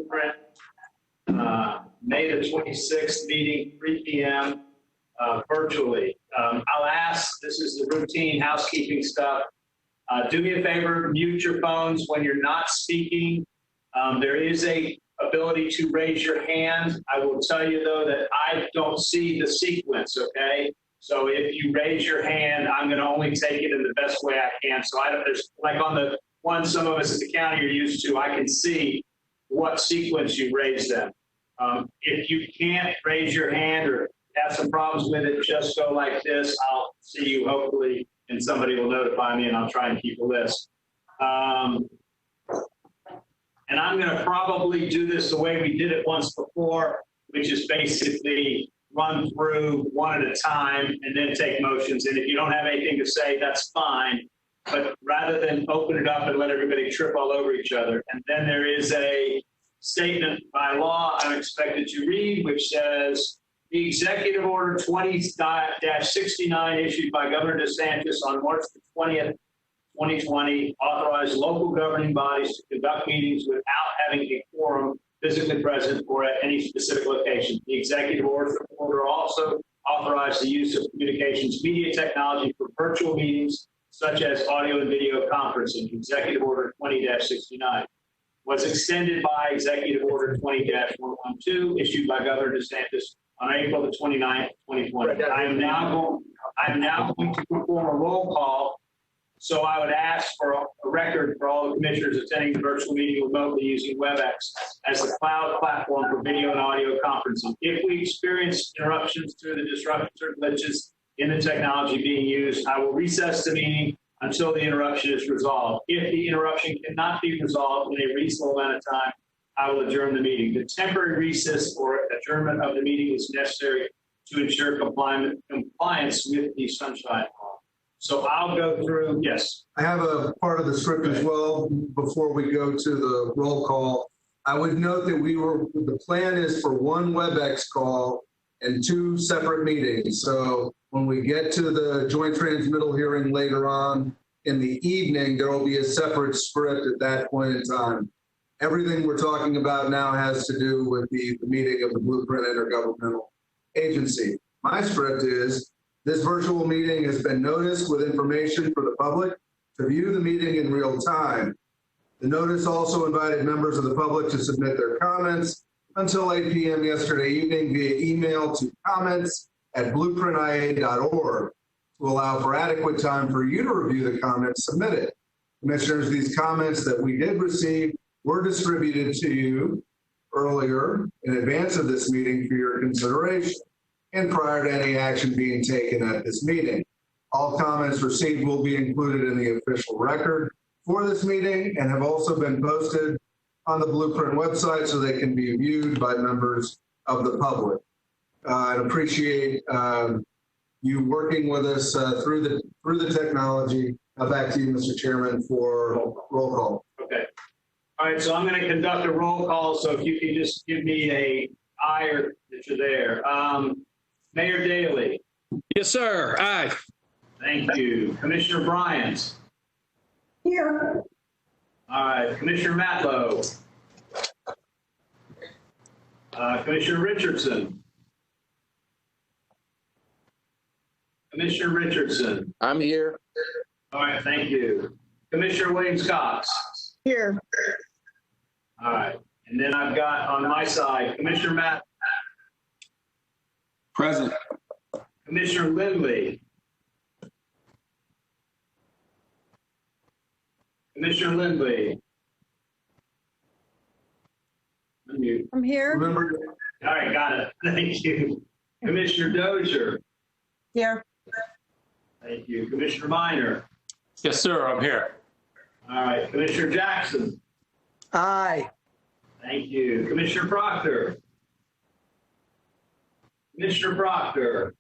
Blueprint, May the 26th meeting, 3 p.m. Virtually. I'll ask, this is the routine housekeeping stuff. Do me a favor, mute your phones when you're not speaking. There is a ability to raise your hand. I will tell you though that I don't see the sequence, okay? So if you raise your hand, I'm gonna only take it in the best way I can. So there's like on the one some of us at the county are used to, I can see what sequence you raise them. If you can't raise your hand or have some problems with it, just go like this. I'll see you hopefully, and somebody will notify me and I'll try and keep a list. And I'm going to probably do this the way we did it once before, which is basically run through one at a time and then take motions. And if you don't have anything to say, that's fine. But rather than open it up and let everybody trip all over each other. And then there is a statement by law I'm expected to read, which says, the Executive Order 20-69 issued by Governor DeSantis on March the 20th, 2020 authorized local governing bodies to conduct meetings without having a quorum physically present or at any specific location. The executive order also authorized the use of communications media technology for virtual meetings, such as audio and video conferencing. Executive Order 20-69 was extended by Executive Order 20-112 issued by Governor DeSantis on April the 29th, 2020. I'm now going to perform a roll call. So I would ask for a record for all the commissioners attending the virtual meeting remotely using WebEx as the cloud platform for video and audio conferencing. If we experience interruptions through the disruptions or glitches in the technology being used, I will recess the meeting until the interruption is resolved. If the interruption cannot be resolved in a reasonable amount of time, I will adjourn the meeting. The temporary recess or adjournment of the meeting is necessary to ensure compliance with the Sunshine Law. So I'll go through, yes. I have a part of the script as well before we go to the roll call. I would note that the plan is for one WebEx call and 2 separate meetings. So when we get to the joint transmittal hearing later on in the evening, there will be a separate script at that point in time. Everything we're talking about now has to do with the meeting of the Blueprint Intergovernmental Agency. My script is, this virtual meeting has been noticed with information for the public to view the meeting in real time. The notice also invited members of the public to submit their comments until 8 p.m. yesterday evening via email to comments@blueprintia.org to allow for adequate time for you to review the comments submitted. Commissioners, these comments that we did receive were distributed to you earlier in advance of this meeting for your consideration and prior to any action being taken at this meeting. All comments received will be included in the official record for this meeting and have also been posted on the Blueprint website so they can be viewed by members of the public. I'd appreciate you working with us through the technology. Back to you, Mr. Chairman, for roll call. Okay. All right, so I'm going to conduct a roll call. So if you can just give me a aye or that you're there. Mayor Daley. Yes, sir. Aye. Thank you. Commissioner Bryant. Here. All right. Commissioner Matlow. Commissioner Richardson. Commissioner Richardson. I'm here. All right. Thank you. Commissioner Williams-Cox. Here. All right. And then I've got on my side, Commissioner Matt. Present. Commissioner Lindley. Commissioner Lindley. Unmute. I'm here. Remember, All right, got it. Thank you. Commissioner Dozier. Here. Thank you. Commissioner Minor. Yes, sir. I'm here. All right. Commissioner Jackson. Aye. Thank you. Commissioner Proctor. Commissioner Proctor.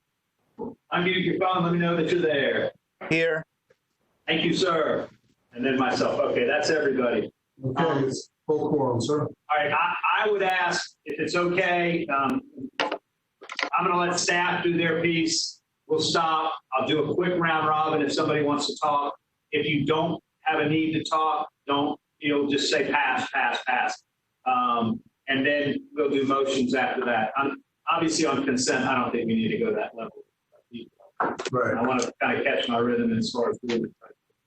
Unmute your phone. Let me know that you're there. Here. Thank you, sir. And then myself. Okay, that's everybody. okay, it's full quorum, sir. All right, I would ask if it's okay. I'm going to let staff do their piece. We'll stop. I'll do a quick round robin if somebody wants to talk. If you don't have a need to talk, don't, just say pass, pass, pass. and then we'll do motions after that. Obviously on consent, I don't think we need to go that level. Right. I want to kind of catch my rhythm as far as doing it.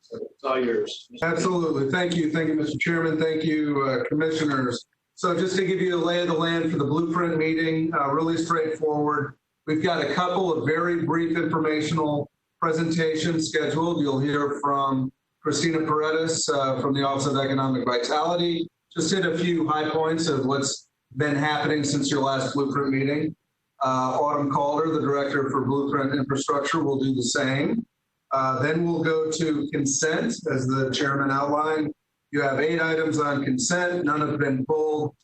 So it's all yours. Absolutely. Thank you. Thank you, Mr. Chairman. Thank you, commissioners. So just to give you a lay of the land for the blueprint meeting, really straightforward. We've got a couple of very brief informational presentations scheduled. You'll hear from Christina Paredes from the Office of Economic Vitality. Just hit a few high points of what's been happening since your last blueprint meeting. Autumn Calder, the Director for Blueprint Infrastructure, will do the same. Then we'll go to consent, as the chairman outlined. You have 8 items on consent, none have been pulled.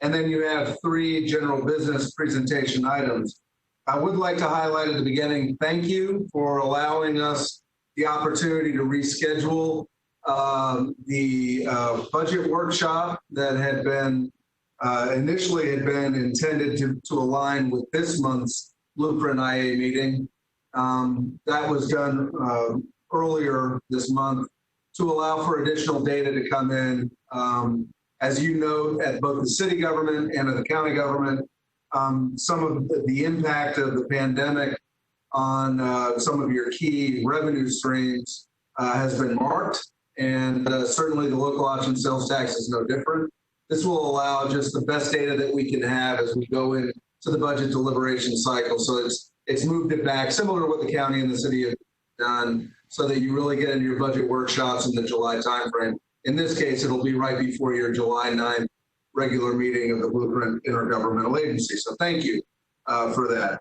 And then you have 3 general business presentation items. I would like to highlight at the beginning, thank you for allowing us the opportunity to reschedule the budget workshop that had been initially had been intended to align with this month's Blueprint IA meeting. That was done earlier this month to allow for additional data to come in. As you know, at both the city government and at the county government, some of the impact of the pandemic on some of your key revenue streams has been marked, and certainly the local option sales tax is no different. This will allow just the best data that we can have as we go into the budget deliberation cycle. So it's moved it back, similar to what the county and the city have done, so that you really get into your budget workshops in the July timeframe. In this case, it'll be right before your July 9th regular meeting of the Blueprint Intergovernmental Agency. So thank you for that.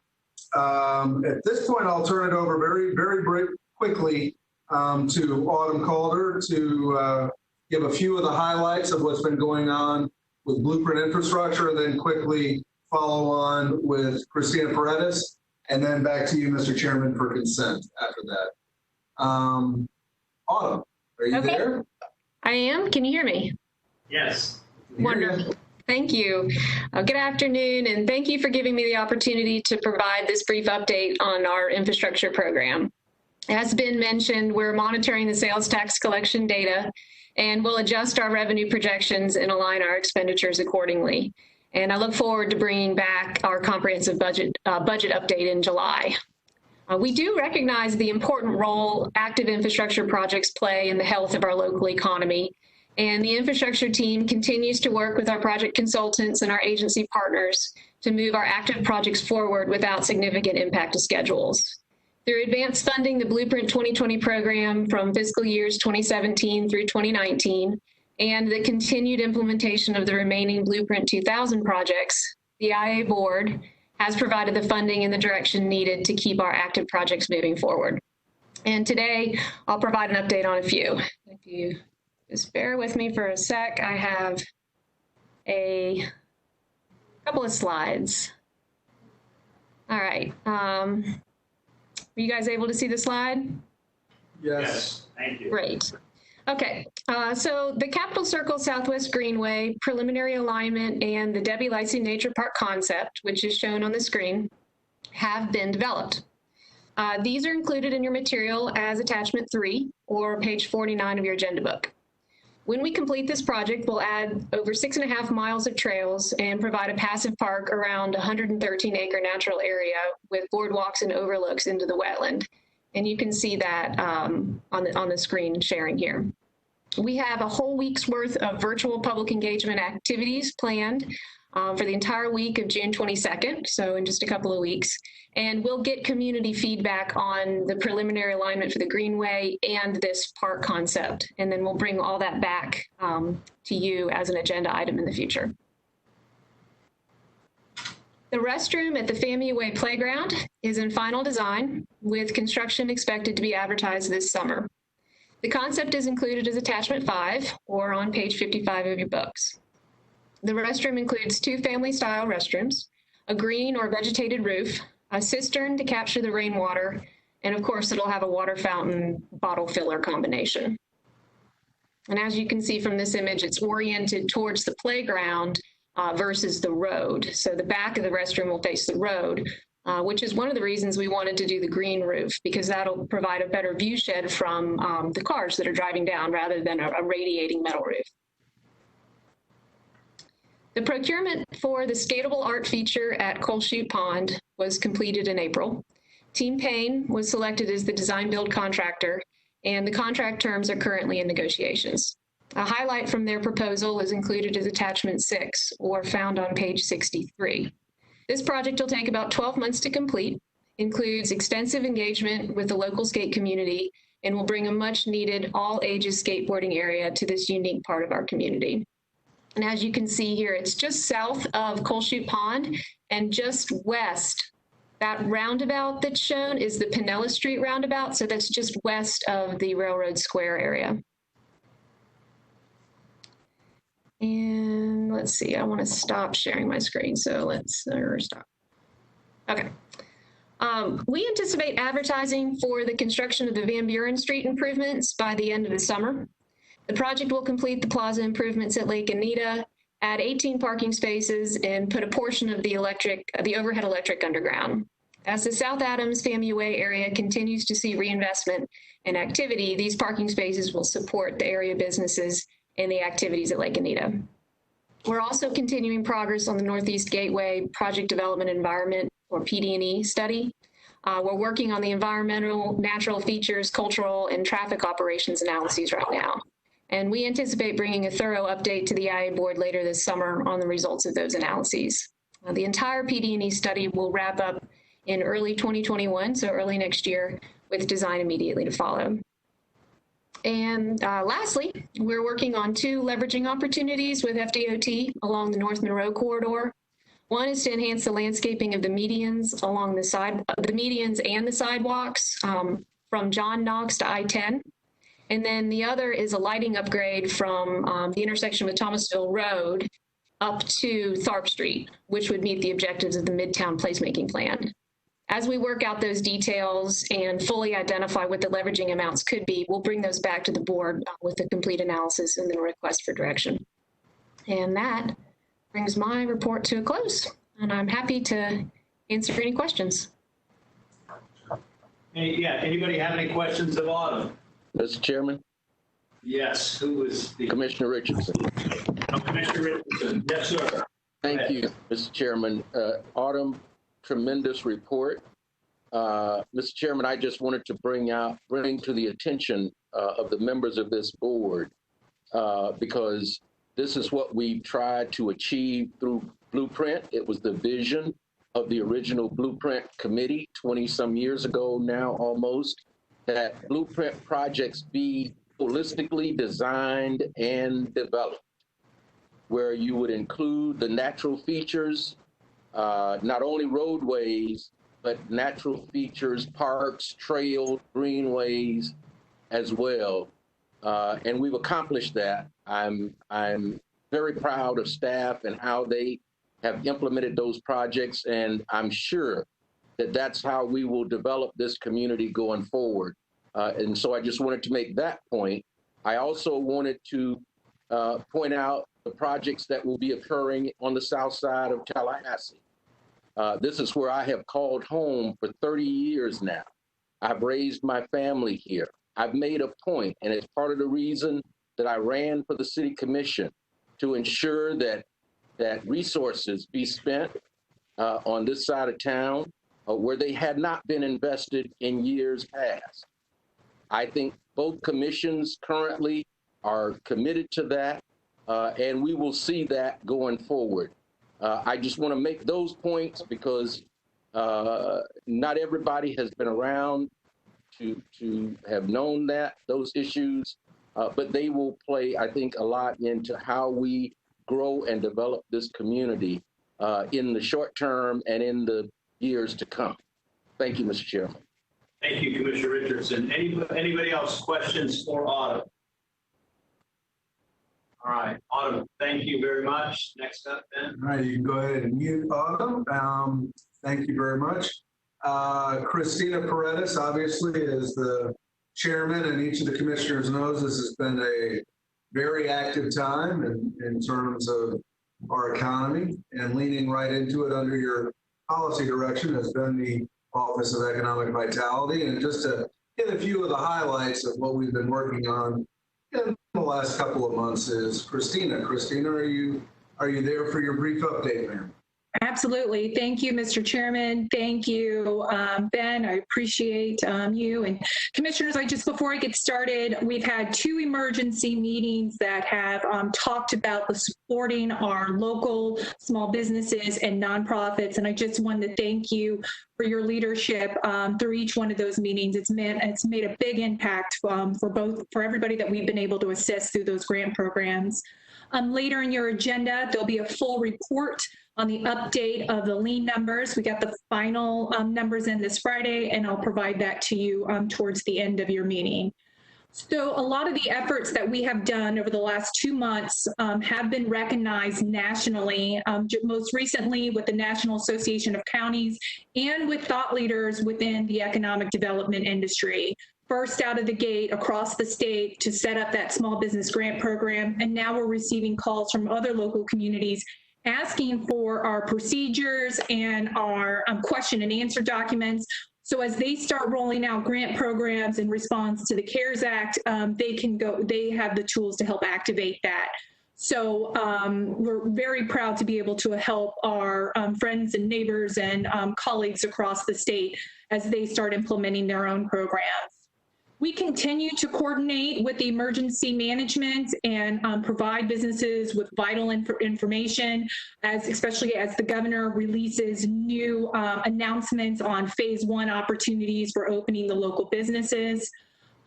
At this point, I'll turn it over very quickly to Autumn Calder to give a few of the highlights of what's been going on with Blueprint Infrastructure, and then quickly follow on with Christina Paredes, and then back to you, Mr. Chairman, for consent after that. Autumn, are you there? I am. Can you hear me? Yes. Wonderful. Thank you. Good afternoon, and thank you for giving me the opportunity to provide this brief update on our infrastructure program. As been mentioned, we're monitoring the sales tax collection data, and we'll adjust our revenue projections and align our expenditures accordingly. And I look forward to bringing back our comprehensive budget update in July. We do recognize the important role active infrastructure projects play in the health of our local economy. And the infrastructure team continues to work with our project consultants and our agency partners to move our active projects forward without significant impact to schedules. Through advanced funding, the Blueprint 2020 program from fiscal years 2017 through 2019, and the continued implementation of the remaining Blueprint 2000 projects, the IA board has provided the funding and the direction needed to keep our active projects moving forward. And today, I'll provide an update on a few. If you just bear with me for a sec, I have a couple of slides. All right. Were you guys able to see the slide? Yes. Thank you. Great. Okay, so the Capitol Circle Southwest Greenway preliminary alignment and the Debbie Lysing Nature Park concept, which is shown on the screen, have been developed. These are included in your material as attachment 3 or page 49 of your agenda book. When we complete this project, we'll add over 6.5 miles of trails and provide a passive park around a 113-acre natural area with boardwalks and overlooks into the wetland. And you can see that on the screen sharing here. We have a whole week's worth of virtual public engagement activities planned for the entire week of June 22nd, so in just a couple of weeks. And we'll get community feedback on the preliminary alignment for the Greenway and this park concept. And then we'll bring all that back to you as an agenda item in the future. The restroom at the FAMU Way Playground is in final design, with construction expected to be advertised this summer. The concept is included as attachment 5 or on page 55 of your books. The restroom includes 2 family-style restrooms, a green or vegetated roof, a cistern to capture the rainwater, and of course it'll have a water fountain bottle filler combination. And as you can see from this image, it's oriented towards the playground versus the road. So the back of the restroom will face the road, which is one of the reasons we wanted to do the green roof, because that'll provide a better view shed from the cars that are driving down rather than a radiating metal roof. The procurement for the skatable art feature at Coalshoot Pond was completed in April. Team Payne was selected as the design build contractor, and the contract terms are currently in negotiations. A highlight from their proposal is included as attachment 6, or found on page 63. This project will take about 12 months to complete, includes extensive engagement with the local skate community, and will bring a much needed all ages skateboarding area to this unique part of our community. And as you can see here, it's just south of Coalshoot Pond and just west. That roundabout that's shown is the Pinella Street roundabout, so that's just west of the Railroad Square area. And let's see, I want to stop sharing my screen, so let's stop. Okay. We anticipate advertising for the construction of the Van Buren Street improvements by the end of the summer. The project will complete the plaza improvements at Lake Anita, add 18 parking spaces, and put a portion of the overhead electric underground. As the South Adams FAMU Way area continues to see reinvestment and activity, these parking spaces will support the area businesses and the activities at Lake Anita. We're also continuing progress on the Northeast Gateway Project Development Environment, or PD&E, study. We're working on the environmental, natural features, cultural, and traffic operations analyses right now. And we anticipate bringing a thorough update to the IA board later this summer on the results of those analyses. The entire PD&E study will wrap up in early 2021, so early next year, with design immediately to follow. And lastly, we're working on 2 leveraging opportunities with FDOT along the North Monroe corridor. One is to enhance the landscaping of the medians along the medians and the sidewalks from John Knox to I-10. And then the other is a lighting upgrade from the intersection with Thomasville Road up to Tharp Street, which would meet the objectives of the Midtown Placemaking Plan. As we work out those details and fully identify what the leveraging amounts could be, we'll bring those back to the board with a complete analysis and then a request for direction. And that brings my report to a close, and I'm happy to answer any questions. Anybody have any questions of Autumn? Mr. Chairman, Yes, who was the? Commissioner Richardson. Oh, Commissioner Richardson. Yes, sir. Thank you, Mr. Chairman. Autumn, tremendous report. Mr. Chairman, I just wanted to bring to the attention of the members of this board, because this is what we tried to achieve through Blueprint. It was the vision of the original Blueprint committee 20-some years ago now almost, that Blueprint projects be holistically designed and developed, where you would include the natural features, not only roadways, but natural features, parks, trails, greenways as well. And we've accomplished that. I'm very proud of staff and how they have implemented those projects, and I'm sure that that's how we will develop this community going forward. And so I just wanted to make that point. I also wanted to point out the projects that will be occurring on the south side of Tallahassee. This is where I have called home for 30 years now. I've raised my family here. I've made a point, and it's part of the reason that I ran for the city commission, to ensure that resources be spent on this side of town where they had not been invested in years past. I think both commissions currently are committed to that, and we will see that going forward. I just want to make those points because not everybody has been around to have known those issues, but they will play, I think, a lot into how we grow and develop this community in the short term and in the years to come. Thank you, Mr. Chairman. Thank you, Commissioner Richardson. Anybody else questions for Autumn? All right, Autumn, thank you very much. Next up, Ben. All right, you can go ahead and mute Autumn. Thank you very much. Christina Paredes, obviously, is the chairman, and each of the commissioners knows this has been a very active time in terms of our economy, and leaning right into it under your policy direction has been the Office of Economic Vitality. And just to hit a few of the highlights of what we've been working on in the last couple of months is Christina. Christina, are you Are you there for your brief update, ma'am? Absolutely. Thank you, Mr. Chairman. Thank you, Ben. I appreciate you. And commissioners, before I get started, we've had 2 emergency meetings that have talked about the supporting our local small businesses and nonprofits. And I just wanted to thank you for your leadership through each one of those meetings. It's made a big impact for everybody that we've been able to assist through those grant programs. Later in your agenda, there'll be a full report on the update of the lien numbers. We got the final numbers in this Friday, and I'll provide that to you towards the end of your meeting. So a lot of the efforts that we have done over the last 2 months have been recognized nationally, most recently with the National Association of Counties and with thought leaders within the economic development industry. First out of the gate across the state to set up that small business grant program, and now we're receiving calls from other local communities asking for our procedures and our question and answer documents. So as they start rolling out grant programs in response to the CARES Act, they have the tools to help activate that. So we're very proud to be able to help our friends and neighbors and colleagues across the state as they start implementing their own programs. We continue to coordinate with the emergency management and provide businesses with vital information, especially as the governor releases new announcements on phase 1 opportunities for opening the local businesses.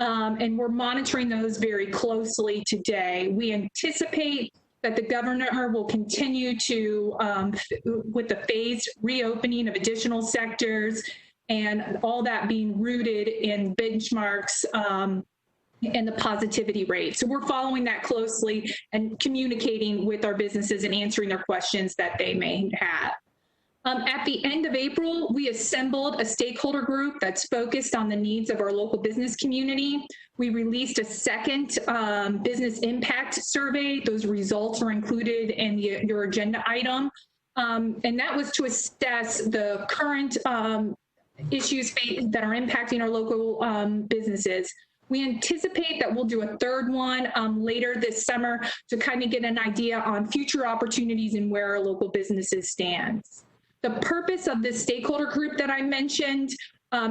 And we're monitoring those very closely today. We anticipate that the governor will continue to, with the phased reopening of additional sectors, and all that being rooted in benchmarks and the positivity rate. So we're following that closely and communicating with our businesses and answering their questions that they may have. At the end of April, we assembled a stakeholder group that's focused on the needs of our local business community. We released a second business impact survey. Those results are included in your agenda item. And that was to assess the current issues that are impacting our local businesses. We anticipate that we'll do a third one later this summer to kind of get an idea on future opportunities and where our local businesses stand. The purpose of this stakeholder group that I mentioned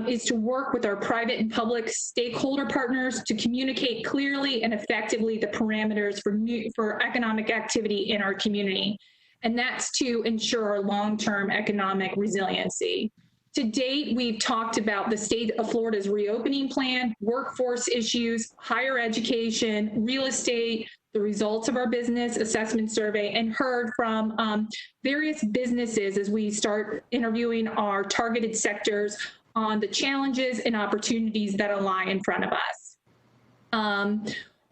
is to work with our private and public stakeholder partners to communicate clearly and effectively the parameters for economic activity in our community. And that's to ensure our long-term economic resiliency. To date, we've talked about the state of Florida's reopening plan, workforce issues, higher education, real estate, the results of our business assessment survey, and heard from various businesses as we start interviewing our targeted sectors on the challenges and opportunities that lie in front of us.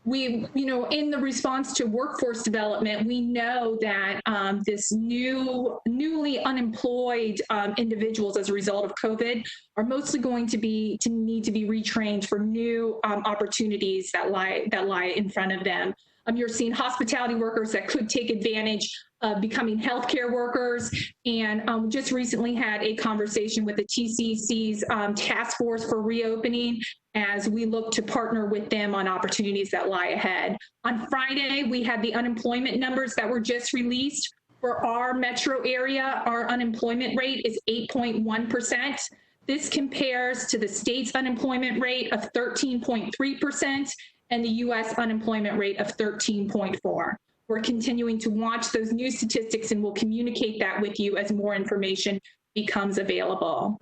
In the response to workforce development, we know that this newly unemployed individuals as a result of COVID are mostly going to need to be retrained for new opportunities that lie in front of them. You're seeing hospitality workers that could take advantage of becoming healthcare workers, and just recently had a conversation with the TCC's task force for reopening as we look to partner with them on opportunities that lie ahead. On Friday, we had the unemployment numbers that were just released. For our metro area, our unemployment rate is 8.1%. This compares to the state's unemployment rate of 13.3% and the U.S. unemployment rate of 13.4%. We're continuing to watch those new statistics, and we'll communicate that with you as more information becomes available.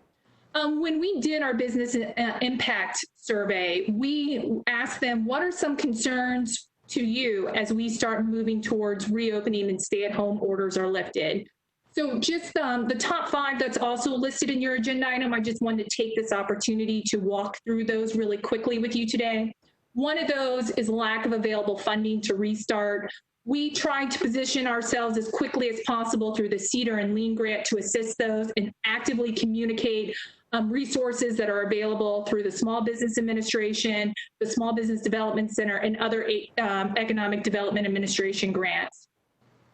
When we did our business impact survey, we asked them, what are some concerns to you as we start moving towards reopening and stay-at-home orders are lifted? So just the top 5 that's also listed in your agenda item, I just wanted to take this opportunity to walk through those really quickly with you today. One of those is lack of available funding to restart. We tried to position ourselves as quickly as possible through the CEDAR and LEAN grant to assist those and actively communicate resources that are available through the Small Business Administration, the Small Business Development Center, and other Economic Development Administration grants.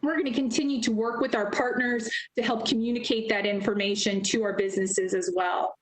We're going to continue to work with our partners to help communicate that information to our businesses as well.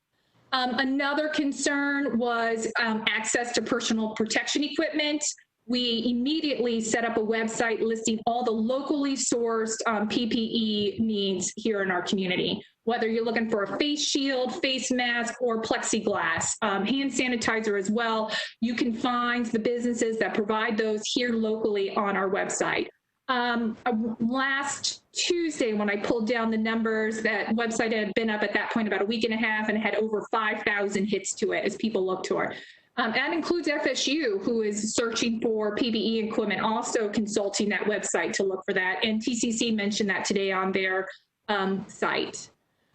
Another concern was access to personal protection equipment. we immediately set up a website listing all the locally sourced PPE needs here in our community. Whether you're looking for a face shield, face mask, or plexiglass, hand sanitizer as well, you can find the businesses that provide those here locally on our website. Last Tuesday, when I pulled down the numbers, that website had been up at that point about a week and a half and had over 5,000 hits to it as people look to it. That includes FSU, who is searching for PPE equipment, also consulting that website to look for that. And TCC mentioned that today on their site.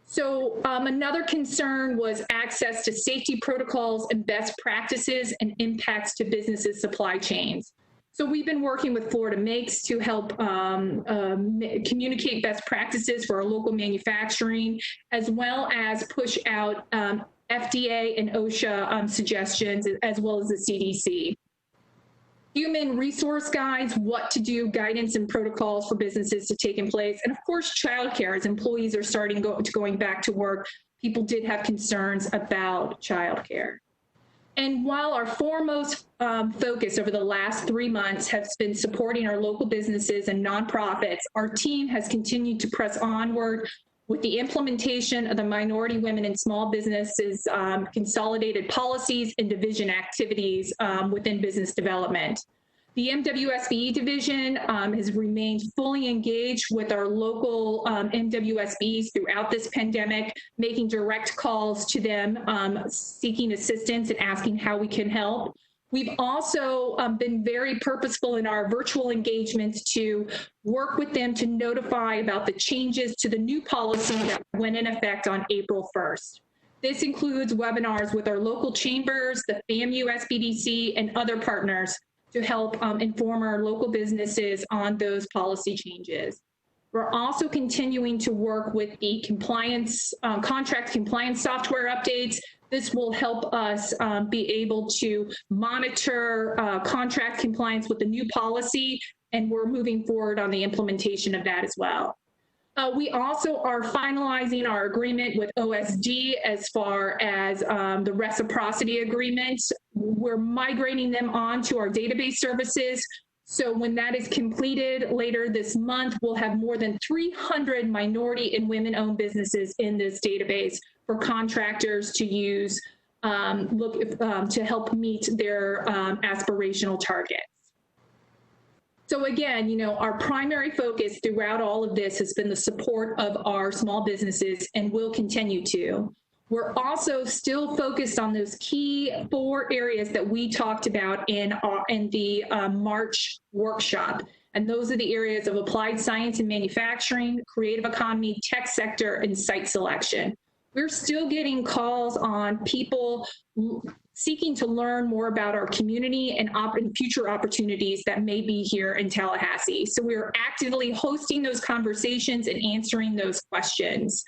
So another concern was access to safety protocols and best practices and impacts to businesses' supply chains. So we've been working with Florida Makes to help communicate best practices for our local manufacturing, as well as push out FDA and OSHA suggestions, as well as the CDC. Human resource guides, what to do, guidance and protocols for businesses to take in place. And of course, childcare, as employees are going back to work, people did have concerns about childcare. And while our foremost focus over the last 3 months has been supporting our local businesses and nonprofits, our team has continued to press onward with the implementation of the Minority Women and Small Businesses consolidated policies and division activities within business development. The MWSBE division has remained fully engaged with our local MWSBEs throughout this pandemic, making direct calls to them, seeking assistance and asking how we can help. We've also been very purposeful in our virtual engagements to work with them to notify about the changes to the new policy that went in effect on April 1st. This includes webinars with our local chambers, the FAMU SBDC, and other partners to help inform our local businesses on those policy changes. We're also continuing to work with the compliance, contract compliance software updates. This will help us be able to monitor contract compliance with the new policy, and we're moving forward on the implementation of that as well. We also are finalizing our agreement with OSD as far as the reciprocity agreement. We're migrating them onto our database services. So when that is completed later this month, we'll have more than 300 minority and women-owned businesses in this database for contractors to use to help meet their aspirational targets. So again, you know, our primary focus throughout all of this has been the support of our small businesses, and will continue to. We're also still focused on those key 4 areas that we talked about in the March workshop. And those are the areas of applied science and manufacturing, creative economy, tech sector, and site selection. We're still getting calls on people seeking to learn more about our community and future opportunities that may be here in Tallahassee. So we're actively hosting those conversations and answering those questions.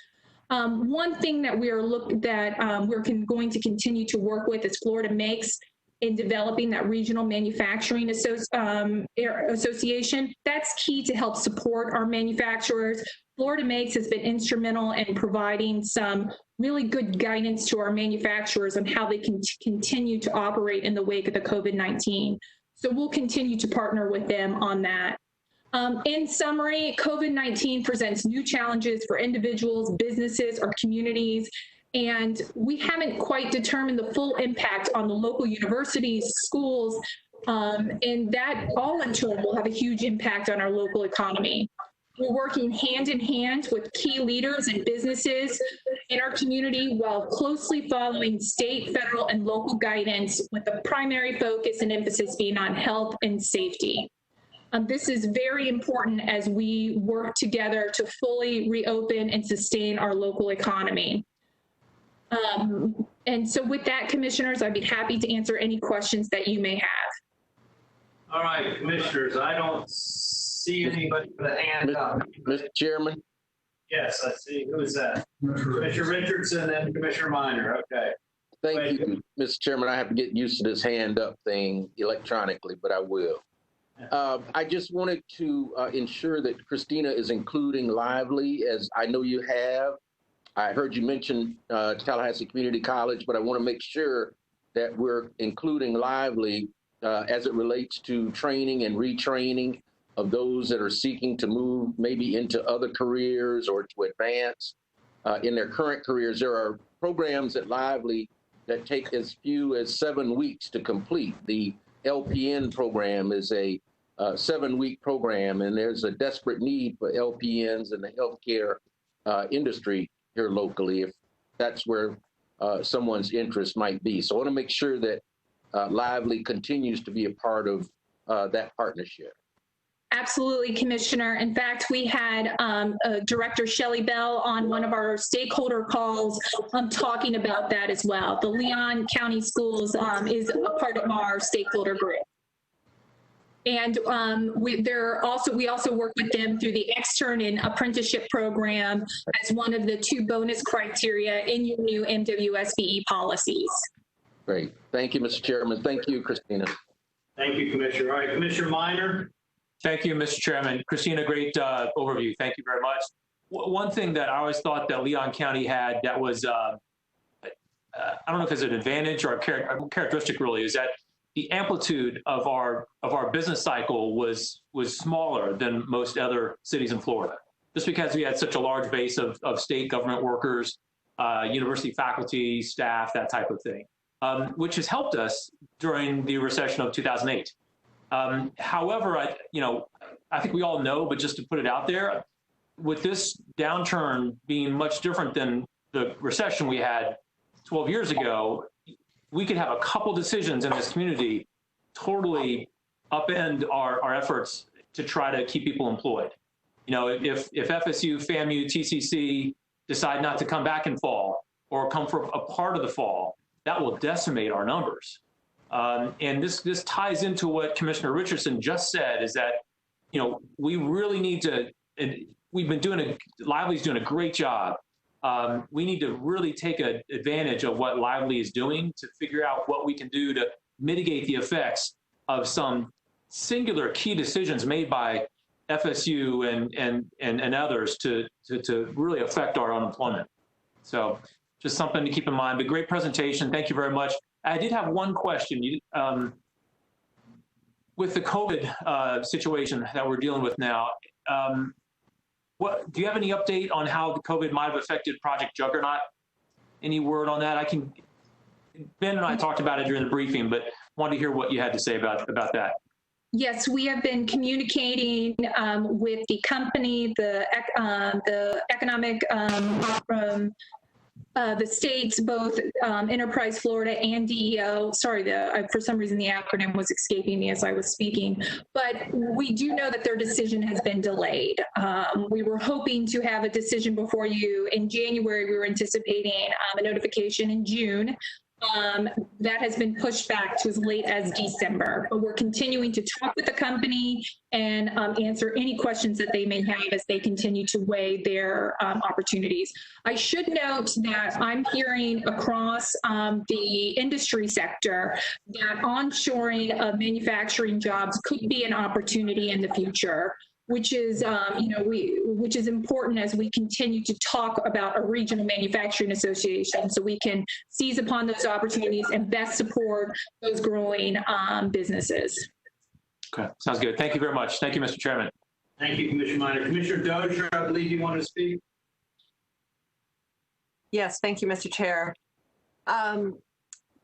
One thing that we're going to continue to work with is Florida Makes in developing that regional manufacturing association. That's key to help support our manufacturers. Florida Makes has been instrumental in providing some really good guidance to our manufacturers on how they can continue to operate in the wake of the COVID-19. So we'll continue to partner with them on that. In summary, COVID-19 presents new challenges for individuals, businesses, our communities, and we haven't quite determined the full impact on the local universities, schools, and that all in turn will have a huge impact on our local economy. We're working hand in hand with key leaders and businesses in our community while closely following state, federal, and local guidance, with the primary focus and emphasis being on health and safety. This is very important as we work together to fully reopen and sustain our local economy. And so with that, commissioners, I'd be happy to answer any questions that you may have. All right, commissioners, I don't see anybody with a hand up. Mr. Chairman? Yes, I see. Who is that? Commissioner Richardson and Commissioner Minor. Okay. Thank you, Mr. Chairman. I have to get used to this hand up thing electronically, but I will. I just wanted to ensure that Christina is including Lively, as I know you have. I heard you mention Tallahassee Community College, but I want to make sure that we're including Lively as it relates to training and retraining of those that are seeking to move maybe into other careers or to advance in their current careers. There are programs at Lively that take as few as 7 weeks to complete. The LPN program is a 7-week program, and there's a desperate need for LPNs in the healthcare industry here locally, if that's where someone's interest might be. So I want to make sure that Lively continues to be a part of that partnership. Absolutely, Commissioner. In fact, we had Director Shelley Bell on one of our stakeholder calls talking about that as well. The Leon County Schools is a part of our stakeholder group. And we also work with them through the extern and apprenticeship program as one of the 2 bonus criteria in your new MWSBE policies. Great. Thank you, Mr. Chairman. Thank you, Christina. Thank you, Commissioner. All right, Commissioner Minor. Thank you, Mr. Chairman. Christina, great overview. Thank you very much. One thing that I always thought that Leon County had that was, I don't know if it's an advantage or a characteristic really, is that the amplitude of our business cycle was smaller than most other cities in Florida, just because we had such a large base of state government workers, university faculty, staff, that type of thing, which has helped us during the recession of 2008. However, I think we all know, but just to put it out there, with this downturn being much different than the recession we had 12 years ago, we could have a couple decisions in this community totally upend our efforts to try to keep people employed. If FSU, FAMU, TCC decide not to come back in fall or come for a part of the fall, that will decimate our numbers. And this ties into what Commissioner Richardson just said, is that, we really need to, and we've been Lively's doing a great job. We need to really take advantage of what Lively is doing to figure out what we can do to mitigate the effects of some singular key decisions made by FSU and others to really affect our unemployment. So just something to keep in mind, but great presentation. Thank you very much. I did have one question. With the COVID situation that we're dealing with now, do you have any update on how the COVID might have affected Project Juggernaut? Any word on that? Ben and I talked about it during the briefing, but wanted to hear what you had to say about that. Yes, we have been communicating with the company, the economic, the states, both Enterprise Florida and DEO. Sorry, for some reason the acronym was escaping me as I was speaking. But we do know that their decision has been delayed. We were hoping to have a decision before you in January. We were anticipating a notification in June. That has been pushed back to as late as December, but we're continuing to talk with the company and answer any questions that they may have as they continue to weigh their opportunities. I should note that I'm hearing across the industry sector that onshoring of manufacturing jobs could be an opportunity in the future, which is, which is important as we continue to talk about a regional manufacturing association, so we can seize upon those opportunities and best support those growing businesses. Okay, sounds good. Thank you very much. Thank you, Mr. Chairman. Thank you, Commissioner Minor. Commissioner Dozier, I believe you wanted to speak. Yes, thank you, Mr. Chair.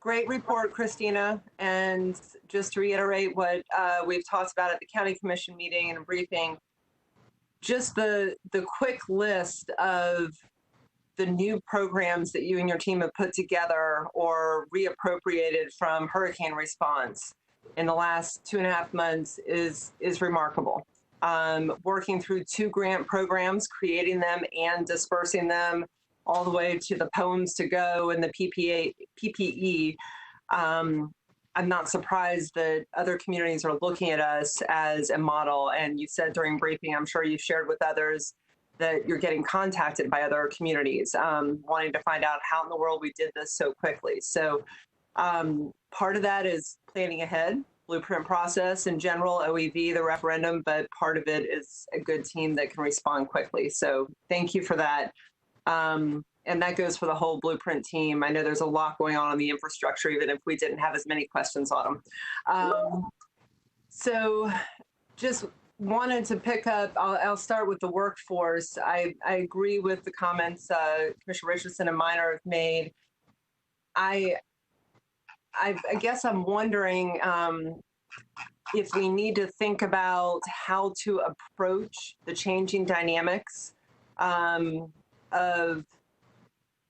Great report, Christina. And just to reiterate what we've talked about at the County Commission meeting and briefing, just the quick list of the new programs that you and your team have put together or reappropriated from hurricane response in the last 2.5 months is remarkable. Working through 2 grant programs, creating them and dispersing them, all the way to the Poems to Go and the PPE. I'm not surprised that other communities are looking at us as a model. And you said during briefing, I'm sure you've shared with others that you're getting contacted by other communities wanting to find out how in the world we did this so quickly. So part of that is planning ahead, blueprint process in general, OEV, the referendum, but part of it is a good team that can respond quickly. So thank you for that. And and that goes for the whole Blueprint team. I know there's a lot going on the infrastructure, even if we didn't have as many questions on them. So just wanted to pick up, I'll start with the workforce. I agree with the comments Commissioner Richardson and Minor have made. I guess I'm wondering if we need to think about how to approach the changing dynamics of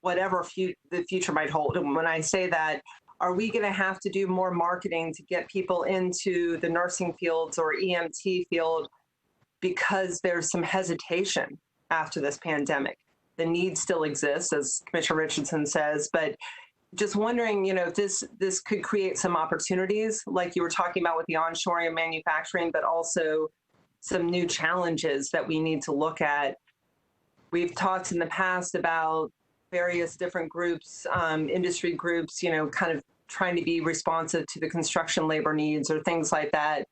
whatever the future might hold. And when I say that, are we going to have to do more marketing to get people into the nursing fields or EMT field because there's some hesitation after this pandemic? The need still exists, as Commissioner Richardson says, but just wondering, if this could create some opportunities, like you were talking about with the onshoring of manufacturing, but also some new challenges that we need to look at. We've talked in the past about various different groups, industry groups, kind of trying to be responsive to the construction labor needs or things like that.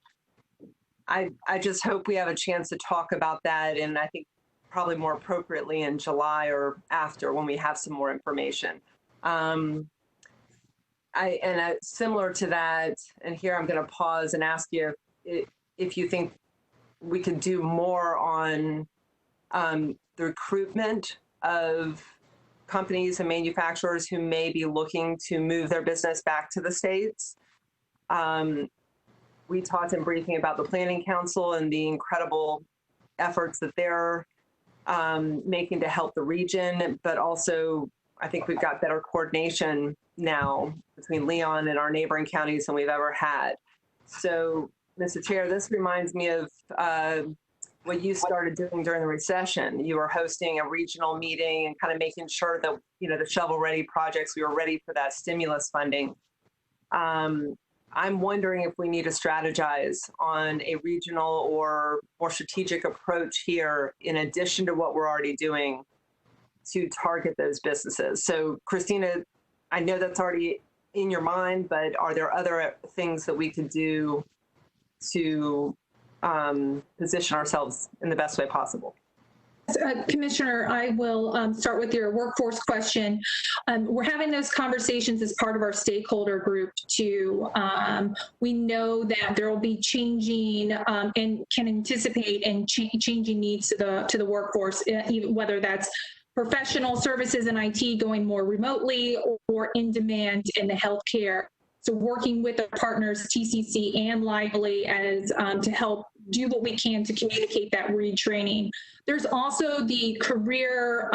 I just hope we have a chance to talk about that, and I think probably more appropriately in July or after when we have some more information. Similar to that, and here I'm going to pause and ask you if you think we could do more on the recruitment of companies and manufacturers who may be looking to move their business back to the States. We talked in briefing about the Planning Council and the incredible efforts that they're making to help the region, but also I think we've got better coordination now between Leon and our neighboring counties than we've ever had. So, Mr. Chair, this reminds me of what you started doing during the recession. You were hosting a regional meeting and kind of making sure that, the shovel-ready projects, we were ready for that stimulus funding. I'm wondering if we need to strategize on a regional or more strategic approach here, in addition to what we're already doing, to target those businesses. So, Christina, I know that's already in your mind, but are there other things that we could do to position ourselves in the best way possible? Commissioner, I will start with your workforce question. We're having those conversations as part of our stakeholder group too. We know that there will be changing and can anticipate and changing needs to the workforce, whether that's professional services and IT going more remotely or in demand in the healthcare. So working with our partners, TCC and Lively, as to help do what we can to communicate that retraining. There's also the Career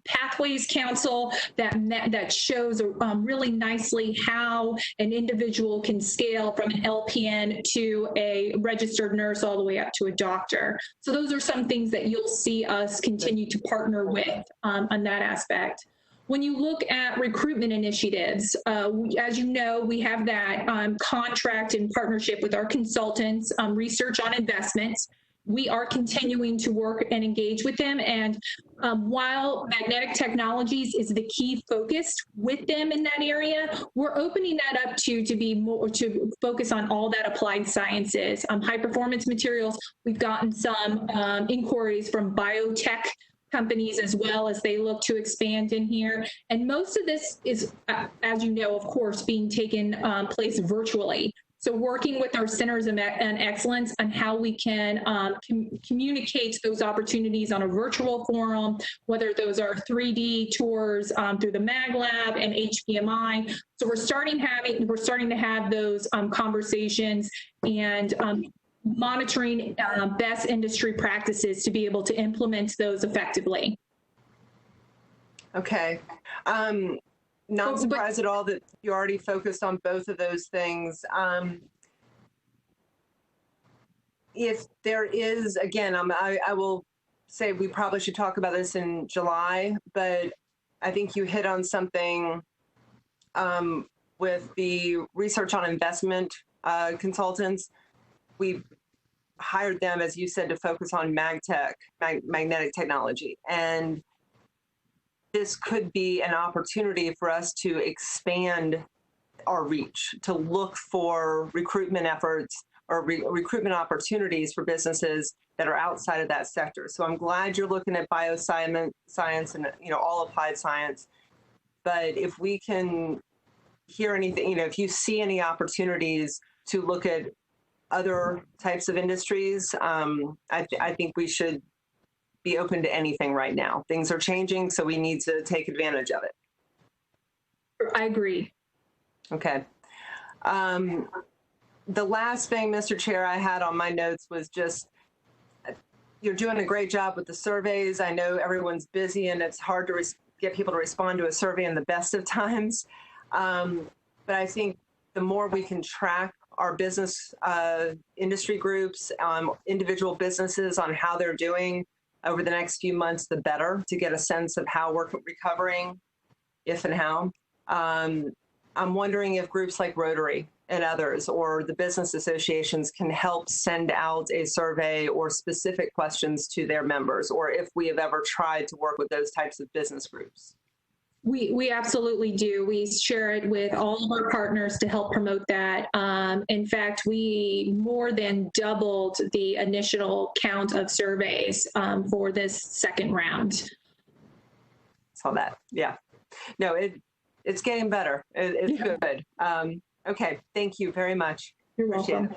Pathways Council that shows really nicely how an individual can scale from an LPN to a registered nurse all the way up to a doctor. So those are some things that you'll see us continue to partner with on that aspect. When you look at recruitment initiatives, as you know, we have that contract in partnership with our consultants, Research on Investments. We are continuing to work and engage with them. And while magnetic technologies is the key focus with them in that area, we're opening that up to be more to focus on all that applied sciences. High performance materials, we've gotten some inquiries from biotech companies as well as they look to expand in here. And most of this is, as you know, of course, being taken place virtually. So working with our centers of excellence on how we can communicate those opportunities on a virtual forum, whether those are 3D tours through the Mag Lab and HPMI. So we're starting to have those conversations and monitoring best industry practices to be able to implement those effectively. Okay. Not surprised at all that you already focused on both of those things. If there is, again, I will say we probably should talk about this in July, but I think you hit on something with the Research on Investment consultants. We hired them, as you said, to focus on magnetic technology. And this could be an opportunity for us to expand our reach, to look for recruitment efforts or recruitment opportunities for businesses that are outside of that sector. So I'm glad you're looking at bioscience and, all applied science. But if we can hear anything, if you see any opportunities to look at other types of industries, I think we should be open to anything right now. Things are changing, so we need to take advantage of it. I agree. Okay. The last thing, Mr. Chair, I had on my notes was just, you're doing a great job with the surveys. I know everyone's busy and it's hard to get people to respond to a survey in the best of times. But I think the more we can track our business industry groups, individual businesses on how they're doing over the next few months, the better, to get a sense of how we're recovering, if and how. I'm wondering if groups like Rotary and others, or the business associations, can help send out a survey or specific questions to their members, or if we have ever tried to work with those types of business groups. We absolutely do. We share it with all of our partners to help promote that. In fact, we more than doubled the initial count of surveys for this second round. Saw that. Yeah. No, it's getting better. It's good. Okay. Thank you very much. You're welcome.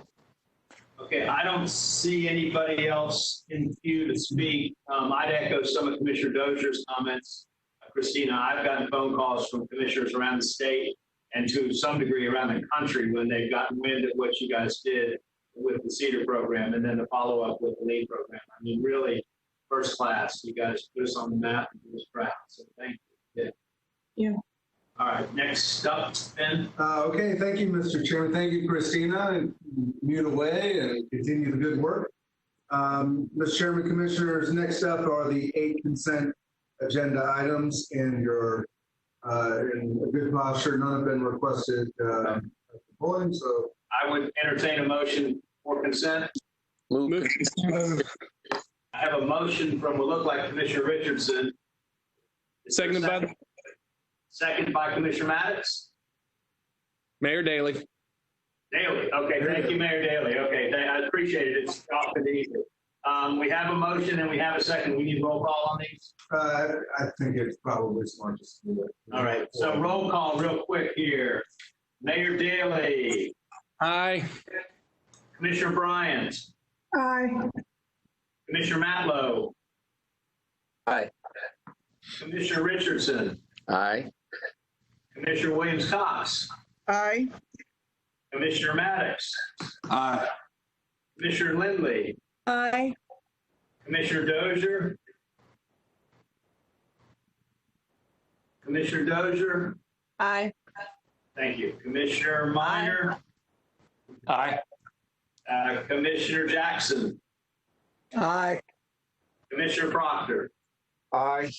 Okay, I don't see anybody else in queue to speak. I'd echo some of Commissioner Dozier's comments. Christina, I've gotten phone calls from commissioners around the state and to some degree around the country when they've gotten wind of what you guys did with the CEDAR program and then the follow-up with the LEAD program. I mean, really first class. You guys put us on the map and do us proud. So thank you. Yeah. All right, next up, Ben. Okay, thank you, Mr. Chairman. Thank you, Christina, and mute away and continue the good work. Mr. Chairman, Commissioners, next up are the 8 consent agenda items, and you're in a good posture. None have been requested at the polling, so I would entertain a motion for consent. Move. I have a motion from what looked like Commissioner Richardson. Second by Commissioner Maddox. Mayor Daley. Daley. Okay, thank you, Mayor Daley. Okay, I appreciate it. It's often easy. We have a motion and we have a second. We need roll call on these. I think it's probably smart just to do it. All right, so roll call real quick here. Mayor Daley. Aye. Commissioner Bryant. Aye. Commissioner Matlow. Aye. Commissioner Richardson. Aye. Commissioner Williams-Cox. Aye. Commissioner Maddox. Aye. Commissioner Lindley. Aye. Commissioner Dozier. Commissioner Dozier. Aye. Thank you. Commissioner Minor. Aye. Commissioner Jackson. Aye. Commissioner Proctor. Aye.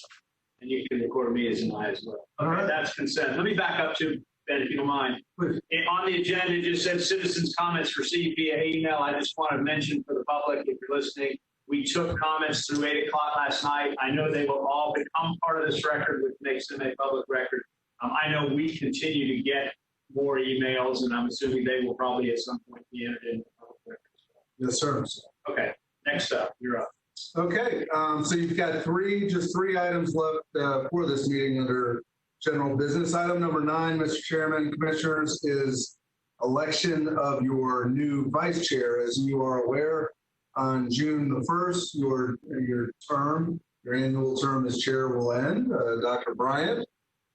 And you can record me as an aye as well. All Okay, right. that's consent. Let me back up to Ben, if you don't mind. Please. On the agenda, it just said citizens' comments received via email. I just want to mention for the public, if you're listening, we took comments through 8 o'clock last night. I know they will all become part of this record, which makes them a public record. I know we continue to get more emails, and I'm assuming they will probably at some point be entered in the public record as well. Yes, sir. Okay, next up, you're up. Okay, so you've got just three items left for this meeting under general business. Item number 9, Mr. Chairman, Commissioners, is election of your new vice chair. As you are aware, on June the 1st, your annual term as chair will end. Dr. Bryant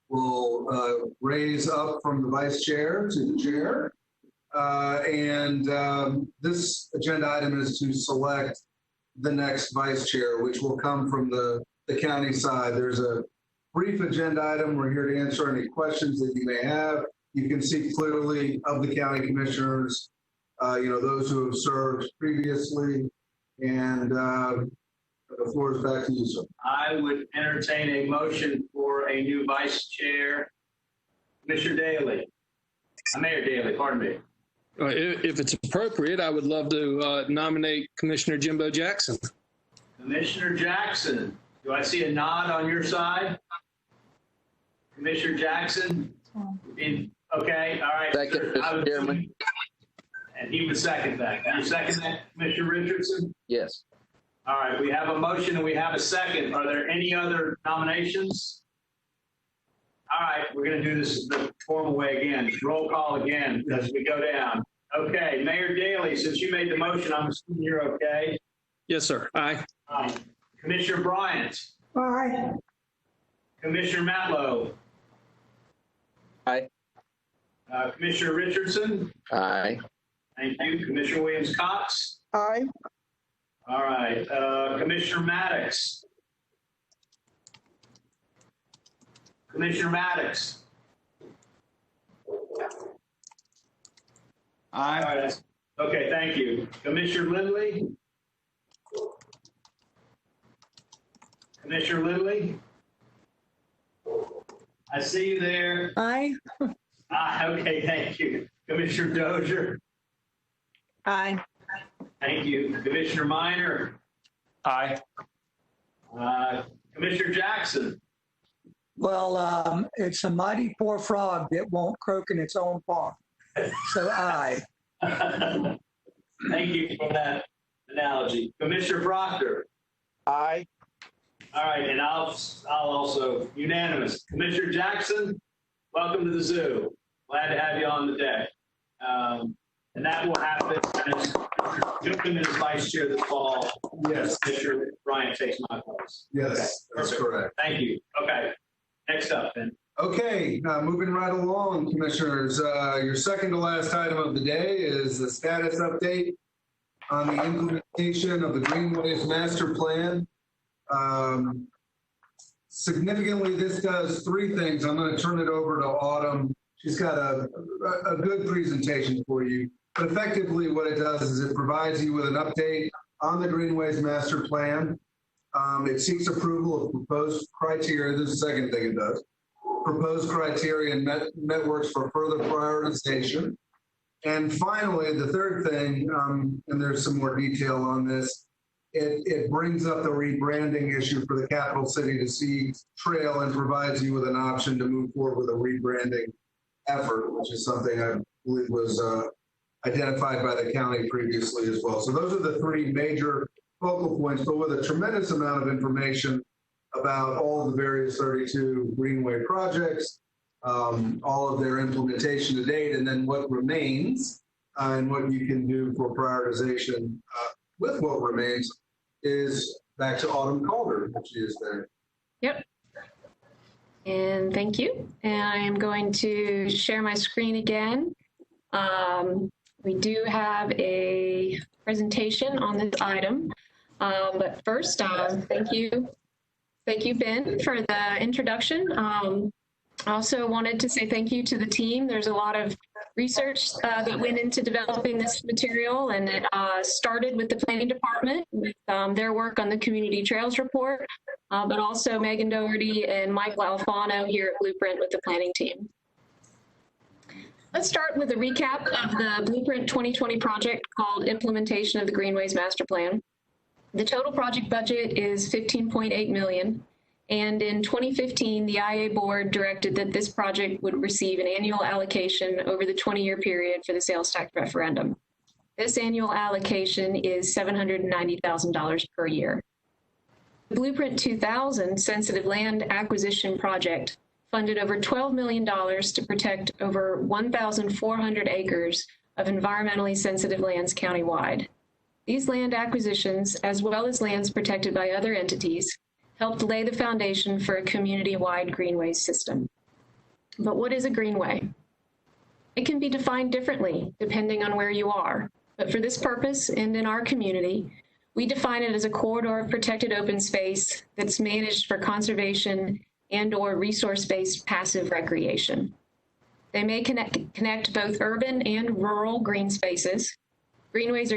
will raise up from the vice chair to the chair. This agenda item is to select the next vice chair, which will come from the county side. There's a brief agenda item. We're here to answer any questions that you may have. You can see clearly of the county commissioners, those who have served previously, and the floor is back to you, sir. I would entertain a motion for a new vice chair. Commissioner Daley. Mayor Daley, pardon me. If it's appropriate, I would love to nominate Commissioner Jimbo Jackson. Commissioner Jackson. Do I see a nod on your side? Commissioner Jackson? Okay, all right. Second, Mr. Chairman. And he would second that. Can you second that, Commissioner Richardson? Yes. All right, we have a motion and we have a second. Are there any other nominations? All right, we're going to do this the formal way again. Roll call again as we go down. Okay, Mayor Daley, since you made the motion, I'm assuming you're okay. Yes, sir. Aye. Commissioner Bryant. Aye. Commissioner Matlow. Aye. Commissioner Richardson. Aye. Thank you. Commissioner Williams-Cox. Aye. All right. Commissioner Maddox. Commissioner Maddox. Aye. All right. Okay, thank you. Commissioner Lindley. Commissioner Lindley. I see you there. Aye. Okay, thank you. Commissioner Dozier. Aye. Thank you. Commissioner Minor. Aye. Commissioner Jackson. Well, it's a mighty poor frog that won't croak in its own pond. So aye. Thank you for that analogy. Commissioner Proctor. Aye. All right, and I'll also unanimous. Commissioner Jackson, welcome to the zoo. Glad to have you on the deck. And that will happen as Joachim is vice chair this fall. Yes. Commissioner Bryant takes my place. Yes, Okay, that's perfect. correct. Thank you. Okay, next up then. Okay, moving right along, commissioners. Your second to last item of the day is the status update on the implementation of the Greenways Master Plan. Significantly, this does three things. I'm going to turn it over to Autumn. She's got a good presentation for you. But effectively, what it does is it provides you with an update on the Greenways Master Plan. It seeks approval of proposed criteria. This is the second thing it does. Proposed criteria and networks for further prioritization. And finally, the third thing, and there's some more detail on this, it brings up the rebranding issue for the Capital City to Sea Trail and provides you with an option to move forward with a rebranding effort, which is something I believe was identified by the county previously as well. So those are the three major focal points, but with a tremendous amount of information about all of the various 32 Greenway projects, all of their implementation to date, and then what remains and what you can do for prioritization with what remains is back to Autumn Calder, if she is there. Yep. And thank you. And I am going to share my screen again. We do have a presentation on this item. But first, thank you. Thank you, Ben, for the introduction. I also wanted to say thank you to the team. There's a lot of research that went into developing this material, and it started with the planning department with their work on the community trails report, but also Megan Doherty and Mike Alfano here at Blueprint with the planning team. Let's start with a recap of the Blueprint 2020 project called Implementation of the Greenways Master Plan. The total project budget is $15.8 million. And in 2015, the IA board directed that this project would receive an annual allocation over the 20-year period for the sales tax referendum. This annual allocation is $790,000 per year. The Blueprint 2000 sensitive land acquisition project funded over $12 million to protect over 1,400 acres of environmentally sensitive lands countywide. These land acquisitions, as well as lands protected by other entities, helped lay the foundation for a community-wide greenways system. But what is a greenway? It can be defined differently depending on where you are. But for this purpose and in our community, we define it as a corridor of protected open space that's managed for conservation and/or resource-based passive recreation. They may connect both urban and rural green spaces. Greenways are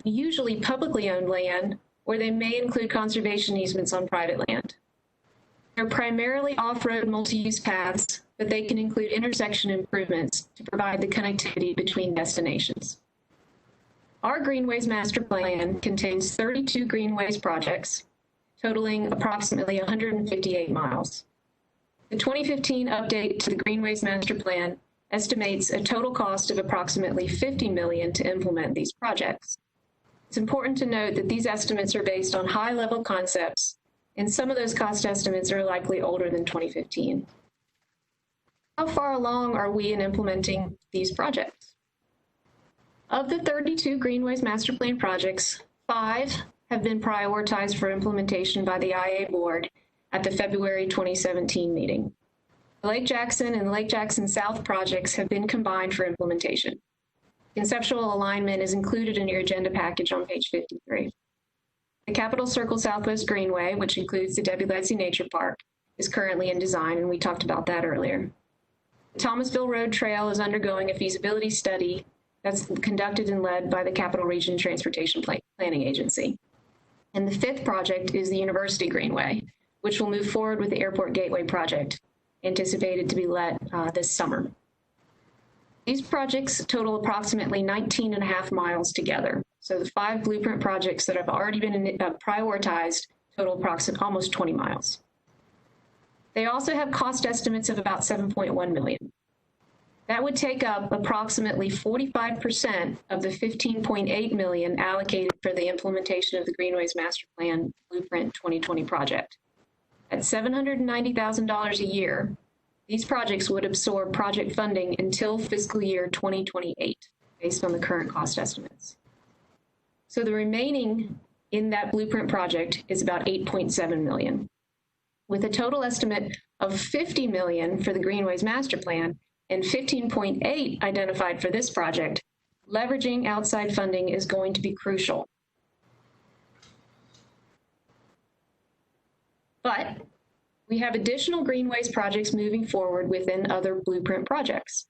usually publicly owned land, or they may include conservation easements on private land. They're primarily off-road multi-use paths, but they can include intersection improvements to provide the connectivity between destinations. Our Greenways Master Plan contains 32 Greenways projects, totaling approximately 158 miles. The 2015 update to the Greenways Master Plan estimates a total cost of approximately $50 million to implement these projects. It's important to note that these estimates are based on high-level concepts, and some of those cost estimates are likely older than 2015. How far along are we in implementing these projects? Of the 32 Greenways Master Plan projects, 5 have been prioritized for implementation by the IA Board at the February 2017 meeting. The Lake Jackson and the Lake Jackson South projects have been combined for implementation. Conceptual alignment is included in your agenda package on page 53. The Capitol Circle Southwest Greenway, which includes the Debbie Ledsey Nature Park, is currently in design, and we talked about that earlier. The Thomasville Road Trail is undergoing a feasibility study that's conducted and led by the Capital Region Transportation Planning Agency. And the 5th project is the University Greenway, which will move forward with the Airport Gateway project, anticipated to be let this summer. These projects total approximately 19.5 miles together. So the 5 blueprint projects that have already been prioritized total approximately almost 20 miles. They also have cost estimates of about $7.1 million. That would take up approximately 45% of the $15.8 million allocated for the implementation of the Greenways Master Plan Blueprint 2020 project. At $790,000 a year, these projects would absorb project funding until fiscal year 2028, based on the current cost estimates. So the remaining in that blueprint project is about $8.7 million. With a total estimate of $50 million for the Greenways Master Plan and $15.8 identified for this project, leveraging outside funding is going to be crucial. But we have additional Greenways projects moving forward within other blueprint projects.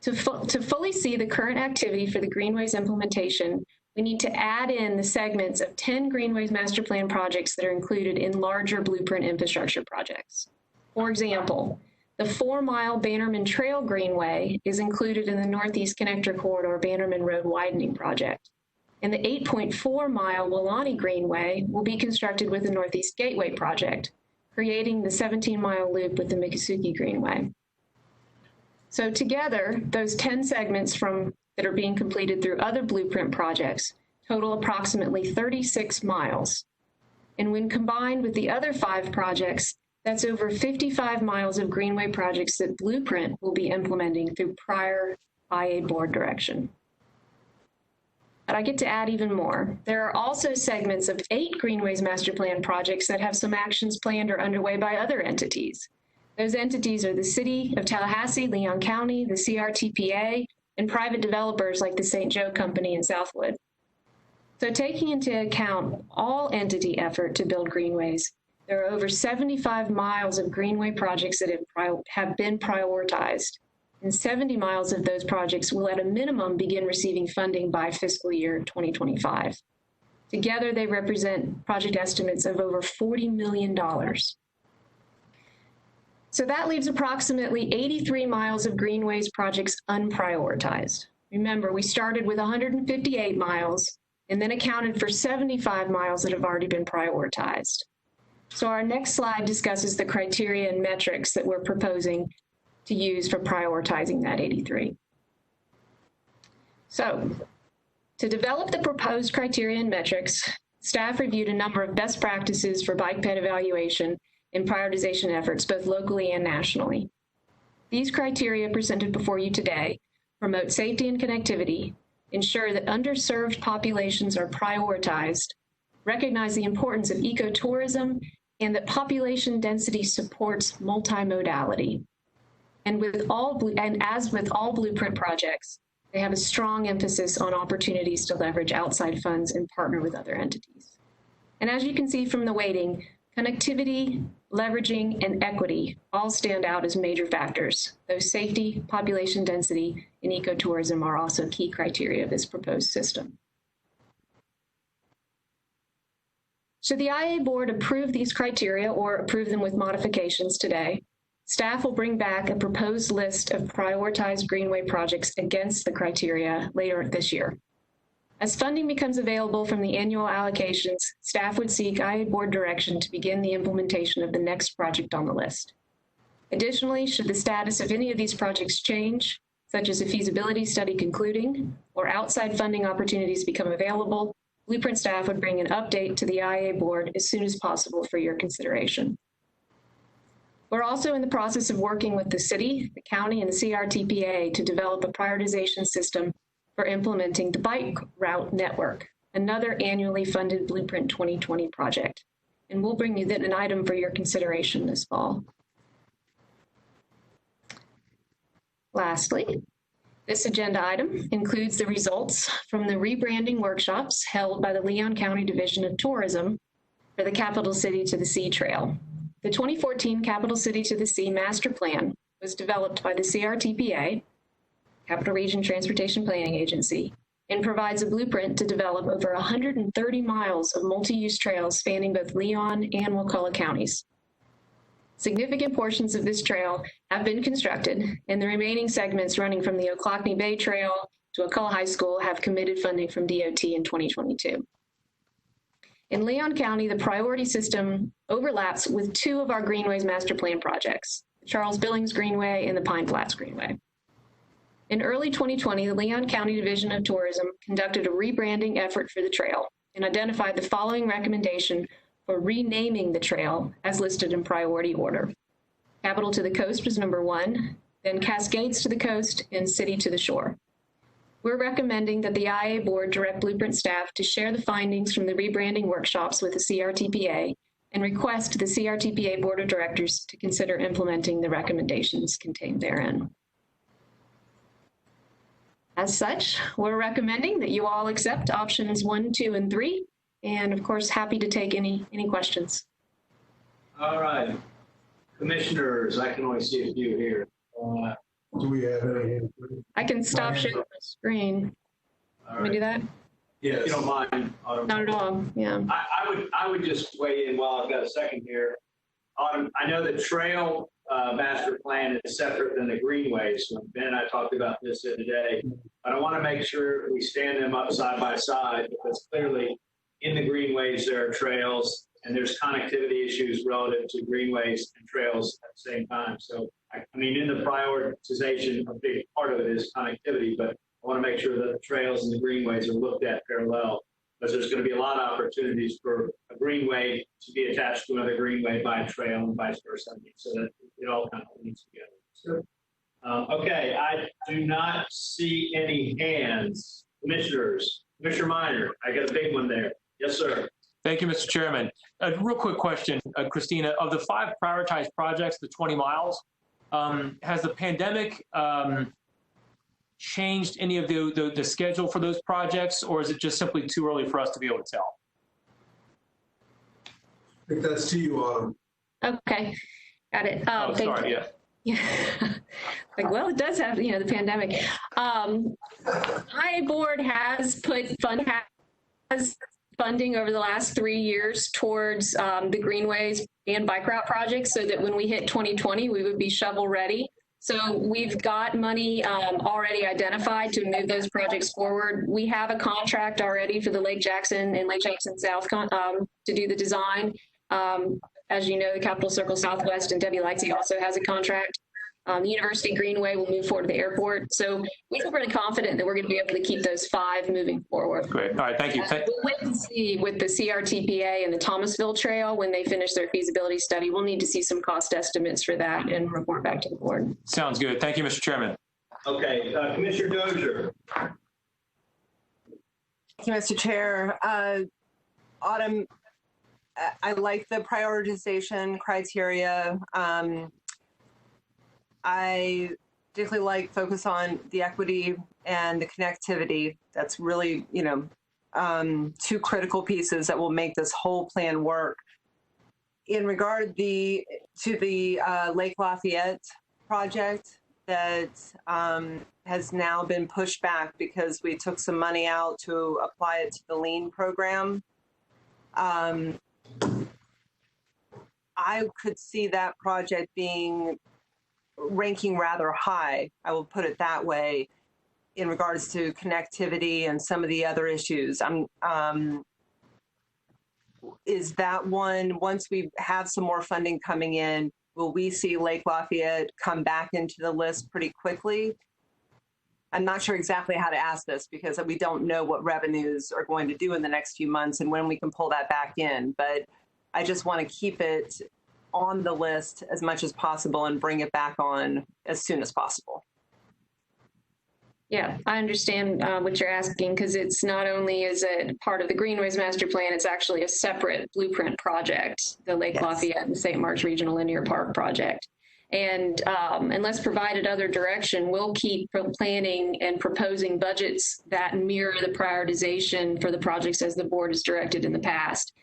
To fully see the current activity for the Greenways implementation, we need to add in the segments of 10 Greenways Master Plan projects that are included in larger blueprint infrastructure projects. For example, the 4-mile Bannerman Trail Greenway is included in the Northeast Connector Corridor Bannerman Road Widening Project. And the 8.4-mile Wilani Greenway will be constructed with the Northeast Gateway Project, creating the 17-mile loop with the Miccosukee Greenway. So together, those 10 segments that are being completed through other blueprint projects total approximately 36 miles. And when combined with the other 5 projects, that's over 55 miles of Greenway projects that Blueprint will be implementing through prior IA Board direction. But I get to add even more. There are also segments of 8 Greenways Master Plan projects that have some actions planned or underway by other entities. Those entities are the City of Tallahassee, Leon County, the CRTPA, and private developers like the St. Joe Company in Southwood. So taking into account all entity effort to build greenways, there are over 75 miles of greenway projects that have been prioritized, and 70 miles of those projects will at a minimum begin receiving funding by fiscal year 2025. Together, they represent project estimates of over $40 million. So that leaves approximately 83 miles of greenways projects unprioritized. Remember, we started with 158 miles and then accounted for 75 miles that have already been prioritized. So our next slide discusses the criteria and metrics that we're proposing to use for prioritizing that 83. So to develop the proposed criteria and metrics, staff reviewed a number of best practices for bike ped evaluation and prioritization efforts, both locally and nationally. These criteria presented before you today promote safety and connectivity, ensure that underserved populations are prioritized, recognize the importance of ecotourism, and that population density supports multimodality. And as with all blueprint projects, they have a strong emphasis on opportunities to leverage outside funds and partner with other entities. And as you can see from the weighting, connectivity, leveraging, and equity all stand out as major factors. Though safety, population density, and ecotourism are also key criteria of this proposed system. Should the IA Board approve these criteria or approve them with modifications today, staff will bring back a proposed list of prioritized greenway projects against the criteria later this year. As funding becomes available from the annual allocations, staff would seek IA Board direction to begin the implementation of the next project on the list. Additionally, should the status of any of these projects change, such as a feasibility study concluding or outside funding opportunities become available, Blueprint staff would bring an update to the IA board as soon as possible for your consideration. We're also in the process of working with the city, the county, and the CRTPA to develop a prioritization system for implementing the bike route network, another annually funded Blueprint 2020 project. And we'll bring you then an item for your consideration this fall. Lastly, this agenda item includes the results from the rebranding workshops held by the Leon County Division of Tourism for the Capital City to the Sea Trail. The 2014 Capital City to the Sea Master Plan was developed by the CRTPA, Capital Region Transportation Planning Agency, and provides a blueprint to develop over 130 miles of multi-use trails spanning both Leon and Wakulla counties. Significant portions of this trail have been constructed, and the remaining segments running from the Ocklackney Bay Trail to Wakulla High School have committed funding from DOT in 2022. In Leon County, the priority system overlaps with two of our Greenways master plan projects, the Charles Billings Greenway and the Pine Flats Greenway. In early 2020, the Leon County Division of Tourism conducted a rebranding effort for the trail and identified the following recommendation for renaming the trail as listed in priority order. Capital to the Coast was number 1, then Cascades to the Coast and City to the Shore. We're recommending that the IA board direct Blueprint staff to share the findings from the rebranding workshops with the CRTPA and request the CRTPA board of directors to consider implementing the recommendations contained therein. As such, we're recommending that you all accept options 1, 2, and 3, and of course, happy to take any questions. All right. Commissioners, I can only see a few here. Do we have any? I can stop sharing my screen. Let me do that? Yeah, if you don't mind, Autumn. Not at all, yeah. I would just weigh in while I've got a second here. Autumn, I know the trail master plan is separate than the greenways. When Ben and I talked about this the other day, but I want to make sure we stand them up side by side because clearly in the greenways there are trails and there's connectivity issues relative to greenways and trails at the same time. So, I mean, in the prioritization, a big part of it is connectivity, but I want to make sure that the trails and the greenways are looked at parallel because there's going to be a lot of opportunities for a greenway to be attached to another greenway by a trail and vice versa. So that it all kind of links together. Sure. Okay, I do not see any hands. Commissioners, Commissioner Minor, I got a big one there. Yes, sir. Thank you, Mr. Chairman. A real quick question, Christina. Of the 5 prioritized projects, the 20 miles, has the pandemic changed any of the schedule for those projects, or is it just simply too early for us to be able to tell? I think that's to you, Autumn. Okay, got it. Oh, sorry, yeah. Yeah. Like, well, it does have, the pandemic. IA board has put funding over the last 3 years towards the greenways and bike route projects so that when we hit 2020, we would be shovel ready. So we've got money already identified to move those projects forward. We have a contract already for the Lake Jackson and Lake Jackson South to do the design. As you know, the Capital Circle Southwest and Debbie Lightsey also has a contract. The University Greenway will move forward to the airport. So we feel really confident that we're going to be able to keep those 5 moving forward. Great. All right. Thank you. We'll wait and see with the CRTPA and the Thomasville Trail when they finish their feasibility study. We'll need to see some cost estimates for that and report back to the board. Sounds good. Thank you, Mr. Chairman. Okay, Commissioner Dozier. Thank you, Mr. Chair. Autumn, I like the prioritization criteria. I particularly like focus on the equity and the connectivity. That's really, 2 critical pieces that will make this whole plan work. In regard to the Lake Lafayette project that has now been pushed back because we took some money out to apply it to the LEAN program. I could see that project ranking rather high, I will put it that way, in regards to connectivity and some of the other issues. Is that one, once we have some more funding coming in, will we see Lake Lafayette come back into the list pretty quickly? I'm not sure exactly how to ask this because we don't know what revenues are going to do in the next few months and when we can pull that back in. But I just want to keep it on the list as much as possible and bring it back on as soon as possible. Yeah, I understand what you're asking, because it's not only is it part of the Greenways master plan, it's actually a separate blueprint project, the Lake Yes. Lafayette and St. Mark's Regional Linear Park project. And unless provided other direction, we'll keep planning and proposing budgets that mirror the prioritization for the projects as the board has directed in the past.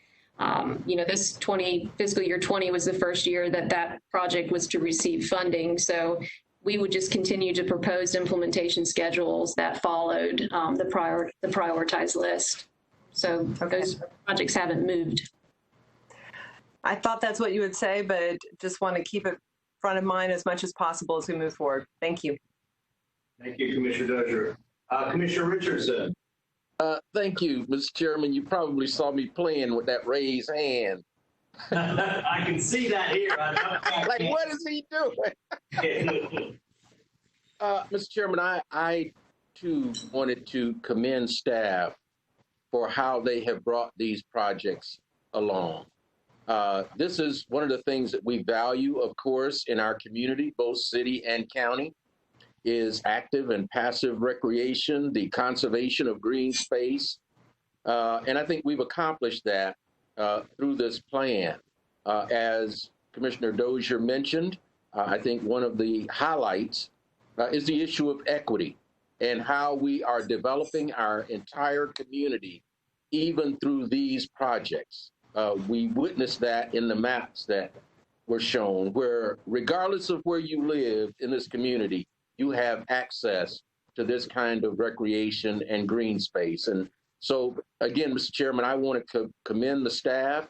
This fiscal year 20 was the first year that project was to receive funding. So we would just continue to propose implementation schedules that followed the prioritized list. So those projects haven't moved. I thought that's what you would say, but just want to keep it front of mind as much as possible as we move forward. Thank you. Thank you, Commissioner Dozier. Commissioner Richardson. Thank you, Mr. Chairman. You probably saw me playing with that raised hand. I can see that here. Like, what is he doing? Mr. Chairman, I too wanted to commend staff for how they have brought these projects along. This is one of the things that we value, of course, in our community, both city and county, is active and passive recreation, the conservation of green space. And I think we've accomplished that through this plan. As Commissioner Dozier mentioned, I think one of the highlights is the issue of equity and how we are developing our entire community, even through these projects. We witnessed that in the maps that were shown, where regardless of where you live in this community, you have access to this kind of recreation and green space. And so, again, Mr. Chairman, I want to commend the staff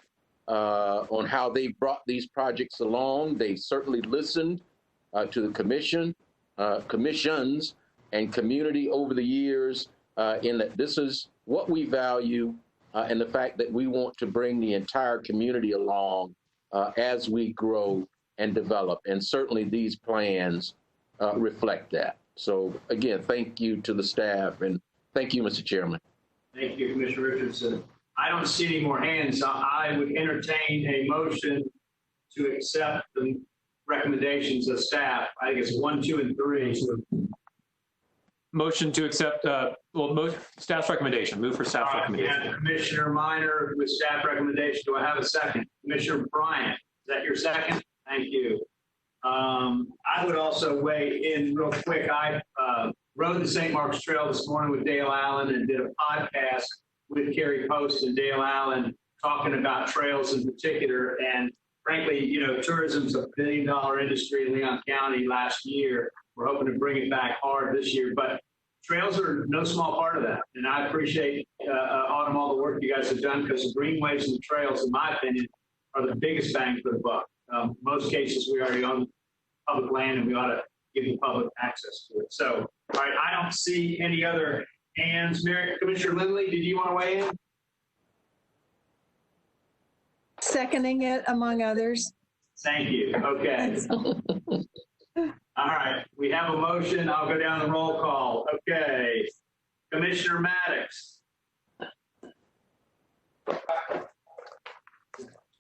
on how they brought these projects along. They certainly listened to the commissions and community over the years in that this is what we value and the fact that we want to bring the entire community along as we grow and develop. And certainly these plans reflect that. So again, thank you to the staff and thank you, Mr. Chairman. Thank you, Commissioner Richardson. I don't see any more hands. I would entertain a motion to accept the recommendations of staff. I think it's 1, 2, and 3. Motion to accept, staff's recommendation. Move for staff recommendation. Yeah, Commissioner Minor with staff recommendation. Do I have a second? Commissioner Bryant, is that your second? Thank you. I would also weigh in real quick. I rode the St. Mark's Trail this morning with Dale Allen and did a podcast with Kerry Post and Dale Allen talking about trails in particular. And frankly, tourism's a $1 billion industry in Leon County last year. We're hoping to bring it back hard this year, but trails are no small part of that. And I appreciate, Autumn, all the work you guys have done, because the greenways and the trails, in my opinion, are the biggest bang for the buck. Most cases, we already own public land and we ought to give the public access to it. So, all right, I don't see any other hands. Commissioner Lindley, did you want to weigh in? Seconding it, among others. Thank you. Okay. All right, we have a motion. I'll go down the roll call. Okay. Commissioner Maddox.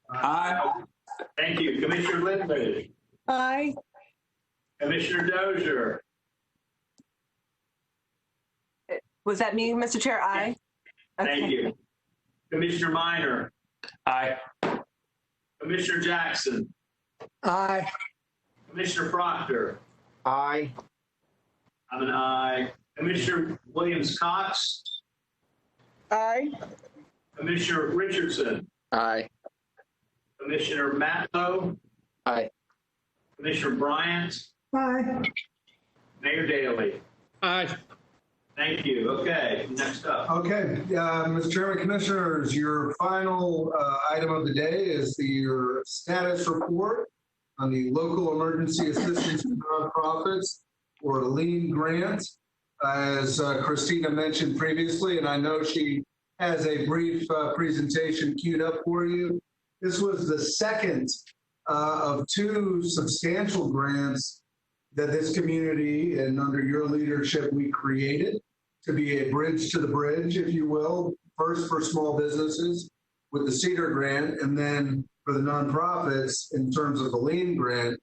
Aye. Thank you. Commissioner Lindley. Aye. Commissioner Dozier. Was that me, Mr. Chair? Aye. Thank Okay. you. Commissioner Minor. Aye. Commissioner Jackson. Aye. Commissioner Proctor. Aye. I'm an aye. Commissioner Williams-Cox. Aye. Commissioner Richardson. Aye. Commissioner Matlow. Aye. Commissioner Bryant. Aye. Mayor Daley. Aye. Thank you. Okay, next up. Okay, Mr. Chairman, Commissioners, your final item of the day is your status report on the Local Emergency Assistance to Nonprofits, or LEAN grant. As Christina mentioned previously, and I know she has a brief presentation queued up for you. This was the second of 2 substantial grants that this community and under your leadership we created to be a bridge to the bridge, if you will, first for small businesses with the Cedar grant, and then for the nonprofits in terms of the Lean grant.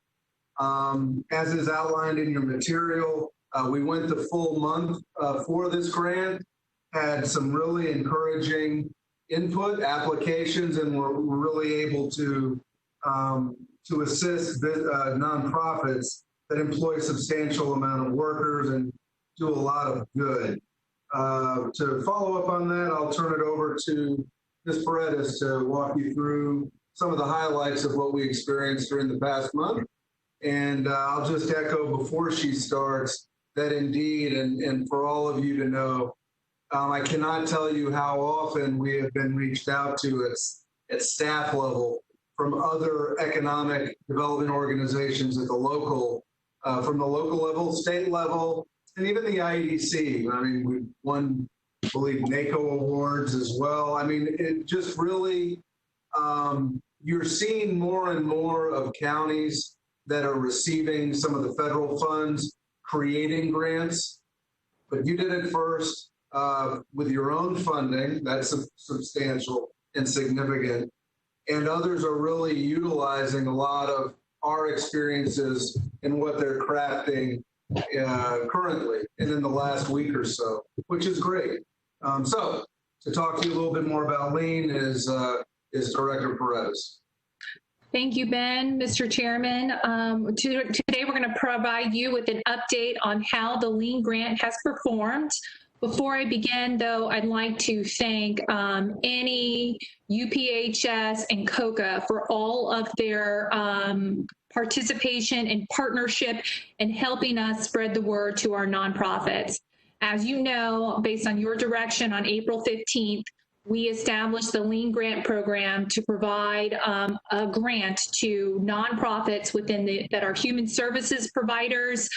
As is outlined in your material, we went the full month for this grant, had some really encouraging input applications, and we're really able to assist nonprofits that employ a substantial amount of workers and do a lot of good. To follow up on that, I'll turn it over to Ms. Paredes to walk you through some of the highlights of what we experienced during the past month. And I'll just echo before she starts that indeed, and for all of you to know, I cannot tell you how often we have been reached out to at staff level from other economic development organizations at the local, from the local level, state level, and even the IEDC. I mean, we won, I believe, NACO awards as well. I mean, it just really, you're seeing more and more of counties that are receiving some of the federal funds, creating grants, but you did it first with your own funding. That's substantial and significant. And others are really utilizing a lot of our experiences in what they're crafting currently and in the last week or so, which is great. So to talk to you a little bit more about Lean is Director Paredes. Thank you, Ben. Mr. Chairman, today we're going to provide you with an update on how the Lean Grant has performed. Before I begin, though, I'd like to thank any UPHS and COCA for all of their participation and partnership in helping us spread the word to our nonprofits. As you know, based on your direction on April 15th, we established the Lean Grant Program to provide a grant to nonprofits that are human services providers,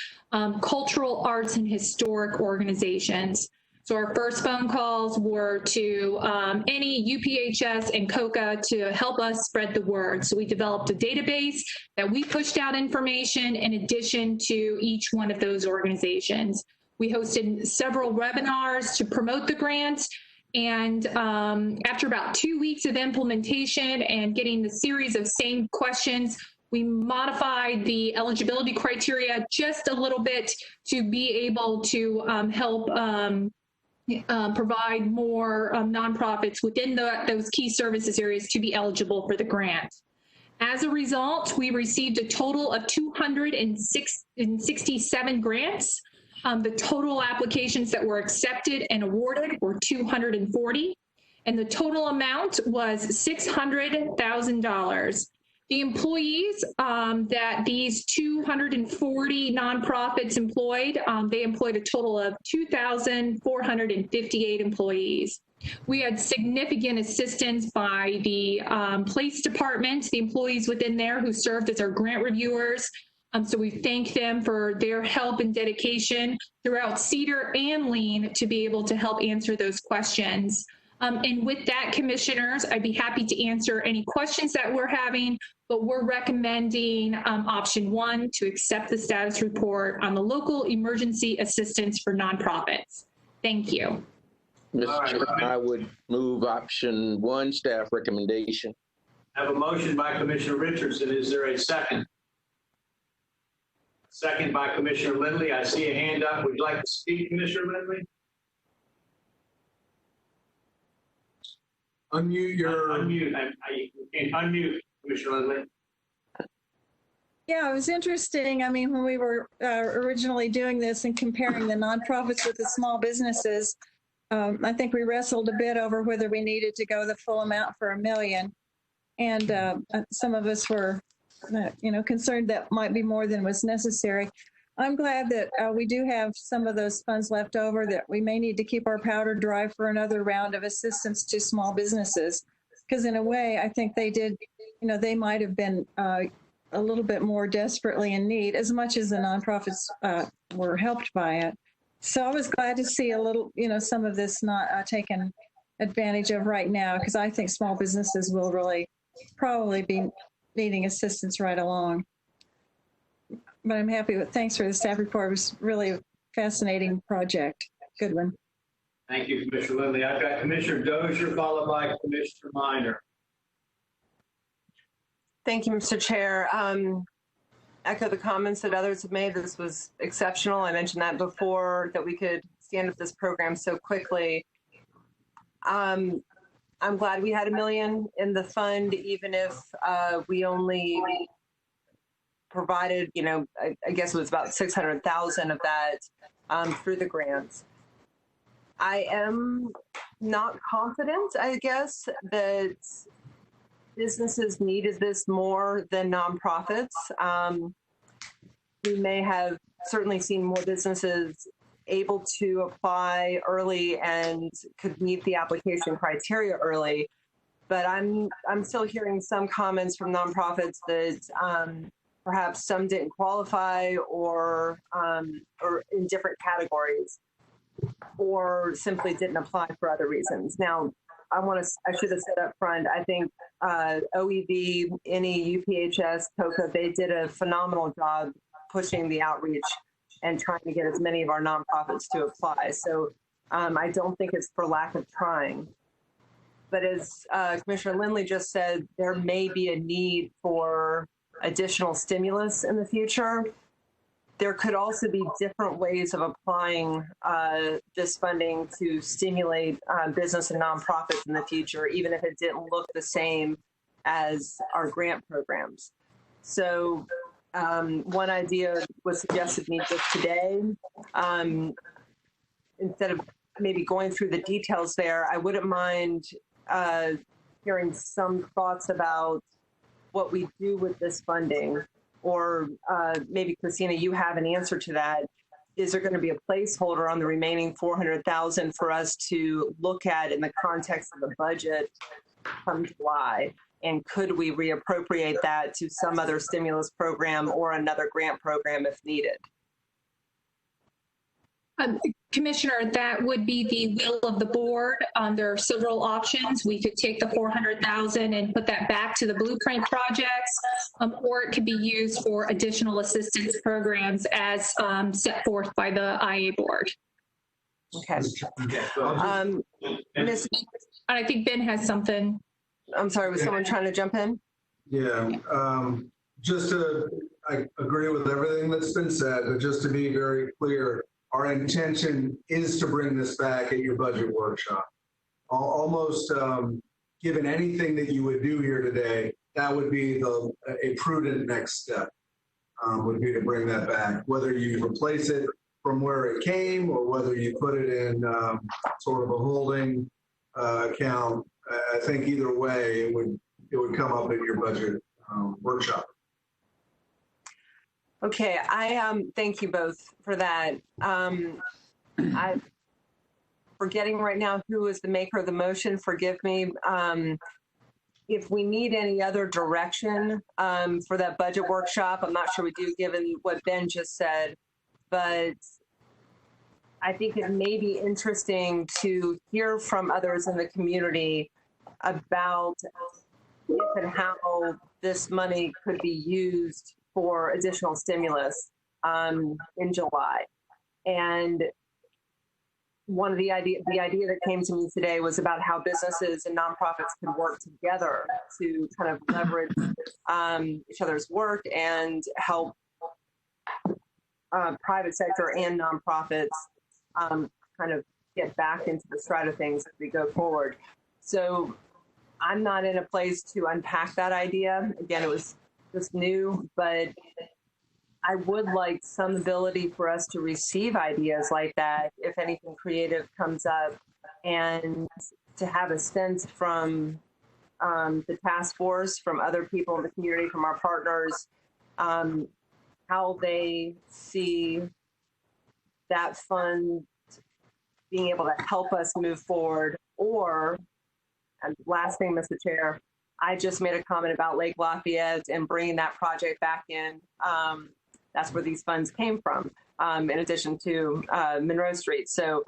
cultural arts, and historic organizations. So our first phone calls were to any UPHS and COCA to help us spread the word. So we developed a database that we pushed out information in addition to each one of those organizations. We hosted several webinars to promote the grant. And after about 2 weeks of implementation and getting the series of same questions, we modified the eligibility criteria just a little bit to be able to help provide more nonprofits within those key services areas to be eligible for the grant. As a result, we received a total of 267 grants. The total applications that were accepted and awarded were 240, and the total amount was $600,000. The employees that these 240 nonprofits employed, they employed a total of 2,458 employees. We had significant assistance by the police department, the employees within there who served as our grant reviewers. So we thank them for their help and dedication throughout Cedar and Lean to be able to help answer those questions. And with that, commissioners, I'd be happy to answer any questions that we're having, but we're recommending option 1 to accept the status report on the local emergency assistance for nonprofits. Thank you. Mr. Chairman, I would move option 1, staff recommendation. I have a motion by Commissioner Richardson. Is there a second? Second by Commissioner Lindley. I see a hand up. Would you like to speak, Commissioner Lindley? Unmute your... Unmute. You can unmute, Commissioner Lindley. Yeah, it was interesting. I mean, when we were originally doing this and comparing the nonprofits with the small businesses, I think we wrestled a bit over whether we needed to go the full amount for $1 million. And some of us were concerned that might be more than was necessary. I'm glad that we do have some of those funds left over that we may need to keep our powder dry for another round of assistance to small businesses. Because in a way, I think they did, they might have been a little bit more desperately in need, as much as the nonprofits were helped by it. So I was glad to see a little, some of this not taken advantage of right now, because I think small businesses will really probably be needing assistance right along. but I'm happy with, thanks for the staff report. It was really a fascinating project. Good one. Thank you, Commissioner Lindley. I've got Commissioner Dozier followed by Commissioner Minor. Thank you, Mr. Chair. Echo the comments that others have made. This was exceptional. I mentioned that before, that we could stand up this program so quickly. I'm glad we had $1 million in the fund, even if we only provided, I guess it was about 600,000 of that through the grants. I am not confident, I guess, that businesses needed this more than nonprofits. We may have certainly seen more businesses able to apply early and could meet the application criteria early, but I'm still hearing some comments from nonprofits that perhaps some didn't qualify or in different categories, or simply didn't apply for other reasons. Now, I should have said up front, I think OEB, NE, UPHS, TOCA, they did a phenomenal job pushing the outreach and trying to get as many of our nonprofits to apply. So I don't think it's for lack of trying. But as Commissioner Lindley just said, there may be a need for additional stimulus in the future. There could also be different ways of applying this funding to stimulate business and nonprofits in the future, even if it didn't look the same as our grant programs. So one idea was suggested to me just today. Instead of maybe going through the details there, I wouldn't mind hearing some thoughts about what we do with this funding. Or maybe, Christina, you have an answer to that. Is there going to be a placeholder on the remaining 400,000 for us to look at in the context of the budget come July? And could we reappropriate that to some other stimulus program or another grant program if needed? Commissioner, that would be the will of the board. There are several options. We could take the 400,000 and put that back to the blueprint projects, or it could be used for additional assistance programs as set forth by the IA board. Okay. I think Ben has something. I'm sorry, was someone trying to jump in? Yeah, I agree with everything that's been said, but just to be very clear, our intention is to bring this back at your budget workshop. Almost given anything that you would do here today, that would be a prudent next step, would be to bring that back. Whether you replace it from where it came or whether you put it in sort of a holding account, I think either way it would come up at your budget workshop. Okay, I thank you both for that. I'm forgetting right now who was the maker of the motion. Forgive me. If we need any other direction for that budget workshop, I'm not sure we do given what Ben just said, but I think it may be interesting to hear from others in the community about if and how this money could be used for additional stimulus in July. And one of the idea that came to me today was about how businesses and nonprofits can work together to kind of leverage each other's work and help private sector and nonprofits kind of get back into the stride of things as we go forward. So I'm not in a place to unpack that idea. Again, it was just new, but I would like some ability for us to receive ideas like that if anything creative comes up, and to have a sense from the task force, from other people in the community, from our partners, how they see that fund being able to help us move forward. Or, and last thing, Mr. Chair, I just made a comment about Lake Lafayette and bringing that project back in. That's where these funds came from, in addition to Monroe Street. So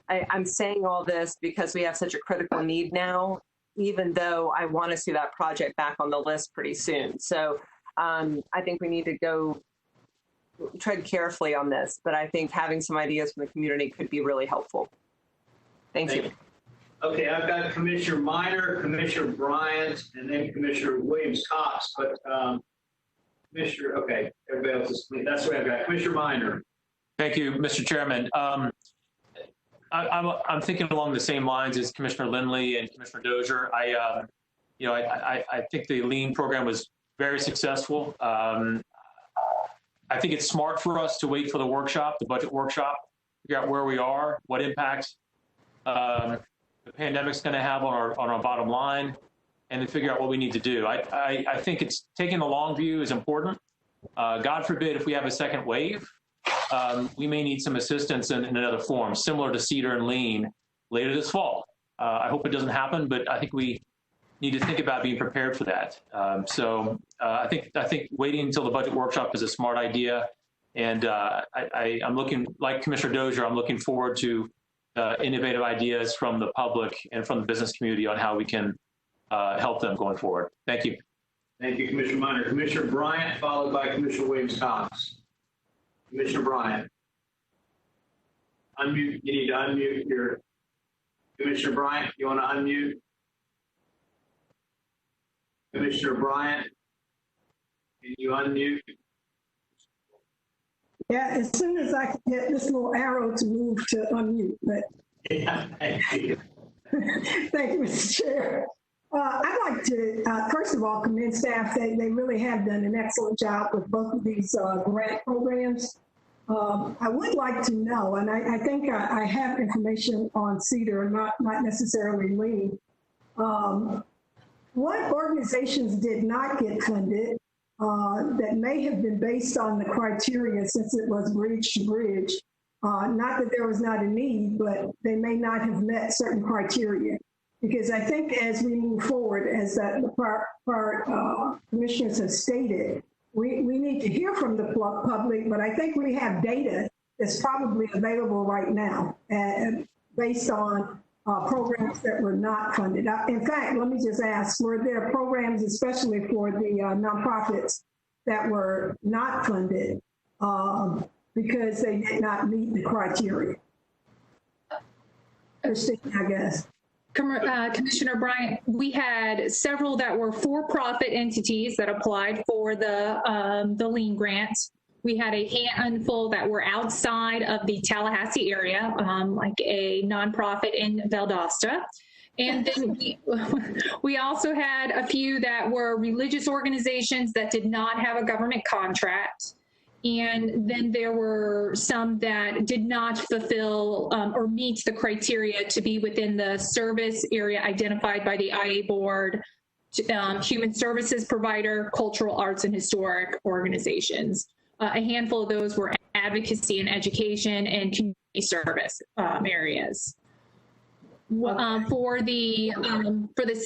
I'm saying all this because we have such a critical need now, even though I want to see that project back on the list pretty soon. So I think we need to go tread carefully on this, but I think having some ideas from the community could be really helpful. Thank you. Okay, I've got Commissioner Minor, Commissioner Bryant, and then Commissioner Williams-Cox, but Commissioner, okay, everybody else is, that's what I've got. Commissioner Minor. Thank you, Mr. Chairman. I'm thinking along the same lines as Commissioner Lindley and Commissioner Dozier. I think the lean program was very successful. I think it's smart for us to wait for the workshop, the budget workshop, figure out where we are, what impacts the pandemic's going to have on our bottom line, and then figure out what we need to do. I think it's taking the long view is important. God forbid if we have a second wave, we may need some assistance in another form, similar to Cedar and Lean later this fall. I hope it doesn't happen, but I think we need to think about being prepared for that. I think waiting until the budget workshop is a smart idea. And I'm looking, like Commissioner Dozier, I'm looking forward to innovative ideas from the public and from the business community on how we can help them going forward. Thank you. Thank you, Commissioner Minor. Commissioner Bryant, followed by Commissioner Williams-Cox. Commissioner Bryant. Unmute. You need to unmute your Commissioner Bryant. You want to unmute? Commissioner Bryant, can you unmute? Yeah, as soon as I can get this little arrow to move to unmute. But yeah, thank you. Thank you, Mr. Chair. I'd like to, first of all, commend staff. They really have done an excellent job with both of these grant programs. I would like to know, and I think I have information on Cedar, not necessarily Lean. What organizations did not get funded that may have been based on the criteria, since it was bridge to bridge? Not that there was not a need, but they may not have met certain criteria. Because I think as we move forward, as the prior commissioners have stated, we need to hear from the public, but I think we have data that's probably available right now based on programs that were not funded. In fact, let me just ask, were there programs, especially for the nonprofits, that were not funded because they did not meet the criteria? Interesting, I guess. Commissioner Bryant, we had several that were for-profit entities that applied for the lean grants. We had a handful that were outside of the Tallahassee area, like a nonprofit in Valdosta. And then we also had a few that were religious organizations that did not have a government contract. And then there were some that did not fulfill or meet the criteria to be within the service area identified by the IA board, human services provider, cultural arts and historic organizations. A handful of those were advocacy and education and community service areas. For the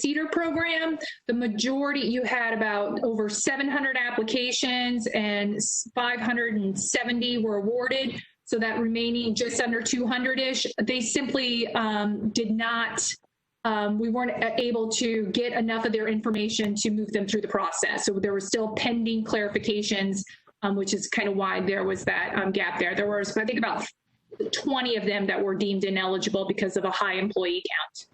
Cedar program, the majority, you had about over 700 applications and 570 were awarded. So that remaining just under 200-ish, they simply did not, we weren't able to get enough of their information to move them through the process. So there were still pending clarifications, which is kind of why there was that gap there. There was, I think, about 20 of them that were deemed ineligible because of a high employee count.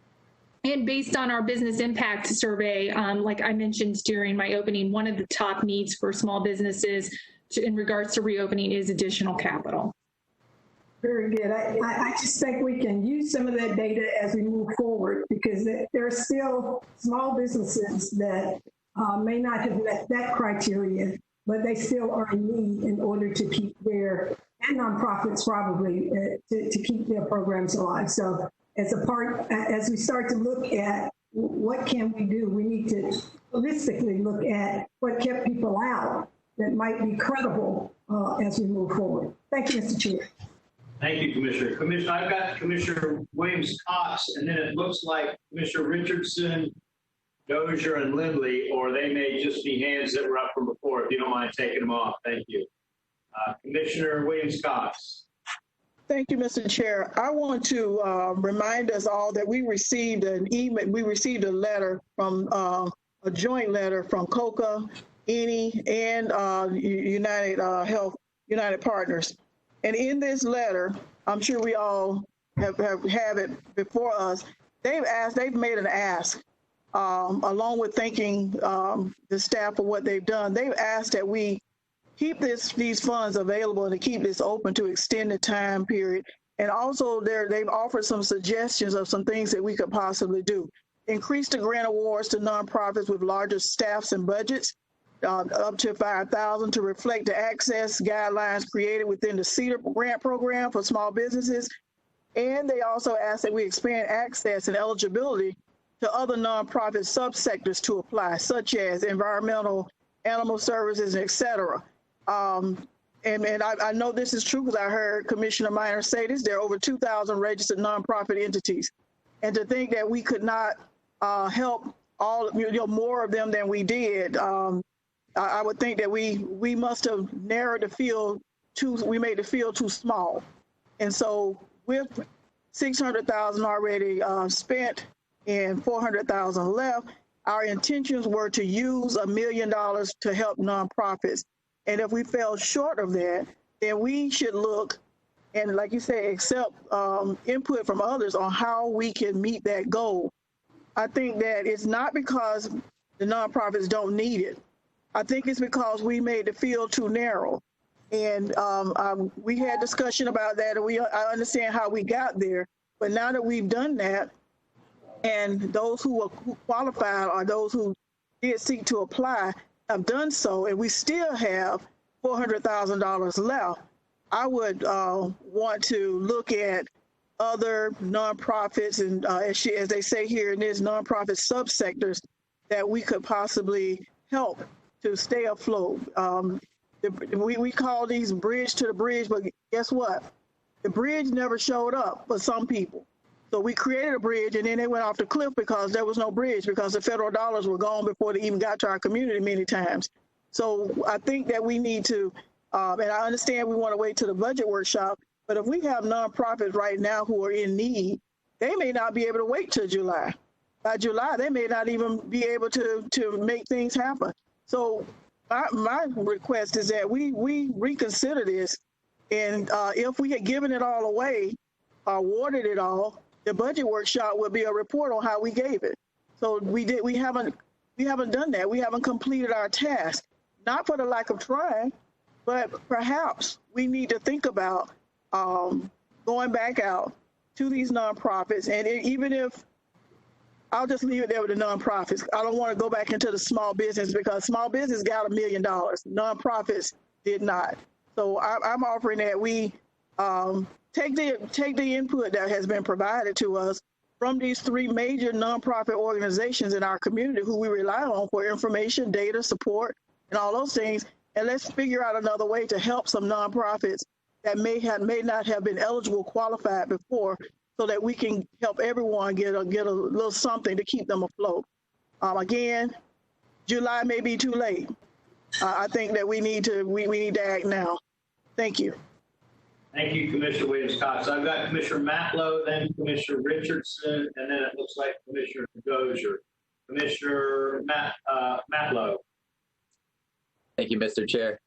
And based on our business impact survey, like I mentioned during my opening, one of the top needs for small businesses in regards to reopening is additional capital. Very good. I just think we can use some of that data as we move forward, because there are still small businesses that may not have met that criteria, but they still are in need in order to keep their, and nonprofits probably, to keep their programs alive. So as we start to look at what can we do, we need to holistically look at what kept people out that might be credible as we move forward. Thank you, Mr. Chair. Thank you, Commissioner. I've got Commissioner Williams-Cox, and then it looks like Commissioner Richardson, Dozier, and Lindley, or they may just be hands that were up from before. If you don't mind taking them off, thank you. Commissioner Williams-Cox. Thank you, Mr. Chair. I want to remind us all that we received an email. We received a letter from a joint letter from COCA, ENI, and United Health United Partners. And in this letter, I'm sure we all have it before us. They've made an ask, along with thanking the staff for what they've done. They've asked that we keep these funds available and to keep this open to extended time period. And also they've offered some suggestions of some things that we could possibly do. Increase the grant awards to nonprofits with larger staffs and budgets, up to $5,000 to reflect the access guidelines created within the CEDAR grant program for small businesses. And they also ask that we expand access and eligibility to other nonprofit subsectors to apply, such as environmental, animal services, et cetera. And I know this is true because I heard Commissioner Minor say this. There are over 2,000 registered nonprofit entities. And to think that we could not help all, more of them than we did, I would think that we must have narrowed the field we made the field too small. And so with $600,000 already spent and $400,000 left, our intentions were to use $1 million to help nonprofits. And if we fell short of that, then we should look and, like you say, accept input from others on how we can meet that goal. I think that it's not because the nonprofits don't need it. I think it's because we made the field too narrow. And we had discussion about that, and I understand how we got there. But now that we've done that, and those who qualified or those who did seek to apply have done so, and we still have $400,000 left, I would want to look at other nonprofits and, as they say here in this, nonprofit subsectors that we could possibly help to stay afloat. We call these bridge to the bridge, but guess what? The bridge never showed up for some people. So we created a bridge, and then they went off the cliff because there was no bridge, because the federal dollars were gone before they even got to our community many times. So I think that we need to, and I understand we want to wait to the budget workshop, but if we have nonprofits right now who are in need, they may not be able to wait till July. By July, they may not even be able to make things happen. So my request is that we reconsider this, and if we had given it all away, awarded it all, the budget workshop would be a report on how we gave it. So we haven't done that. We haven't completed our task, not for the lack of trying, but perhaps we need to think about going back out to these nonprofits. And even if, I'll just leave it there with the nonprofits. I don't want to go back into the small business, because small business got $1 million. Nonprofits did not. So I'm offering that we take the input that has been provided to us from these 3 major nonprofit organizations in our community who we rely on for information, data, support, and all those things, and let's figure out another way to help some nonprofits that may not have been eligible, qualified before, so that we can help everyone get a little something to keep them afloat. Again, July may be too late. I think that we need to act now. Thank you. Thank you, Commissioner Williams-Cox. I've got Commissioner Matlow, then Commissioner Richardson, and then it looks like Commissioner Dozier. Commissioner Matlow. Thank you, Mr. Chair.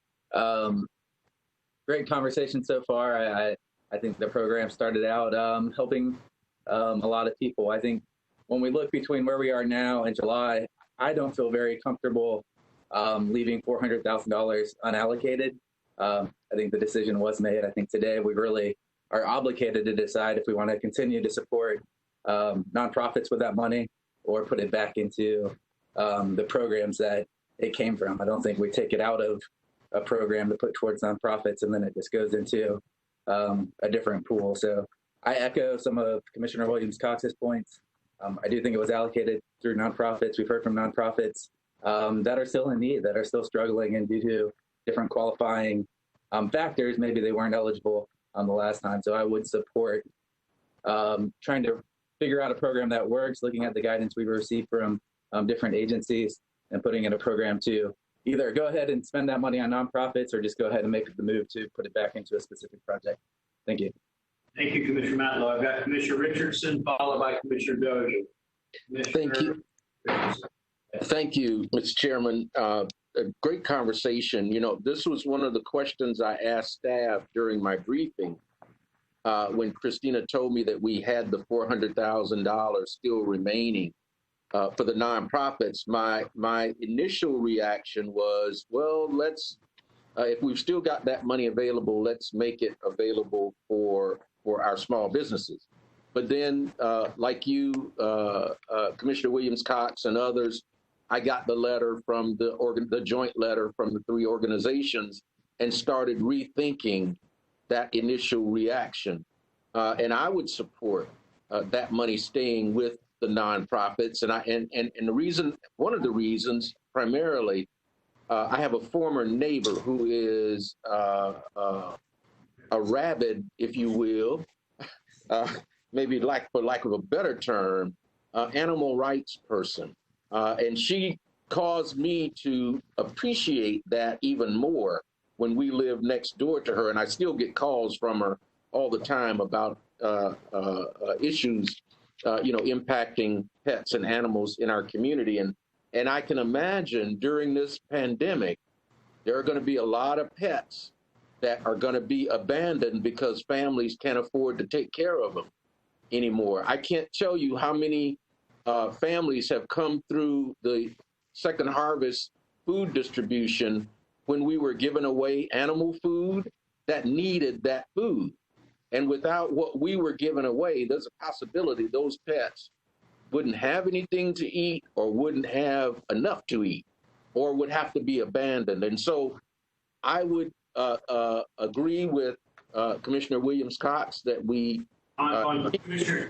Great conversation so far. I think the program started out helping a lot of people. I think when we look between where we are now and July, I don't feel very comfortable leaving $400,000 unallocated. I think the decision was made. I think today we really are obligated to decide if we want to continue to support nonprofits with that money or put it back into the programs that it came from. I don't think we take it out of a program to put towards nonprofits and then it just goes into a different pool. So I echo some of Commissioner Williams-Cox's points. I do think it was allocated through nonprofits. We've heard from nonprofits that are still in need, that are still struggling, and due to different qualifying factors, maybe they weren't eligible the last time. So I would support trying to figure out a program that works, looking at the guidance we've received from different agencies and putting in a program to either go ahead and spend that money on nonprofits or just go ahead and make the move to put it back into a specific project. Thank you. Thank you, Commissioner Matlow. I've got Commissioner Richardson, followed by Commissioner Dozier. Thank you. Thank you, Mr. Chairman. a great conversation. You know, this was one of the questions I asked staff during my briefing when Christina told me that we had the $400,000 still remaining for the nonprofits. My initial reaction was, well, let's, if we've still got that money available, let's make it available for our small businesses. But then, like you, Commissioner Williams-Cox and others, I got the letter from the joint letter from the three organizations and started rethinking that initial reaction. And I would support that money staying with the nonprofits. And the reason, one of the reasons primarily, I have a former neighbor who is a rabid, if you will, maybe for lack of a better term, animal rights person. And she caused me to appreciate that even more when we live next door to her. And I still get calls from her all the time about issues, impacting pets and animals in our community. And I can imagine during this pandemic, there are going to be a lot of pets that are going to be abandoned because families can't afford to take care of them anymore. I can't tell you how many families have come through the Second Harvest food distribution when we were giving away animal food that needed that food. And without what we were giving away, there's a possibility those pets wouldn't have anything to eat or wouldn't have enough to eat or would have to be abandoned. And so I would agree with Commissioner Williams-Cox that we on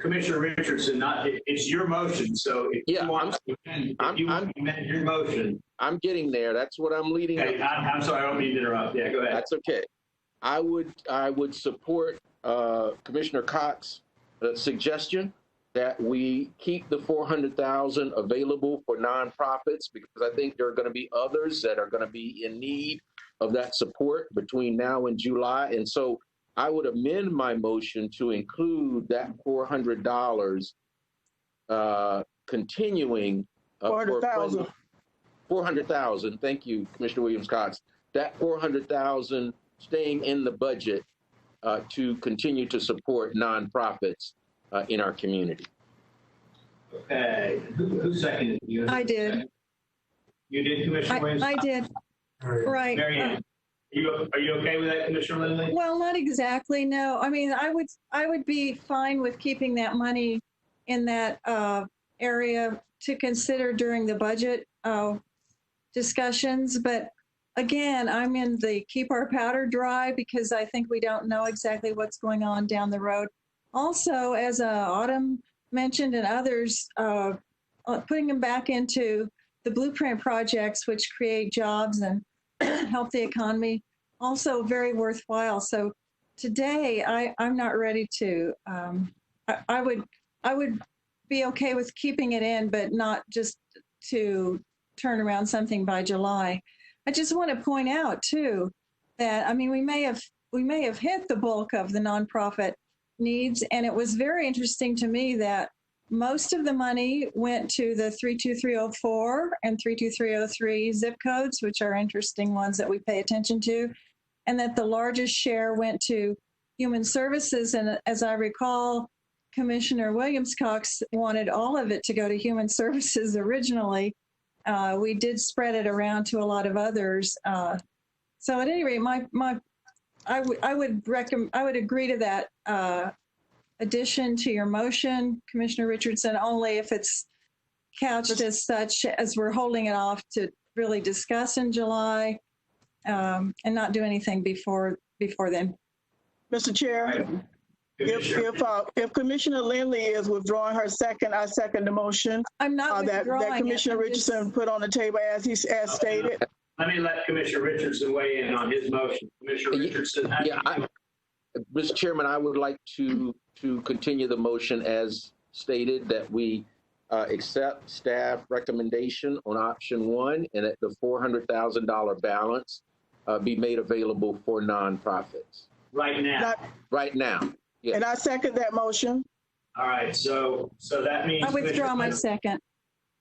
Commissioner Richardson, it's your motion. So if you want to amend your motion, I'm getting there. That's what I'm leading. Okay, I'm sorry, I don't mean to interrupt. Yeah, go ahead. That's okay. I would support Commissioner Cox's suggestion that we keep the $400,000 available for nonprofits, because I think there are going to be others that are going to be in need of that support between now and July. And so I would amend my motion to include that $400 continuing. $400,000. $400,000. Thank you, Commissioner Williams-Cox. That $400,000 staying in the budget to continue to support nonprofits in our community. Okay. Who seconded you? I did. You did, Commissioner Williams? I did. Right. Mary Ann, are you okay with that, Commissioner Lindley? Well, not exactly, no. I mean, I would be fine with keeping that money in that area to consider during the budget discussions. But again, I'm in the keep our powder dry because I think we don't know exactly what's going on down the road. Also, as Autumn mentioned and others, putting them back into the blueprint projects, which create jobs and help the economy, also very worthwhile. So today, I'm not ready to. I would be okay with keeping it in, but not just to turn around something by July. I just want to point out too that we may have hit the bulk of the nonprofit needs, and it was very interesting to me that most of the money went to the 32304 and 32303 zip codes, which are interesting ones that we pay attention to, and that the largest share went to human services. And as I recall, Commissioner Williams-Cox wanted all of it to go to human services originally. We did spread it around to a lot of others. So at any rate, I would agree to that addition to your motion, Commissioner Richardson, only if it's couched as such as we're holding it off to really discuss in July and not do anything before then. Mr. Chair, if Commissioner Lindley is withdrawing her second, I second the motion. I'm not withdrawing that Commissioner Richardson put on the table as stated. Let me let Commissioner Richardson weigh in on his motion. Commissioner Richardson. Mr. Chairman, I would like to continue the motion as stated, that we accept staff recommendation on option 1 and that the $400,000 balance be made available for nonprofits. Right now. Right now. Yes. And I second that motion. All right. So that means I withdraw my second.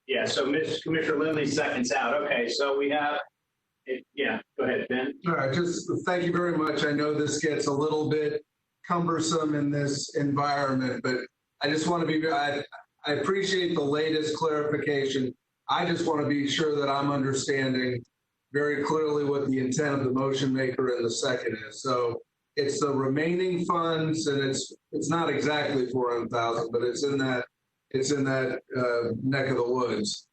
Yeah. So Commissioner Lindley seconds out. Okay. So we have Yeah, go ahead, Ben. All right, just thank you very much. I know this gets a little bit cumbersome in this environment, but I just want to be, I appreciate the latest clarification. I just want to be sure that I'm understanding very clearly what the intent of the motion maker and the second is. So it's the remaining funds, and it's not exactly 400,000, but it's in that neck of the woods.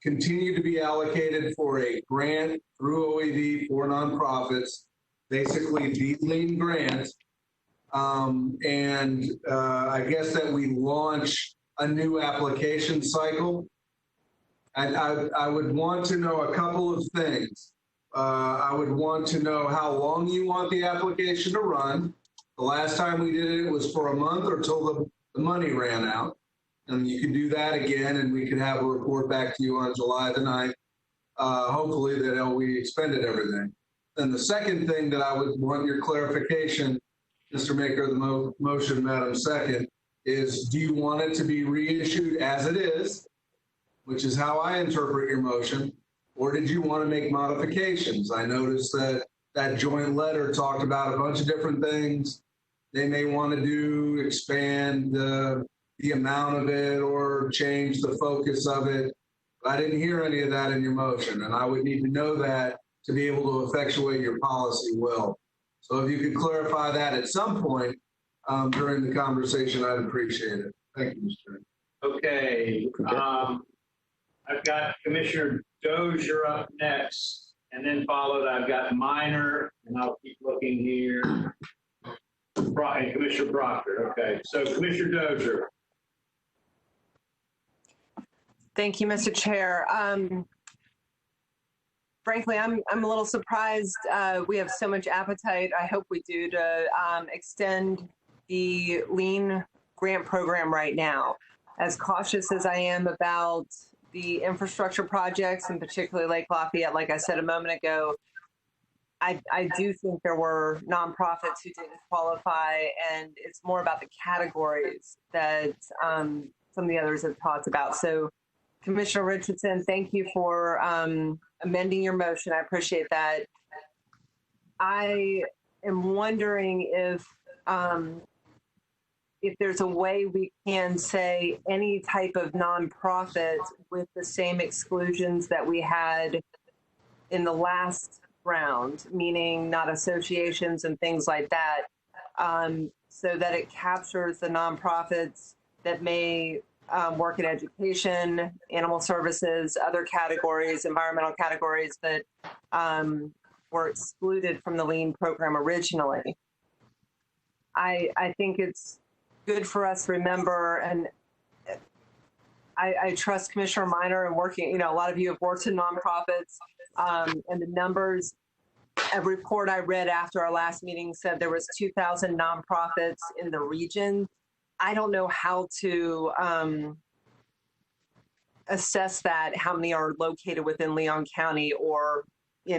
Continue to be allocated for a grant through OED for nonprofits, basically the lean grant. I guess that we launch a new application cycle. And I would want to know a couple of things. I would want to know how long you want the application to run. The last time we did it, it was for a month or till the money ran out. And you can do that again, and we can have a report back to you on July the 9th, hopefully that we expended everything. And the second thing that I would want your clarification, Mr. Maker of the motion, Madam Second, is do you want it to be reissued as it is, which is how I interpret your motion, or did you want to make modifications? I noticed that that joint letter talked about a bunch of different things. They may want to expand the amount of it or change the focus of it. But I didn't hear any of that in your motion, and I would need to know that to be able to effectuate your policy well. So if you could clarify that at some point during the conversation, I'd appreciate it. Thank you, Mr. Okay. I've got Commissioner Dozier up next, and then followed, I've got Minor, and I'll keep looking here, and Commissioner Proctor. Okay, so Commissioner Dozier. Thank you, Mr. Chair. Frankly, I'm a little surprised we have so much appetite. I hope we do to extend the lean grant program right now. As cautious as I am about the infrastructure projects, and particularly Lake Lafayette, like I said a moment ago, I do think there were nonprofits who didn't qualify, and it's more about the categories that some of the others have talked about. So, Commissioner Richardson, thank you for amending your motion. I appreciate that. I am wondering if there's a way we can say any type of nonprofit with the same exclusions that we had in the last round, meaning not associations and things like that, so that it captures the nonprofits that may work in education, animal services, other categories, environmental categories that were excluded from the LEAN program originally. I think it's good for us to remember, and I trust Commissioner Minor and working, a lot of you have worked in nonprofits, and the numbers, a report I read after our last meeting said there was 2,000 nonprofits in the region. I don't know how to assess that, how many are located within Leon County or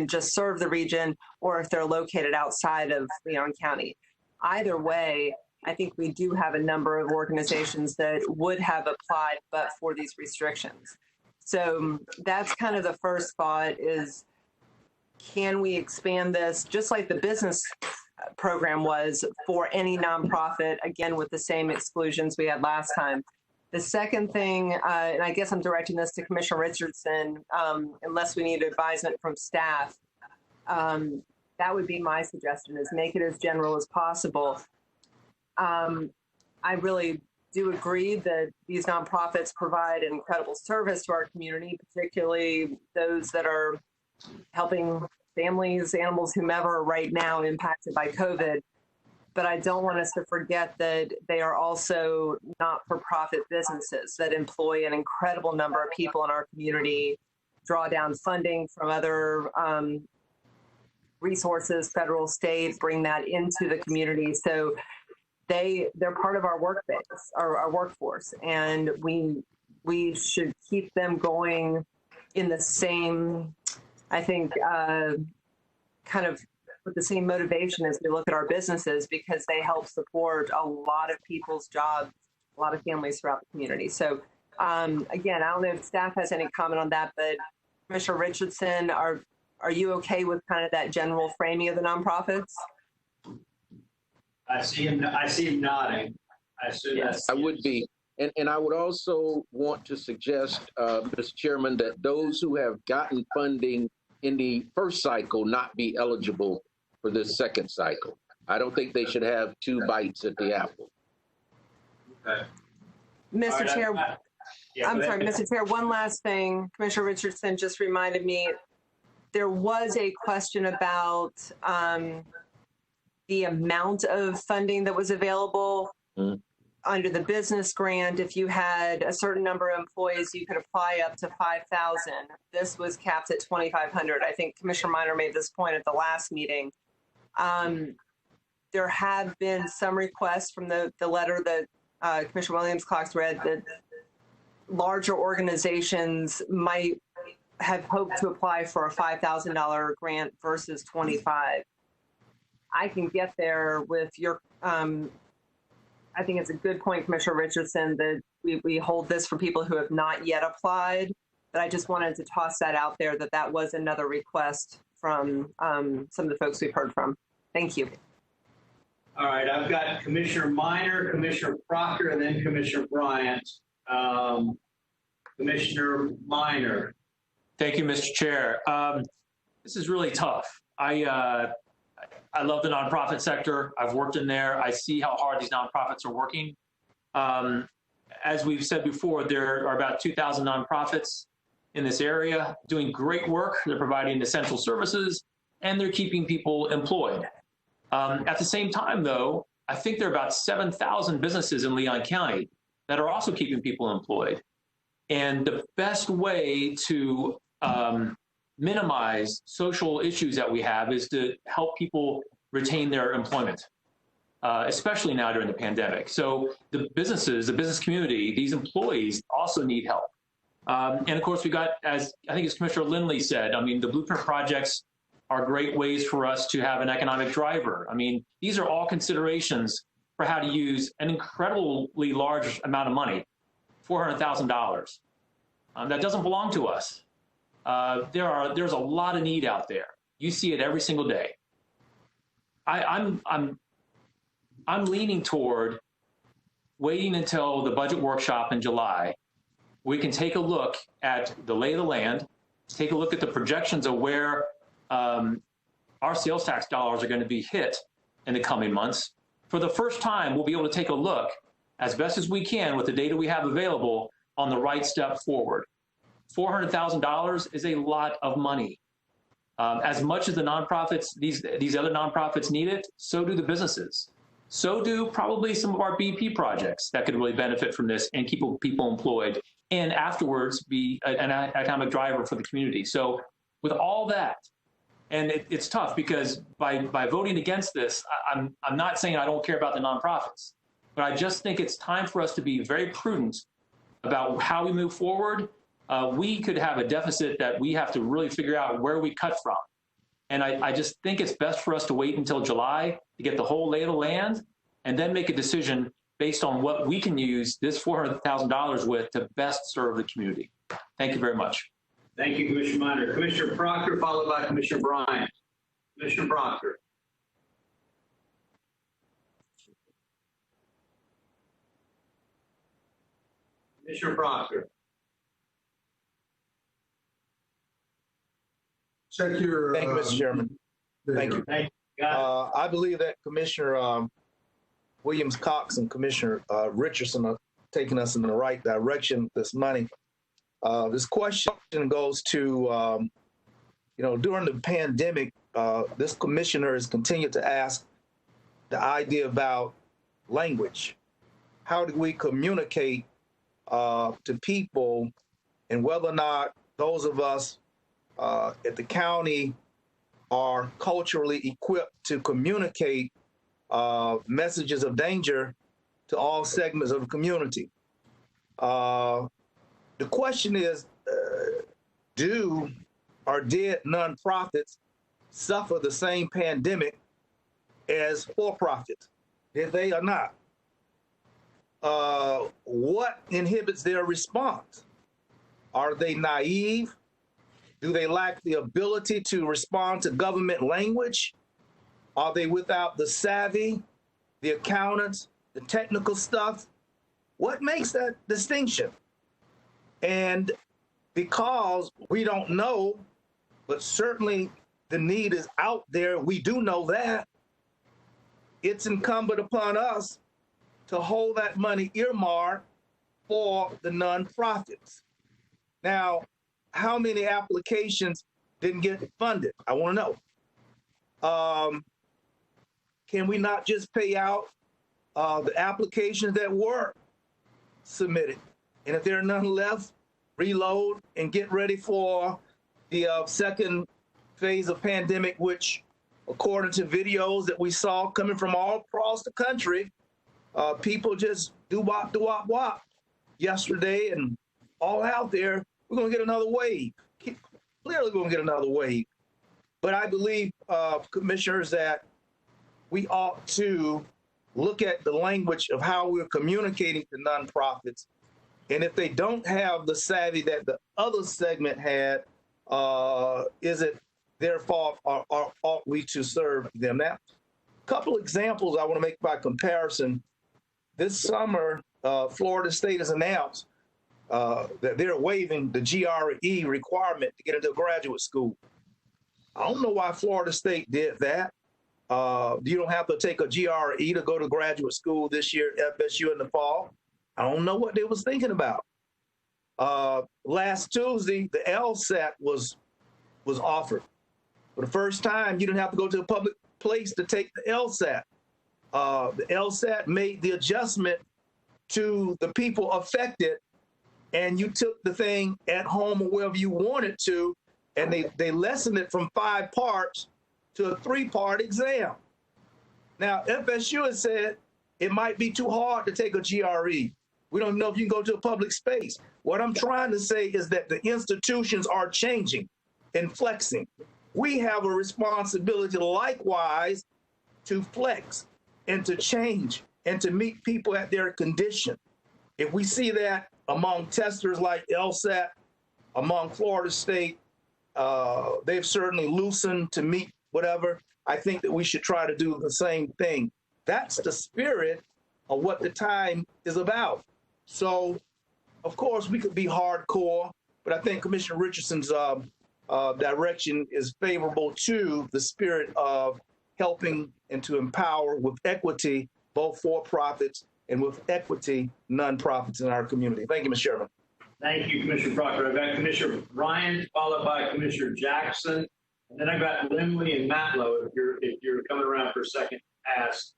just serve the region, or if they're located outside of Leon County. Either way, I think we do have a number of organizations that would have applied but for these restrictions. So that's kind of the first thought is, can we expand this just like the business program was for any nonprofit, again, with the same exclusions we had last time? The second thing, and I guess I'm directing this to Commissioner Richardson, unless we need advisement from staff, that would be my suggestion, is make it as general as possible. I really do agree that these nonprofits provide an incredible service to our community, particularly those that are helping families, animals, whomever right now impacted by COVID. But I don't want us to forget that they are also not-for-profit businesses that employ an incredible number of people in our community, draw down funding from other resources, federal, state, bring that into the community. So they're part of our work base, our workforce, and we should keep them going in the same, I think, kind of with the same motivation as we look at our businesses, because they help support a lot of people's jobs, a lot of families throughout the community. So again, I don't know if staff has any comment on that, but Commissioner Richardson, are you okay with kind of that general framing of the nonprofits? I see him nodding. I assume that's. I would be. And I would also want to suggest, Mr. Chairman, that those who have gotten funding in the first cycle not be eligible for this second cycle. I don't think they should have two bites at the apple. Okay. Mr. Chair, I'm go sorry, ahead. Mr. Chair, one last thing. Commissioner Richardson just reminded me, there was a question about the amount of funding that was available. Under the business grant. If you had a certain number of employees, you could apply up to 5,000. This was capped at 2,500. I think Commissioner Minor made this point at the last meeting. There have been some requests from the letter that Commissioner Williams-Cox read that larger organizations might have hoped to apply for a $5,000 grant versus 25. I can get there with your, I think it's a good point, Commissioner Richardson, that we hold this for people who have not yet applied. But I just wanted to toss that out there, that was another request from some of the folks we've heard from. Thank you. All right, I've got Commissioner Minor, Commissioner Proctor, and then Commissioner Bryant. Commissioner Minor. Thank you, Mr. Chair. This is really tough. I love the nonprofit sector. I've worked in there. I see how hard these nonprofits are working. As we've said before, there are about 2,000 nonprofits in this area doing great work. They're providing essential services, and they're keeping people employed. At the same time, though, I think there are about 7,000 businesses in Leon County that are also keeping people employed. And the best way to minimize social issues that we have is to help people retain their employment, especially now during the pandemic. So the businesses, the business community, these employees also need help. And of course, we got, as I think as Commissioner Lindley said, I mean, the blueprint projects are great ways for us to have an economic driver. I mean, these are all considerations for how to use an incredibly large amount of money, $400,000. That doesn't belong to us. There's a lot of need out there. You see it every single day. I'm leaning toward waiting until the budget workshop in July. We can take a look at the lay of the land, take a look at the projections of where our sales tax dollars are going to be hit in the coming months. For the first time, we'll be able to take a look as best as we can with the data we have available on the right step forward. $400,000 is a lot of money. As much as the nonprofits, these other nonprofits need it, so do the businesses. So do probably some of our BP projects that could really benefit from this and keep people employed, and afterwards be an economic driver for the community. So with all that, and it's tough because by voting against this, I'm not saying I don't care about the nonprofits, but I just think it's time for us to be very prudent about how we move forward. We could have a deficit that we have to really figure out where we cut from. And I just think it's best for us to wait until July to get the whole lay of the land and then make a decision based on what we can use this $400,000 with to best serve the community. Thank you very much. Thank you, Commissioner Minor. Commissioner Proctor, followed by Commissioner Bryant. Commissioner Proctor. Commissioner Proctor. Check your. Thank you, Mr. Chairman. Thank you. I believe that Commissioner Williams-Cox and Commissioner Richardson are taking us in the right direction with this money. This question goes to, during the pandemic, this commissioner has continued to ask the idea about language. How do we communicate to people, and whether or not those of us at the county are culturally equipped to communicate messages of danger to all segments of the community. The question is, do or did nonprofits suffer the same pandemic as for-profits? Did they or not? What inhibits their response? Are they naive? Do they lack the ability to respond to government language? Are they without the savvy, the accountants, the technical stuff? What makes that distinction? And because we don't know, but certainly the need is out there, we do know that, it's incumbent upon us to hold that money earmarked for the nonprofits. Now, how many applications didn't get funded? I want to know. Can we not just pay out the applications that were submitted? And if there are none left, reload and get ready for the second phase of pandemic, which, according to videos that we saw coming from all across the country, people just do-wop yesterday and all out there. We're going to get another wave. Clearly, we're going to get another wave. But I believe, commissioners, that we ought to look at the language of how we're communicating to nonprofits. And if they don't have the savvy that the other segment had, is it their fault, or ought we to serve them? Now, a couple examples I want to make by comparison. This summer, Florida State has announced that they're waiving the GRE requirement to get into a graduate school. I don't know why Florida State did that. You don't have to take a GRE to go to graduate school this year at FSU in the fall. I don't know what they was thinking about. Last Tuesday, the LSAT was offered. For the first time, you didn't have to go to a public place to take the LSAT. The LSAT made the adjustment to the people affected, and you took the thing at home or wherever you wanted to, and they lessened it from 5 parts to a 3-part exam. Now, FSU has said it might be too hard to take a GRE. We don't know if you can go to a public space. What I'm trying to say is that the institutions are changing and flexing. We have a responsibility likewise to flex and to change and to meet people at their condition. If we see that among testers like LSAT, among Florida State, they've certainly loosened to meet whatever. I think that we should try to do the same thing. That's the spirit of what the time is about. So, of course, we could be hardcore, but I think Commissioner Richardson's direction is favorable to the spirit of helping and to empower with equity, both for-profits and with equity, nonprofits in our community. Thank you, Mr. Chairman. Thank you, Commissioner Proctor. I've got Commissioner Bryant, followed by Commissioner Jackson, and then I've got Lindley and Matlow. If you're coming around for a second ask,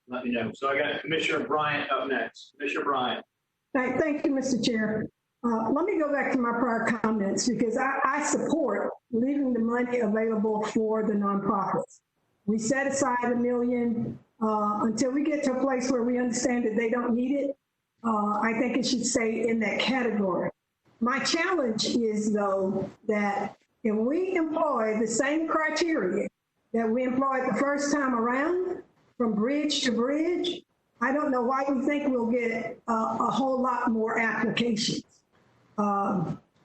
let me know. So I got Commissioner Bryant up next. Commissioner Bryant. Thank you, Mr. Chair. Let me go back to my prior comments, because I support leaving the money available for the nonprofits. We set aside $1 million until we get to a place where we understand that they don't need it. I think it should stay in that category. My challenge is, though, that if we employ the same criteria that we employed the first time around, from bridge to bridge, I don't know why we think we'll get a whole lot more applications,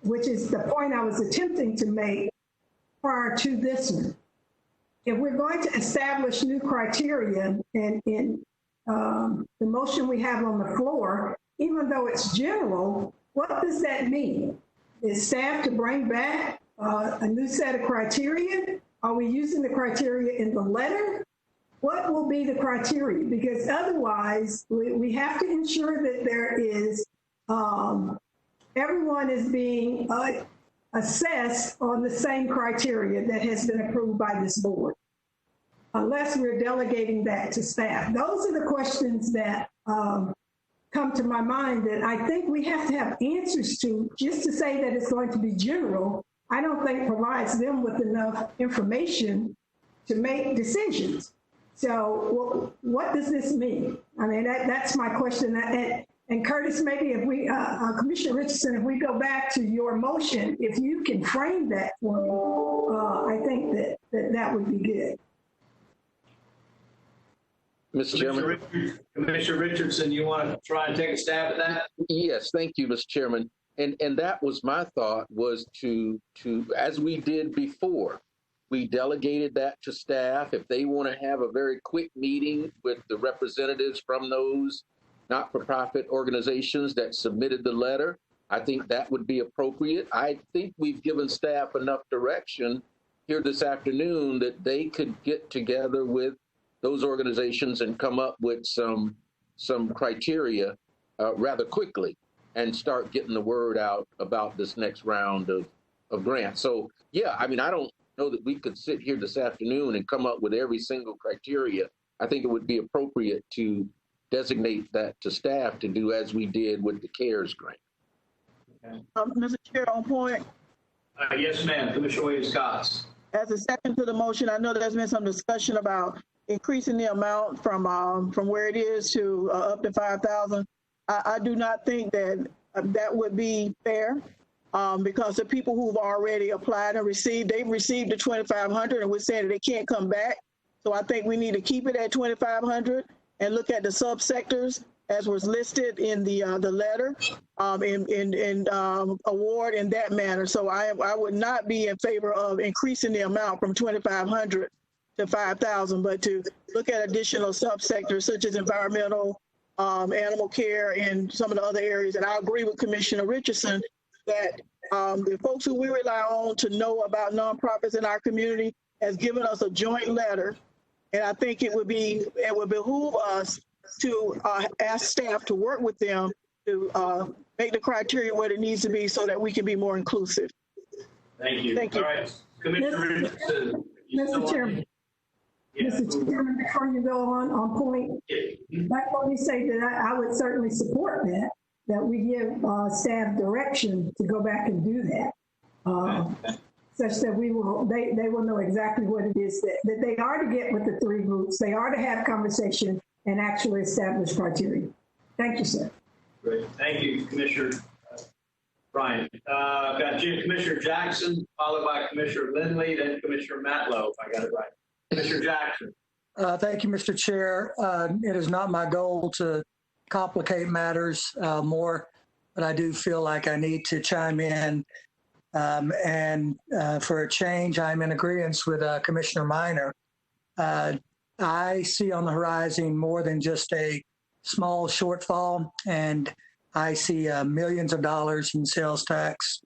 which is the point I was attempting to make prior to this one. If we're going to establish new criteria in the motion we have on the floor, even though it's general, what does that mean? Is staff to bring back a new set of criteria? Are we using the criteria in the letter? What will be the criteria? Because otherwise, we have to ensure that there is, everyone is being assessed on the same criteria that has been approved by this board, unless we're delegating that to staff. Those are the questions that come to my mind that I think we have to have answers to. Just to say that it's going to be general, I don't think provides them with enough information to make decisions. So what does this mean? I mean, that's my question. And Curtis, maybe if we, Commissioner Richardson, if we go back to your motion, if you can frame that for me, I think that would be good. Mr. Chairman. Commissioner Richardson, you want to try and take a stab at that? Yes, thank you, Mr. Chairman. And that was my thought, was to as we did before, we delegated that to staff. If they want to have a very quick meeting with the representatives from those not-for-profit organizations that submitted the letter, I think that would be appropriate. I think we've given staff enough direction here this afternoon that they could get together with those organizations and come up with some criteria rather quickly and start getting the word out about this next round of grants. So, yeah, I mean, I don't know that we could sit here this afternoon and come up with every single criteria. I think it would be appropriate to designate that to staff to do as we did with the CARES grant. Okay. Mr. Chair, on point. Yes, ma'am. Commissioner Williams-Cox. As a second to the motion, I know there's been some discussion about increasing the amount from where it is to up to 5,000. I do not think that that would be fair because the people who've already applied and they've received the 2,500, and we're saying that they can't come back. So I think we need to keep it at 2,500 and look at the subsectors as was listed in the letter and award in that manner. So I would not be in favor of increasing the amount from 2,500 to 5,000, but to look at additional subsectors such as environmental, animal care, and some of the other areas. And I agree with Commissioner Richardson that the folks who we rely on to know about nonprofits in our community has given us a joint letter. And I think it would behoove us to ask staff to work with them to make the criteria what it needs to be so that we can be more inclusive. Thank you. Thank you. All right, Commissioner Richardson. Mr. Chairman. Yes. Mr. Chairman, before you go on point, let me say that I would certainly support that we give staff direction to go back and do that, such that they will know exactly what it is that they are to get with the three groups. They are to have conversation and actually establish criteria. Thank you, sir. Great. Thank you, Commissioner Bryant. Got Commissioner Jackson, followed by Commissioner Lindley, then Commissioner Matlow, if I got it right. Commissioner Jackson. Thank you, Mr. Chair. It is not my goal to complicate matters more, but I do feel like I need to chime in. And for a change, I'm in agreement with Commissioner Minor. I see on the horizon more than just a small shortfall, and I see millions of dollars in sales tax,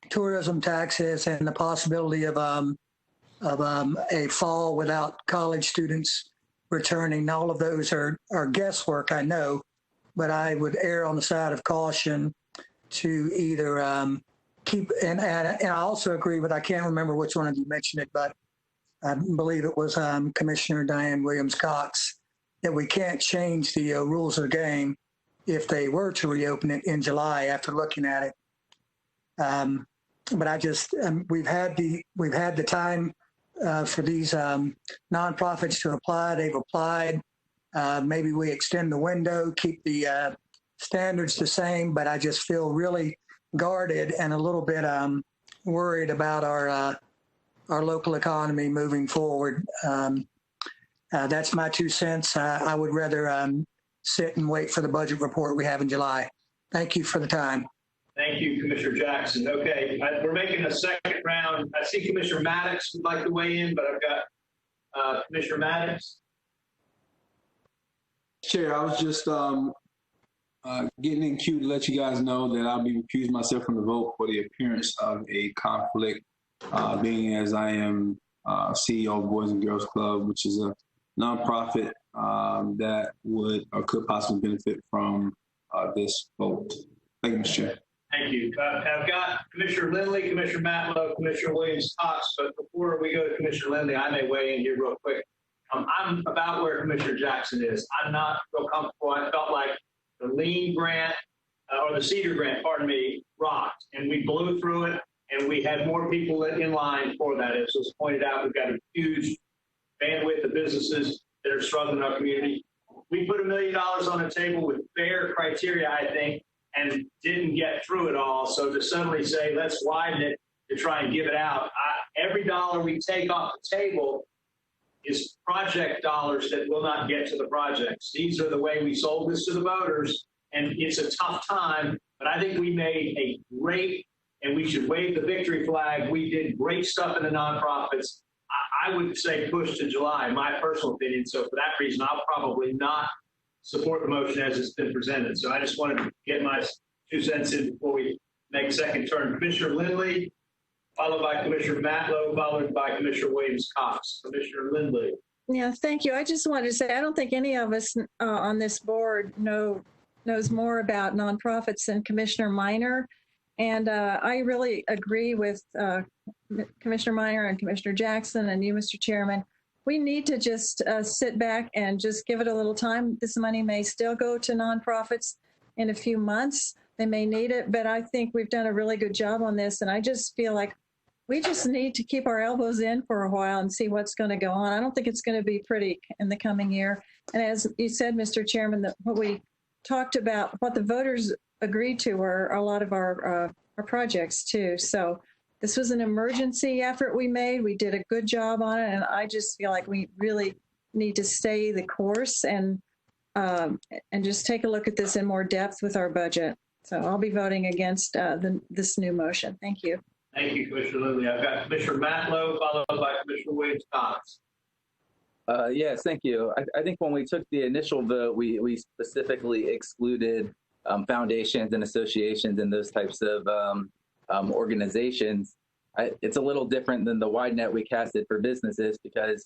tourism taxes, and the possibility of a fall without college students returning. All of those are guesswork, I know, but I would err on the side of caution to either keep, and I also agree with, I can't remember which one of you mentioned it, but I believe it was Commissioner Diane Williams-Cox, that we can't change the rules of the game if they were to reopen it in July after looking at it. But I just, we've had the time for these nonprofits to apply. They've applied. Maybe we extend the window, keep the standards the same, but I just feel really guarded and a little bit worried about our local economy moving forward. That's my 2 cents. I would rather sit and wait for the budget report we have in July. Thank you for the time. Thank you, Commissioner Jackson. Okay, we're making a second round. I see Commissioner Maddox would like to weigh in, but I've got Commissioner Maddox. Chair, I was just getting in queue to let you guys know that I'll be recusing myself from the vote for the appearance of a conflict, being as I am CEO of Boys and Girls Club, which is a nonprofit that would or could possibly benefit from this vote. Thank you, Mr. Chair. Thank you. I've got Commissioner Lindley, Commissioner Matlow, Commissioner Williams-Cox, but before we go to Commissioner Lindley, I may weigh in here real quick. I'm about where Commissioner Jackson is. I'm not real comfortable. I felt like the lean grant, or the Cedar grant, pardon me, rocked, and we blew through it, and we had more people in line for that. As was pointed out, we've got a huge bandwidth of businesses that are struggling in our community. We put $1 million on the table with fair criteria, I think, and didn't get through it all. So to suddenly say, let's widen it to try and give it out, every dollar we take off the table is project dollars that will not get to the projects. These are the way we sold this to the voters, and it's a tough time, but I think we made a great, and we should wave the victory flag. We did great stuff in the nonprofits. I would say push to July, in my personal opinion. So for that reason, I'll probably not support the motion as it's been presented. So I just wanted to get my 2 cents in before we make a second turn. Commissioner Lindley, followed by Commissioner Matlow, followed by Commissioner Williams-Cox. Commissioner Lindley. Yeah, thank you. I just wanted to say, I don't think any of us on this board knows more about nonprofits than Commissioner Minor. And I really agree with Commissioner Minor and Commissioner Jackson and you, Mr. Chairman. We need to just sit back and just give it a little time. This money may still go to nonprofits in a few months. They may need it, but I think we've done a really good job on this. And I just feel like we just need to keep our elbows in for a while and see what's going to go on. I don't think it's going to be pretty in the coming year. And as you said, Mr. Chairman, that what we talked about, what the voters agreed to were a lot of our projects too. So this was an emergency effort we made. We did a good job on it. And I just feel like we really need to stay the course and just take a look at this in more depth with our budget. So I'll be voting against this new motion. Thank you. Thank you, Commissioner Lindley. I've got Commissioner Matlow, followed by Commissioner Williams-Cox. Yes, thank you. I think when we took the initial vote, we specifically excluded foundations and associations and those types of organizations. It's a little different than the wide net we casted for businesses because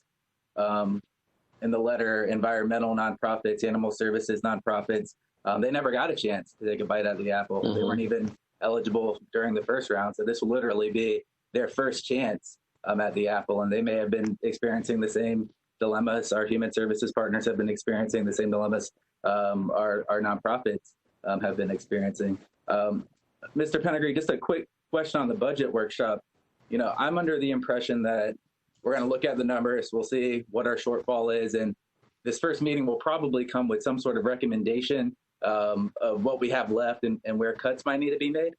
in the letter, environmental nonprofits, animal services nonprofits, they never got a chance to take a bite out of the apple. Mm-hmm. They weren't even eligible during the first round. So this will literally be their first chance at the apple. And they may have been experiencing the same dilemmas. Our human services partners have been experiencing the same dilemmas our nonprofits have been experiencing. Mr. Penegry, just a quick question on the budget workshop. You know, I'm under the impression that we're going to look at the numbers, we'll see what our shortfall is, and this first meeting will probably come with some sort of recommendation of what we have left and where cuts might need to be made.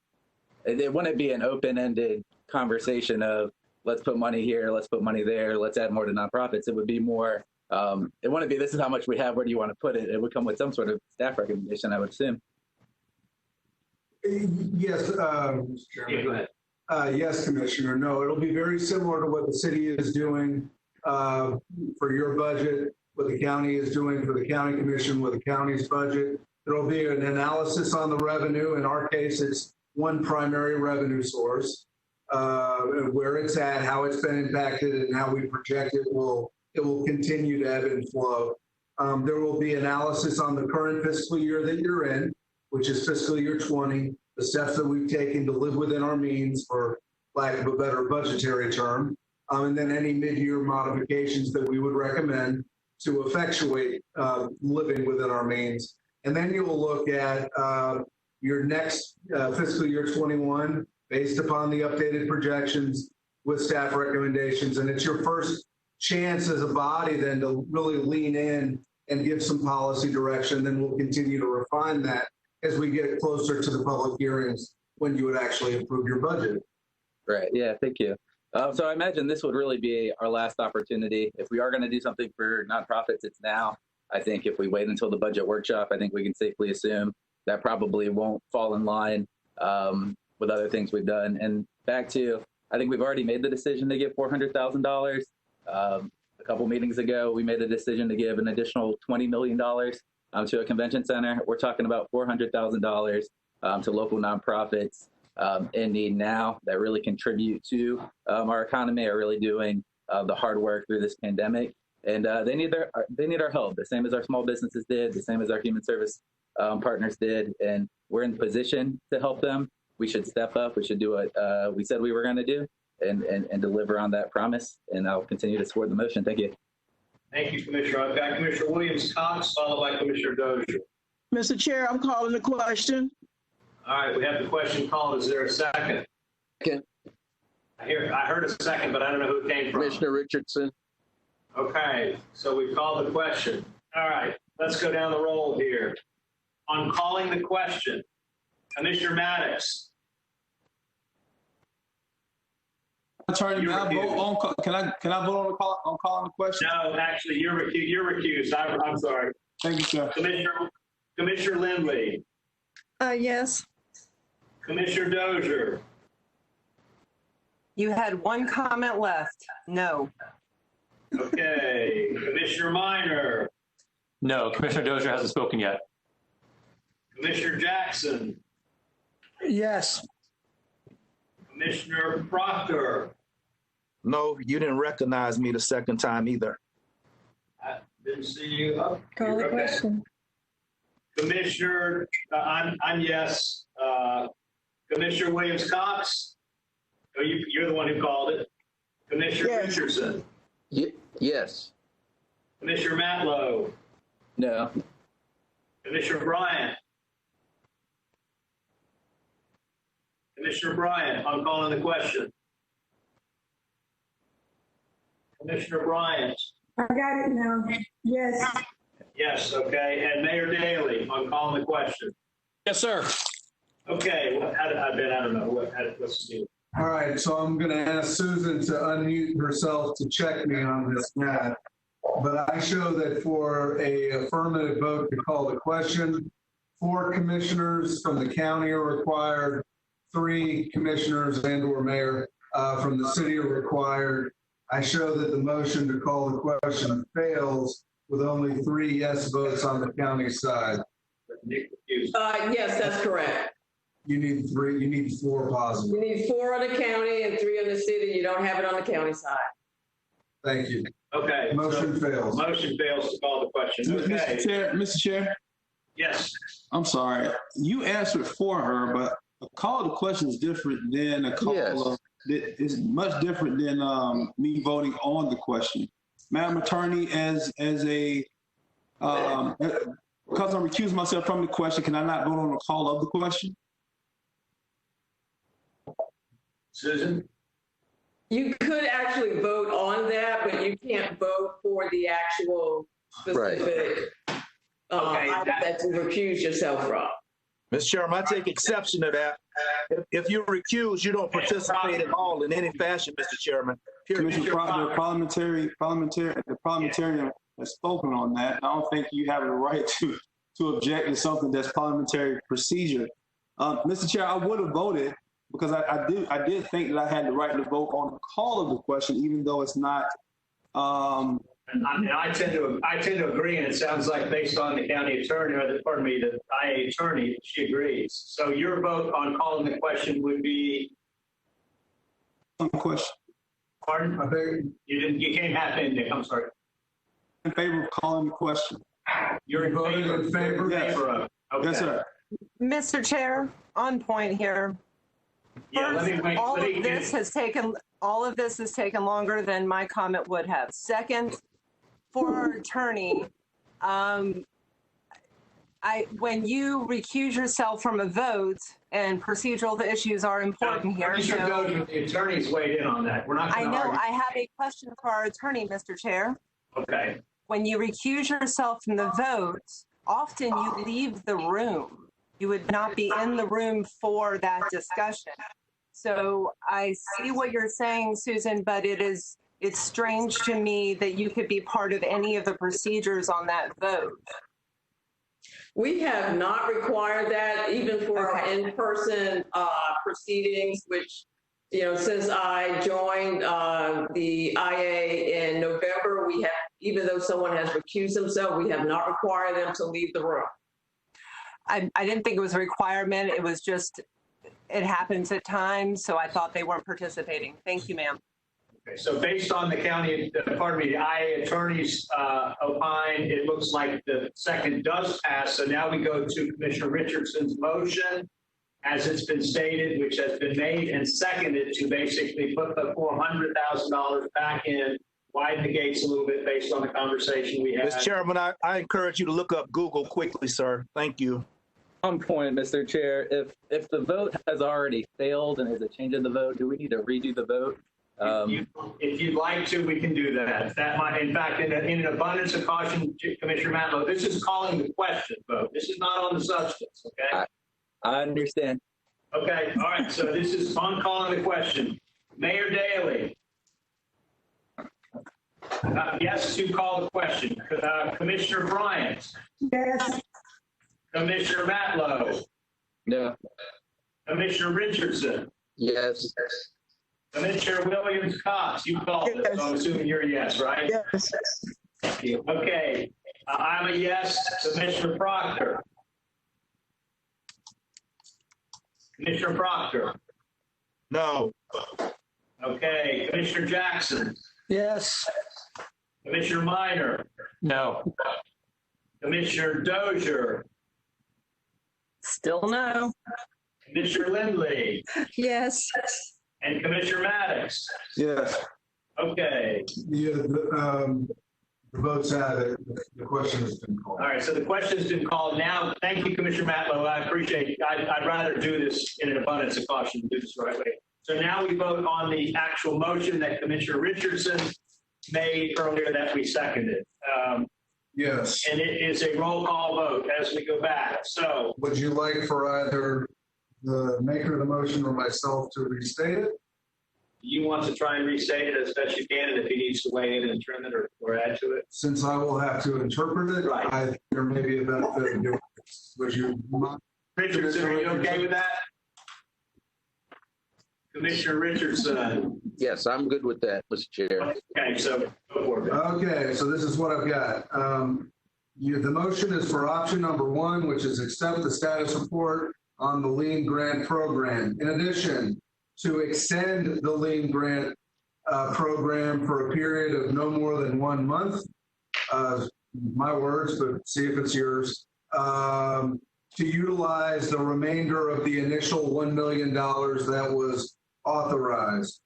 It wouldn't be an open-ended conversation of let's put money here, let's put money there, let's add more to nonprofits. It would be more, it wouldn't be this is how much we have, where do you want to put it? It would come with some sort of staff recommendation, I would assume. Yes, Mr. Chairman. Yeah, go ahead. Yes, Commissioner. No, it'll be very similar to what the city is doing for your budget, what the county is doing for the county commission with the county's budget. There'll be an analysis on the revenue. In our case, it's one primary revenue source, where it's at, how it's been impacted, and how we project it will continue to ebb and flow. There will be analysis on the current fiscal year that you're in, which is fiscal year 20, the steps that we've taken to live within our means, for lack of a better budgetary term, and then any mid-year modifications that we would recommend to effectuate living within our means. And then you'll look at your next fiscal year 21 based upon the updated projections with staff recommendations. And it's your first chance as a body then to really lean in and give some policy direction. Then we'll continue to refine that as we get closer to the public hearings when you would actually approve your budget. Right. Yeah. Thank you. So I imagine this would really be our last opportunity. If we are going to do something for nonprofits, it's now. I think if we wait until the budget workshop, I think we can safely assume that probably won't fall in line with other things we've done. And back to, I think we've already made the decision to give $400,000. A couple meetings ago, we made the decision to give an additional $20 million to a convention center. We're talking about $400,000 to local nonprofits in need now that really contribute to our economy, are really doing the hard work through this pandemic. And they need our help, the same as our small businesses did, the same as our human service partners did. And we're in position to help them. We should step up. We should do what we said we were going to do and deliver on that promise. And I'll continue to support the motion. Thank you. Thank you, Commissioner. I've got Commissioner Williams-Cox, followed by Commissioner Dozier. Mr. Chair, I'm calling the question. All right, we have the question called. Is there a second? Second. I heard a second, but I don't know who it came from. Commissioner Richardson. Okay, so we've called the question. All right, let's go down the roll here. On calling the question, Commissioner Maddox. Can I vote on calling the question? No, actually, you're recused. I'm sorry. Thank you, sir. Commissioner Lindley. Yes. Commissioner Dozier. You had one comment left. No. Okay. Commissioner Minor. No, Commissioner Dozier hasn't spoken yet. Commissioner Jackson. Yes. Commissioner Proctor. No, you didn't recognize me the second time either. I didn't see you up. Call the Okay. question. Commissioner, I'm yes. Commissioner Williams Cox. Oh, you're the one who called it. Commissioner Yes. Richardson. Yes. Commissioner Matlow. No. Commissioner Bryant. Commissioner Bryant, I'm calling the question. Commissioner Bryant. I got it now. Yes. Yes, okay. And Mayor Daley, I'm calling the question. Yes, sir. Okay, I don't know. What's the deal? All right, so I'm going to ask Susan to unmute herself to check me on this math. But I show that for a affirmative vote to call the question, 4 commissioners from the county are required, 3 commissioners and/or mayor from the city are required. I show that the motion to call the question fails with only 3 yes votes on the county side. Yes, that's correct. You need 3. You need 4 positive. You need 4 on the county and 3 on the city. You don't have it on the county side. Thank you. Okay. Motion fails. Motion fails to call the question. Okay. Mr. Chair. Yes. I'm sorry. You answered for her, but a call to question is different than a call. Yes. It's much different than me voting on the question. Madam Attorney, as a because I'm recusing myself from the question, can I not vote on the call of the question? Susan? You could actually vote on that, but you can't vote for the actual specific item that you recuse yourself from. Mr. Chairman, I take exception to that. If you recuse, you don't participate at all in any fashion, Mr. Chairman. Commissioner Proctor, the parliamentarian has spoken on that. I don't think you have a right to object to something that's parliamentary procedure. Mr. Chair, I would have voted because I did think that I had the right to vote on the call of the question, even though it's not. I tend to agree, and it sounds like based on the county attorney, or the IA attorney, she agrees. So your vote on calling the question would be? On the question. Pardon? You came half in there. I'm sorry. In favor of calling the question. You're in favor? Yes. Okay. Yes, sir. Mr. Chair, on point here. First, all of this has taken longer than my comment would have. Second, for our attorney, when you recuse yourself from a vote, and procedural issues are important here. The attorney's weighed in on that. We're not. I know. I have a question for our attorney, Mr. Chair. Okay. When you recuse yourself from the vote, often you leave the room. You would not be in the room for that discussion. So I see what you're saying, Susan, but it's strange to me that you could be part of any of the procedures on that vote. We have not required that, even for our in-person proceedings, which, since I joined the IA in November, we have, even though someone has recused themselves, we have not required them to leave the room. I didn't think it was a requirement. It was just, it happens at times, so I thought they weren't participating. Thank you, ma'am. Okay, so based on the the IA attorney's opine, it looks like the second does pass. So now we go to Commissioner Richardson's motion, as it's been stated, which has been made and seconded to basically put the $400,000 back in, widen the gates a little bit based on the conversation we had. Mr. Chairman, I encourage you to look up Google quickly, sir. Thank you. On point, Mr. Chair. If the vote has already failed and there's a change in the vote, do we need to redo the vote? If you'd like to, we can do that. That might, in fact, in an abundance of caution, Commissioner Matlow, this is calling the question vote. This is not on the substance, okay? I understand. Okay, all right, so this is on calling the question. Mayor Daley. Yes to call the question. Commissioner Bryant. Yes. Commissioner Matlow. No. Commissioner Richardson. Yes. Commissioner Williams Cox, you called this, so I'm assuming you're a yes, right? Yes. Thank you. Okay, I'm a yes. Commissioner Proctor. Commissioner Proctor. No. Okay, Commissioner Jackson. Yes. Commissioner Minor. No. Commissioner Dozier. Still no. Commissioner Lindley. Yes. And Commissioner Maddox. Yes. Okay. Yeah, the votes have it. The question has been called. All right, so the question's been called now. Thank you, Commissioner Matlow. I appreciate it. I'd rather do this in an abundance of caution than do this the right way. So now we vote on the actual motion that Commissioner Richardson made earlier that we seconded. Yes. And it is a roll call vote as we go back. So would you like for either the maker of the motion or myself to restate it? You want to try and restate it as best you can, and if he needs to weigh in and trim it or add to it? Since I will have to interpret it, right. I think there may be a benefit in doing it. Would you mind? Richardson, are you okay with that? Commissioner Richardson. Yes, I'm good with that, Mr. Chair. Okay, so go for it. Okay, so this is what I've got. The motion is for option number 1, which is accept the status report on the lean grant program. In addition, to extend the lean grant program for a period of no more than 1 month, my words, but see if it's yours, to utilize the remainder of the initial $1 million that was authorized,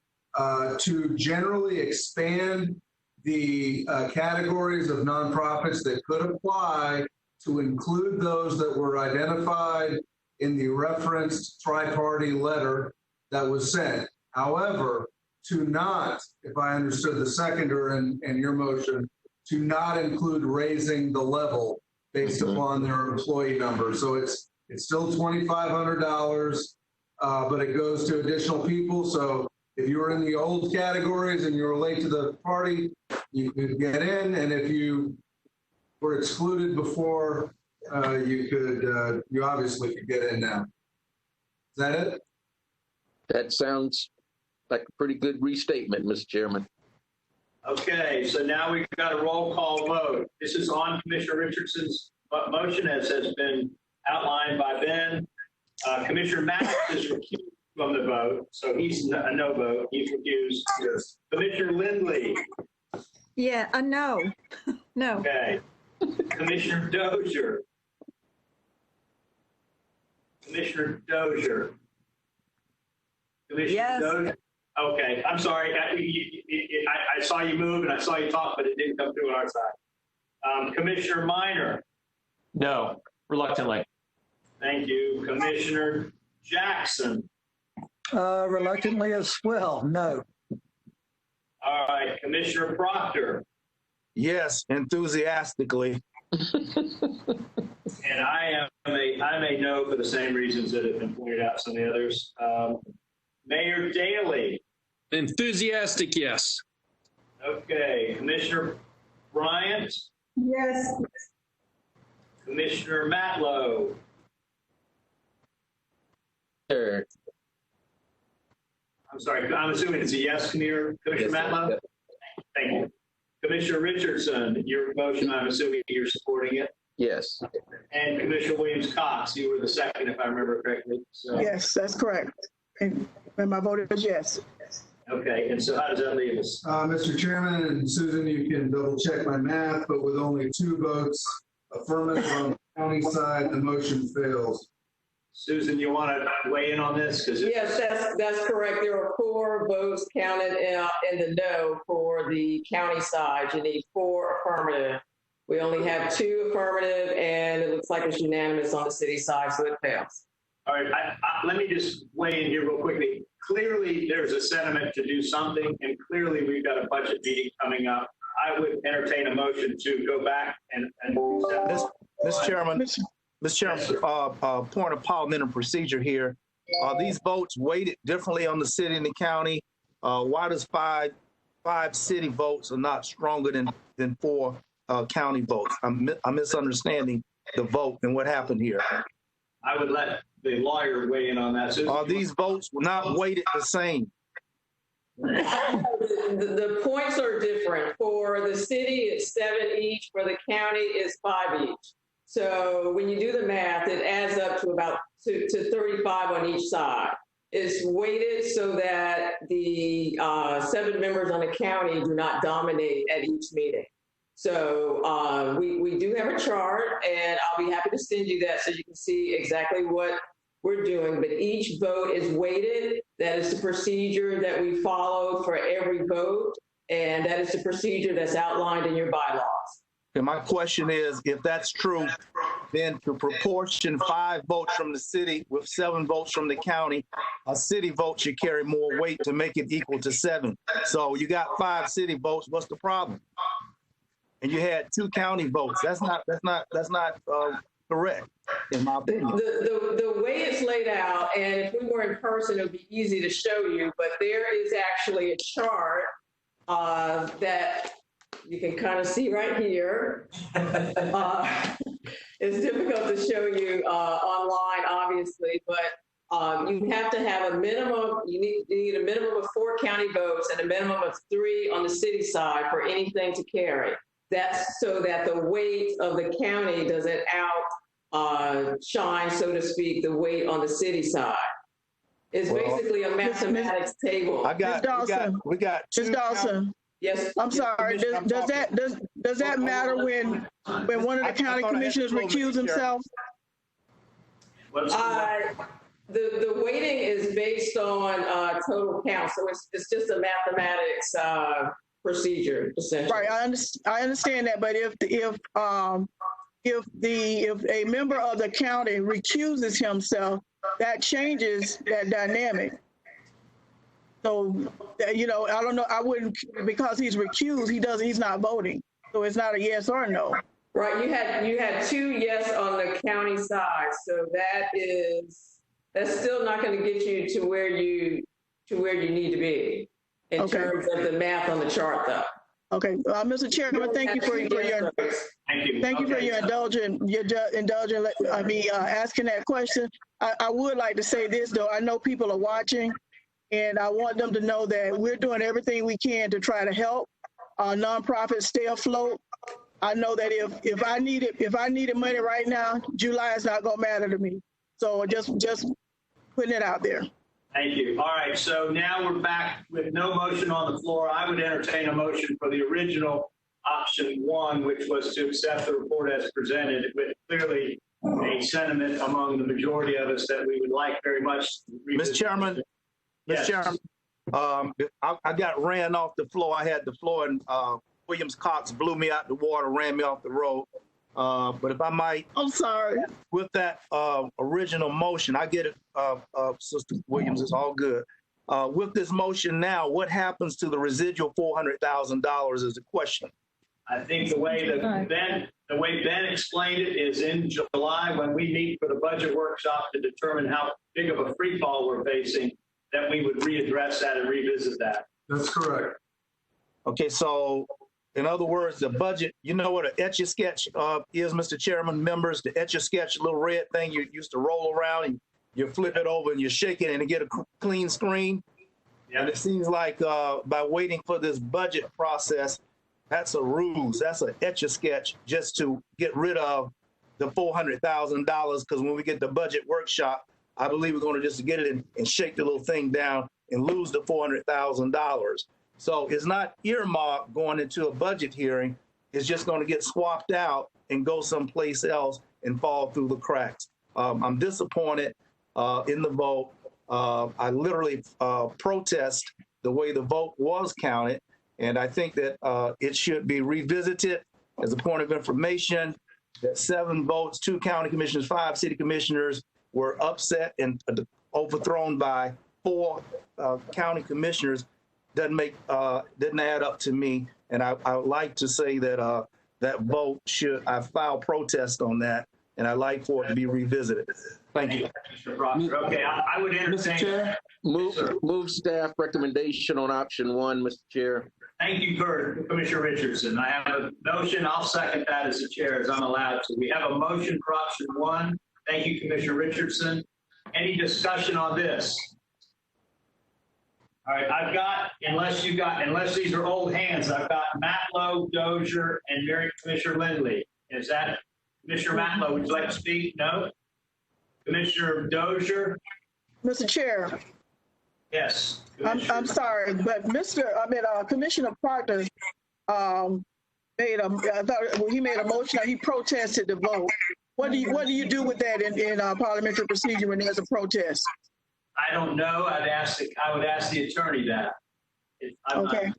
to generally expand the categories of nonprofits that could apply, to include those that were identified in the referenced tri-party letter that was sent. However, to not, if I understood the seconder and your motion, to not include raising the level based upon their employee number. So it's still $2,500, but it goes to additional people. So if you were in the old categories and you were late to the party, you could get in. And if you were excluded before, you obviously could get in now. Is that it? That sounds like a pretty good restatement, Mr. Chairman. Okay, so now we've got a roll call vote. This is on Commissioner Richardson's motion, as has been outlined by Ben. Commissioner Maddox is recused from the vote, so he's a no vote. He's recused. Yes. Commissioner Lindley. Yeah, no. No. Okay. Commissioner Dozier. Commissioner Dozier. Commissioner yes. Dozier. Okay, I'm sorry. I saw you move and I saw you talk, but it didn't come through on our side. Commissioner Minor. No, reluctantly. Thank you. Commissioner Jackson. Reluctantly as well, no. All right, Commissioner Proctor. Yes, enthusiastically. And I'm a no for the same reasons that have been pointed out some of the others. Mayor Daley. Enthusiastic, yes. Okay. Commissioner Bryant. Yes. Commissioner Matlow. Sure. I'm sorry. I'm assuming it's a yes, Commissioner Yes, Matlow? yes. Thank you. Commissioner Richardson, your motion, I'm assuming you're supporting it. Yes. And Commissioner Williams Cox, you were the second, if I remember correctly. So. Yes, that's correct. And my vote is yes. Okay, and so how does that leave us? Mr. Chairman and Susan, you can double check my math, but with only 2 votes affirmative on the county side, the motion fails. Susan, you want to weigh in on this? Yes, that's correct. There were 4 votes counted in the no for the county side. You need 4 affirmative. We only have 2 affirmative, and it looks like it's unanimous on the city side, so it fails. All right, let me just weigh in here real quickly. Clearly, there's a sentiment to do something, and clearly we've got a budget meeting coming up. I would entertain a motion to go back and Mr. Chairman, point of parliamentary procedure here. Are these votes weighted differently on the city and the county? Why does five city votes are not stronger than 4 county votes? I'm misunderstanding the vote and what happened here. I would let the lawyer weigh in on that. So Are these votes not weighted the same? The points are different. For the city, it's 7 each. For the county, it's 5 each. So when you do the math, it adds up to about to 35 on each side. It's weighted so that the 7 members on the county do not dominate at each meeting. So we do have a chart, and I'll be happy to send you that so you can see exactly what we're doing. But each vote is weighted. That is the procedure that we follow for every vote, and that is the procedure that's outlined in your bylaws. And my question is, if that's true, then to proportion 5 votes from the city with 7 votes from the county, a city vote should carry more weight to make it equal to 7. So you got 5 city votes. What's the problem? And you had 2 county votes. That's not correct, in my opinion. The way it's laid out, and if we were in person, it would be easy to show you, but there is actually a chart that you can kind of see right here. It's difficult to show you online, obviously, but you have to have a minimum, you need a minimum of 4 county votes and a minimum of 3 on the city side for anything to carry. That's so that the weight of the county doesn't outshine, so to speak, the weight on the city side. It's basically a mathematics table. We got 2 Dawson. Yes. I'm sorry. Does that matter when one of the county commissioners recuse himself? The weighting is based on total count, so it's just a mathematics procedure, essentially. Right. I understand that, but if a member of the county recuses himself, that changes that dynamic. So, I don't know. I wouldn't, because he's recused, he's not voting. So it's not a yes or no. Right. You had 2 yes on the county side. So that's still not going to get you to where you need to be in terms of the math on the chart, though. Okay, Mr. Chairman, thank you for your indulgent asking that question. I would like to say this, though. I know people are watching, and I want them to know that we're doing everything we can to try to help nonprofits stay afloat. I know that if I needed money right now, July is not going to matter to me. So just putting it out there. Thank you. All right, so now we're back with no motion on the floor. I would entertain a motion for the original option 1, which was to accept the report as presented, with clearly a sentiment among the majority of us that we would like very much. Mr. Chairman, yes. Mr. Chairman, I got ran off the floor. I had the floor, and Williams Cox blew me out the water, ran me off the road. But if I might, I'm sorry. With that original motion, I get it, Sister Williams, it's all good. With this motion now, what happens to the residual $400,000 is the question. I think the way Ben explained it is in July, when we meet for the budget workshop to determine how big of a free fall we're facing, that we would readdress that and revisit that. That's correct. Okay, so in other words, the budget, you know what an Etch-a-Sketch is, Mr. Chairman, members? The Etch-a-Sketch, little red thing you used to roll around and you flip it over and you shake it and you get a clean screen. Yeah. And it seems like by waiting for this budget process, that's a ruse. That's an Etch-a-Sketch just to get rid of the $400,000, because when we get the budget workshop, I believe we're going to just get it and shake the little thing down and lose the $400,000. So it's not earmarked going into a budget hearing. It's just going to get swapped out and go someplace else and fall through the cracks. I'm disappointed in the vote. I literally protest the way the vote was counted, and I think that it should be revisited. As a point of information, that 7 votes, 2 county commissioners, 5 city commissioners were upset and overthrown by 4 county commissioners. Didn't add up to me, and I would like to say that that vote I filed protest on that, and I'd like for it to be revisited. Thank you. Mr. Proctor. Okay, I would entertain. Mr. Chair, move staff recommendation on option 1, Mr. Chair. Thank you, Commissioner Richardson. I have a motion. I'll second that as the chair, as I'm allowed to. We have a motion for option 1. Thank you, Commissioner Richardson. Any discussion on this? All right, I've got, unless these are old hands, I've got Matlow, Dozier, and Commissioner Lindley. Is that Commissioner Matlow? Would you like to speak? No? Commissioner Dozier? Mr. Chair. Yes. I'm sorry, but Commissioner Proctor made a motion. He protested the vote. What do you do with that in parliamentary procedure when there's a protest? I don't know. I would ask the attorney that. Okay.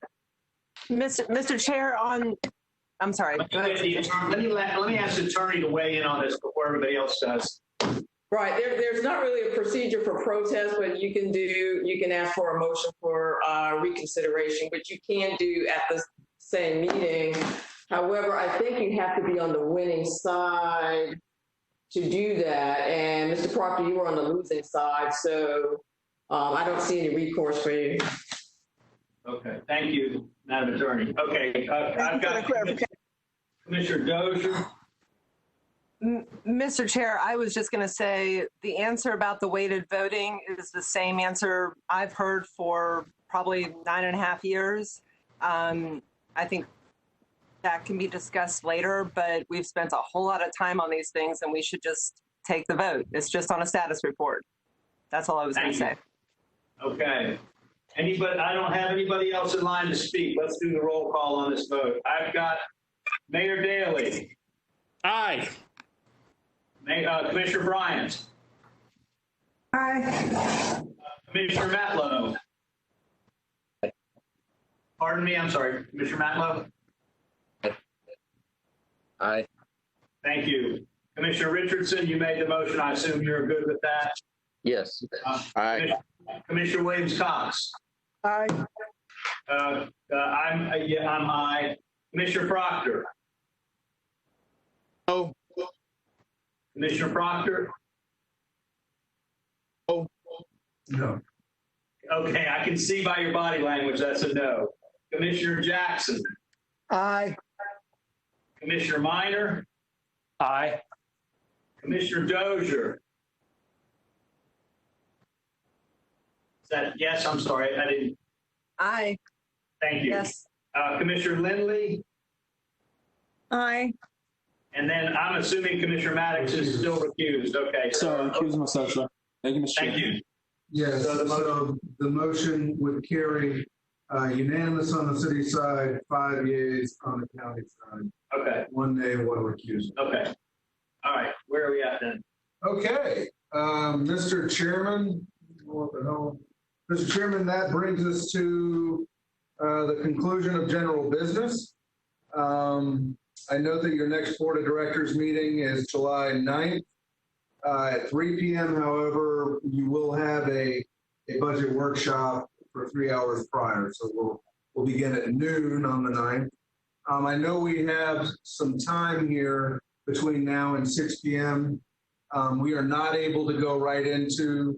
Mr. Chair, I'm sorry. Let me ask the attorney to weigh in on this before everybody else does. Right. There's not really a procedure for protest, but you can ask for a motion for reconsideration, which you can do at the same meeting. However, I think you have to be on the winning side to do that. And Mr. Proctor, you were on the losing side, so I don't see any recourse for you. Okay. Thank you, Madam Attorney. Okay. I've got Commissioner Dozier. Mr. Chair, I was just going to say the answer about the weighted voting is the same answer I've heard for probably 9.5 years. I think that can be discussed later, but we've spent a whole lot of time on these things and we should just take the vote. It's just on a status report. That's all I was going to say. Okay. I don't have anybody else in line to speak. Let's do the roll call on this vote. I've got Mayor Daley. Aye. Commissioner Bryant. Aye. Commissioner Matlow. Pardon me, I'm sorry. Commissioner Matlow? Aye. Thank you. Commissioner Richardson, you made the motion. I assume you're good with that? Yes. Aye. Commissioner Williams-Cox? Aye. I'm aye. Commissioner Proctor? No. Commissioner Proctor? Oh. No. Okay, I can see by your body language that's a no. Commissioner Jackson? Aye. Commissioner Minor? Aye. Commissioner Dozier? Is that yes? I'm sorry, I didn't. Aye. Thank you. Yes. Commissioner Lindley? Aye. And then I'm assuming Commissioner Maddox is still recused. Okay. Sorry, recuse myself, sir. Thank you, Mr. Thank Chair. you. Yes, So the motion would carry unanimous on the city side, 5 yeas on the county side. Okay. 1 nay, 1 recusal. Okay. All right. Where are we at then? Okay, Mr. Chairman, what the hell? Mr. Chairman, that brings us to the conclusion of general business. I know that your next Board of Directors meeting is July 9th at 3 p.m. However, you will have a budget workshop for 3 hours prior. So we'll begin at noon on the 9th. I know we have some time here between now and 6 p.m. We are not able to go right into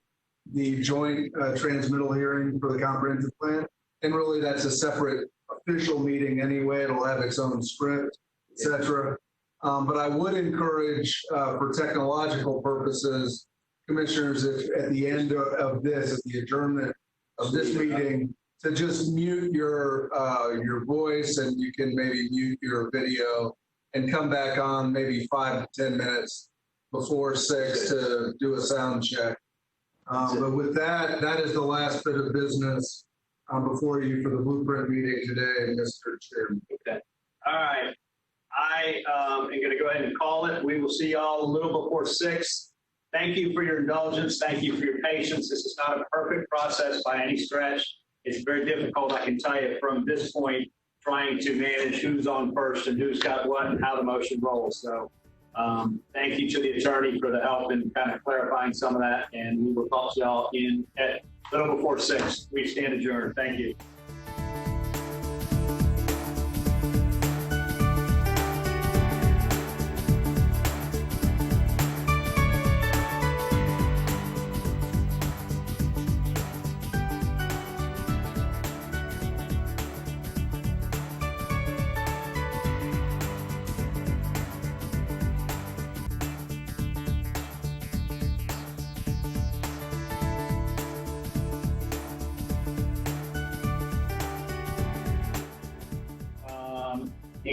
the joint transmittal hearing for the comprehensive plan. And really that's a separate official meeting anyway. It'll have its own script, etc. But I would encourage, for technological purposes, commissioners, if at the end of this, at the adjournment of this meeting, to just mute your voice, and you can maybe mute your video and come back on maybe 5 to 10 minutes before 6 to do a sound check. But with that, that is the last bit of business before you for the blueprint meeting today, Mr. Chairman. Okay. All right. I am going to go ahead and call it. We will see y'all a little before 6. Thank you for your indulgence. Thank you for your patience. This is not a perfect process by any stretch. It's very difficult, I can tell you, from this point, trying to manage who's on first and who's got what and how the motion rolls. So thank you to the attorney for the help in kind of clarifying some of that. And we will talk to y'all at a little before 6. We stand adjourned. Thank you.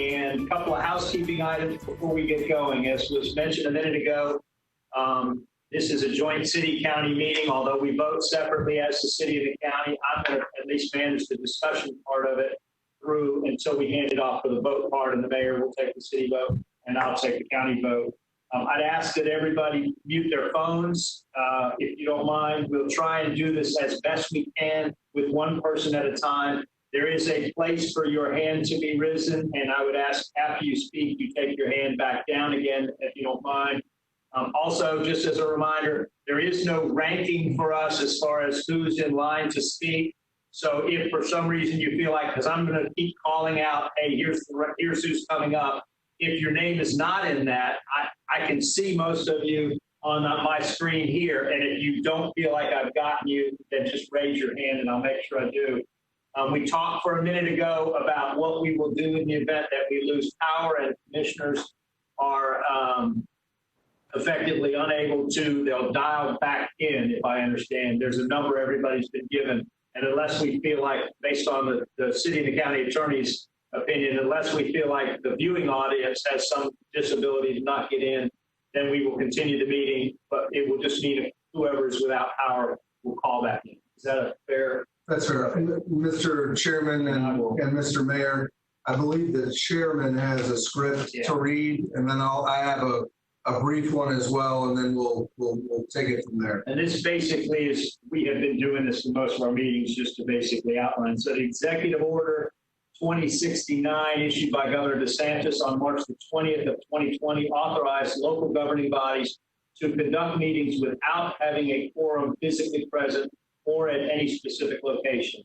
And a couple of housekeeping items before we get going. As was mentioned a minute ago, this is a joint city-county meeting. Although we vote separately as the city and the county, I'm going to at least manage the discussion part of it through until we hand it off for the vote part, and the mayor will take the city vote, and I'll take the county vote. I'd ask that everybody mute their phones. If you don't mind, we'll try and do this as best we can with one person at a time. There is a place for your hand to be risen, and I would ask after you speak, you take your hand back down again, if you don't mind. Also, just as a reminder, there is no ranking for us as far as who's in line to speak. So if for some reason you feel like, because I'm going to keep calling out, hey, here's who's coming up. If your name is not in that, I can see most of you on my screen here. And if you don't feel like I've gotten you, then just raise your hand and I'll make sure I do. We talked for a minute ago about what we will do in the event that we lose power and commissioners are effectively unable to, they'll dial back in, if I understand. There's a number everybody's been given. And unless we feel like, based on the city and the county attorney's opinion, unless we feel like the viewing audience has some disability to not get in, then we will continue the meeting, but it will just mean whoever is without power will call back in. Is that a fair? That's fair. Mr. Chairman and Mr. Mayor, I believe the chairman has a script to read, and then I have a brief one as well, and then we'll take it from there. And this basically is, we have been doing this in most of our meetings just to basically outline. So the Executive Order 2069 issued by Governor DeSantis on March the 20th of 2020 authorized local governing bodies to conduct meetings without having a quorum physically present or at any specific location.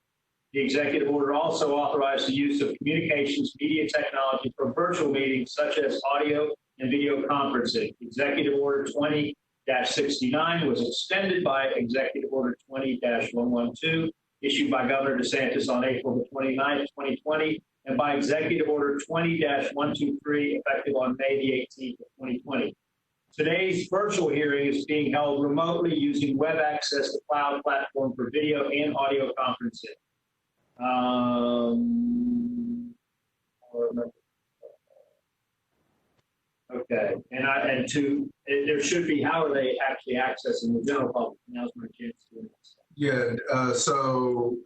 The executive order also authorized the use of communications media technology for virtual meetings such as audio and video conferencing. Executive Order 20-69 was extended by Executive Order 20-112, issued by Governor DeSantis on April the 29th, 2020, and by Executive Order 20-123, effective on May the 18th of 2020. Today's virtual hearing is being held remotely using WebEx as the cloud platform for video and audio conferencing. Okay, and there should be, how are they actually accessing the general public? Now's my chance to do this. Yeah, so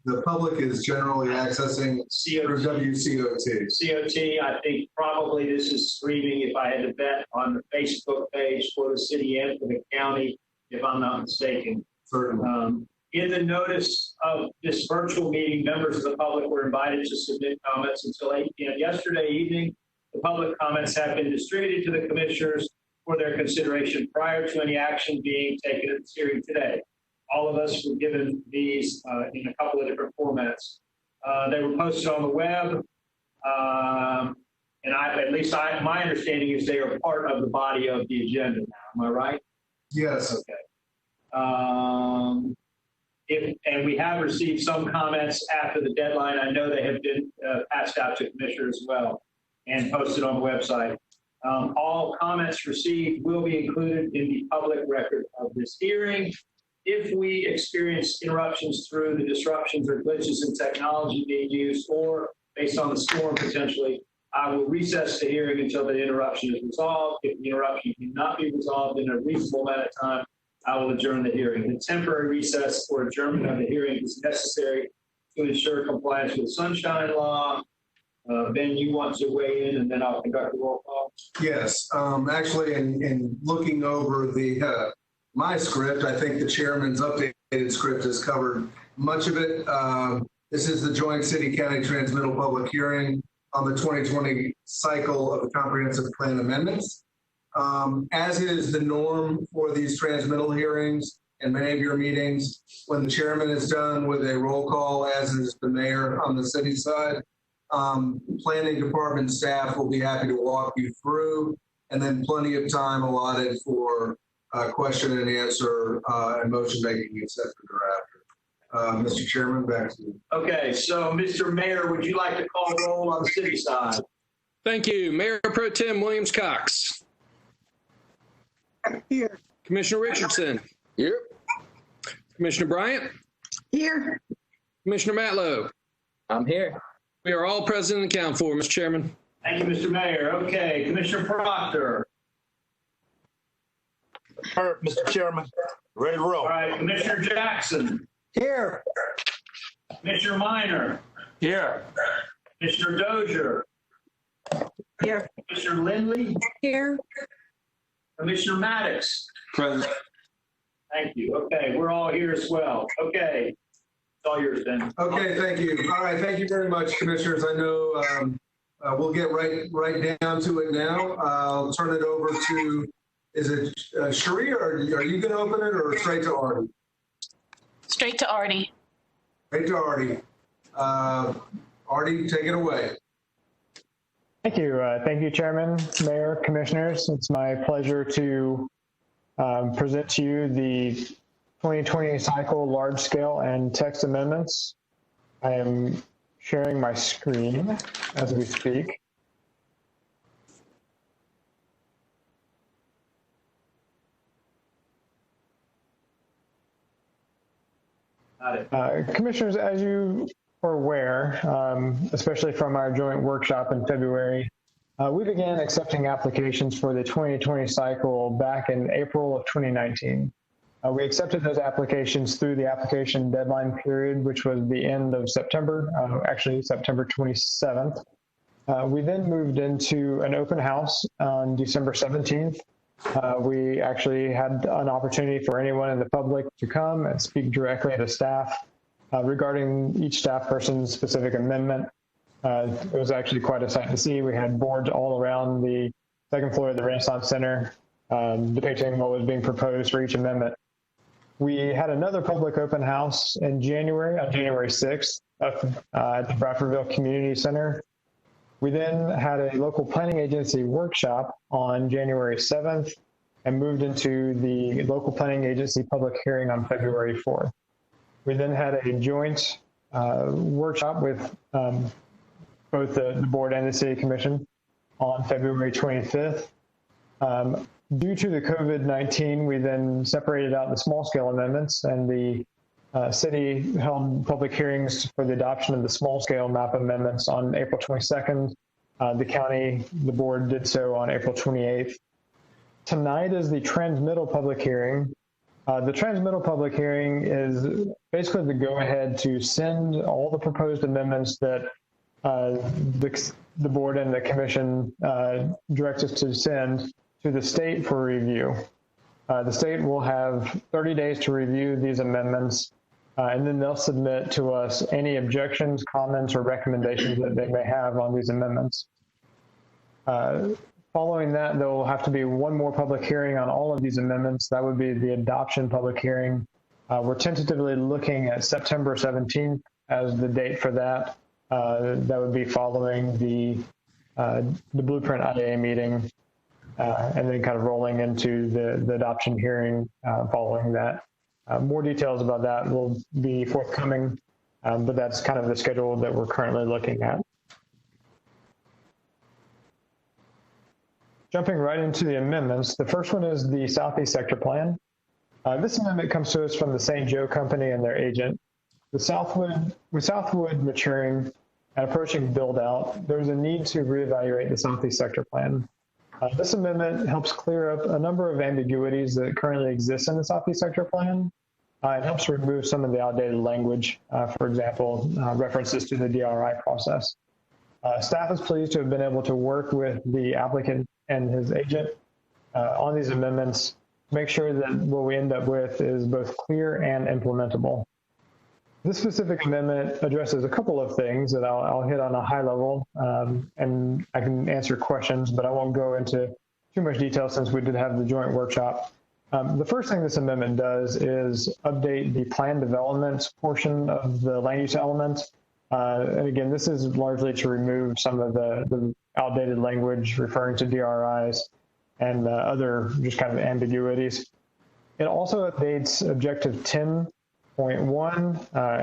the public is generally accessing through WCOT. COT, I think probably this is streaming, if I had to bet, on the Facebook page for the city and for the county, if I'm not mistaken. Certainly. In the notice of this virtual meeting, members of the public were invited to submit comments until 8 p.m. yesterday evening. The public comments have been distributed to the commissioners for their consideration prior to any action being taken at this hearing today. All of us were given these in a couple of different formats. They were posted on the web, and my understanding is they are part of the body of the agenda now. Am I right? Yes. Okay. And we have received some comments after the deadline. I know they have been passed out to commissioners as well and posted on the website. All comments received will be included in the public record of this hearing. If we experience interruptions through the disruptions or glitches in technology being used, or based on the storm potentially, I will recess the hearing until the interruption is resolved. If the interruption cannot be resolved in a reasonable amount of time, I will adjourn the hearing. The temporary recess or adjournment of the hearing is necessary to ensure compliance with sunshine law. Ben, you want to weigh in, and then I'll conduct the roll call? Yes. Actually, in looking over my script, I think the chairman's updated script has covered much of it. This is the joint city-county transmittal public hearing on the 2020 cycle of the comprehensive plan amendments. As is the norm for these transmittal hearings and many of your meetings, when the chairman is done with a roll call, as is the mayor on the city side, planning department staff will be happy to walk you through, and then plenty of time allotted for question and answer and motion making, etc. thereafter. Mr. Chairman, back to you. Okay, so Mr. Mayor, would you like to call roll on the city side? Thank you. Mayor Pro Tem Williams Cox. Here. Commissioner Richardson. Here. Commissioner Bryant. Here. Commissioner Matlow. I'm here. We are all present and accounted for, Mr. Chairman. Thank you, Mr. Mayor. Okay, Commissioner Proctor. Heard, Mr. Chairman. Ready to roll. All right, Commissioner Jackson. Here. Commissioner Minor. Here. Commissioner Dozier. Here. Commissioner Lindley. Here. Commissioner Maddox. Present. Thank you. Okay, we're all here as well. Okay, it's all yours, Ben. Okay, thank you. All right, thank you very much, commissioners. I know we'll get right down to it now. I'll turn it over to, is it Cherie, or are you going to open it, or straight to Artie? Straight to Artie. Straight to Artie. Artie, take it away. Thank you. Thank you, Chairman, Mayor, Commissioners. It's my pleasure to present to you the 2020 cycle large-scale and text amendments. I am sharing my screen as we speak. Commissioners, as you are aware, especially from our joint workshop in February, we began accepting applications for the 2020 cycle back in April of 2019. We accepted those applications through the application deadline period, which was the end of September, actually September 27th. We then moved into an open house on December 17th. We actually had an opportunity for anyone in the public to come and speak directly to staff regarding each staff person's specific amendment. It was actually quite a sight to see. We had boards all around the second floor of the Renaissance Center depicting what was being proposed for each amendment. We had another public open house in January, on January 6th at the Bradfordville Community Center. We then had a local planning agency workshop on January 7th and moved into the local planning agency public hearing on February 4th. We then had a joint workshop with both the board and the city commission on February 25th. Due to the COVID-19, we then separated out the small scale amendments, and the city held public hearings for the adoption of the small scale map amendments on April 22nd. The board did so on April 28th. Tonight is the transmittal public hearing. The transmittal public hearing is basically the go-ahead to send all the proposed amendments that the board and the commission direct us to send to the state for review. The state will have 30 days to review these amendments, and then they'll submit to us any objections, comments, or recommendations that they may have on these amendments. Following that, there will have to be one more public hearing on all of these amendments. That would be the adoption public hearing. We're tentatively looking at September 17th as the date for that. That would be following the Blueprint IAA meeting, and then kind of rolling into the adoption hearing following that. More details about that will be forthcoming, but that's kind of the schedule that we're currently looking at. Jumping right into the amendments, the first one is the Southeast Sector Plan. This amendment comes to us from the St. Joe Company and their agent. With Southwood maturing and approaching build out, there's a need to reevaluate the Southeast Sector Plan. This amendment helps clear up a number of ambiguities that currently exist in the Southeast Sector Plan. It helps remove some of the outdated language, for example, references to the DRI process. Staff is pleased to have been able to work with the applicant and his agent on these amendments to make sure that what we end up with is both clear and implementable. This specific amendment addresses a couple of things that I'll hit on a high level, and I can answer questions, but I won't go into too much detail since we did have the joint workshop. The first thing this amendment does is update the plan development portion of the land use element. And again, this is largely to remove some of the outdated language referring to DRIs and other just kind of ambiguities. It also updates Objective 10.1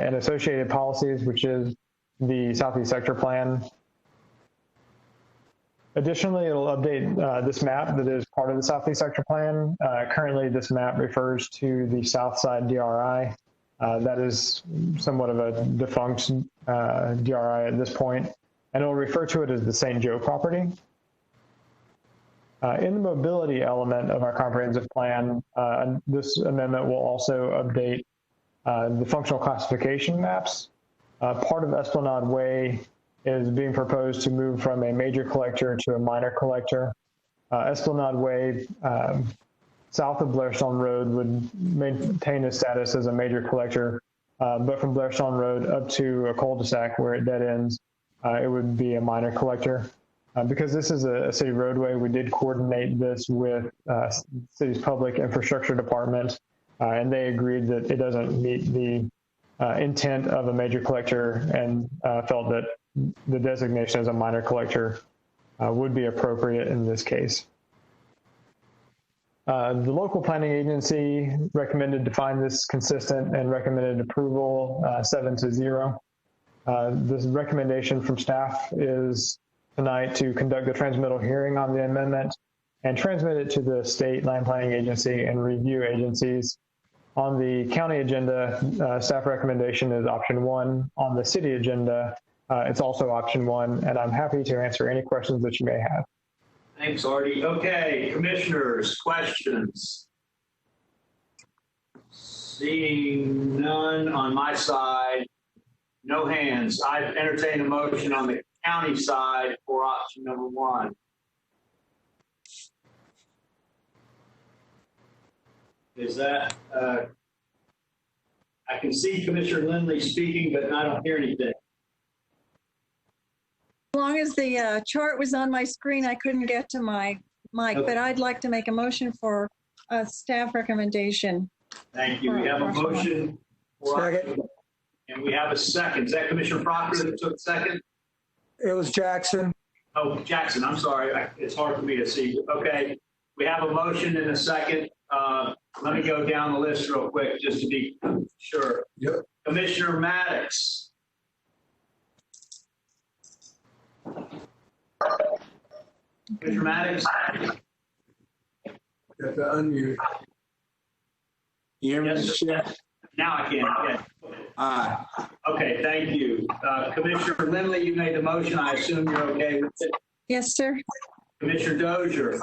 and associated policies, which is the Southeast Sector Plan. Additionally, it'll update this map that is part of the Southeast Sector Plan. Currently, this map refers to the South Side DRI. That is somewhat of a defunct DRI at this point, and it'll refer to it as the St. Joe property. In the mobility element of our comprehensive plan, this amendment will also update the functional classification maps. Part of Esplanade Way is being proposed to move from a major collector to a minor collector. Esplanade Way, south of Blairstone Road, would maintain its status as a major collector, but from Blairstone Road up to a cul-de-sac where it dead ends, it would be a minor collector. Because this is a city roadway, we did coordinate this with city's public infrastructure department, and they agreed that it doesn't meet the intent of a major collector, and felt that the designation as a minor collector would be appropriate in this case. The local planning agency recommended to find this consistent and recommended approval 7-0. This recommendation from staff is tonight to conduct a transmittal hearing on the amendment and transmit it to the state land planning agency and review agencies. On the county agenda, staff recommendation is option 1. On the city agenda, it's also option 1, and I'm happy to answer any questions that you may have. Thanks, Artie. Okay, commissioners, questions? Seeing none on my side, no hands. I've entertained a motion on the county side for option number 1. Is that, I can see Commissioner Lindley speaking, but I don't hear anything. As long as the chart was on my screen, I couldn't get to my mic, Okay. but I'd like to make a motion for a staff recommendation. Thank you. We have a motion. Second. And we have a second. Is that Commissioner Proctor that took second? It was Jackson. Oh, Jackson, I'm sorry. It's hard for me to see. Okay. We have a motion and a second. Let me go down the list real quick just to be sure. Yep. Commissioner Maddox. Commissioner Maddox. Got to unmute. You hear me, Yes. Mr. Chair? Now I can. Yeah. Aye. Okay, thank you. Commissioner Lindley, you made the motion. I assume you're okay with it. Yes, sir. Commissioner Dozier.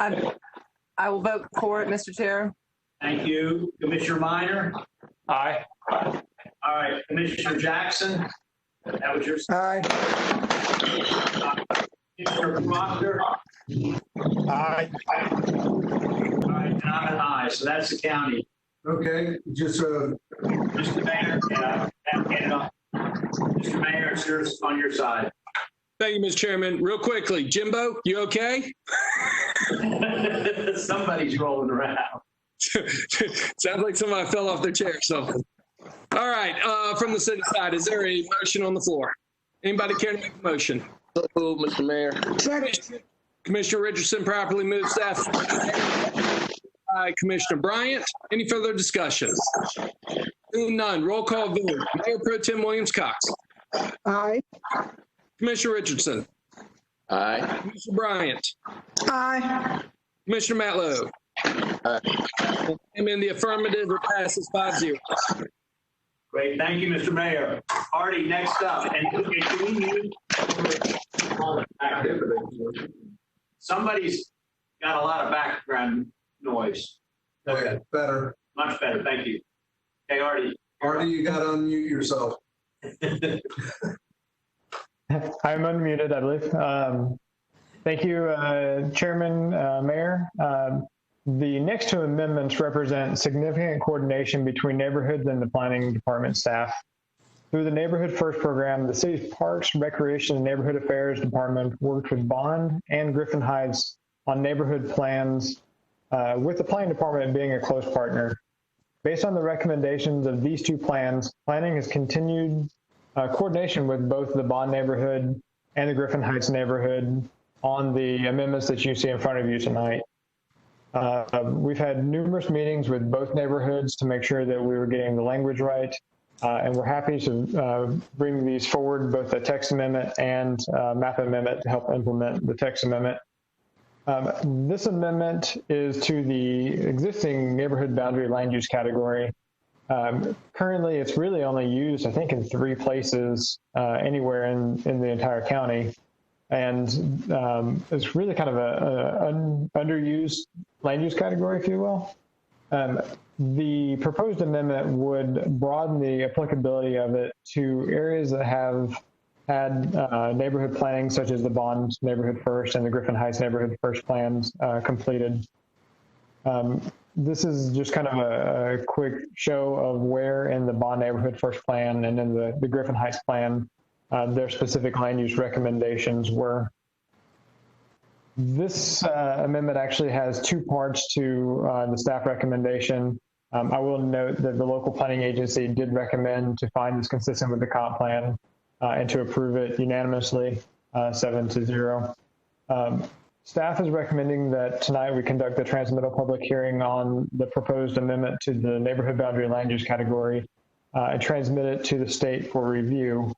I will vote for it, Mr. Chair. Thank you. Commissioner Minor. Aye. All right, Commissioner Jackson. That was your. Aye. Commissioner Proctor. Aye. All right, and I'm an aye, so that's the county. Okay, just Mr. Mayor, hand it off. Mr. Mayor, it's yours on your side. Thank you, Mr. Chairman. Real quickly, Jimbo, you okay? Somebody's rolling around. Sounds like somebody fell off their chair or something. All right, from the city side, is there a motion on the floor? Anybody care to make a motion? So moved, Mr. Mayor. Commissioner Richardson properly moved. Staff by Commissioner Bryant. Any further discussion? Seeing none, roll call vote. Mayor Pro Tem Williams Cox. Aye. Commissioner Richardson. Aye. Commissioner Bryant. Aye. Commissioner Matlow. Aye. I'm in the affirmative. It passes 5-0. Great, thank you, Mr. Mayor. Artie, next up, and can we mute? Somebody's got a lot of background noise. okay, better. Much better, thank you. Okay, Artie. Artie, you got to unmute yourself. I'm unmuted, I believe. Thank you, Chairman, Mayor. The next two amendments represent significant coordination between neighborhoods and the planning department staff. Through the Neighborhood First program, the city's Parks, Recreation, and Neighborhood Affairs Department worked with Bond and Griffin Heights on neighborhood plans, with the planning department being a close partner. Based on the recommendations of these two plans, planning has continued coordination with both the Bond neighborhood and the Griffin Heights neighborhood on the amendments that you see in front of you tonight. We've had numerous meetings with both neighborhoods to make sure that we were getting the language right, and we're happy to bring these forward, both the text amendment and map amendment, to help implement the text amendment. This amendment is to the existing neighborhood boundary land use category. Currently, it's really only used, I think, in 3 places anywhere in the entire county. And it's really kind of an underused land use category, if you will. The proposed amendment would broaden the applicability of it to areas that have had neighborhood planning, such as the Bond Neighborhood First and the Griffin Heights Neighborhood First plans completed. This is just kind of a quick show of where in the Bond Neighborhood First plan and in the Griffin Heights plan their specific land use recommendations were. This amendment actually has 2 parts to the staff recommendation. I will note that the local planning agency did recommend to find this consistent with the comp plan and to approve it unanimously, 7-0. Staff is recommending that tonight we conduct the transmittal public hearing on the proposed amendment to the neighborhood boundary land use category and transmit it to the state for review.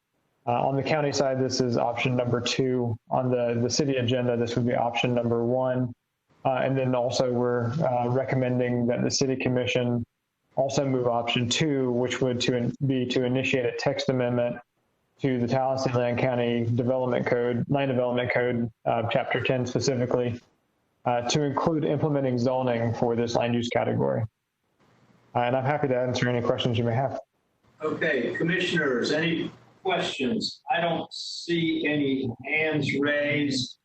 On the county side, this is option number 2. On the city agenda, this would be option number 1. And then also we're recommending that the city commission also move option 2, which would be to initiate a text amendment to the Tallahassee Land County Development Code, Land Development Code, Chapter 10 specifically, to include implementing zoning for this land use category. And I'm happy to answer any questions you may have. Okay, commissioners, any questions? I don't see any hands raised.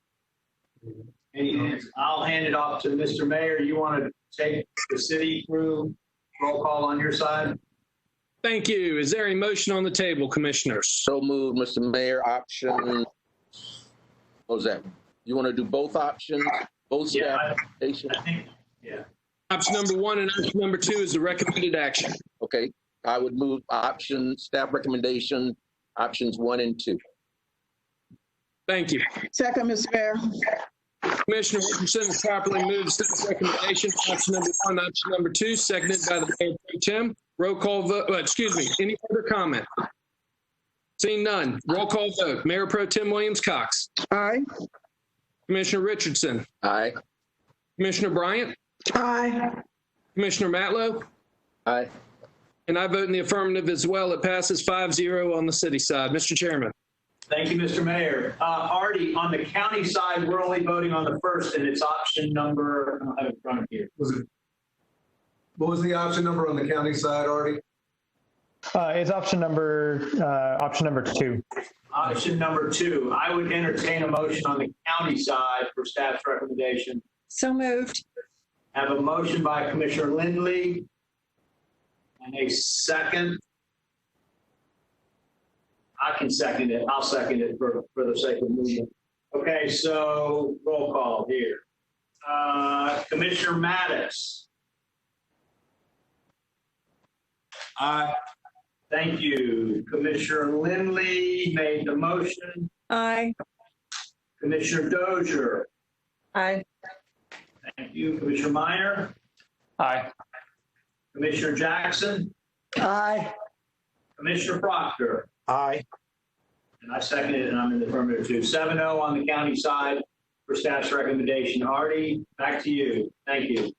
Any hands? I'll hand it off to Mr. Mayor. You want to take the city through roll call on your side? Thank you. Is there a motion on the table, commissioners? So moved, Mr. Mayor. Option, what was that? You want to do both options? Both staff recommendations? I think, yeah. Option number 1 and option number 2 is the recommended action. Okay, I would move option, staff recommendation, options 1 and 2. Thank you. Second, Mr. Mayor. Commissioner Richardson has properly moved staff recommendation, option number 1, option number 2, seconded by the Mayor Pro Tem. Roll call vote, excuse me, any further comment? Seeing none, roll call vote. Mayor Pro Tem Williams-Cox. Aye. Commissioner Richardson. Aye. Commissioner Bryant. Aye. Commissioner Matlow. Aye. And I vote in the affirmative as well. It passes 5-0 on the city side. Mr. Chairman. Thank you, Mr. Mayor. Artie, on the county side, we're only voting on the first, and it's option number, I don't have it in front of you. What was the option number on the county side, Artie? It's option number 2. Option number 2. I would entertain a motion on the county side for staff's recommendation. So moved. Have a motion by Commissioner Lindley and a second. I can second it. I'll second it for the sake of movement. Okay, so roll call here. Commissioner Mattis. Aye. Thank you. Commissioner Lindley made the motion. Aye. Commissioner Dozier. Aye. Thank you. Commissioner Minor. Aye. Commissioner Jackson. Aye. Commissioner Proctor. Aye. And I second it, and I'm in the affirmative too. 7-0 on the county side for staff's recommendation. Artie, back to you. Thank you.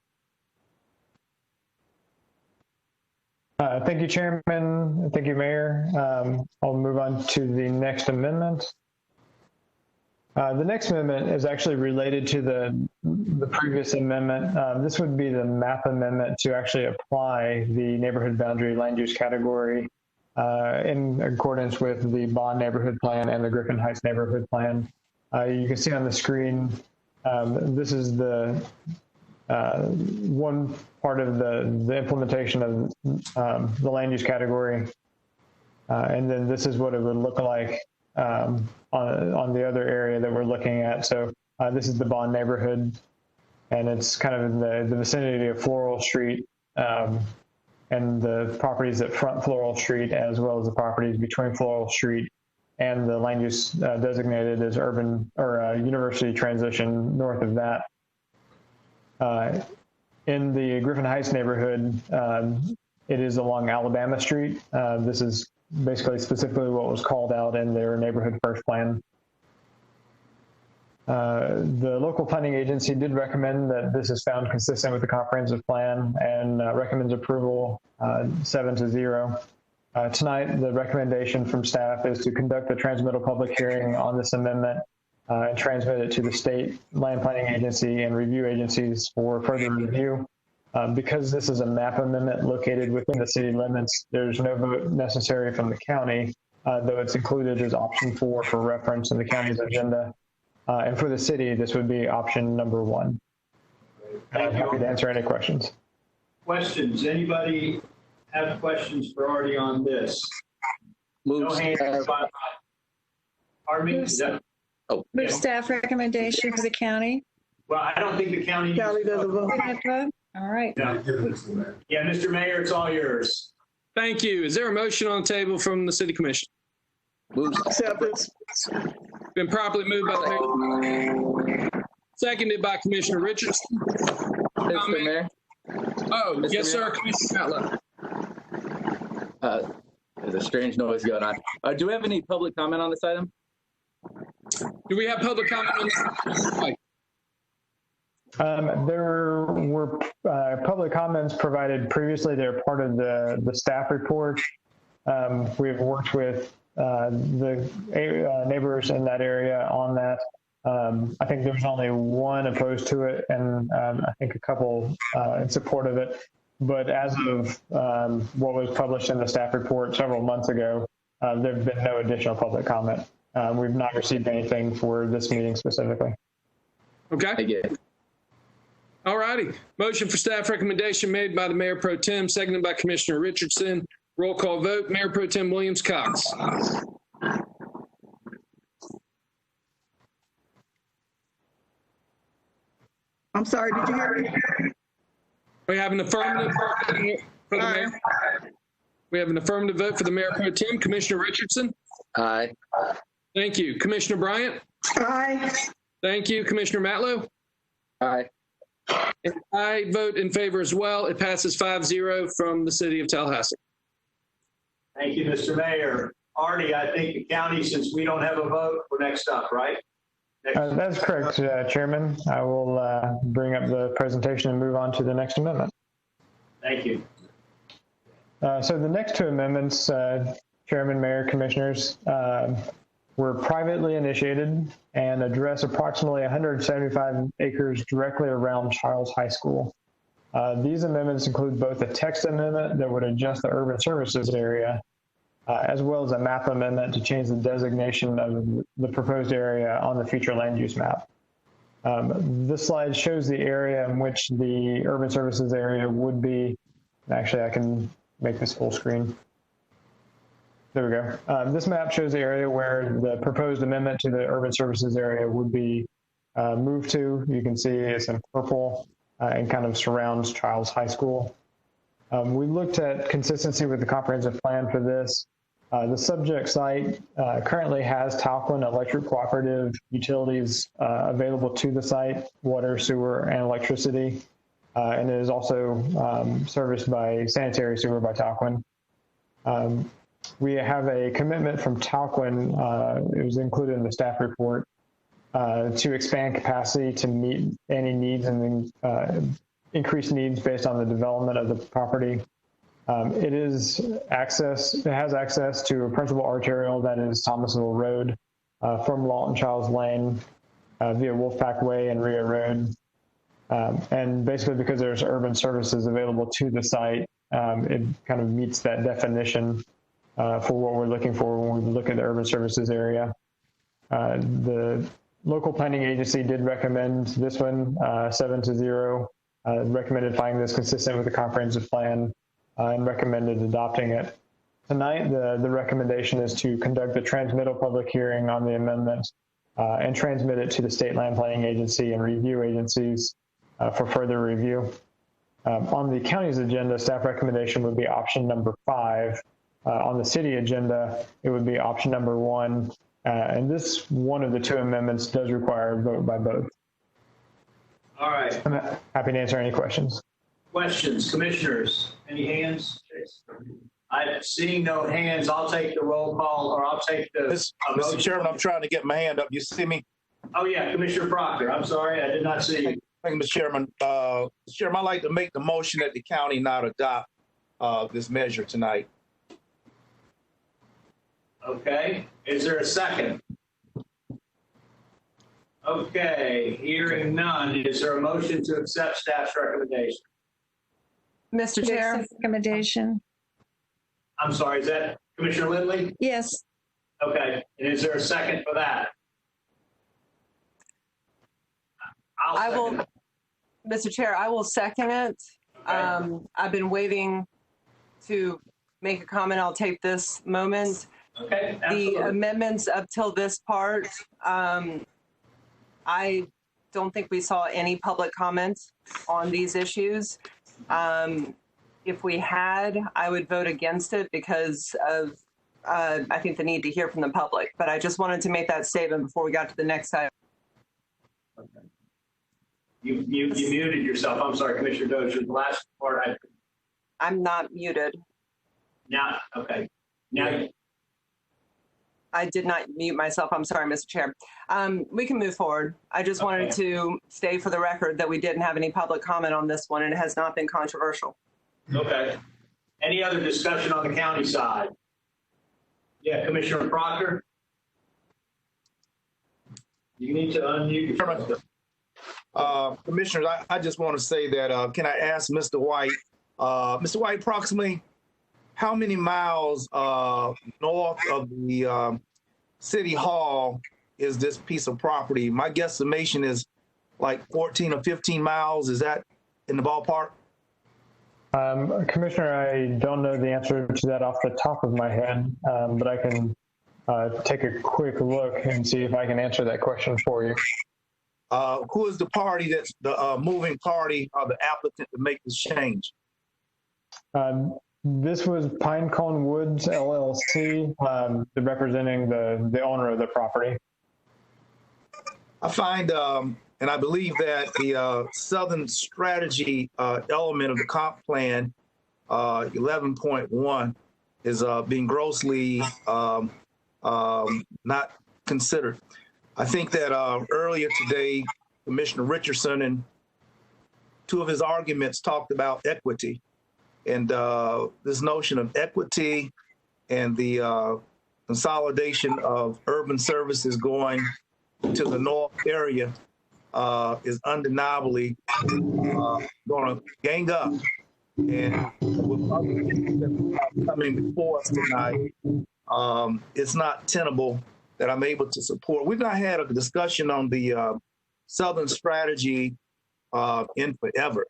Thank you, Chairman. Thank you, Mayor. I'll move on to the next amendment. The next amendment is actually related to the previous amendment. This would be the map amendment to actually apply the neighborhood boundary land use category in accordance with the Bond Neighborhood Plan and the Griffin Heights Neighborhood Plan. You can see on the screen, this is the one part of the implementation of the land use category. And then this is what it would look like on the other area that we're looking at. So this is the Bond neighborhood, and it's kind of in the vicinity of Floral Street and the properties that front Floral Street, as well as the properties between Floral Street and the land use designated as urban or university transition north of that. In the Griffin Heights neighborhood, it is along Alabama Street. This is basically specifically what was called out in their neighborhood first plan. The local planning agency did recommend that this is found consistent with the comprehensive plan and recommends approval 7-0. Tonight, the recommendation from staff is to conduct the transmittal public hearing on this amendment and transmit it to the state land planning agency and review agencies for further review. Because this is a map amendment located within the city limits, there's no vote necessary from the county, though it's included as option 4 for reference in the county's agenda. And for the city, this would be option number 1. I'm happy to answer any questions. Questions? Anybody have questions for Artie on this? No hands. Pardon me? Move staff recommendation for the county. Well, I don't think the county doesn't vote. All right. Yeah, Mr. Mayor, it's all yours. Thank you. Is there a motion on the table from the City Commission? Acceptance. Been properly moved by the mayor. Seconded by Commissioner Richardson. Mr. Mayor? Oh, Mr. yes, Mayor? sir. Commissioner Matlow. There's a strange noise going on. Do we have any public comment on this item? Do we have public comment on this? There were public comments provided previously. They're part of the staff report. We've worked with the neighbors in that area on that. I think there was only one opposed to it, and I think a couple in support of it. But as of what was published in the staff report several months ago, there have been no additional public comment. We've not received anything for this meeting specifically. Okay. All righty. Motion for staff recommendation made by the Mayor Pro Tem, seconded by Commissioner Richardson. Roll call vote. Mayor Pro Tem Williams Cox. I'm sorry, did you hear me? We have an affirmative vote for the mayor. We have an affirmative vote for the Mayor Pro Tem. Commissioner Richardson? Aye. Thank you. Commissioner Bryant? Aye. Thank you. Commissioner Matlow? Aye. And I vote in favor as well. It passes 5-0 from the City of Tallahassee. Thank you, Mr. Mayor. Artie, I think the county, since we don't have a vote, we're next up, right? That's correct, Chairman. I will bring up the presentation and move on to the next amendment. Thank you. So the next two amendments, Chairman, Mayor, Commissioners, were privately initiated and address approximately 175 acres directly around Childs High School. These amendments include both a text amendment that would adjust the urban services area, as well as a map amendment to change the designation of the proposed area on the future land use map. This slide shows the area in which the urban services area would be. Actually, I can make this full screen. There we go. This map shows the area where the proposed amendment to the urban services area would be moved to. You can see it's in purple and kind of surrounds Childs High School. We looked at consistency with the comprehensive plan for this. The subject site currently has Talquin Electric Cooperative utilities available to the site, water, sewer, and electricity, and it is also serviced by sanitary sewer by Talquin. We have a commitment from Talquin, it was included in the staff report, to expand capacity to meet any needs and increased needs based on the development of the property. It has access to a principal arterial that is Thomasville Road from Lawton Childs Lane via Wolfpack Way and Rio Road. And basically because there's urban services available to the site, it kind of meets that definition for what we're looking for when we look at the urban services area. The local planning agency did recommend this one 7-0, recommended finding this consistent with the comprehensive plan and recommended adopting it. Tonight, the recommendation is to conduct the transmittal public hearing on the amendment and transmit it to the state land planning agency and review agencies for further review. On the county's agenda, staff recommendation would be option number 5. On the city agenda, it would be option number 1. And this one of the two amendments does require a vote by both. All right. I'm happy to answer any questions. Questions, commissioners? Any hands? I'm seeing no hands. I'll take the roll call, or I'll take the. Mr. Chairman, I'm trying to get my hand up. You see me? Oh, yeah, Commissioner Proctor. I'm sorry, I did not see you. Thank you, Mr. Chairman. Mr. Chairman, I'd like to make the motion that the county not adopt this measure tonight. Okay, is there a second? Okay, hearing none, is there a motion to accept staff's recommendation? Mr. Chair. Recommendation. I'm sorry, is that Commissioner Lindley? Yes. Okay, and is there a second for that? I will, Mr. Chair, I will second it. Okay. I've been waiting to make a comment. I'll take this moment. Okay, absolutely. The amendments up till this part, I don't think we saw any public comments on these issues. If we had, I would vote against it because of, I think, the need to hear from the public. But I just wanted to make that statement before we got to the next item. Okay. You muted yourself. I'm sorry, Commissioner Dozier. The last part I'm not muted. Now, okay. Now, I did not mute myself. I'm sorry, Mr. Chair. We can move forward. I just wanted to state for the record that we didn't have any public comment on this one, and it has not been controversial. Okay. Any other discussion on the county side? Yeah, Commissioner Proctor? You need to unmute yourself. Commissioners, I just want to say that, can I ask Mr. White, approximately how many miles north of the City Hall is this piece of property? My guesstimation is like 14 or 15 miles. Is that in the ballpark? Commissioner, I don't know the answer to that off the top of my head, but I can take a quick look and see if I can answer that question for you. Who is the party that's the moving party or the applicant to make this change? This was Pinecone Woods LLC, representing the owner of the property. I find, and I believe that the Southern Strategy element of the comp plan, 11.1, is being grossly not considered. I think that earlier today, Commissioner Richardson and two of his arguments talked about equity. And this notion of equity and the consolidation of urban services going to the north area is undeniably going to gang up. And with other things that are coming before us tonight, it's not tenable that I'm able to support. We've not had a discussion on the Southern Strategy in forever.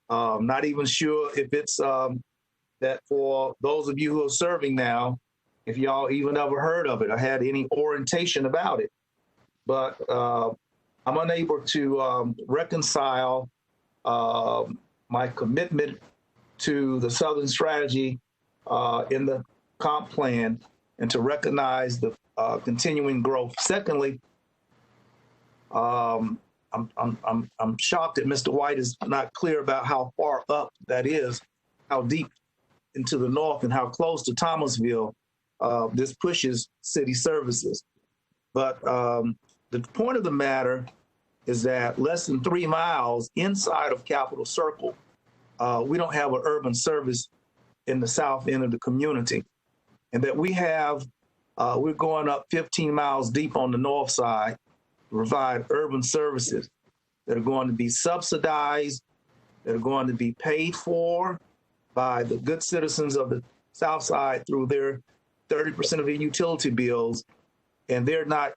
Not even sure if it's that for those of you who are serving now, if y'all even ever heard of it or had any orientation about it. But I'm unable to reconcile my commitment to the Southern Strategy in the comp plan and to recognize the continuing growth. Secondly, I'm shocked that Mr. White is not clear about how far up that is, how deep into the north and how close to Thomasville this pushes city services. But the point of the matter is that less than 3 miles inside of Capitol Circle, we don't have an urban service in the south end of the community. And that we have, we're going up 15 miles deep on the north side to provide urban services that are going to be subsidized, that are going to be paid for by the good citizens of the south side through their 30% of their utility bills. And they're not,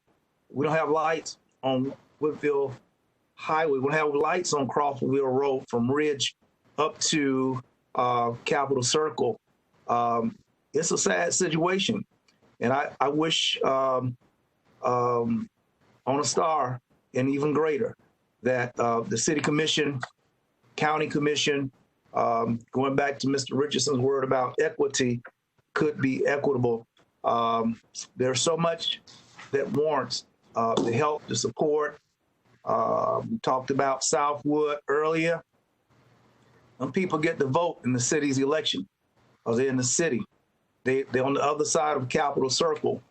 we don't have lights on Woodville Highway. We don't have lights on Crawfordville Road from Ridge up to Capitol Circle. It's a sad situation. And I wish on a star and even greater that the city commission, county commission, going back to Mr. Richardson's word about equity, could be equitable. There's so much that warrants the help, the support. We talked about Southwood earlier. When people get to vote in the city's election, or they're in the city, they're on the other side of Capitol Circle,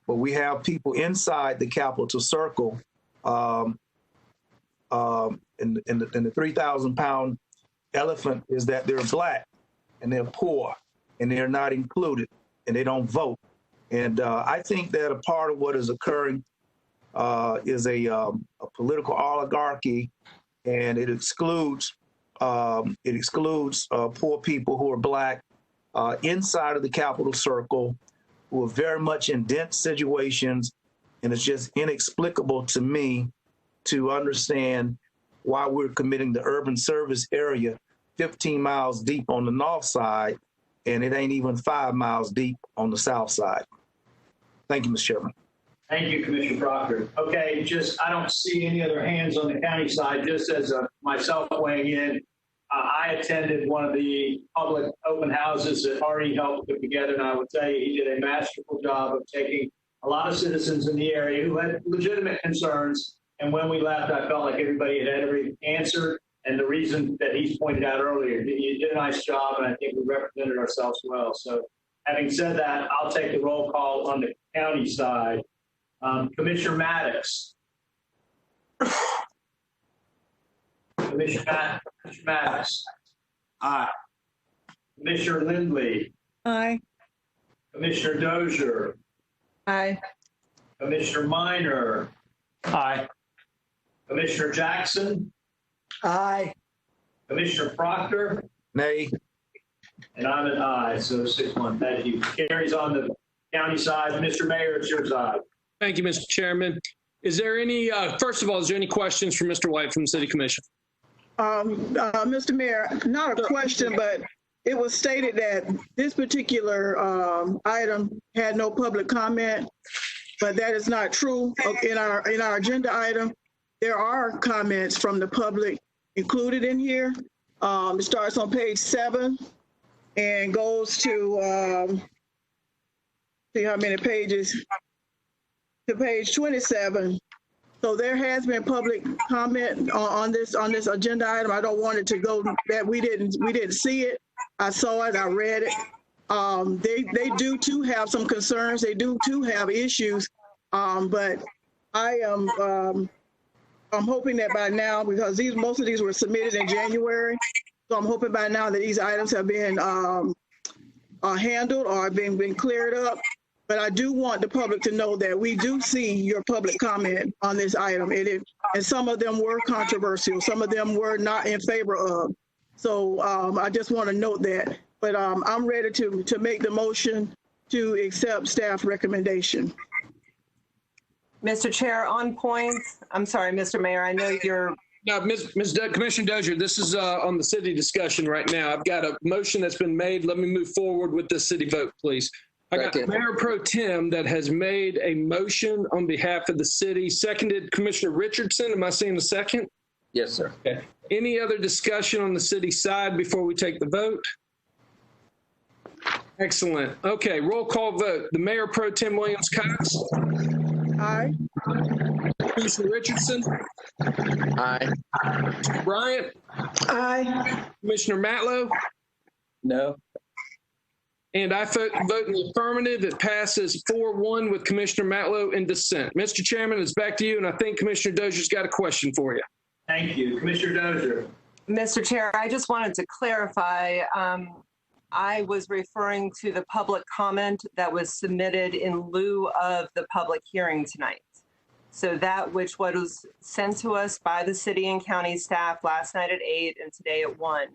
but we have people inside the Capitol Circle, and the 3,000-pound elephant is that they're Black. and they're poor and they're not included and they don't vote. And I think that a part of what is occurring is a political oligarchy, and it excludes poor people who are Black inside of the capital circle, who are very much in dense situations. And it's just inexplicable to me to understand why we're committing the urban service area 15 miles deep on the north side, and it ain't even 5 miles deep on the south side. Thank you, Mr. Chairman. Thank you, Commissioner Proctor. Okay, I don't see any other hands on the county side. Just as myself weighing in, I attended one of the public open houses that Artie helped put together, and I would tell you he did a masterful job of taking a lot of citizens in the area who had legitimate concerns. And when we left, I felt like everybody had every answer. And the reason that he's pointed out earlier, you did a nice job, and I think we represented ourselves well. So having said that, I'll take the roll call on the county side. Commissioner Maddox. Commissioner Maddox. Aye. Commissioner Lindley. Aye. Commissioner Dozier. Aye. Commissioner Minor. Aye. Commissioner Jackson. Aye. Commissioner Proctor. Nay. And I'm an aye, so 6-1. Thank you. Carries on the county side. Mr. Mayor, it's your side. Thank you, Mr. Chairman. Is there any, first of all, is there any questions for Mr. White from the City Commission? Mr. Mayor, not a question, but it was stated that this particular item had no public comment, but that is not true. In our agenda item, there are comments from the public included in here. It starts on page 7 and goes to, see how many pages, to page 27. So there has been public comment on this agenda item. I don't want it to go that we didn't see it. I saw it, I read it. They do too have some concerns. They do too have issues. But I'm hoping that by now, because most of these were submitted in January, so I'm hoping by now that these items have been handled or been cleared up. But I do want the public to know that we do see your public comment on this item. And some of them were controversial. Some of them were not in favor of. So I just want to note that. But I'm ready to make the motion to accept staff recommendation. Mr. Chair, on point. I'm sorry, Mr. Mayor, I know you're. No, Commissioner Dozier, this is on the city discussion right now. I've got a motion that's been made. Let me move forward with the city vote, please. I got Mayor Pro Tem that has made a motion on behalf of the city. Seconded Commissioner Richardson. Am I seeing a second? Yes, sir. Okay. Any other discussion on the city side before we take the vote? Excellent. Okay, roll call vote. The Mayor Pro Tem Williams Cox. Aye. Commissioner Richardson. Aye. Commissioner Bryant. Aye. Commissioner Matlow. No. And I vote in the affirmative. It passes 4-1 with Commissioner Matlow in dissent. Mr. Chairman, it's back to you, and I think Commissioner Dozier's got a question for you. Thank you. Commissioner Dozier. Mr. Chair, I just wanted to clarify. I was referring to the public comment that was submitted in lieu of the public hearing tonight. So that which was sent to us by the city and county staff last night at 8 and today at 1.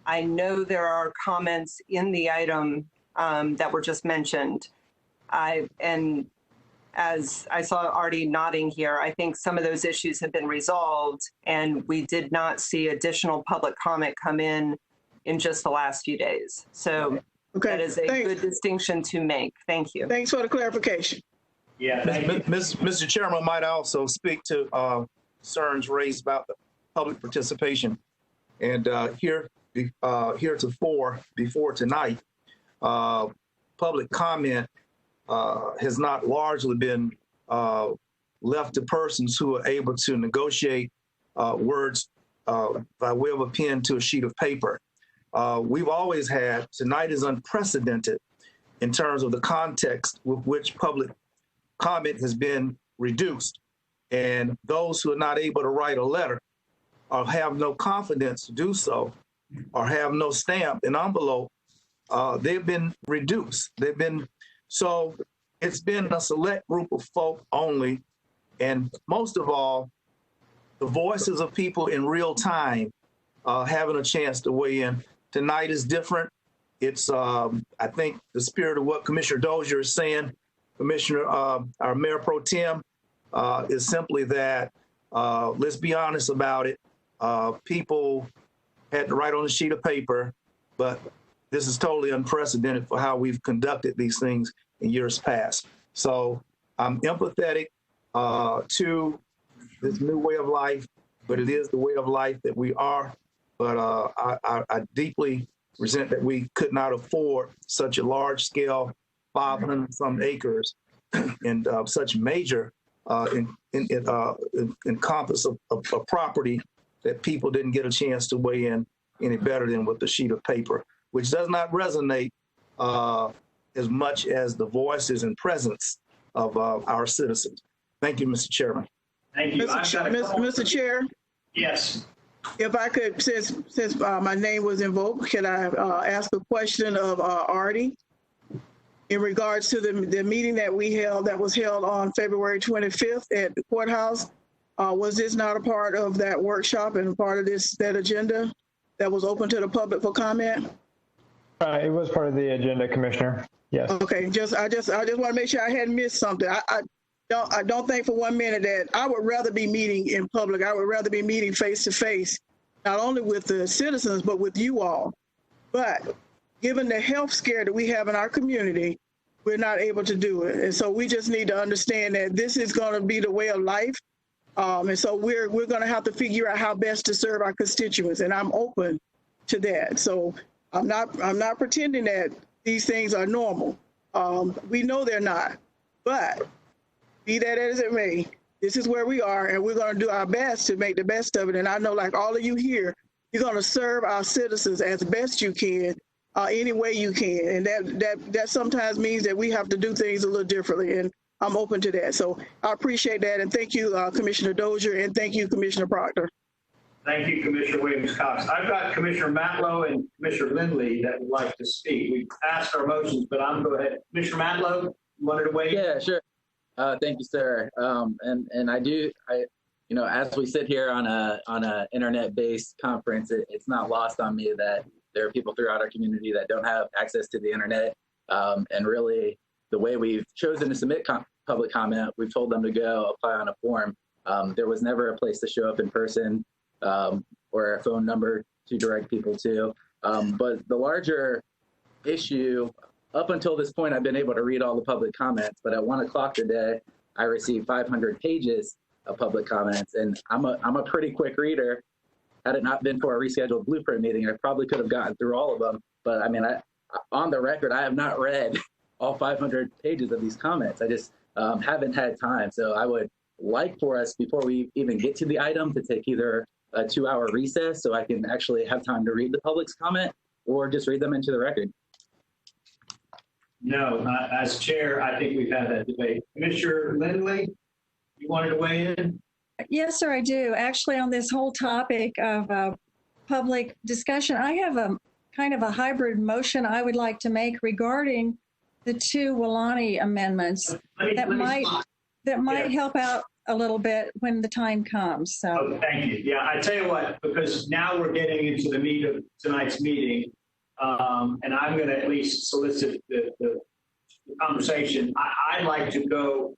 I know there are comments in the item that were just mentioned. And as I saw Artie nodding here, I think some of those issues have been resolved, and we did not see additional public comment come in just the last few days. So that is a good distinction to make. Thank you. Thanks for the clarification. Yeah, thank you. Mr. Chairman, I might also speak to concerns raised about the public participation. And heretofore, before tonight, public comment has not largely been left to persons who are able to negotiate words by way of a pen to a sheet of paper. We've always had, tonight is unprecedented in terms of the context with which public comment has been reduced. And those who are not able to write a letter or have no confidence to do so, or have no stamp and envelope they've been reduced. So it's been a select group of folk only. And most of all, the voices of people in real time having a chance to weigh in. Tonight is different. It's, I think, the spirit of what Commissioner Dozier is saying, Commissioner, our Mayor Pro Tem, is simply that, let's be honest about it. People had to write on a sheet of paper, but this is totally unprecedented for how we've conducted these things in years past. So I'm empathetic to this new way of life, but it is the way of life that we are. But I deeply resent that we could not afford such a large scale, 500 some acres and such major encompass of property that people didn't get a chance to weigh in any better than with the sheet of paper, which does not resonate as much as the voices and presence of our citizens. Thank you, Mr. Chairman. Thank you. Mr. Chair? Yes. If I could, since my name was invoked, can I ask a question of Artie in regards to the meeting that we held, that was held on February 25th at the courthouse? Was this not a part of that workshop and part of that agenda that was open to the public for comment? It was part of the agenda, Commissioner. Yes. Okay. I just want to make sure I hadn't missed something. I don't think for 1 minute that I would rather be meeting in public. I would rather be meeting face to face, not only with the citizens, but with you all. But given the health scare that we have in our community, we're not able to do it. And so we just need to understand that this is going to be the way of life. And so we're going to have to figure out how best to serve our constituents. And I'm open to that. So I'm not pretending that these things are normal. We know they're not, but be that as it may, this is where we are, and we're going to do our best to make the best of it. And I know, like all of you here, you're going to serve our citizens as best you can, any way you can. And that sometimes means that we have to do things a little differently. And I'm open to that. So I appreciate that. And thank you, Commissioner Dozier, and thank you, Commissioner Proctor. Thank you, Commissioner Williams-Cox. I've got Commissioner Matlow and Commissioner Lindley that would like to speak. We've passed our motions, but I'm going to go ahead. Commissioner Matlow, you wanted to weigh in? Yeah, sure. Thank you, sir. And as we sit here on a internet-based conference, it's not lost on me that there are people throughout our community that don't have access to the internet. And really, the way we've chosen to submit public comment, we've told them to go apply on a form. There was never a place to show up in person or a phone number to direct people to. But the larger issue, up until this point, I've been able to read all the public comments, but at 1 o'clock today, I received 500 pages of public comments, and I'm a pretty quick reader. Had it not been for a rescheduled blueprint meeting, I probably could have gotten through all of them. But I mean, on the record, I have not read all 500 pages of these comments. I just haven't had time. So I would like for us, before we even get to the item, to take either a 2-hour recess so I can actually have time to read the public's comment, or just read them into the record. No, as chair, I think we've had that debate. Commissioner Lindley, you wanted to weigh in? Yes, sir, I do. Actually, on this whole topic of public discussion, I have a kind of a hybrid motion I would like to make regarding the 2 Wilani amendments that might help out a little bit when the time comes. So. Oh, thank you. Yeah, I tell you what, because now we're getting into the meat of tonight's meeting. And I'm going to at least solicit the conversation. I'd like to go,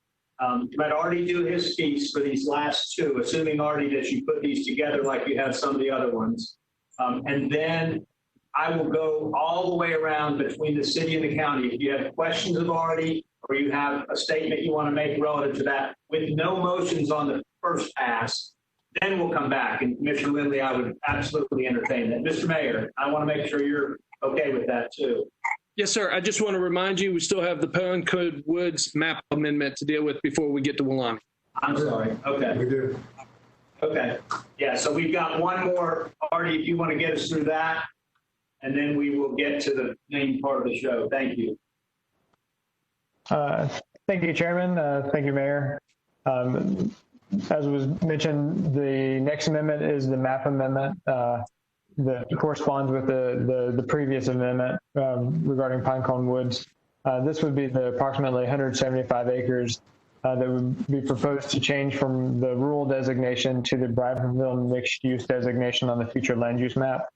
let Artie do his piece for these last 2, assuming, Artie, that you put these together like you have some of the other ones. And then I will go all the way around between the city and the county. If you have questions of Artie, or you have a statement you want to make relative to that, with no motions on the first pass, then we'll come back. And Commissioner Lindley, I would absolutely entertain that. Mr. Mayor, I want to make sure you're okay with that too. Yes, sir. I just want to remind you, we still have the Pine Code Woods map amendment to deal with before we get to Wilani. I'm sorry. Okay. We do. Okay. Yeah, so we've got one more. Artie, if you want to get us through that, and then we will get to the main part of the show. Thank you. Thank you, Chairman. Thank you, Mayor. As was mentioned, the next amendment is the map amendment. that corresponds with the previous amendment regarding Pine Cone Woods. This would be the approximately 175 acres that would be proposed to change from the rural designation to the Bradfordville mixed use designation on the future land use map.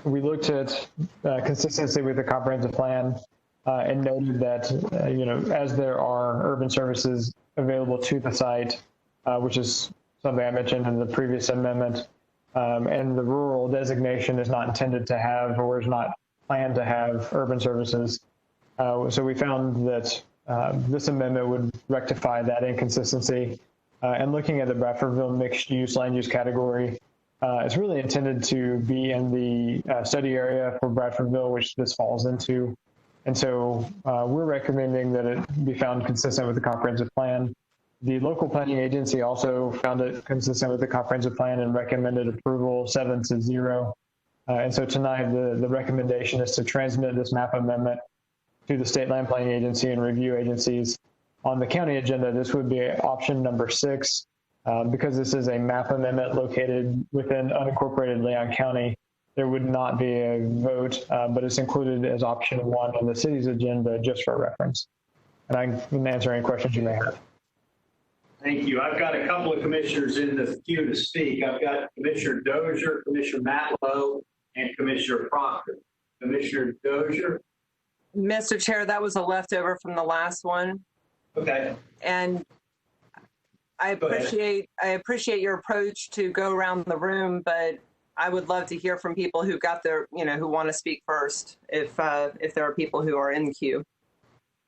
We looked at consistency with the comprehensive plan and noted that, as there are urban services available to the site, which is something I mentioned in the previous amendment, and the rural designation is not intended to have or is not planned to have urban services. So we found that this amendment would rectify that inconsistency. And looking at the Bradfordville mixed use land use category, it's really intended to be in the study area for Bradfordville, which this falls into. And so we're recommending that it be found consistent with the comprehensive plan. The local planning agency also found it consistent with the comprehensive plan and recommended approval 7-0. And so tonight, the recommendation is to transmit this map amendment to the state land planning agency and review agencies. On the county agenda, this would be option number 6. Because this is a map amendment located within unincorporated Leon County, there would not be a vote, but it's included as option 1 on the city's agenda just for reference. And I can answer any questions you may have. Thank you. I've got a couple of commissioners in the queue to speak. I've got Commissioner Dozier, Commissioner Matlow, and Commissioner Proctor. Commissioner Dozier. Mr. Chair, that was a leftover from the last one. Okay. And I appreciate your approach to go around the room, but I would love to hear from people who got their, who want to speak first, if there are people who are in the queue.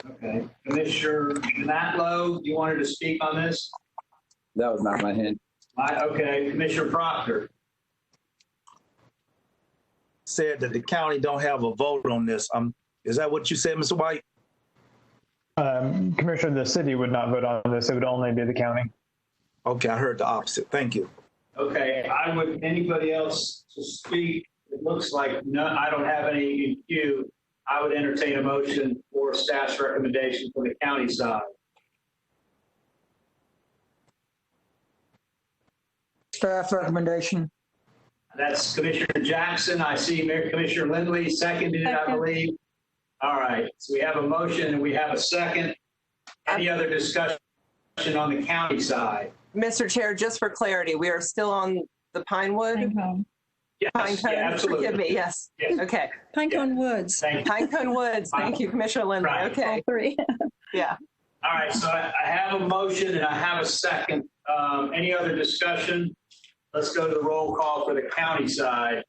Okay. Commissioner Matlow, you wanted to speak on this? That was not my hand. Okay. Commissioner Proctor. Said that the county don't have a vote on this. Is that what you said, Mr. White? Commissioner, the city would not vote on this. It would only be the county. Okay, I heard the opposite. Thank you. Okay, anybody else to speak? It looks like none. I don't have any in queue. I would entertain a motion for staff's recommendation for the county side. Staff recommendation. That's Commissioner Jackson. I see Commissioner Lindley seconded it, I believe. All right, so we have a motion and we have a second. Any other discussion on the county side? Mr. Chair, just for clarity, we are still on the Pinewood? Yes, Pinecone, yeah, absolutely. Forgive me, yes. Okay. Pinecone Woods. Pinecone Woods, thank you, Commissioner Lindley. Right. Okay. All 3. Yeah. All right, so I have a motion and I have a second. Any other discussion? Let's go to the roll call for the county side.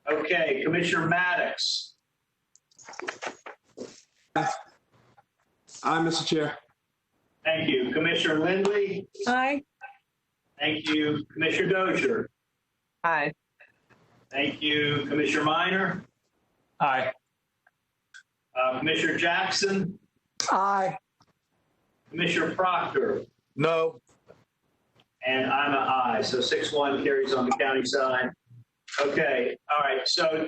Okay, Commissioner Maddox. Aye, Mr. Chair. Thank you. Commissioner Lindley? Aye. Thank you. Commissioner Dozier? Aye. Thank you. Commissioner Minor? Aye. Commissioner Jackson? Aye. Commissioner Proctor? No. And I'm an aye. So 6-1 carries on the county side. Okay. All right. So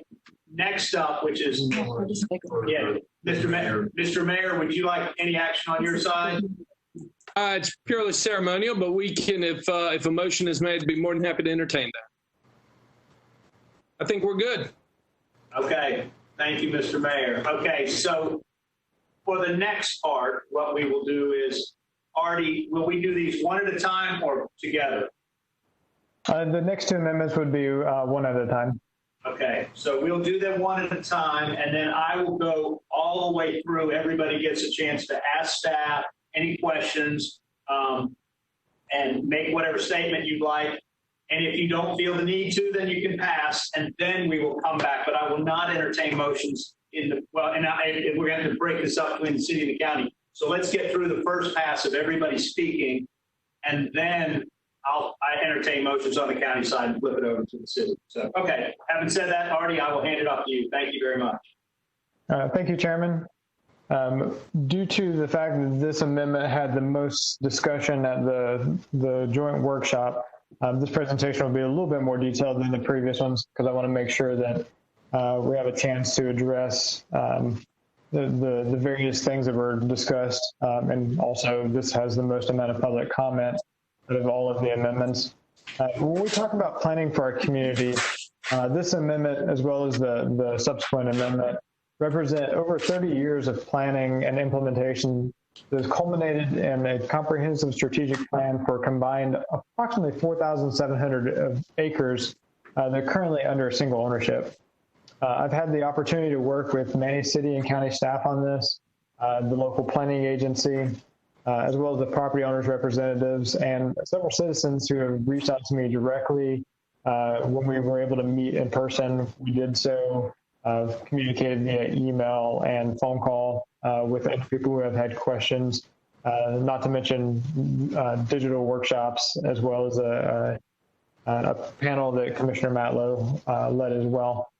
next up, which is, yeah, Mr. Mayor, would you like any action on your side? It's purely ceremonial, but we can, if a motion is made, be more than happy to entertain that. I think we're good. Okay. Thank you, Mr. Mayor. Okay. So for the next part, what we will do is, Artie, will we do these one at a time or together? The next 2 amendments would be one at a time. Okay, so we'll do them one at a time, and then I will go all the way through. Everybody gets a chance to ask staff any questions and make whatever statement you'd like. And if you don't feel the need to, then you can pass, and then we will come back. But I will not entertain motions and we're going to break this up between the city and the county. So let's get through the first pass of everybody speaking, and then I entertain motions on the county side and flip it over to the city. So, okay. Having said that, Artie, I will hand it off to you. Thank you very much. Thank you, Chairman. Due to the fact that this amendment had the most discussion at the joint workshop, this presentation will be a little bit more detailed than the previous ones because I want to make sure that we have a chance to address the various things that were discussed. And also, this has the most amount of public comment out of all of the amendments. When we talk about planning for our community, This amendment, as well as the subsequent amendment, represent over 30 years of planning and implementation that has culminated in a comprehensive strategic plan for combined approximately 4,700 acres that are currently under a single ownership. I've had the opportunity to work with many city and county staff on this, the local planning agency, as well as the property owners' representatives, and several citizens who have reached out to me directly. When we were able to meet in person, we did so, communicated via email and phone call with people who have had questions, not to mention digital workshops, as well as a panel that Commissioner Matlow led as well.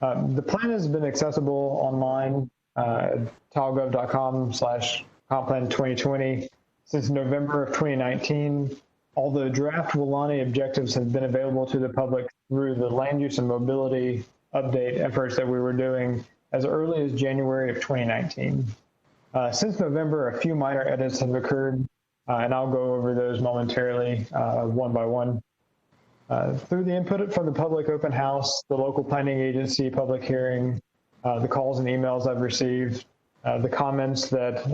The plan has been accessible online, tahlgov.com/compplan2020 since November of 2019. Although draft Wulani objectives have been available to the public through the land use and mobility update efforts that we were doing as early as January of 2019. Since November, a few minor edits have occurred, and I'll go over those momentarily, one by one. Through the input from the public open house, the local planning agency public hearing, the calls and emails I've received, the comments that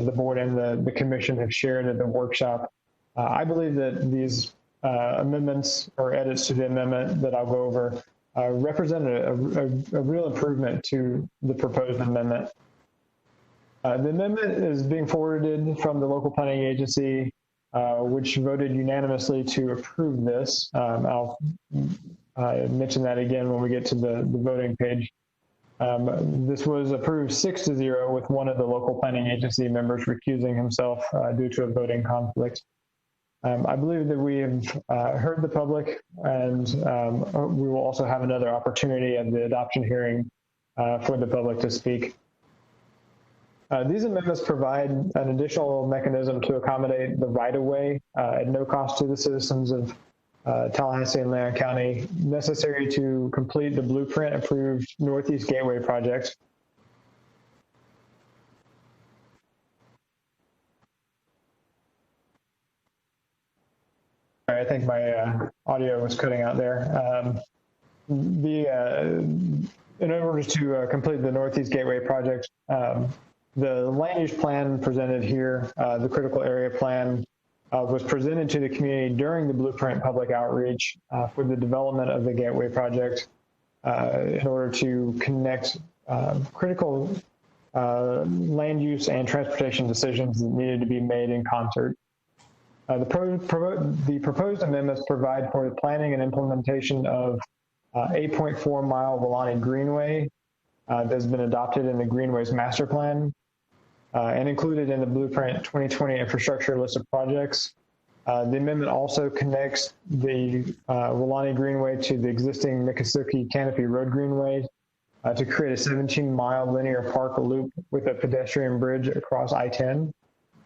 the board and the commission have shared at the workshop, I believe that these amendments or edits to the amendment that I'll go over represent a real improvement to the proposed amendment. The amendment is being forwarded from the local planning agency, which voted unanimously to approve this. I'll mention that again when we get to the voting page. This was approved 6-0 with one of the local planning agency members recusing himself due to a voting conflict. I believe that we have heard the public, and we will also have another opportunity at the adoption hearing for the public to speak. These amendments provide an additional mechanism to accommodate the right-of-way at no cost to the citizens of Tallahassee and Leon County necessary to complete the blueprint-approved Northeast Gateway project. I think my audio was cutting out there. In order to complete the Northeast Gateway project, the land use plan presented here, the critical area plan, was presented to the community during the blueprint public outreach for the development of the Gateway project in order to connect critical land use and transportation decisions that needed to be made in concert. The proposed amendments provide for the planning and implementation of 8.4-mile Wulani Greenway that has been adopted in the Greenways master plan and included in the Blueprint 2020 infrastructure list of projects. The amendment also connects the Wulani Greenway to the existing Miccosukee Canopy Road Greenway to create a 17-mile linear park loop with a pedestrian bridge across I-10.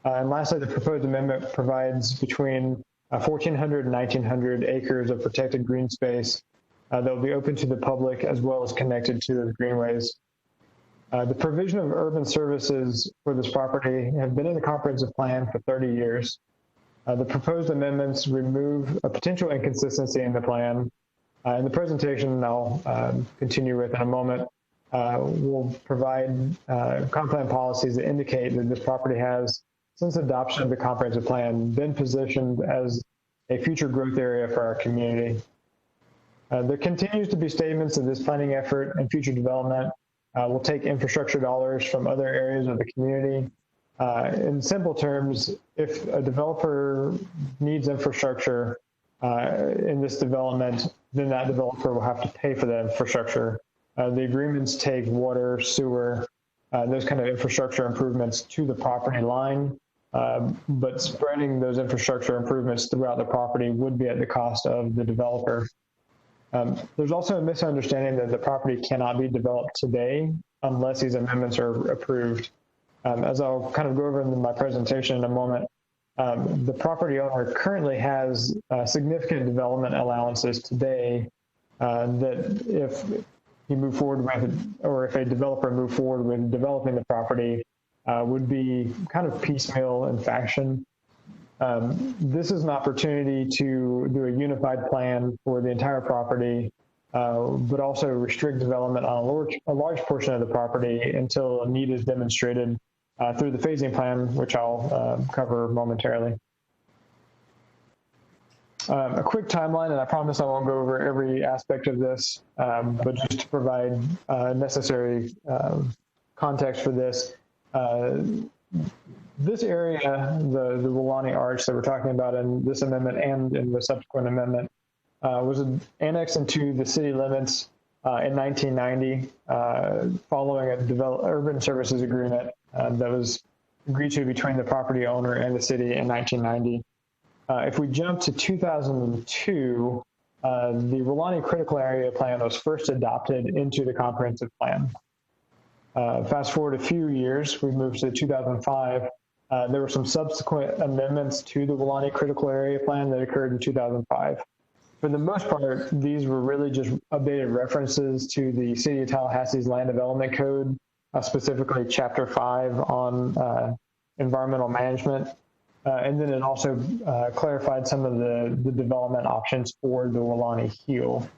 And lastly, the proposed amendment provides between 1,400 and 1,900 acres of protected green space that will be open to the public as well as connected to the greenways. The provision of urban services for this property have been in the comprehensive plan for 30 years. The proposed amendments remove a potential inconsistency in the plan. In the presentation I'll continue with in a moment, we'll provide comp plan policies that indicate that this property has, since adoption of the comprehensive plan, been positioned as a future growth area for our community. There continues to be statements that this planning effort and future development will take infrastructure dollars from other areas of the community. In simple terms, if a developer needs infrastructure in this development, then that developer will have to pay for that infrastructure. The agreements take water, sewer, those kind of infrastructure improvements to the property line, but spreading those infrastructure improvements throughout the property would be at the cost of the developer. There's also a misunderstanding that the property cannot be developed today unless these amendments are approved. As I'll kind of go over in my presentation in a moment, the property owner currently has significant development allowances today that if he moved forward with, or if a developer moved forward with developing the property, would be kind of piecemeal in fashion. This is an opportunity to do a unified plan for the entire property but also restrict development on a large portion of the property until a need is demonstrated through the phasing plan, which I'll cover momentarily. A quick timeline, and I promise I won't go over every aspect of this, but just to provide necessary context for this. This area, the Weelaunee Arch that we're talking about in this amendment and in the subsequent amendment, was annexed into the city limits in 1990 following a urban services agreement that was agreed to between the property owner and the city in 1990. If we jump to 2002, the Weelaunee Critical Area Plan was first adopted into the comprehensive plan. Fast forward a few years, we moved to 2005. There were some subsequent amendments to the Weelaunee Critical Area Plan that occurred in 2005. For the most part, these were really just updated references to the City of Tallahassee's Land Development Code, specifically Chapter 5 on environmental management. And then it also clarified some of the development options for the Weelaunee Heel.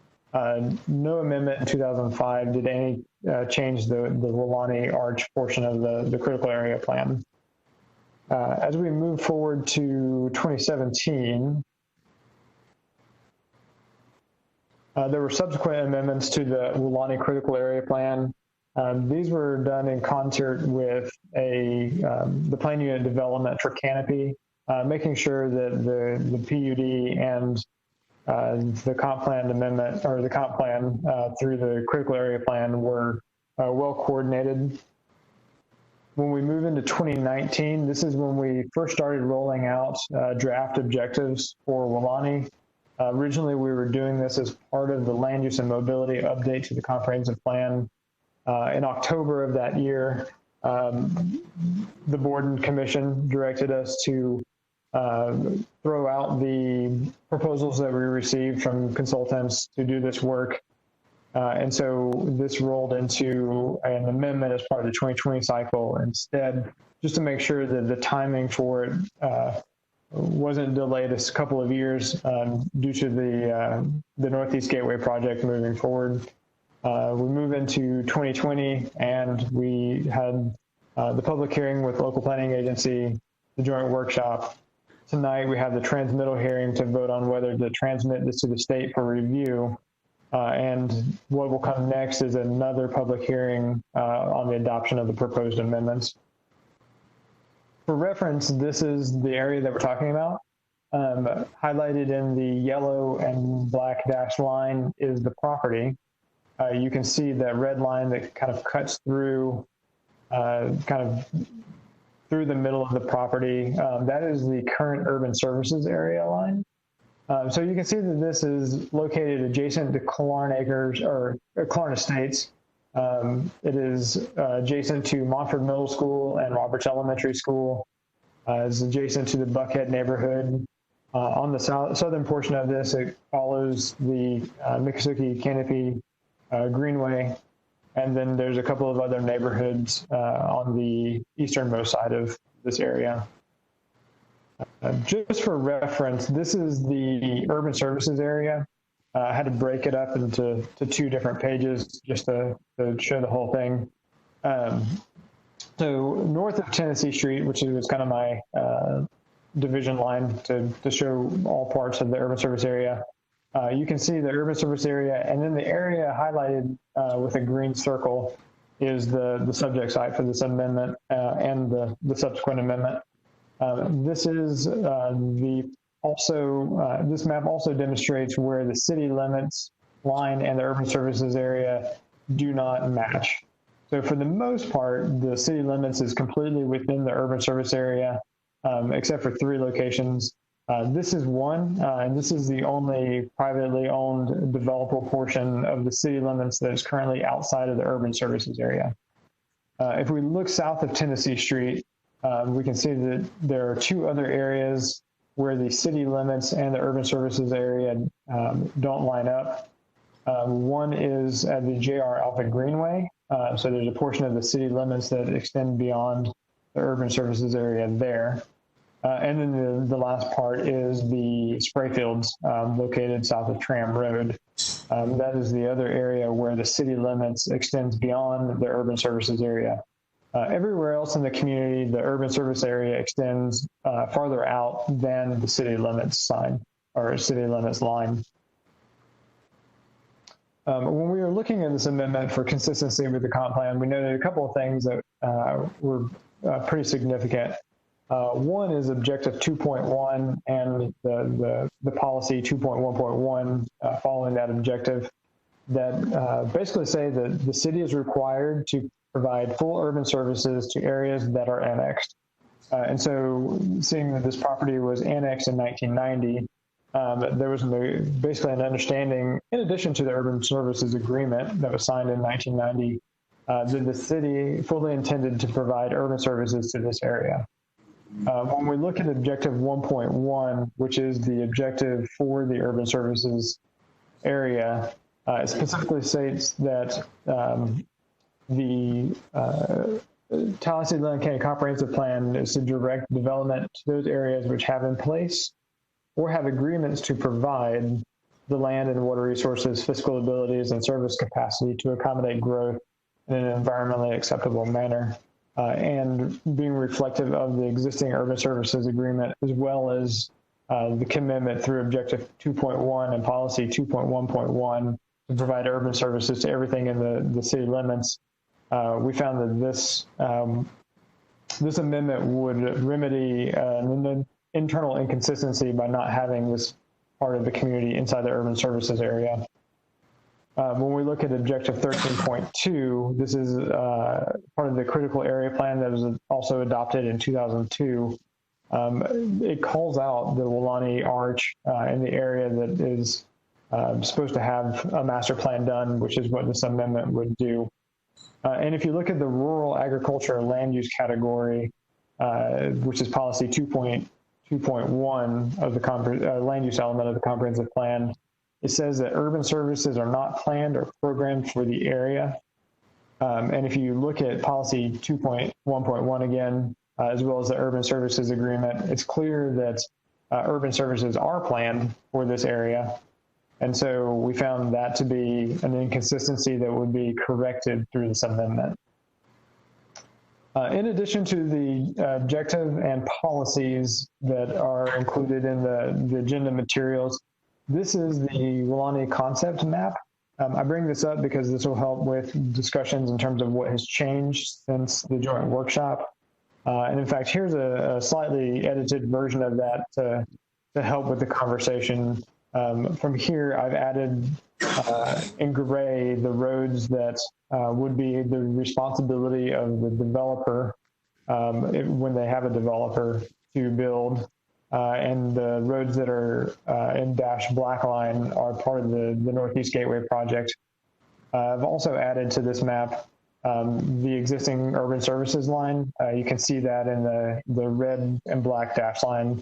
No amendment in 2005 did any change the Weelaunee Arch portion of the critical area plan. As we move forward to 2017, there were subsequent amendments to the Weelaunee Critical Area Plan. These were done in concert with the plan unit development for Canopy, making sure that the PUD and the comp plan amendment, or the comp plan through the critical area plan, were well coordinated. When we move into 2019, this is when we first started rolling out draft objectives for Weelaunee. Originally, we were doing this as part of the land use and mobility update to the comprehensive plan. In October of that year, the board and commission directed us to throw out the proposals that we received from consultants to do this work. And so this rolled into an amendment as part of the 2020 cycle instead, just to make sure that the timing for it wasn't delayed a couple of years due to the Northeast Gateway project moving forward. We move into 2020, and we had the public hearing with local planning agency, the joint workshop. Tonight, we have the transmittal hearing to vote on whether to transmit this to the state for review. And what will come next is another public hearing on the adoption of the proposed amendments. For reference, this is the area that we're talking about. Highlighted in the yellow and black dashed line is the property. You can see that red line that kind of cuts through through the middle of the property. That is the current urban services area line. So you can see that this is located adjacent to Clarn Acres, or Clarn Estates. It is adjacent to Montford Middle School and Roberts Elementary School. It's adjacent to the Buckhead neighborhood. On the southern portion of this, it follows the Miccosukee Canopy Greenway. And then there's a couple of other neighborhoods on the easternmost side of this area. Just for reference, this is the urban services area. I had to break it up into two different pages just to show the whole thing. So north of Tennessee Street, which was kind of my division line to show all parts of the urban service area, you can see the urban service area, and then the area highlighted with a green circle is the subject site for this amendment and the subsequent amendment. This map also demonstrates where the city limits line and the urban services area do not match. So for the most part, the city limits is completely within the urban service area, except for 3 locations. This is one, and this is the only privately owned developable portion of the city limits that is currently outside of the urban services area. If we look south of Tennessee Street, we can see that there are 2 other areas where the city limits and the urban services area don't line up. One is at the J.R. Alfred Greenway. So there's a portion of the city limits that extend beyond the urban services area there. And then the last part is the spray fields located south of Tram Road. That is the other area where the city limits extends beyond the urban services area. Everywhere else in the community, the urban service area extends farther out than the city limits sign or city limits line. When we were looking at this amendment for consistency with the comp plan, we noted a couple of things that were pretty significant. One is objective 2.1 and the policy 2.1.1 following that objective that basically say that the city is required to provide full urban services to areas that are annexed. And so seeing that this property was annexed in 1990, there was basically an understanding, in addition to the urban services agreement that was signed in 1990, that the city fully intended to provide urban services to this area. When we look at objective 1.1, which is the objective for the urban services area, it specifically states that the Tallahassee-Leon County Comprehensive Plan is to direct development to those areas which have in place or have agreements to provide the land and water resources, fiscal abilities, and service capacity to accommodate growth in an environmentally acceptable manner, and being reflective of the existing urban services agreement, as well as the commitment through objective 2.1 and policy 2.1.1 to provide urban services to everything in the city limits. We found that this amendment would remedy an internal inconsistency by not having this part of the community inside the urban services area. When we look at objective 13.2, this is part of the critical area plan that was also adopted in 2002. It calls out the Weelaunee Arch in the area that is supposed to have a master plan done, which is what this amendment would do. And if you look at the rural agriculture land use category, which is policy 2.1 of the land use element of the comprehensive plan, it says that urban services are not planned or programmed for the area. And if you look at policy 2.1.1 again, as well as the urban services agreement, it's clear that urban services are planned for this area. And so we found that to be an inconsistency that would be corrected through this amendment. In addition to the objective and policies that are included in the agenda materials, this is the Weelaunee concept map. I bring this up because this will help with discussions in terms of what has changed since the joint workshop. And in fact, here's a slightly edited version of that to help with the conversation. From here, I've added in gray the roads that would be the responsibility of the developer when they have a developer to build. And the roads that are in dashed black line are part of the Northeast Gateway project. I've also added to this map the existing urban services line. You can see that in the red and black dash line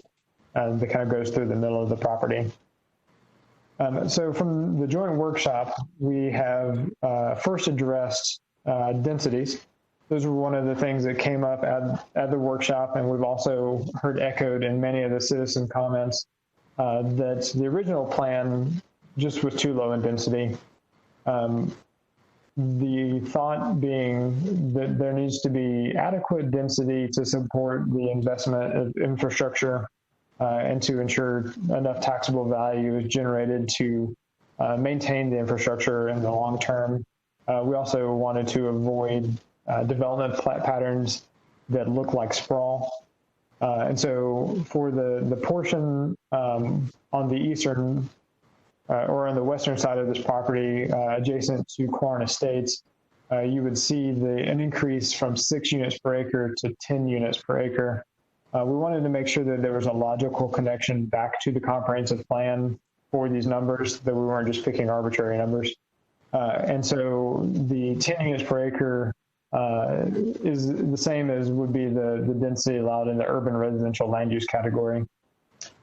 that kind of goes through the middle of the property. So from the joint workshop, we have first addressed densities. Those were one of the things that came up at the workshop, and we've also heard echoed in many of the citizen comments that the original plan just was too low in density. The thought being that there needs to be adequate density to support the investment of infrastructure and to ensure enough taxable value is generated to maintain the infrastructure in the long term. We also wanted to avoid development patterns that look like sprawl. And so for the portion on the eastern or on the western side of this property adjacent to Quarren Estates, you would see an increase from 6 units per acre to 10 units per acre. We wanted to make sure that there was a logical connection back to the comprehensive plan for these numbers, that we weren't just picking arbitrary numbers. And so the 10 units per acre is the same as would be the density allowed in the urban residential land use category.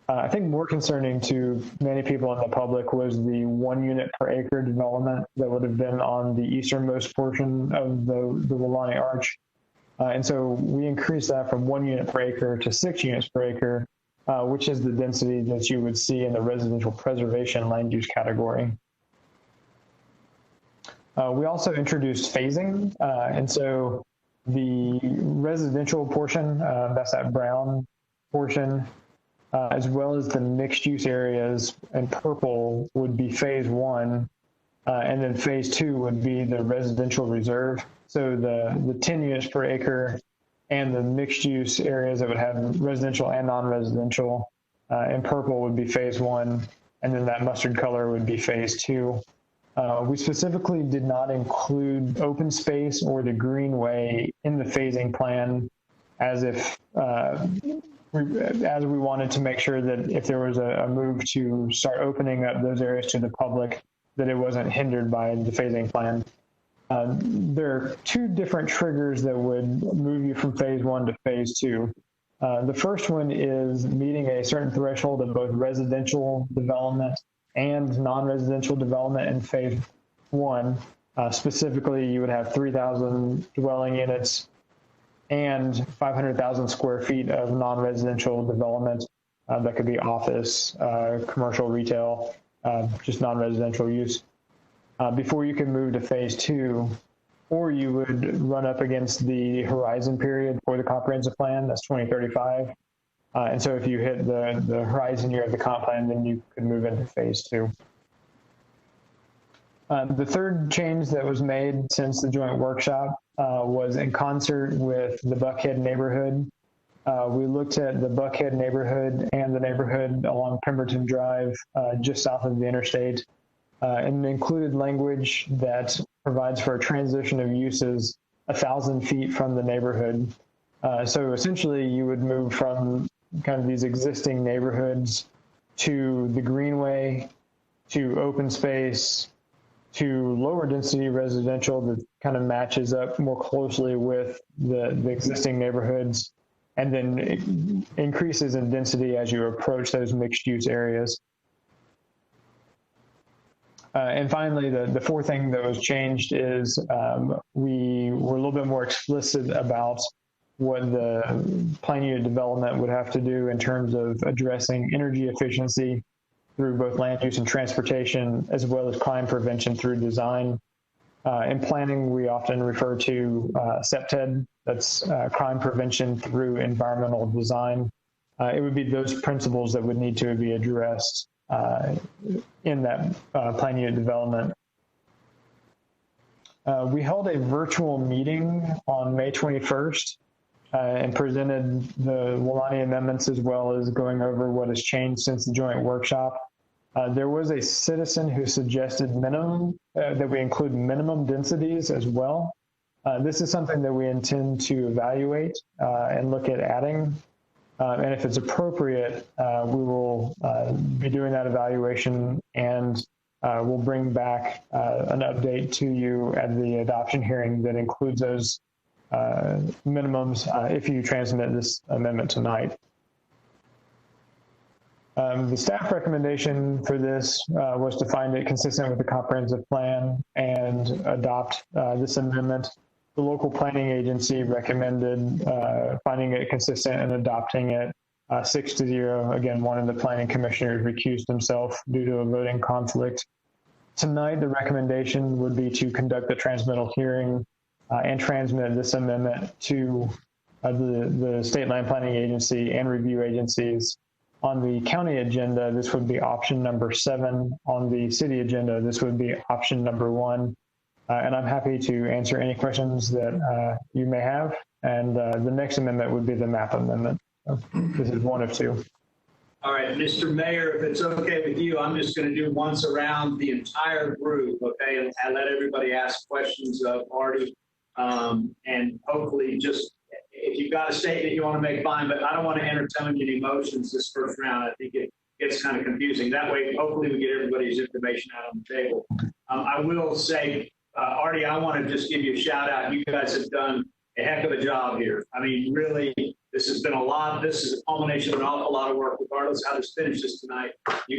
I think more concerning to many people in the public was the 1 unit per acre development that would have been on the easternmost portion of the Weelaunee Arch. And so we increased that from 1 unit per acre to 6 units per acre, which is the density that you would see in the residential preservation land use category. We also introduced phasing. And so the residential portion, that's that brown portion, as well as the mixed use areas in purple would be phase 1. And then phase 2 would be the residential reserve. So the 10 units per acre and the mixed use areas that would have residential and non-residential in purple would be phase 1. And then that mustard color would be phase 2. We specifically did not include open space or the greenway in the phasing plan as we wanted to make sure that if there was a move to start opening up those areas to the public, that it wasn't hindered by the phasing plan. There are 2 different triggers that would move you from phase 1 to phase 2. The first one is meeting a certain threshold of both residential development and non-residential development in phase 1. Specifically, you would have 3,000 dwelling units and 500,000 square feet of non-residential development. That could be office, commercial, retail, just non-residential use. Before you can move to phase 2, or you would run up against the horizon period for the comprehensive plan, that's 2035. And so if you hit the horizon year of the comp plan, then you could move into phase 2. The third change that was made since the joint workshop was in concert with the Buckhead neighborhood. We looked at the Buckhead neighborhood and the neighborhood along Pemberton Drive, just south of the interstate, and included language that provides for a transition of uses 1,000 feet from the neighborhood. So essentially, you would move from kind of these existing neighborhoods to the greenway, to open space, to lower density residential that kind of matches up more closely with the existing neighborhoods, and then it increases in density as you approach those mixed use areas. And finally, the fourth thing that was changed is we were a little bit more explicit about what the plan unit development would have to do in terms of addressing energy efficiency through both land use and transportation, as well as crime prevention through design. In planning, we often refer to CPTED, that's crime prevention through environmental design. It would be those principles that would need to be addressed in that plan unit development. We held a virtual meeting on May 21st and presented the Walani amendments, as well as going over what has changed since the joint workshop. There was a citizen who suggested that we include minimum densities as well. This is something that we intend to evaluate and look at adding. And if it's appropriate, we will be doing that evaluation, and we'll bring back an update to you at the adoption hearing that includes those minimums if you transmit this amendment tonight. The staff recommendation for this was to find it consistent with the comprehensive plan and adopt this amendment. The local planning agency recommended finding it consistent and adopting it 6-0. Again, one of the planning commissioners recused himself due to a voting conflict. Tonight, the recommendation would be to conduct the transmittal hearing and transmit this amendment to the state land planning agency and review agencies. On the county agenda, this would be option number 7. On the city agenda, this would be option number 1. And I'm happy to answer any questions that you may have. And the next amendment would be the map amendment. So this is one of 2. All right, Mr. Mayor, if it's okay with you, I'm just going to do once around the entire group, okay, and let everybody ask questions of Artie. And hopefully just, if you've got a statement you want to make, fine, but I don't want to entertain any motions this first round. I think it gets kind of confusing. That way, hopefully we get everybody's information out on the table. I will say, Artie, I want to just give you a shout out. You guys have done a heck of a job here. I mean, really, this has been a lot. This is a culmination of an awful lot of work. Regardless of how this finishes tonight,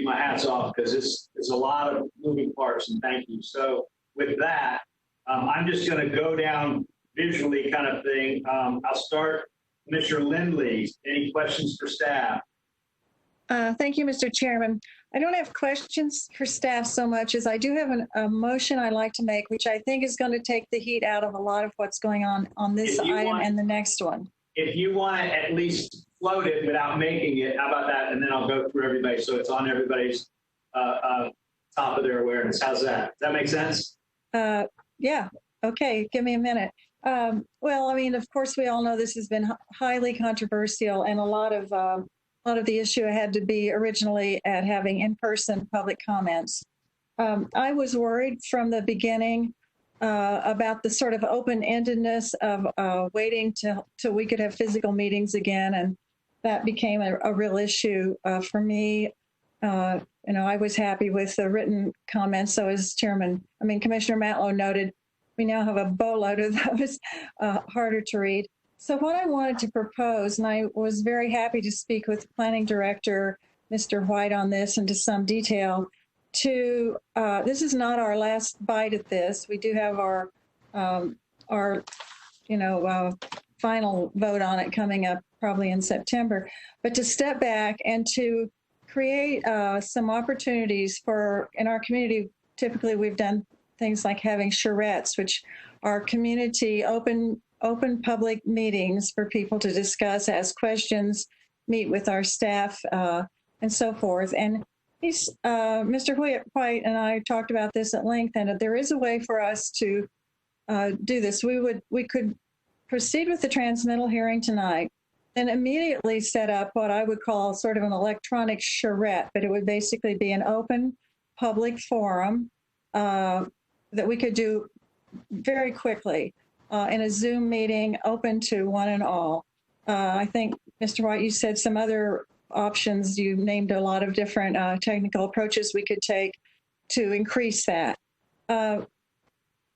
my hat's off, because this is a lot of moving parts, and thank you. So with that, I'm just going to go down visually kind of thing. I'll start, Commissioner Lindley. Any questions for staff? Thank you, Mr. Chairman. I don't have questions for staff so much as I do have a motion I'd like to make, which I think is going to take the heat out of a lot of what's going on this item and the next one. If you want to at least float it without making it, how about that? And then I'll go through everybody so it's on everybody's top of their awareness. How's that? Does that make sense? Yeah. Okay. Give me a minute. Well, I mean, of course, we all know this has been highly controversial, and a lot of the issue had to be originally at having in-person public comments. I was worried from the beginning about the sort of open-endedness of waiting till we could have physical meetings again, and that became a real issue for me. I was happy with the written comments. So as Commissioner Matlow noted, we now have a boatload of those harder to read. So what I wanted to propose, and I was very happy to speak with Planning Director Mr. White on this into some detail, this is not our last bite at this. We do have our final vote on it coming up probably in September, but to step back and to create some opportunities in our community. Typically, we've done things like having charrettes, which are community open public meetings for people to discuss, ask questions, meet with our staff, and so forth. And Mr. White and I talked about this at length, and there is a way for us to do this. We could proceed with the transmittal hearing tonight, and immediately set up what I would call sort of an electronic charrette, but it would basically be an open public forum that we could do very quickly in a Zoom meeting open to one and all. I think, Mr. White, you said some other options. You named a lot of different technical approaches we could take to increase that. The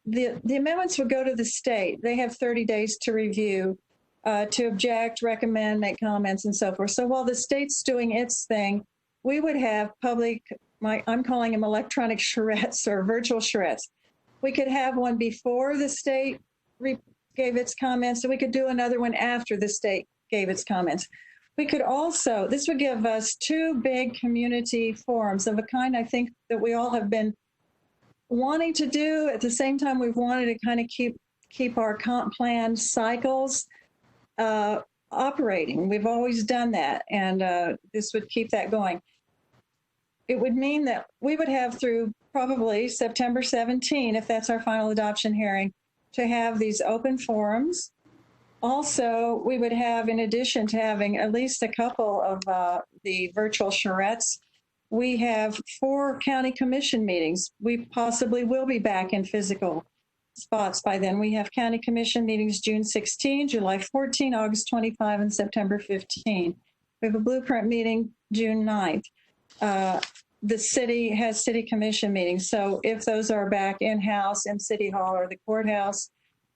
amendments would go to the state. They have 30 days to review, to object, recommend, make comments, and so forth. So while the state's doing its thing, we would have public, I'm calling them electronic charrettes or virtual charrettes. We could have one before the state gave its comments, so we could do another one after the state gave its comments. We could also, this would give us two big community forums of a kind I think that we all have been wanting to do. At the same time, we've wanted to kind of keep our comp plan cycles operating. We've always done that, and this would keep that going. It would mean that we would have through probably September 17, if that's our final adoption hearing, to have these open forums. Also, we would have, in addition to having at least a couple of the virtual charrettes, we have 4 county commission meetings. We possibly will be back in physical spots by then. We have county commission meetings June 16, July 14, August 25, and September 15. We have a blueprint meeting June 9th. The city has city commission meetings. So if those are back in-house in City Hall or the courthouse,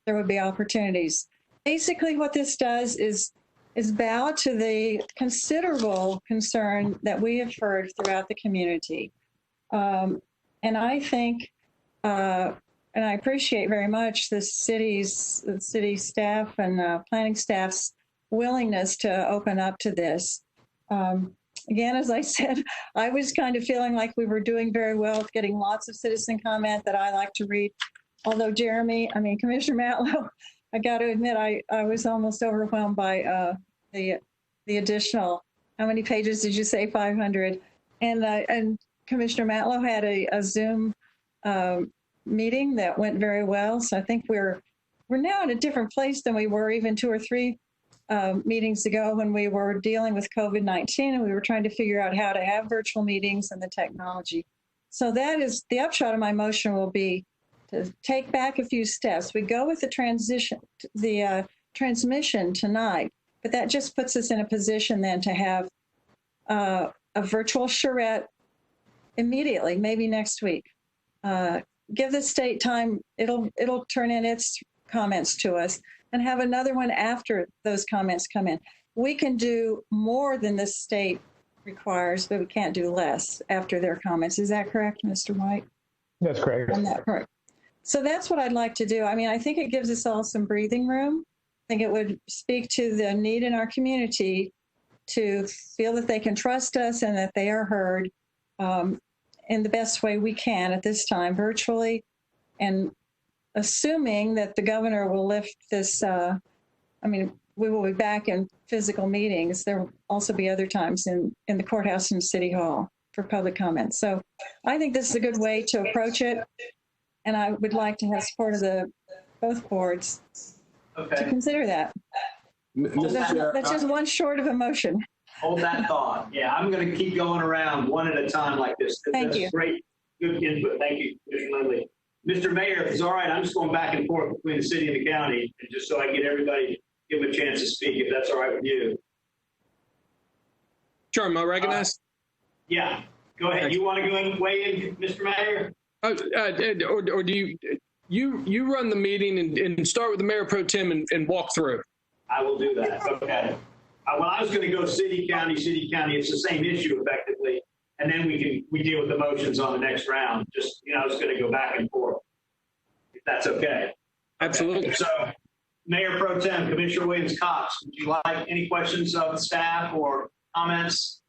there would be opportunities. Basically, what this does is bow to the considerable concern that we have heard throughout the community. And I think, and I appreciate very much the city staff and planning staff's willingness to open up to this. Again, as I said, I was kind of feeling like we were doing very well, getting lots of citizen comment that I like to read. Although Commissioner Matlow, I got to admit, I was almost overwhelmed by the additional, how many pages did you say? 500. And Commissioner Matlow had a Zoom meeting that went very well. So I think we're now in a different place than we were even 2 or 3 meetings ago when we were dealing with COVID-19 and we were trying to figure out how to have virtual meetings and the technology. So that is the upshot of my motion will be to take back a few steps. We go with the transmission tonight, but that just puts us in a position then to have a virtual charrette immediately, maybe next week. Give the state time, it'll turn in its comments to us, and have another one after those comments come in. We can do more than the state requires, but we can't do less after their comments. Is that correct, Mr. White? That's correct. On that part. So that's what I'd like to do. I mean, I think it gives us all some breathing room. I think it would speak to the need in our community to feel that they can trust us and that they are heard in the best way we can at this time, virtually, and assuming that the governor will lift this. I mean, we will be back in physical meetings. There will also be other times in the courthouse and City Hall for public comments. So I think this is a good way to approach it. And I would like to have support of both boards to consider that. That's just one short of a motion. Hold that thought. Yeah, I'm going to keep going around one at a time like this. Thank you. Great, good input. Thank you, Commissioner Lindley. Mr. Mayor, if it's all right, I'm just going back and forth between the city and the county, and just so I get everybody, give them a chance to speak, if that's all right with you. Sure, am I recognized? Yeah, go ahead. You want to go and weigh in, Mr. Mayor? Or do you run the meeting and start with the mayor pro tem and walk through? I will do that. Okay. Well, I was going to go city, county. It's the same issue effectively. And then we deal with the motions on the next round. Just, I was going to go back and forth, if that's okay. Absolutely. Okay. So, Mayor Pro Tem, Commissioner Williams-Cox, would you like any questions of staff or comments?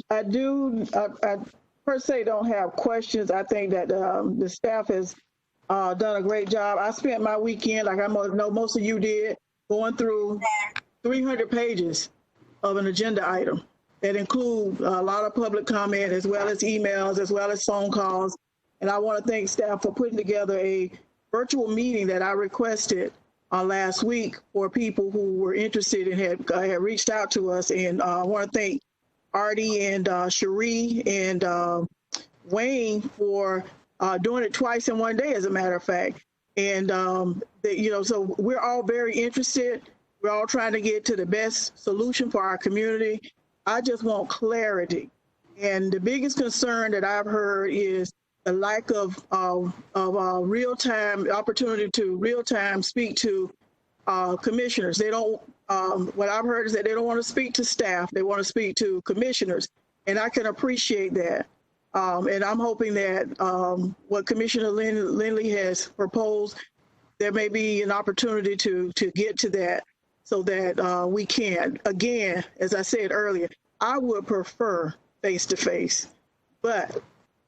I do. I per se don't have questions. I think that the staff has done a great job. I spent my weekend, like I know most of you did, going through 300 pages of an agenda item that include a lot of public comment, as well as emails, as well as phone calls. And I want to thank staff for putting together a virtual meeting that I requested last week for people who were interested and had reached out to us. And I want to thank Artie and Cherie and Wayne for doing it twice in one day, as a matter of fact. And, so we're all very interested. We're all trying to get to the best solution for our community. I just want clarity. And the biggest concern that I've heard is the lack of real-time opportunity to real-time speak to commissioners. They don't, what I've heard is that they don't want to speak to staff. They want to speak to commissioners. And I can appreciate that. And I'm hoping that what Commissioner Lindley has proposed, there may be an opportunity to get to that so that we can. Again, as I said earlier, I would prefer face-to-face. But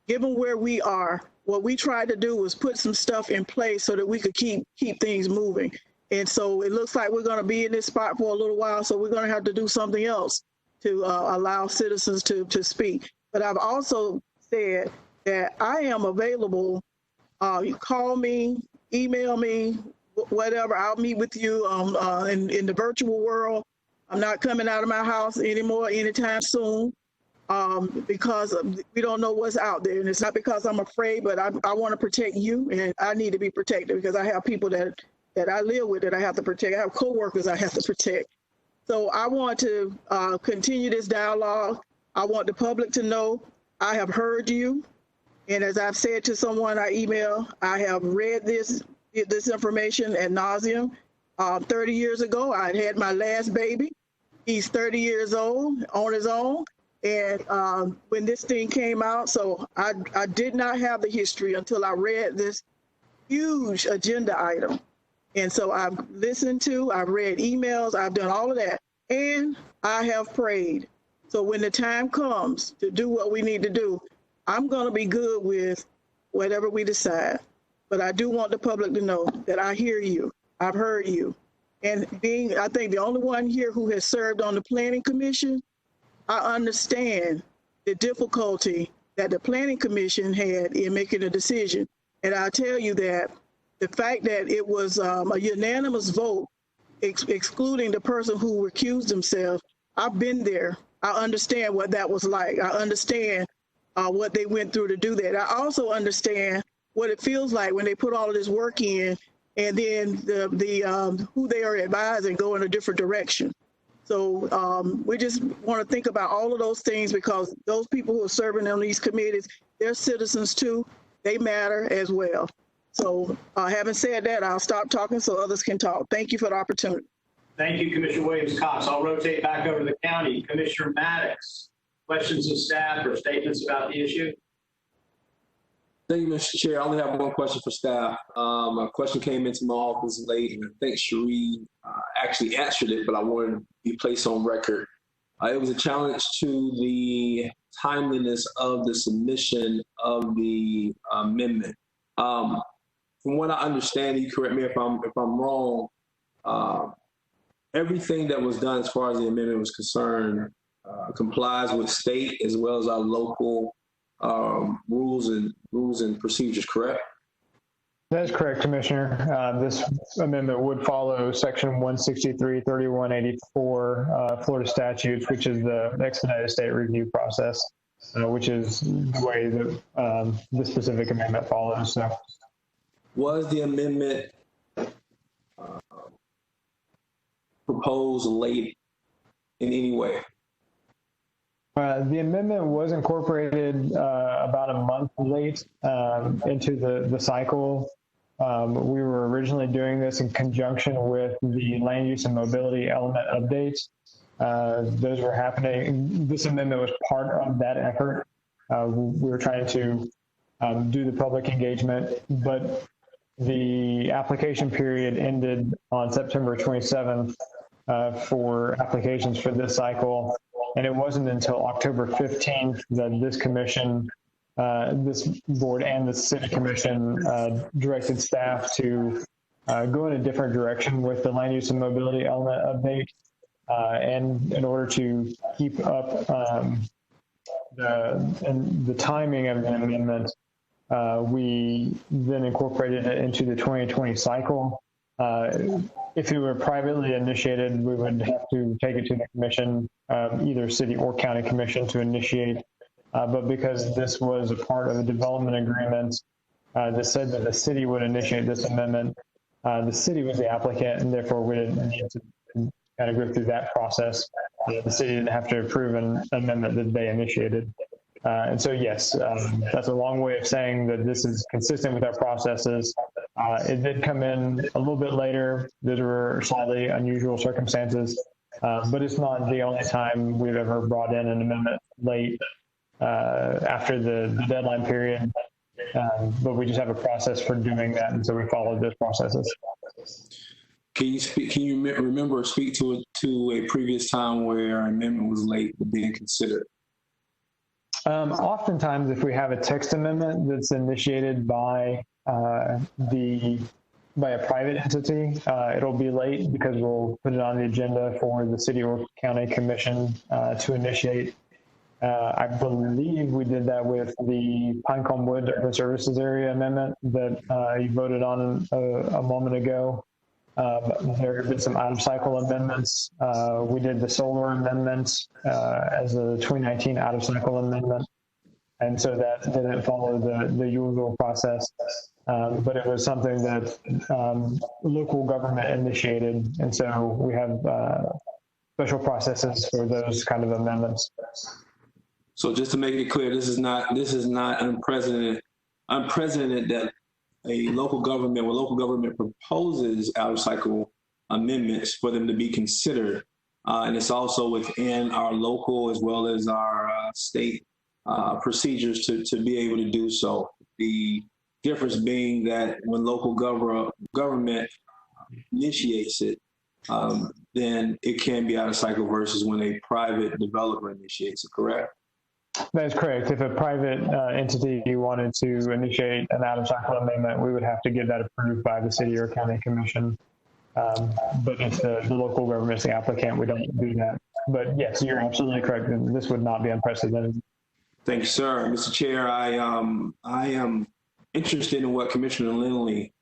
given where we are, what we tried to do was put some stuff in place so that we could keep things moving. And so it looks like we're going to be in this spot for a little while, so we're going to have to do something else to allow citizens to speak. But I've also said that I am available. You call me, email me, whatever. I'll meet with you in the virtual world. I'm not coming out of my house anymore anytime soon because we don't know what's out there. And it's not because I'm afraid, but I want to protect you, and I need to be protected because I have people that I live with that I have to protect. I have coworkers I have to protect. So I want to continue this dialogue. I want the public to know I have heard you. And as I've said to someone I email, I have read this information ad nauseum. 30 years ago, I had my last baby. He's 30 years old on his own. And when this thing came out, so I did not have the history until I read this huge agenda item. And so I've listened to, I've read emails, I've done all of that, and I have prayed. So when the time comes to do what we need to do, I'm going to be good with whatever we decide. But I do want the public to know that I hear you. I've heard you. And being, I think, the only one here who has served on the Planning Commission, I understand the difficulty that the Planning Commission had in making a decision. And I tell you that the fact that it was a unanimous vote, excluding the person who recused themselves, I've been there. I understand what that was like. I understand what they went through to do that. I also understand what it feels like when they put all of this work in and then the who they are advising go in a different direction. So we just want to think about all of those things because those people who are serving on these committees, they're citizens too. They matter as well. So having said that, I'll stop talking so others can talk. Thank you for the opportunity. Thank you, Commissioner Williams-Cox. I'll rotate back over to the county. Commissioner Maddox, questions of staff or statements about the issue? Thank you, Mr. Chair. I only have one question for staff. A question came into my office late, and I think Cherie actually answered it, but I wanted to be placed on record. It was a challenge to the timeliness of the submission of the amendment. From what I understand, you correct me if I'm wrong. Everything that was done as far as the amendment was concerned complies with state as well as our local rules and procedures, correct? That is correct, Commissioner. This amendment would follow Section 163, 3184 Florida statutes, which is the expedited state review process, which is the way that this specific amendment follows. So, was the amendment proposed late in any way? The amendment was incorporated about a month late into the cycle. We were originally doing this in conjunction with the land use and mobility element updates. Those were happening. This amendment was part of that effort. We were trying to do the public engagement, but the application period ended on September 27th for applications for this cycle. And it wasn't until October 15th that this commission, this board and the city commission directed staff to go in a different direction with the land use and mobility element update. And in order to keep up the timing of the amendment, we then incorporated it into the 2020 cycle. If it were privately initiated, we would have to take it to the commission, either city or county commission to initiate. But because this was a part of a development agreement that said that the city would initiate this amendment, the city was the applicant, and therefore we didn't need to kind of go through that process. The city didn't have to approve an amendment that they initiated. And so, yes, that's a long way of saying that this is consistent with our processes. It did come in a little bit later. Those were slightly unusual circumstances, but it's not the only time we've ever brought in an amendment late after the deadline period. But we just have a process for doing that, and so we followed those processes. Can you remember or speak to a previous time where an amendment was late but being considered? Oftentimes, if we have a text amendment that's initiated by a private entity, it'll be late because we'll put it on the agenda for the city or county commission to initiate. I believe we did that with the Pinecomb Wood Urban Services Area amendment that you voted on a moment ago. There have been some out-of-cycle amendments. We did the solar amendments as a 2019 out-of-cycle amendment. And so that didn't follow the usual process. But it was something that local government initiated. And so we have special processes for those kind of amendments. So just to make it clear, this is not unprecedented that a local government proposes out-of-cycle amendments for them to be considered. And it's also within our local as well as our state procedures to be able to do so. The difference being that when local government initiates it, then it can be out-of-cycle versus when a private developer initiates it, correct? That is correct. If a private entity wanted to initiate an out-of-cycle amendment, we would have to get that approved by the city or county commission. But if the local government is the applicant, we don't do that. But yes, you're absolutely correct. This would not be unprecedented. Thank you, sir. Mr. Chair, I am interested in what Commissioner Lindley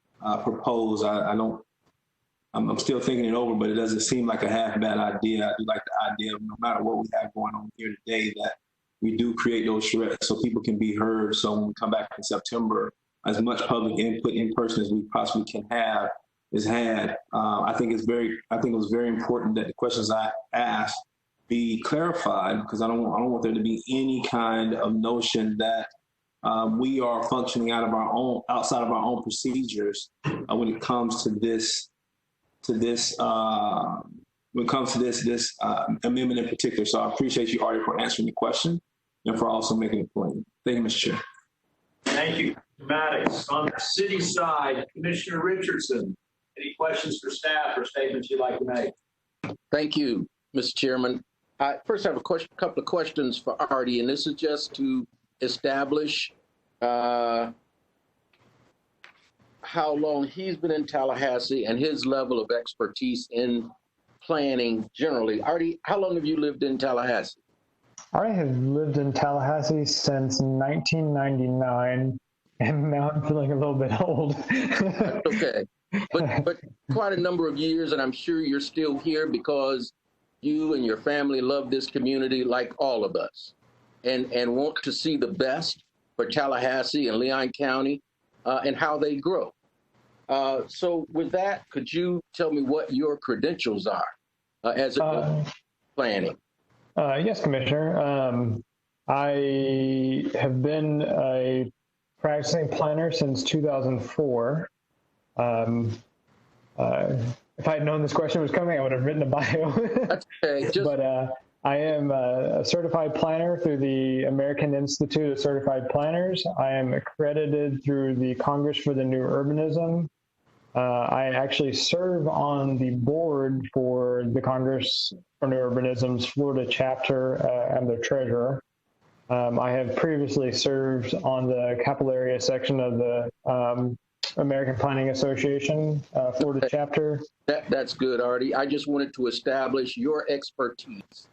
proposed. I'm still thinking it over, but it doesn't seem like a half-bad idea. I do like the idea of no matter what we have going on here today, that we do create those shreds so people can be heard. So when we come back in September, as much public input in person as we possibly can have is had. I think it was very important that the questions I asked be clarified, because I don't want there to be any kind of notion that we are functioning outside of our own procedures when it comes to this amendment in particular. So I appreciate you, Artie, for answering the question and for also making the point. Thank you, Mr. Chair. Thank you, Maddox. On the city side, Commissioner Richardson, any questions for staff or statements you'd like to make? Thank you, Mr. Chairman. First, I have a couple of questions for Artie, and this is just to establish how long he's been in Tallahassee and his level of expertise in planning generally. Artie, how long have you lived in Tallahassee? I have lived in Tallahassee since 1999, and now I'm feeling a little bit old. Okay, but quite a number of years, and I'm sure you're still here because you and your family love this community like all of us, and want to see the best for Tallahassee and Leon County and how they grow. So with that, could you tell me what your credentials are as it goes to planning? Yes, Commissioner. I have been a practicing planner since 2004. If I had known this question was coming, I would have written a bio. That's okay. But I am a certified planner through the American Institute of Certified Planners. I am accredited through the Congress for the New Urbanism. I actually serve on the board for the Congress for New Urbanism's Florida chapter and their treasurer. I have previously served on the capital area section of the American Planning Association Florida chapter. That's good, Artie. I just wanted to establish your expertise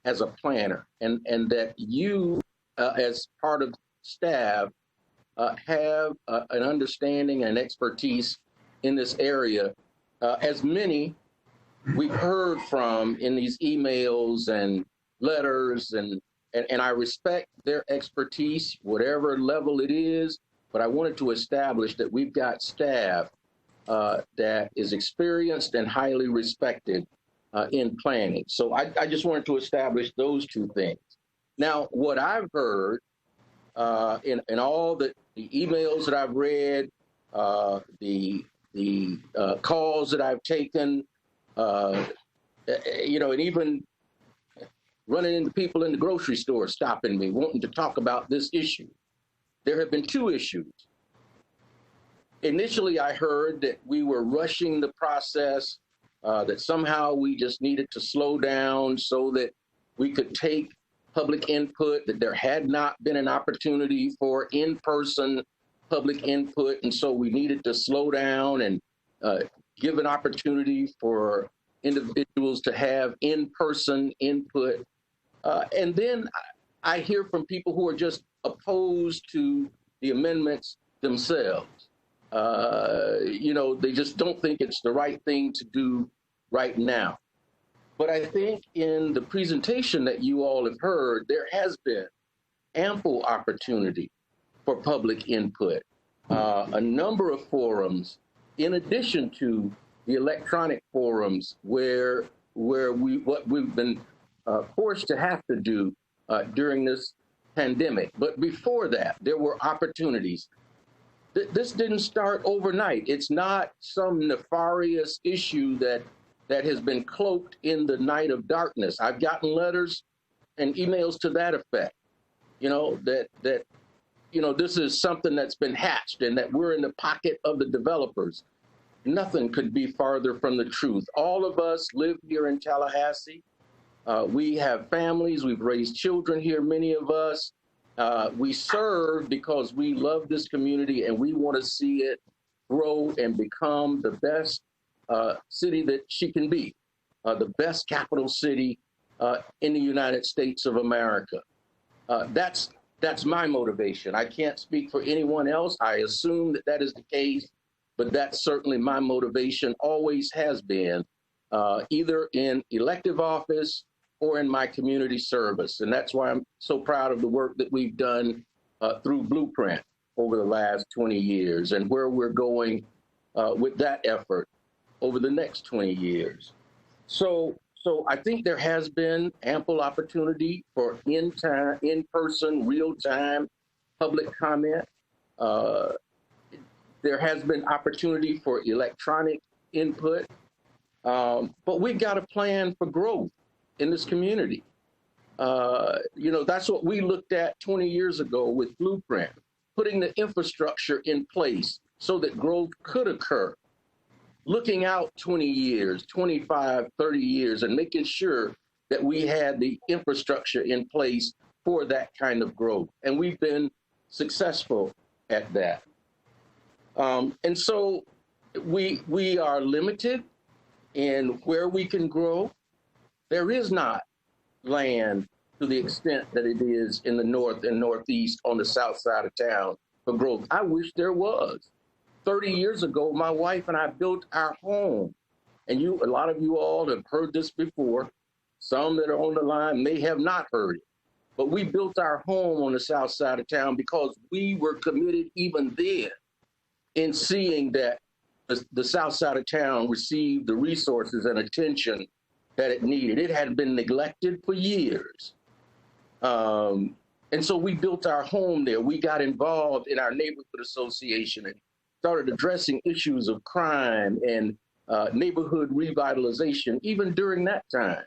as a planner and that you, as part of staff, have an understanding and expertise in this area, as many we've heard from in these emails and letters, and I respect their expertise, whatever level it is, but I wanted to establish that we've got staff that is experienced and highly respected in planning. So I just wanted to establish those two things. Now, what I've heard in all the emails that I've read, the calls that I've taken, and even running into people in the grocery store stopping me, wanting to talk about this issue. There have been two issues. Initially, I heard that we were rushing the process, that somehow we just needed to slow down so that we could take public input, that there had not been an opportunity for in-person public input, and so we needed to slow down and give an opportunity for individuals to have in-person input. And then I hear from people who are just opposed to the amendments themselves. They just don't think it's the right thing to do right now. But I think in the presentation that you all have heard, there has been ample opportunity for public input. A number of forums, in addition to the electronic forums where we've been forced to have to do during this pandemic. But before that, there were opportunities. This didn't start overnight. It's not some nefarious issue that has been cloaked in the night of darkness. I've gotten letters and emails to that effect, that this is something that's been hatched and that we're in the pocket of the developers. Nothing could be farther from the truth. All of us live here in Tallahassee. We have families. We've raised children here, many of us. We serve because we love this community and we want to see it grow and become the best city that she can be, the best capital city in the United States of America. That's my motivation. I can't speak for anyone else. I assume that is the case, but that's certainly my motivation, always has been, either in elective office or in my community service. And that's why I'm so proud of the work that we've done through Blueprint over the last 20 years and where we're going with that effort over the next 20 years. So I think there has been ample opportunity for in-person, real-time public comment. There has been opportunity for electronic input, but we've got a plan for growth in this community. That's what we looked at 20 years ago with Blueprint. putting the infrastructure in place so that growth could occur, looking out 20 years, 25, 30 years, and making sure that we had the infrastructure in place for that kind of growth. And we've been successful at that. And so we are limited in where we can grow. There is not land to the extent that it is in the north and northeast on the south side of town for growth. I wish there was. 30 years ago, my wife and I built our home. And a lot of you all have heard this before. Some that are on the line may have not heard it. But we built our home on the south side of town because we were committed even then in seeing that the south side of town received the resources and attention that it needed. It had been neglected for years. And so we built our home there. We got involved in our neighborhood association and started addressing issues of crime and neighborhood revitalization even during that time.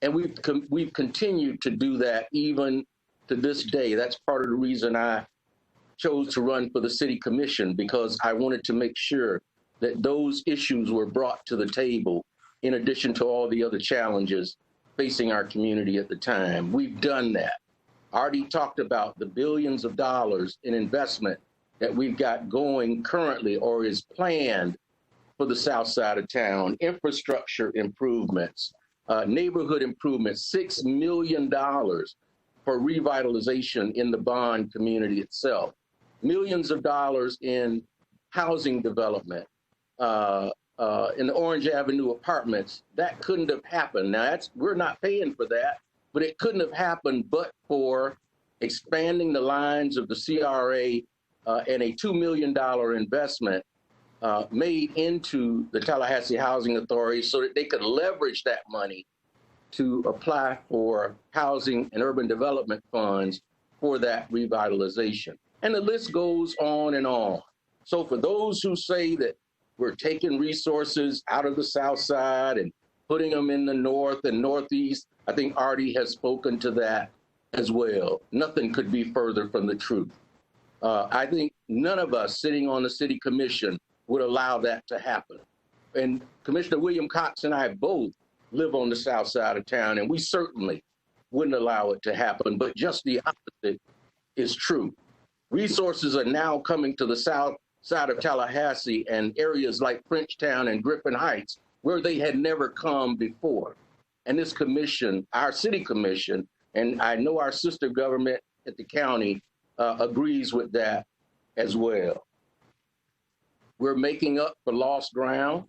And we've continued to do that even to this day. That's part of the reason I chose to run for the city commission, because I wanted to make sure that those issues were brought to the table in addition to all the other challenges facing our community at the time. We've done that. Artie talked about the billions of dollars in investment that we've got going currently or is planned for the south side of town, infrastructure improvements, neighborhood improvements, $6 million for revitalization in the Bond community itself, millions of dollars in housing development, in the Orange Avenue apartments. That couldn't have happened. Now, we're not paying for that, but it couldn't have happened but for expanding the lines of the CRA and a $2 million investment made into the Tallahassee Housing Authority so that they could leverage that money to apply for housing and urban development funds for that revitalization. And the list goes on and on. So for those who say that we're taking resources out of the south side and putting them in the north and northeast, I think Artie has spoken to that as well. Nothing could be further from the truth. I think none of us sitting on the city commission would allow that to happen. And Commissioner William Cox and I both live on the south side of town, and we certainly wouldn't allow it to happen, but just the opposite is true. Resources are now coming to the south side of Tallahassee and areas like Frenchtown and Griffin Heights, where they had never come before. And this commission, our city commission, and I know our sister government at the county agrees with that as well. We're making up for lost ground,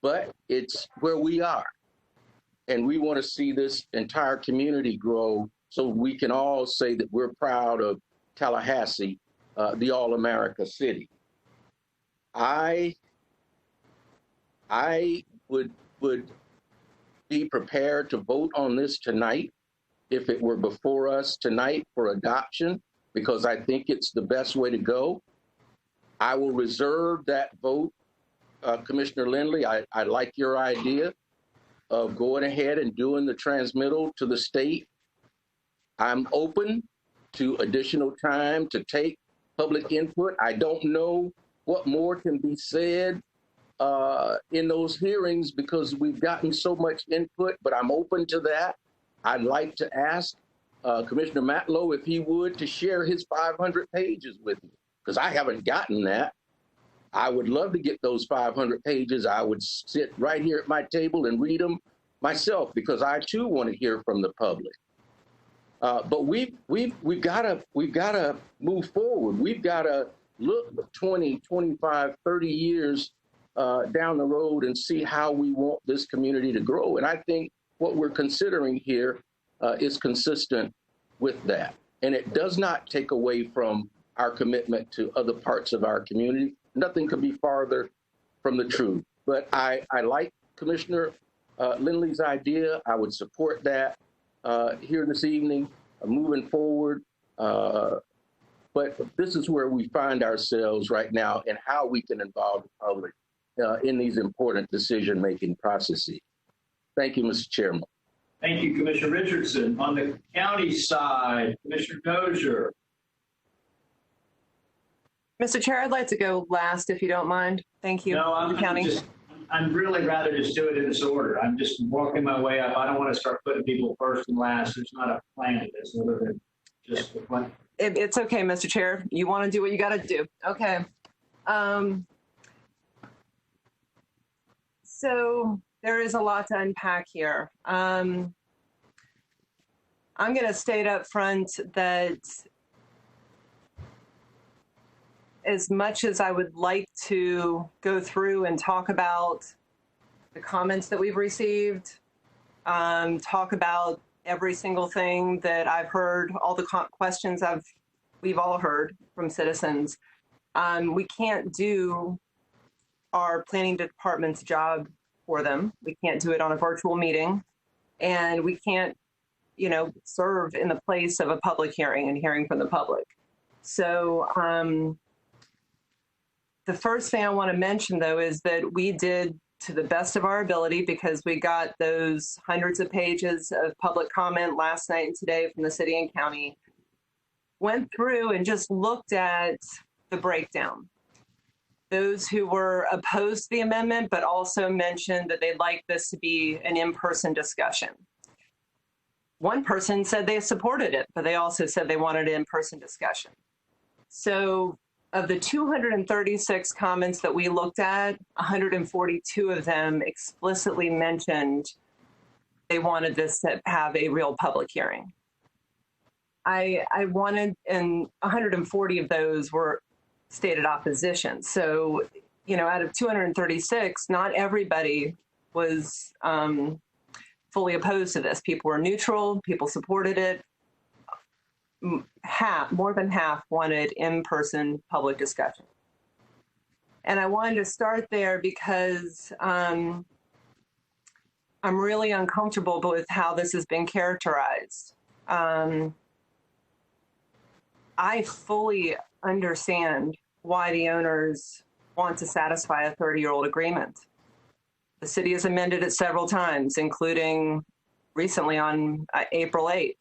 but it's where we are. And we want to see this entire community grow so we can all say that we're proud of Tallahassee, the all-America city. I would be prepared to vote on this tonight if it were before us tonight for adoption, because I think it's the best way to go. I will reserve that vote, Commissioner Lindley. I like your idea of going ahead and doing the transmittal to the state. I'm open to additional time to take public input. I don't know what more can be said in those hearings because we've gotten so much input, but I'm open to that. I'd like to ask Commissioner Matlow if he would to share his 500 pages with me, because I haven't gotten that. I would love to get those 500 pages. I would sit right here at my table and read them myself, because I too want to hear from the public. But we've got to move forward. We've got to look 20, 25, 30 years down the road and see how we want this community to grow. And I think what we're considering here is consistent with that. And it does not take away from our commitment to other parts of our community. Nothing could be farther from the truth. But I like Commissioner Lindley's idea. I would support that here this evening, moving forward. But this is where we find ourselves right now and how we can involve the public in these important decision-making processes. Thank you, Mr. Chairman. Thank you, Commissioner Richardson. On the county side, Commissioner Dozier. Mr. Chair, I'd like to go last if you don't mind. Thank you. No, I'd really rather just do it in this order. I'm just working my way up. I don't want to start putting people first and last. There's not a plan to this other than just the plan. It's okay, Mr. Chair. You want to do what you got to do. Okay. So there is a lot to unpack here. I'm going to state up front that as much as I would like to go through and talk about the comments that we've received, talk about every single thing that I've heard, all the questions we've all heard from citizens, we can't do our planning department's job for them. We can't do it on a virtual meeting, and we can't, serve in the place of a public hearing and hearing from the public. So the first thing I want to mention, though, is that we did to the best of our ability, because we got those hundreds of pages of public comment last night and today from the city and county, went through and just looked at the breakdown. Those who were opposed to the amendment, but also mentioned that they'd like this to be an in-person discussion. One person said they supported it, but they also said they wanted an in-person discussion. So of the 236 comments that we looked at, 142 of them explicitly mentioned they wanted this to have a real public hearing. I wanted, and 140 of those were stated opposition. So, out of 236, not everybody was fully opposed to this. People were neutral, people supported it. More than half wanted in-person public discussion. And I wanted to start there because I'm really uncomfortable with how this has been characterized. I fully understand why the owners want to satisfy a 30-year-old agreement. The city has amended it several times, including recently on April 8th.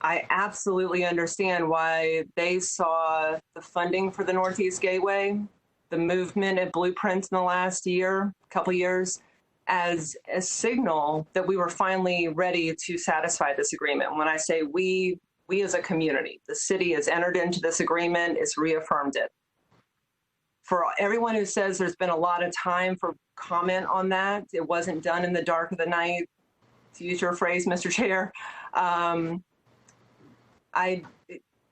I absolutely understand why they saw the funding for the Northeast Gateway, the movement at Blueprints in the last couple years, as a signal that we were finally ready to satisfy this agreement. When I say we as a community, the city has entered into this agreement, it's reaffirmed it. For everyone who says there's been a lot of time for comment on that, it wasn't done in the dark of the night, to use your phrase, Mr. Chair.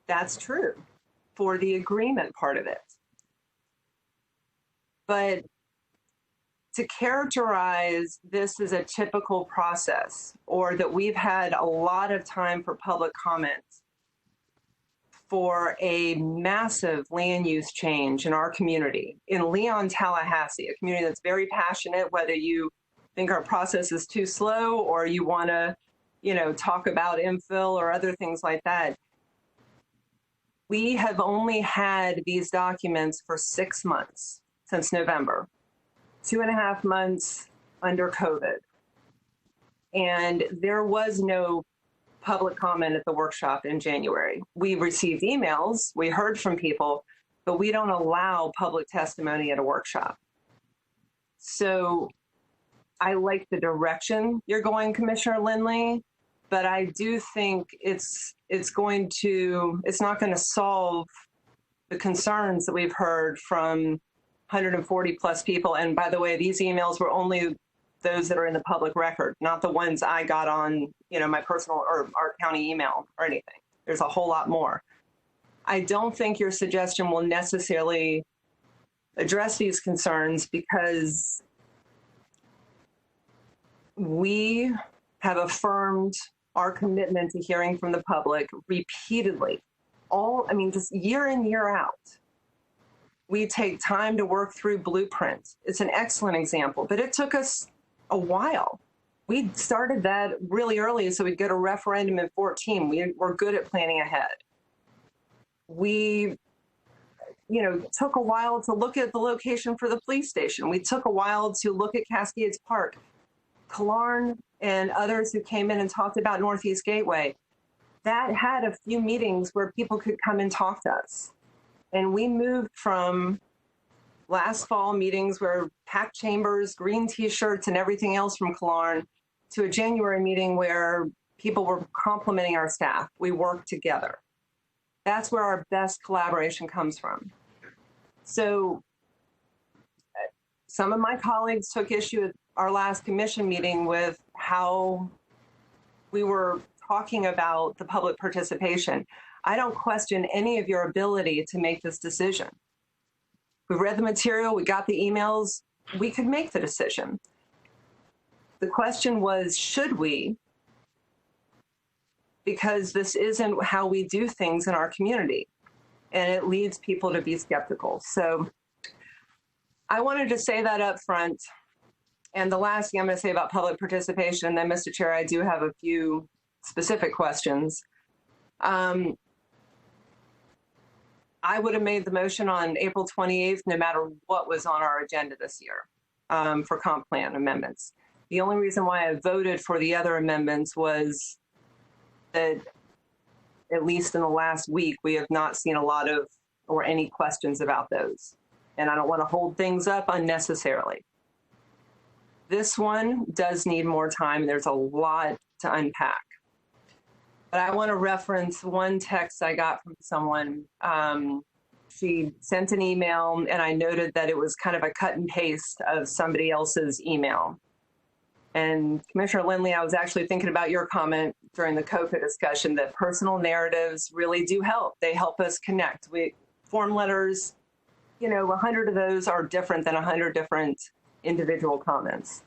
That's true for the agreement part of it. But to characterize this as a typical process, or that we've had a lot of time for public comments for a massive land use change in our community, in Leon, Tallahassee, a community that's very passionate, whether you think our process is too slow or you want to, talk about infill or other things like that. We have only had these documents for 6 months since November, 2.5 months under COVID. And there was no public comment at the workshop in January. We received emails, we heard from people, but we don't allow public testimony at a workshop. So I like the direction you're going, Commissioner Lindley, but I do think it's not going to solve the concerns that we've heard from 140 plus people. And by the way, these emails were only those that are in the public record, not the ones I got on, my personal or our county email or anything. There's a whole lot more. I don't think your suggestion will necessarily address these concerns, because we have affirmed our commitment to hearing from the public repeatedly, just year in, year out. We take time to work through Blueprint. It's an excellent example, but it took us a while. We started that really early so we'd get a referendum in 2014. We're good at planning ahead. We, took a while to look at the location for the police station. We took a while to look at Cascades Park. Klarn and others who came in and talked about Northeast Gateway, that had a few meetings where people could come and talk to us. And we moved from last fall meetings where packed chambers, green t-shirts, and everything else from Killearn to a January meeting where people were complimenting our staff. We worked together. That's where our best collaboration comes from. So some of my colleagues took issue at our last commission meeting with how we were talking about the public participation. I don't question any of your ability to make this decision. We read the material, we got the emails, we could make the decision. The question was, should we? Because this isn't how we do things in our community, and it leads people to be skeptical. So I wanted to say that up front. And the last thing I'm going to say about public participation, and then, Mr. Chair, I do have a few specific questions. I would have made the motion on April 28th, no matter what was on our agenda this year for comp plan amendments. The only reason why I voted for the other amendments was that, at least in the last week, we have not seen a lot of or any questions about those. And I don't want to hold things up unnecessarily. This one does need more time. There's a lot to unpack. But I want to reference one text I got from someone. She sent an email, and I noted that it was kind of a cut and paste of somebody else's email. And Commissioner Lindley, I was actually thinking about your comment during the COPA discussion that personal narratives really do help. They help us connect. Form letters, 100 of those are different than 100 different individual comments.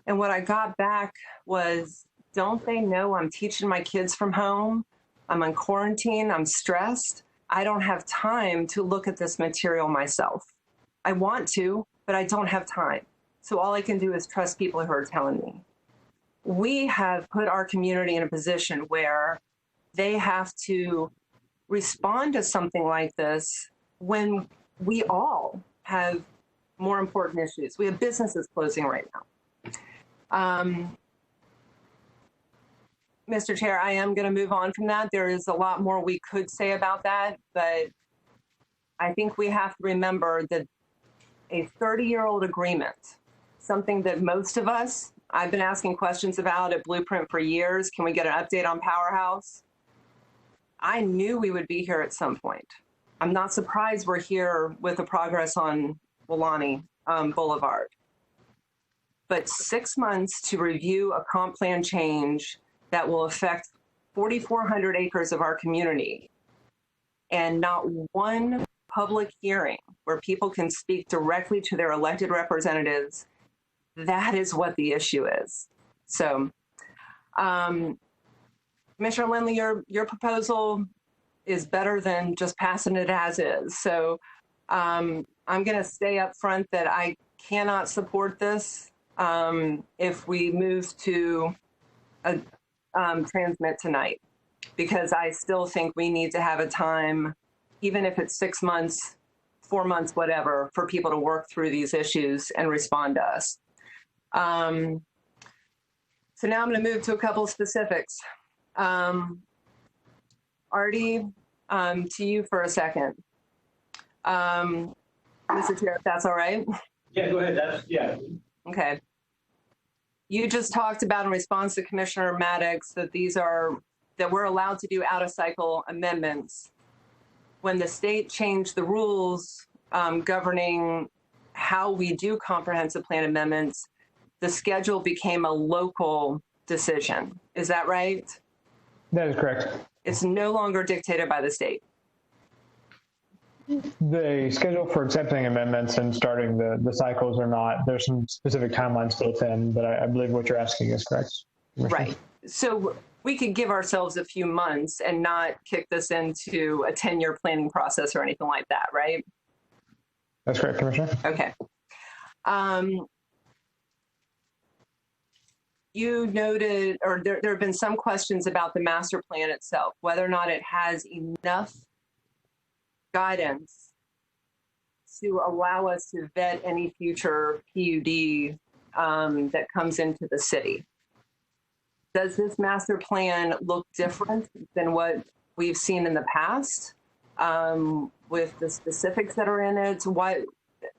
And what I got back was, don't they know I'm teaching my kids from home? I'm on quarantine, I'm stressed. I don't have time to look at this material myself. I want to, but I don't have time. So all I can do is trust people who are telling me. We have put our community in a position where they have to respond to something like this when we all have more important issues. We have businesses closing right now. Mr. Chair, I am going to move on from that. There is a lot more we could say about that, but I think we have to remember that a 30-year-old agreement, something that most of us, I've been asking questions about at Blueprint for years. Can we get an update on Powerhouse? I knew we would be here at some point. I'm not surprised we're here with the progress on Wilani Boulevard. But 6 months to review a comp plan change that will affect 4,400 acres of our community, and not one public hearing where people can speak directly to their elected representatives, that is what the issue is. So, Commissioner Lindley, your proposal is better than just passing it as is. So I'm going to stay up front that I cannot support this if we move to transmit tonight, because I still think we need to have a time, even if it's 6 months, 4 months, whatever, for people to work through these issues and respond to us. So now I'm going to move to a couple of specifics. Artie, to you for a second. Mr. Chair, if that's all right? Yeah, go ahead. Yeah. Okay. You just talked about in response to Commissioner Maddox that that we're allowed to do out-of-cycle amendments. When the state changed the rules governing how we do comprehensive plan amendments, the schedule became a local decision. Is that right? That is correct. It's no longer dictated by the state. The schedule for accepting amendments and starting the cycles are not. There's some specific timelines built in, but I believe what you're asking is correct. Right. So we could give ourselves a few months and not kick this into a 10-year planning process or anything like that, right? That's correct, Commissioner. Okay. You noted, or there have been some questions about the master plan itself, whether or not it has enough guidance to allow us to vet any future PUD that comes into the city. Does this master plan look different than what we've seen in the past? with the specifics that are in it.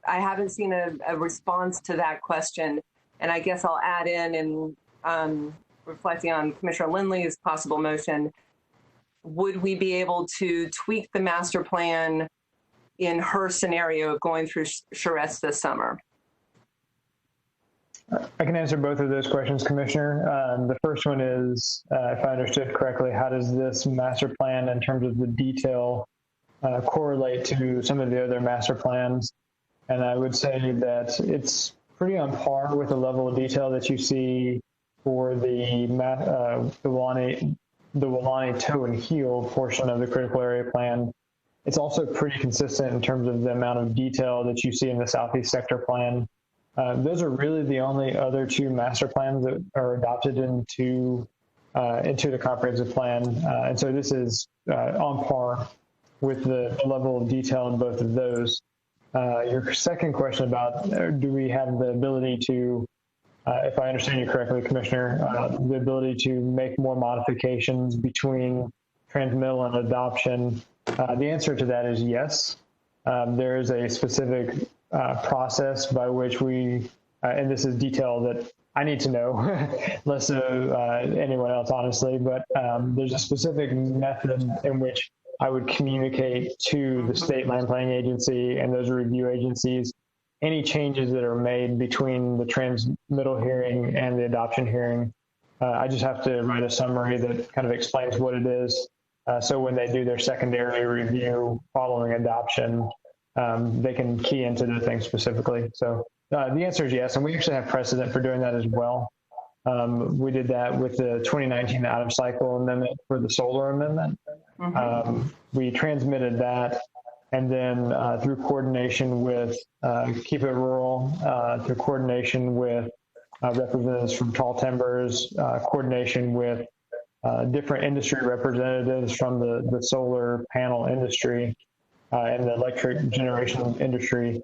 I haven't seen a response to that question. And I guess I'll add in and reflecting on Commissioner Lindley's possible motion, would we be able to tweak the master plan in her scenario of going through charrettes this summer? I can answer both of those questions, Commissioner. The first one is, if I understood correctly, how does this master plan in terms of the detail correlate to some of the other master plans? And I would say that it's pretty on par with the level of detail that you see for the Welaunee toe and heel portion of the critical area plan. It's also pretty consistent in terms of the amount of detail that you see in the Southeast Sector plan. Those are really the only other two master plans that are adopted into the comprehensive plan. And so this is on par with the level of detail in both of those. Your second question about do we have the ability to, if I understand you correctly, Commissioner, the ability to make more modifications between transmittal and adoption, the answer to that is yes. There is a specific process by which we, and this is detail that I need to know, less so anyone else, honestly, but there's a specific method in which I would communicate to the state land planning agency and those review agencies any changes that are made between the transmittal hearing and the adoption hearing. I just have to write a summary that kind of explains what it is. So when they do their secondary review following adoption, they can key into the thing specifically. So the answer is yes, and we actually have precedent for doing that as well. We did that with the 2019 out-of-cycle amendment for the solar amendment. We transmitted that, and then through coordination with Keep It Rural, through coordination with representatives from Tall Timbers, coordination with different industry representatives from the solar panel industry and the electric generation industry,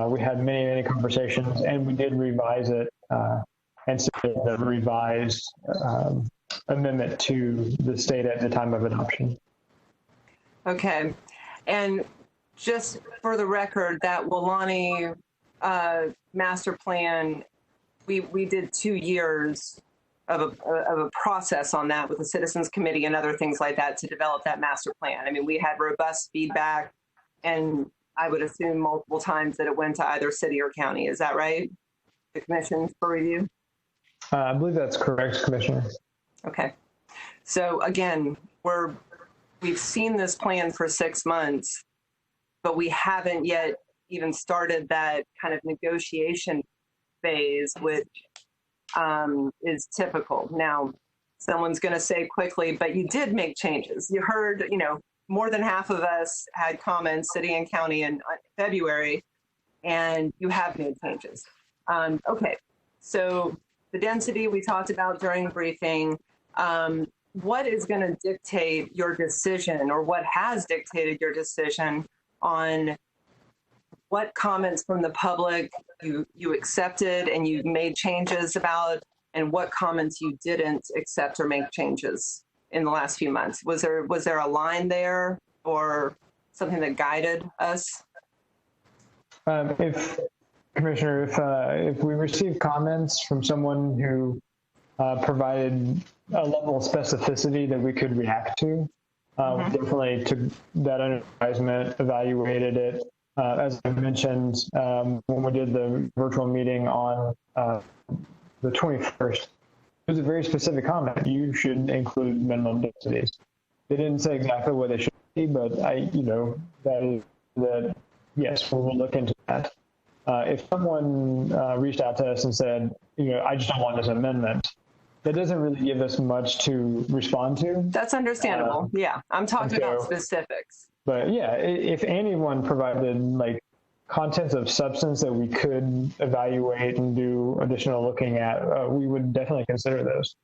we had many conversations, and we did revise it and submit the revised amendment to the state at the time of adoption. Okay. And just for the record, that Welaunee master plan, we did 2 years of a process on that with the Citizens Committee and other things like that to develop that master plan. I mean, we had robust feedback, and I would assume multiple times that it went to either city or county. Is that right? The commission for review? I believe that's correct, Commissioner. Okay. So again, we've seen this plan for 6 months, but we haven't yet even started that kind of negotiation phase, which is typical. Now, someone's going to say quickly, but you did make changes. You heard, more than half of us had comments, city and county, in February, and you have made changes. Okay, so the density we talked about during the briefing. What is going to dictate your decision, or what has dictated your decision on what comments from the public you accepted and you made changes about, and what comments you didn't accept or make changes in the last few months? Was there a line there or something that guided us? Commissioner, if we receive comments from someone who provided a level of specificity that we could react to, we definitely took that under advisement, evaluated it. As I mentioned, when we did the virtual meeting on the 21st, it was a very specific comment. You should include minimum densities. They didn't say exactly what they should be, but yes, we'll look into that. If someone reached out to us and said, I just don't want this amendment, that doesn't really give us much to respond to. That's understandable. Yeah, I'm talking about specifics. But yeah, if anyone provided contents of substance that we could evaluate and do additional looking at, we would definitely consider those.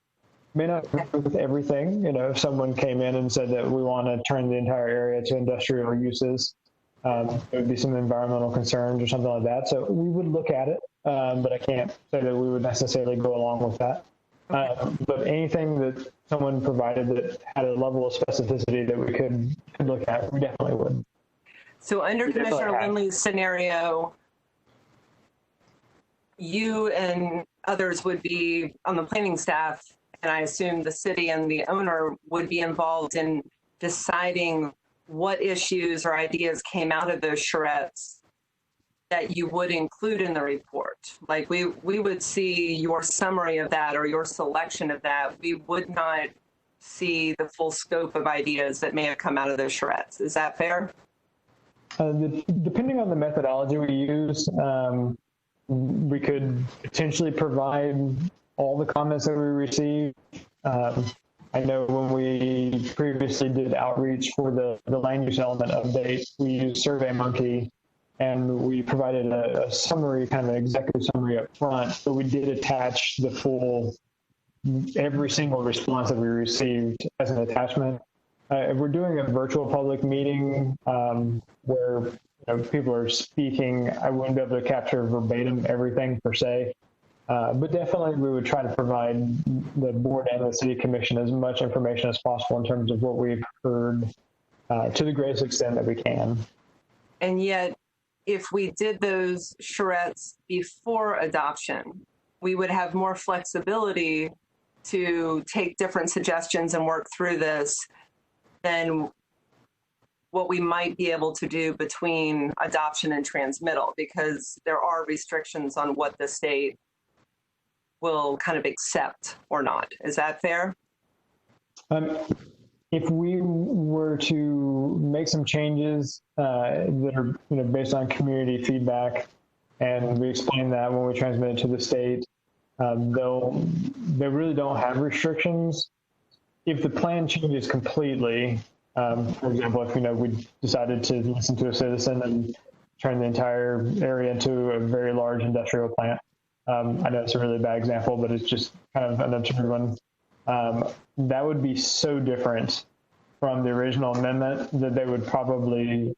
May not agree with everything. If someone came in and said that we want to turn the entire area to industrial uses, there would be some environmental concerns or something like that. So we would look at it, but I can't say that we would necessarily go along with that. But anything that someone provided that had a level of specificity that we could look at, we definitely would. So under Commissioner Lindley's scenario, you and others would be on the planning staff, and I assume the city and the owner would be involved in deciding what issues or ideas came out of those charrettes that you would include in the report. Like we would see your summary of that or your selection of that. We would not see the full scope of ideas that may have come out of those charrettes. Is that fair? Depending on the methodology we use, we could potentially provide all the comments that we receive. I know when we previously did outreach for the land use element update, we used SurveyMonkey, and we provided a summary, kind of an executive summary up front, but we did attach the full, every single response that we received as an attachment. If we're doing a virtual public meeting where people are speaking, I wouldn't be able to capture verbatim everything per se, but definitely we would try to provide the board and the city commission as much information as possible in terms of what we've heard to the greatest extent that we can. And yet, if we did those charrettes before adoption, we would have more flexibility to take different suggestions and work through this than what we might be able to do between adoption and transmittal, because there are restrictions on what the state will kind of accept or not. Is that fair? If we were to make some changes that are based on community feedback, and we explain that when we transmit it to the state, they really don't have restrictions. If the plan changes completely, for example, if we decided to listen to a citizen and turn the entire area into a very large industrial plant, I know it's a really bad example, but it's just kind of an absurd one. That would be so different from the original amendment that they would probably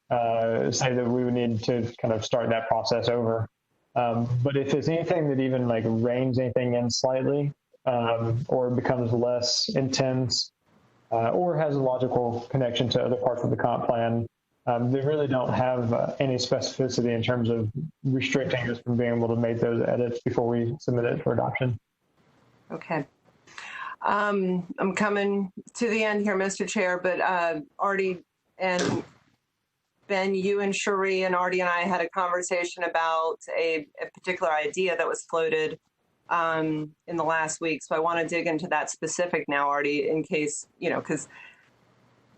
say that we would need to kind of start that process over. But if it's anything that even reins anything in slightly, or becomes less intense, or has a logical connection to other parts of the comp plan, they really don't have any specificity in terms of restricting us from being able to make those edits before we submit it for adoption. Okay. I'm coming to the end here, Mr. Chair, but Artie and Ben, you and Cherie and Artie and I had a conversation about a particular idea that was floated in the last week. So I want to dig into that specific now, Artie, in case, because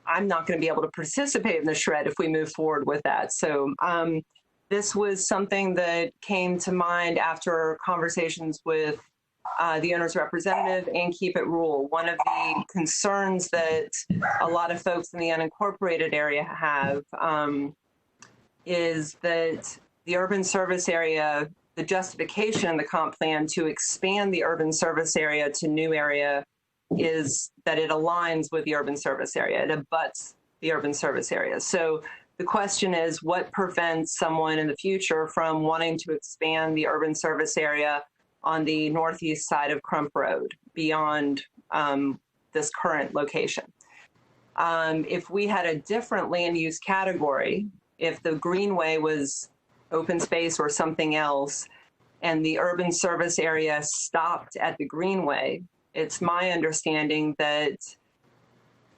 I'm not going to be able to participate in the shred if we move forward with that. So this was something that came to mind after conversations with the owner's representative and Keep It Rural. One of the concerns that a lot of folks in the unincorporated area have is that the urban service area, the justification in the comp plan to expand the urban service area to new area is that it aligns with the urban service area. It abuts the urban service area. So the question is, what prevents someone in the future from wanting to expand the urban service area on the northeast side of Crump Road beyond this current location? If we had a different land use category, if the Greenway was open space or something else, and the urban service area stopped at the Greenway, it's my understanding that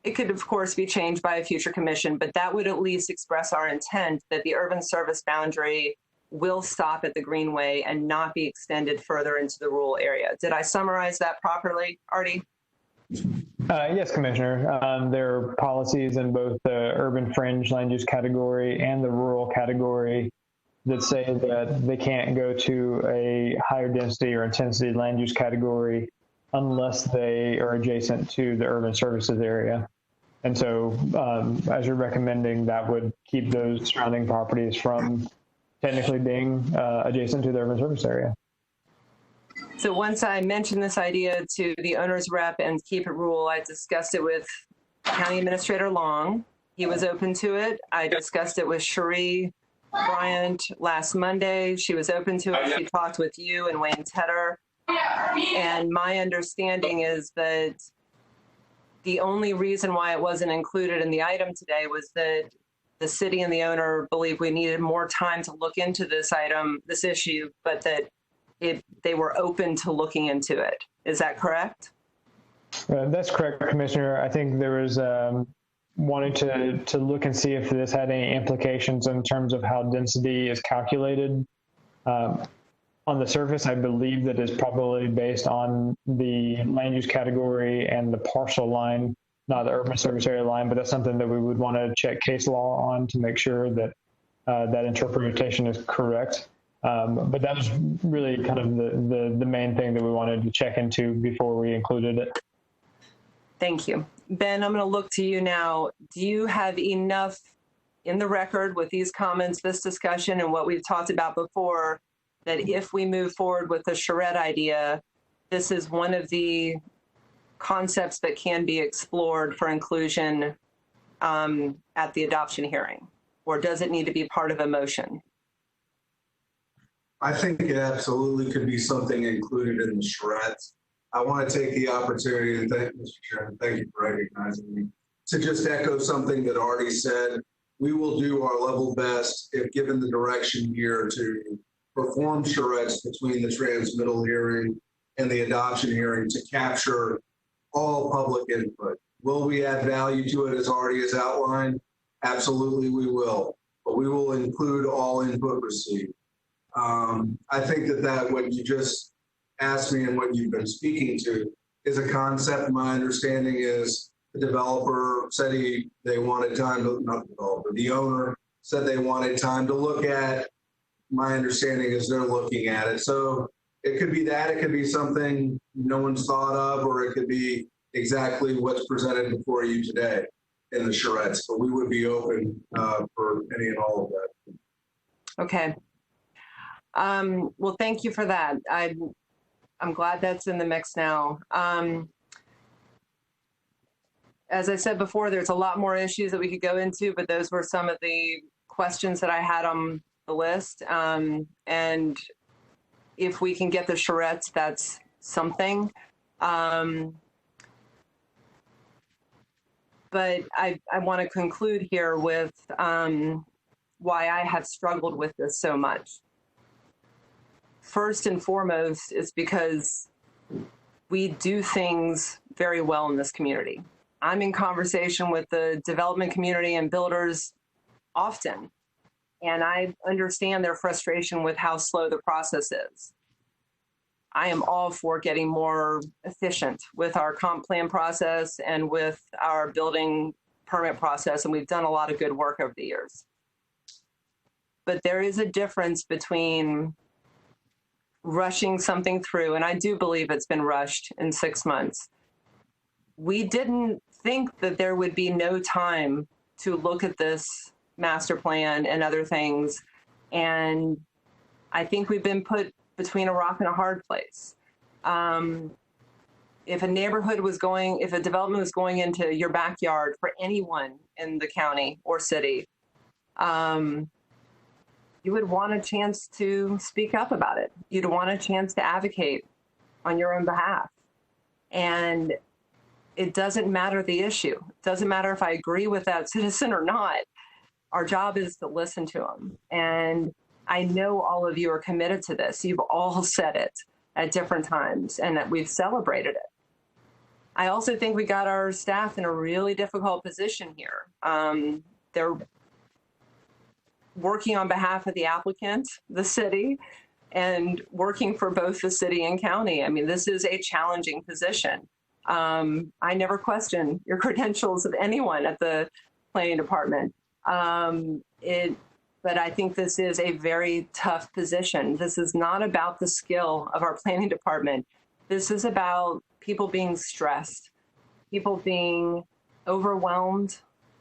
it could, of course, be changed by a future commission, but that would at least express our intent that the urban service boundary will stop at the Greenway and not be extended further into the rural area. Did I summarize that properly, Artie? Yes, Commissioner. There are policies in both the urban fringe land use category and the rural category that say that they can't go to a higher density or intensity land use category unless they are adjacent to the urban services area. And so as you're recommending, that would keep those surrounding properties from technically being adjacent to the urban service area. So once I mentioned this idea to the owner's rep and Keep It Rural, I discussed it with County Administrator Long. He was open to it. I discussed it with Cherie Bryant last Monday. She was open to it. She talked with you and Wayne Tedder. And my understanding is that the only reason why it wasn't included in the item today was that the city and the owner believed we needed more time to look into this issue, but that they were open to looking into it. Is that correct? That's correct, Commissioner. I think there was wanting to look and see if this had any implications in terms of how density is calculated. On the surface, I believe that it's probably based on the land use category and the parcel line, not the urban service area line, but that's something that we would want to check case law on to make sure that that interpretation is correct. But that was really kind of the main thing that we wanted to check into before we included it. Thank you. Ben, I'm going to look to you now. Do you have enough in the record with these comments, this discussion, and what we've talked about before, that if we move forward with the charrette idea, this is one of the concepts that can be explored for inclusion at the adoption hearing? Or does it need to be part of a motion? I think it absolutely could be something included in the charrettes. I want to take the opportunity and thank Mr. Chairman, thank you for recognizing me, to just echo something that Artie said. We will do our level best, if given the direction here, to perform charrettes between the transmittal hearing and the adoption hearing to capture all public input. Will we add value to it as Artie has outlined? Absolutely we will, but we will include all input received. I think that what you just asked me and what you've been speaking to is a concept. My understanding is the developer said they wanted time to, not the developer, the owner said they wanted time to look at. My understanding is they're looking at it. So it could be that, it could be something no one's thought of, or it could be exactly what's presented before you today in the charrettes, but we would be open for any and all of that. Okay. Well, thank you for that. I'm glad that's in the mix now. As I said before, there's a lot more issues that we could go into, but those were some of the questions that I had on the list. And if we can get the charrettes, that's something. But I want to conclude here with why I have struggled with this so much. First and foremost is because we do things very well in this community. I'm in conversation with the development community and builders often, and I understand their frustration with how slow the process is. I am all for getting more efficient with our comp plan process and with our building permit process, and we've done a lot of good work over the years. But there is a difference between rushing something through, and I do believe it's been rushed in 6 months. We didn't think that there would be no time to look at this master plan and other things, and I think we've been put between a rock and a hard place. If a neighborhood was going, if a development was going into your backyard for anyone in the county or city, you would want a chance to speak up about it. You'd want a chance to advocate on your own behalf. And it doesn't matter the issue. It doesn't matter if I agree with that citizen or not. Our job is to listen to them. And I know all of you are committed to this. You've all said it at different times and that we've celebrated it. I also think we got our staff in a really difficult position here. They're working on behalf of the applicant, the city, and working for both the city and county. I mean, this is a challenging position. I never question your credentials of anyone at the planning department. But I think this is a very tough position. This is not about the skill of our planning department. This is about people being stressed, people being overwhelmed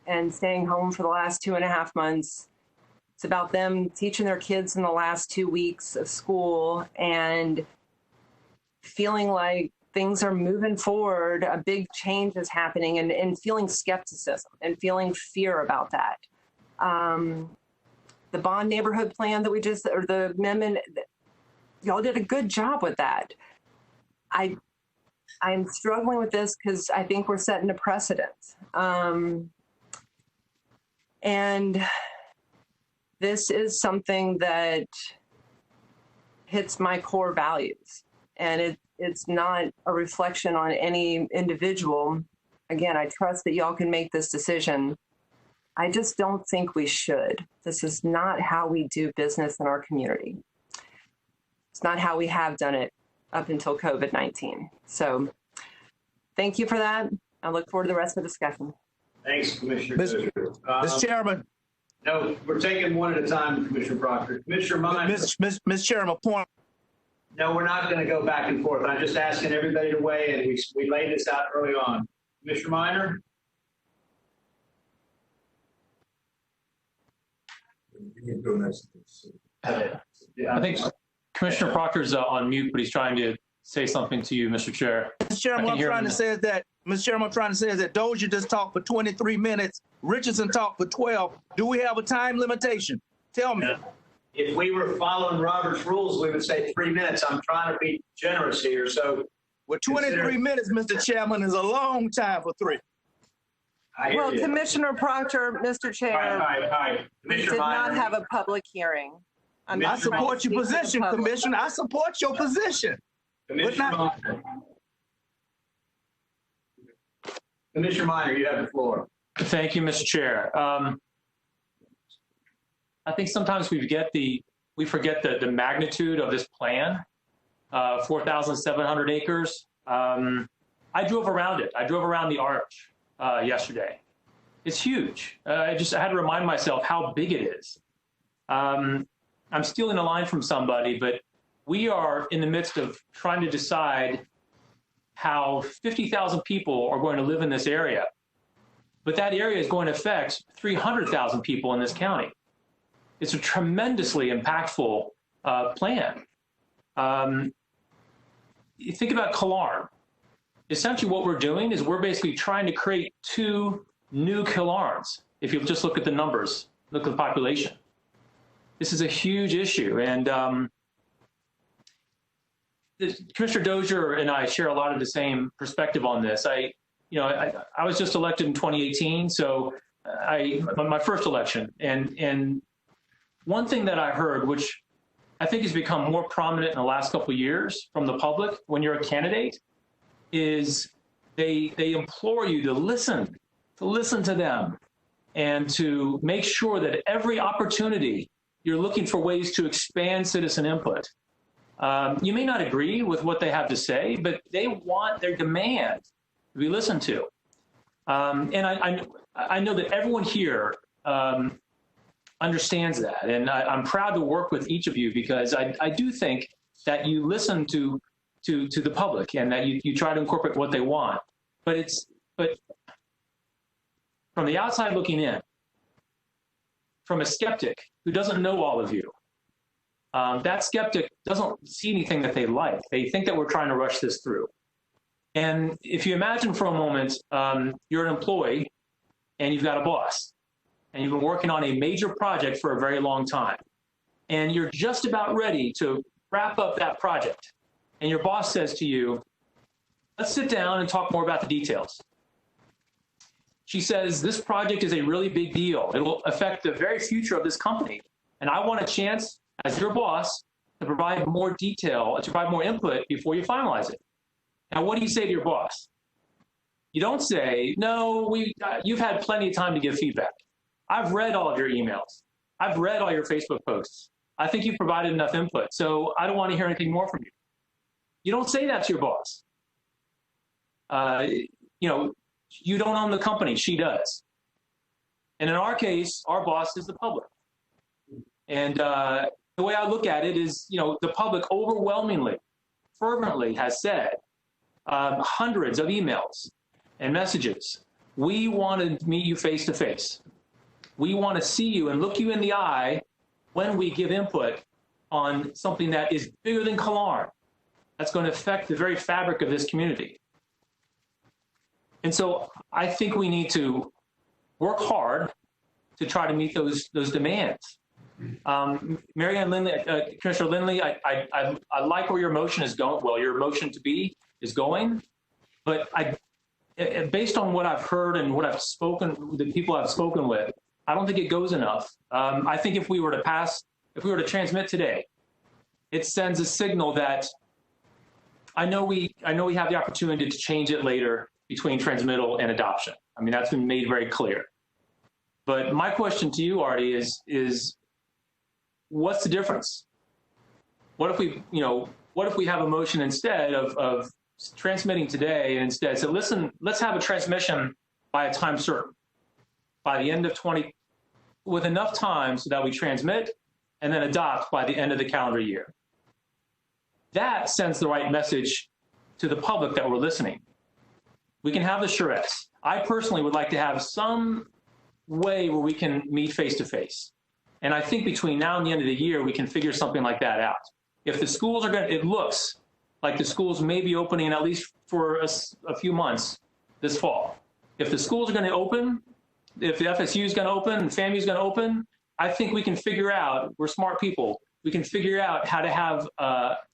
and staying home for the last 2.5 months. It's about them teaching their kids in the last 2 weeks of school and feeling like things are moving forward, a big change is happening, and feeling skepticism and feeling fear about that. The bond neighborhood plan that we just, or the amendment, y'all did a good job with that. I'm struggling with this because I think we're setting a precedent. And this is something that hits my core values. And it's not a reflection on any individual. Again, I trust that y'all can make this decision. I just don't think we should. This is not how we do business in our community. It's not how we have done it up until COVID-19. So thank you for that. I look forward to the rest of the discussion. Thanks, Commissioner. Mr. Chairman. No, we're taking one at a time, Commissioner Proctor. Commissioner Mine. Mr. Chairman, point. No, we're not going to go back and forth. I'm just asking everybody to weigh in. We laid this out early on. Commissioner Minor? I think Commissioner Proctor's on mute, but he's trying to say something to you, Mr. Chair. Mr. Chairman, what I'm trying to say is that Dozier just talked for 23 minutes. Richardson talked for 12. Do we have a time limitation? Tell me. If we were following Robert's rules, we would say 3 minutes. I'm trying to be generous here. So, well, 23 minutes, Mr. Chairman, is a long time for 3. Well, Commissioner Proctor, Mr. Chair, we did not have a public hearing. I support your position, Commissioner. I support your position. Commissioner Minor, you have the floor. Thank you, Mr. Chair. I think sometimes we forget the magnitude of this plan. 4,700 acres. I drove around it. I drove around the arch yesterday. It's huge. I had to remind myself how big it is. I'm stealing a line from somebody, but we are in the midst of trying to decide how 50,000 people are going to live in this area. But that area is going to affect 300,000 people in this county. It's a tremendously impactful plan. You think about Killarn. Essentially what we're doing is we're basically trying to create 2 new Killarns. If you just look at the numbers, look at the population. This is a huge issue. And Commissioner Dozier and I share a lot of the same perspective on this. I was just elected in 2018, so my first election. And one thing that I heard, which I think has become more prominent in the last couple of years from the public when you're a candidate, is they implore you to listen to them and to make sure that every opportunity you're looking for ways to expand citizen input. You may not agree with what they have to say, but they want their demand to be listened to. And I know that everyone here understands that. And I'm proud to work with each of you because I do think that you listen to the public and that you try to incorporate what they want. But from the outside looking in, from a skeptic who doesn't know all of you, that skeptic doesn't see anything that they like. They think that we're trying to rush this through. And if you imagine for a moment, you're an employee and you've got a boss and you've been working on a major project for a very long time. And you're just about ready to wrap up that project. And your boss says to you, let's sit down and talk more about the details. She says, this project is a really big deal. It'll affect the very future of this company. And I want a chance as your boss to provide more detail, to provide more input before you finalize it. Now, what do you say to your boss? You don't say, no, you've had plenty of time to give feedback. I've read all of your emails. I've read all your Facebook posts. I think you've provided enough input, so I don't want to hear anything more from you. You don't say that to your boss. You don't own the company, she does. And in our case, our boss is the public. And the way I look at it is, the public overwhelmingly, fervently has said, hundreds of emails and messages, we want to meet you face to face. We want to see you and look you in the eye when we give input on something that is bigger than Killarn. That's going to affect the very fabric of this community. And so I think we need to work hard to try to meet those demands. Mary Ann Lindley, Commissioner Lindley, I like where your motion is going. Well, your motion to be is going, but based on what I've heard and what I've spoken, the people I've spoken with, I don't think it goes enough. I think if we were to transmit today, it sends a signal that I know we have the opportunity to change it later between transmittal and adoption. I mean, that's been made very clear. But my question to you, Artie, is what's the difference? What if we have a motion instead of transmitting today and instead say, listen, let's have a transmission by a time certain, by the end of with enough time so that we transmit and then adopt by the end of the calendar year. That sends the right message to the public that we're listening. We can have the charrettes. I personally would like to have some way where we can meet face to face. And I think between now and the end of the year, we can figure something like that out. If the schools are it looks like the schools may be opening at least for a few months this fall. If the schools are going to open, if the FSU is going to open and FAMU is going to open, I think we can figure out, we're smart people, we can figure out how to have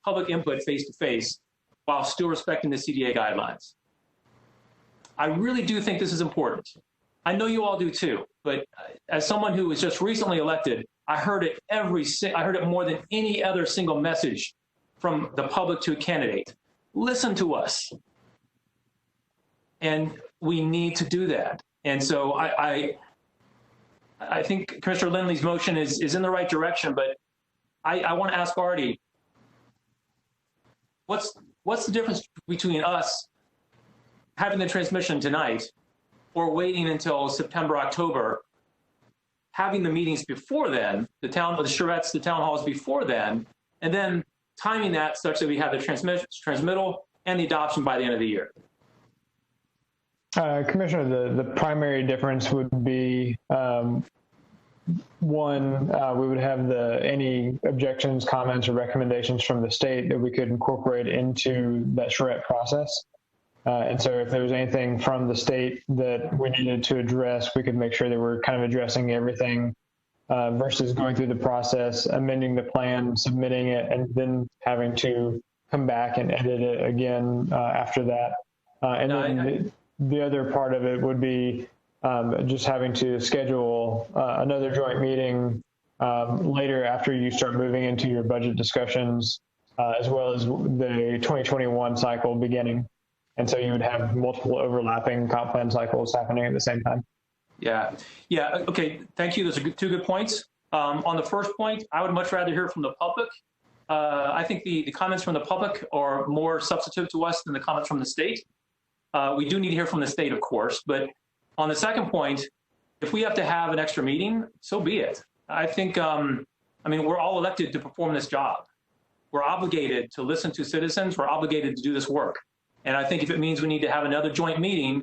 public input face to face while still respecting the CDA guidelines. I really do think this is important. I know you all do too, but as someone who was just recently elected, I heard it more than any other single message from the public to a candidate. Listen to us. And we need to do that. And so I think Commissioner Lindley's motion is in the right direction, but I want to ask Artie, what's the difference between us having the transmission tonight or waiting until September, October, having the meetings before then, the charrettes, the town halls before then, and then timing that such that we have the transmittal and the adoption by the end of the year? Commissioner, the primary difference would be one, we would have any objections, comments, or recommendations from the state that we could incorporate into that charrette process. And so if there was anything from the state that we needed to address, we could make sure that we're kind of addressing everything versus going through the process, amending the plan, submitting it, and then having to come back and edit it again after that. The other part of it would be just having to schedule another joint meeting later after you start moving into your budget discussions, as well as the 2021 cycle beginning. And so you would have multiple overlapping comp plan cycles happening at the same time. Yeah. Okay. Thank you. Those are two good points. On the first point, I would much rather hear from the public. I think the comments from the public are more substantive to us than the comments from the state. We do need to hear from the state, of course, but on the second point, if we have to have an extra meeting, so be it. I think, we're all elected to perform this job. We're obligated to listen to citizens. We're obligated to do this work. And I think if it means we need to have another joint meeting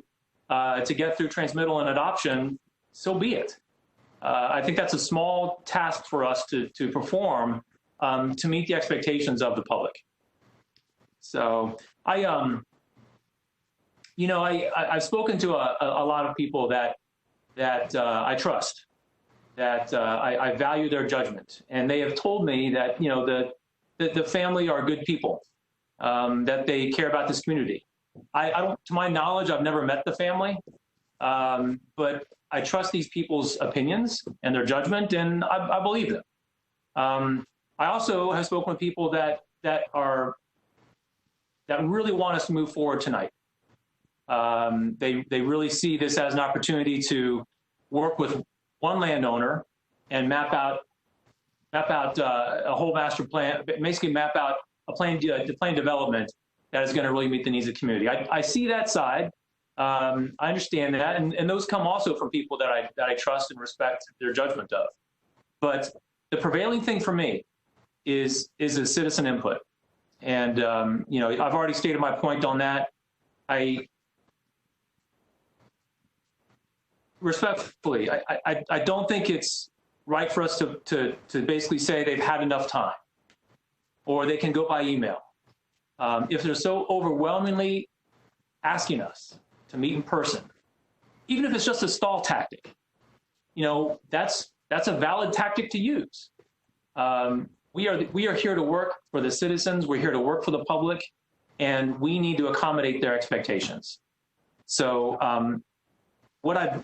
to get through transmittal and adoption, so be it. I think that's a small task for us to perform to meet the expectations of the public. So I've spoken to a lot of people that I trust, that I value their judgment, and they have told me that the family are good people, that they care about this community. I don't, to my knowledge, I've never met the family, but I trust these people's opinions and their judgment, and I believe them. I also have spoken with people that really want us to move forward tonight. They really see this as an opportunity to work with one landowner and map out a whole master plan, basically map out a plan development that is going to really meet the needs of the community. I see that side. I understand that, and those come also from people that I trust and respect their judgment of. But the prevailing thing for me is a citizen input, and I've already stated my point on that. Respectfully, I don't think it's right for us to basically say they've had enough time, or they can go by email. If they're so overwhelmingly asking us to meet in person, even if it's just a stall tactic, that's a valid tactic to use. We are here to work for the citizens. We're here to work for the public, and we need to accommodate their expectations. So what I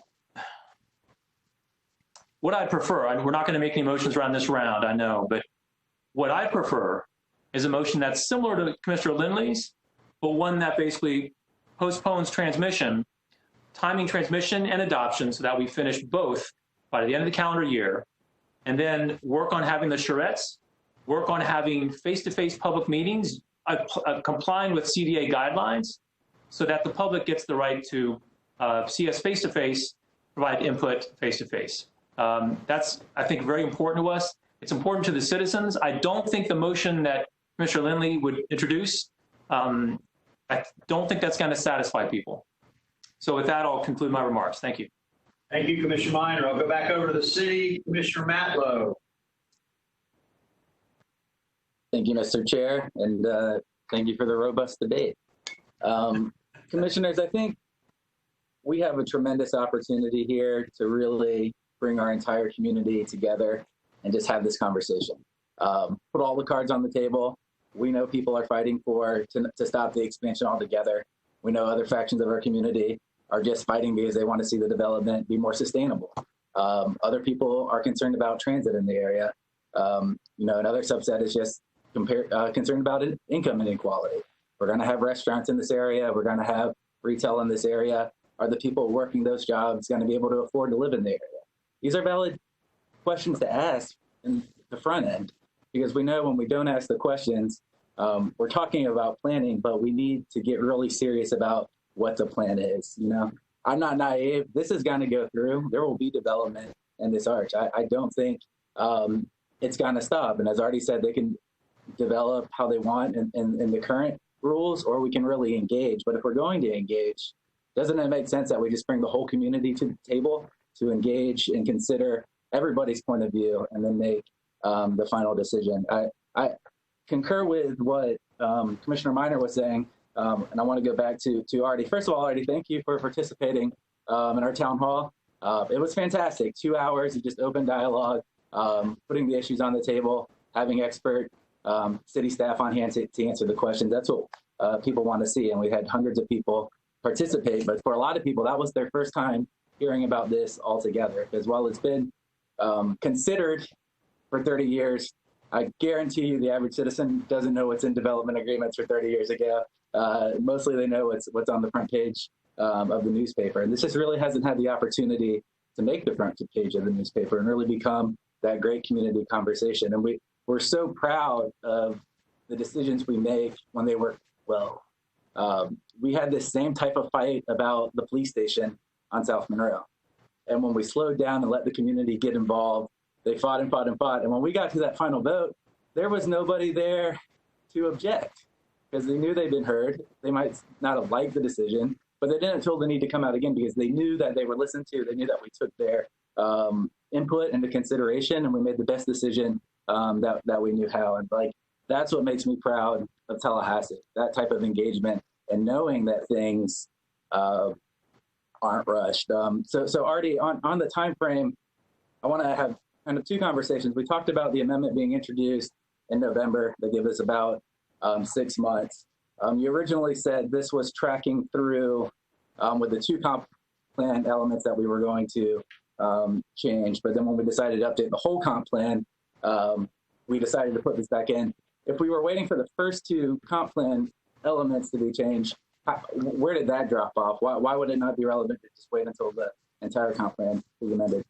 prefer, and we're not going to make any motions around this round, I know, but what I prefer is a motion that's similar to Commissioner Lindley's, but one that basically postpones timing transmission and adoption so that we finish both by the end of the calendar year, and then work on having the charrettes, work on having face-to-face public meetings, complying with CDA guidelines, so that the public gets the right to see us face-to-face, provide input face-to-face. That's, I think, very important to us. It's important to the citizens. I don't think the motion that Commissioner Lindley would introduce, I don't think that's going to satisfy people. So with that, I'll conclude my remarks. Thank you. Thank you, Commissioner Minor. I'll go back over to the city. Commissioner Matlow. Thank you, Mr. Chair, and thank you for the robust debate. Commissioners, I think we have a tremendous opportunity here to really bring our entire community together and just have this conversation. Put all the cards on the table. We know people are fighting to stop the expansion altogether. We know other factions of our community are just fighting because they want to see the development be more sustainable. Other people are concerned about transit in the area. Another subset is just concerned about income inequality. We're going to have restaurants in this area. We're going to have retail in this area. Are the people working those jobs going to be able to afford to live in the area? These are valid questions to ask in the front end, because we know when we don't ask the questions, we're talking about planning, but we need to get really serious about what the plan is. I'm not naive. This is going to go through. There will be development in this arch. I don't think it's going to stop. And as already said, they can develop how they want in the current rules, or we can really engage. But if we're going to engage, doesn't it make sense that we just bring the whole community to the table to engage and consider everybody's point of view and then make the final decision? I concur with what Commissioner Minor was saying, and I want to go back to Artie. First of all, Artie, thank you for participating in our town hall. It was fantastic. 2 hours of just open dialogue, putting the issues on the table, having expert city staff on hand to answer the questions. That's what people want to see, and we had hundreds of people participate. But for a lot of people, that was their first time hearing about this altogether, because while it's been considered for 30 years, I guarantee you the average citizen doesn't know what's in development agreements for 30 years ago. Mostly they know what's on the front page of the newspaper. And this just really hasn't had the opportunity to make the front page of the newspaper and really become that great community conversation. And we're so proud of the decisions we make when they work well. We had this same type of fight about the police station on South Monroe. And when we slowed down and let the community get involved, they fought and fought and fought. And when we got to that final vote, there was nobody there to object because they knew they'd been heard. They might not have liked the decision, but they didn't feel the need to come out again because they knew that they were listened to. They knew that we took their input into consideration, and we made the best decision that we knew how. And that's what makes me proud of Tallahassee, that type of engagement and knowing that things aren't rushed. So Artie, on the time frame, I want to have kind of two conversations. We talked about the amendment being introduced in November. They give us about 6 months. You originally said this was tracking through with the two comp plan elements that we were going to change. But then when we decided to update the whole comp plan, we decided to put this back in. If we were waiting for the first two comp plan elements to be changed, where did that drop off? Why would it not be relevant to just wait until the entire comp plan is amended?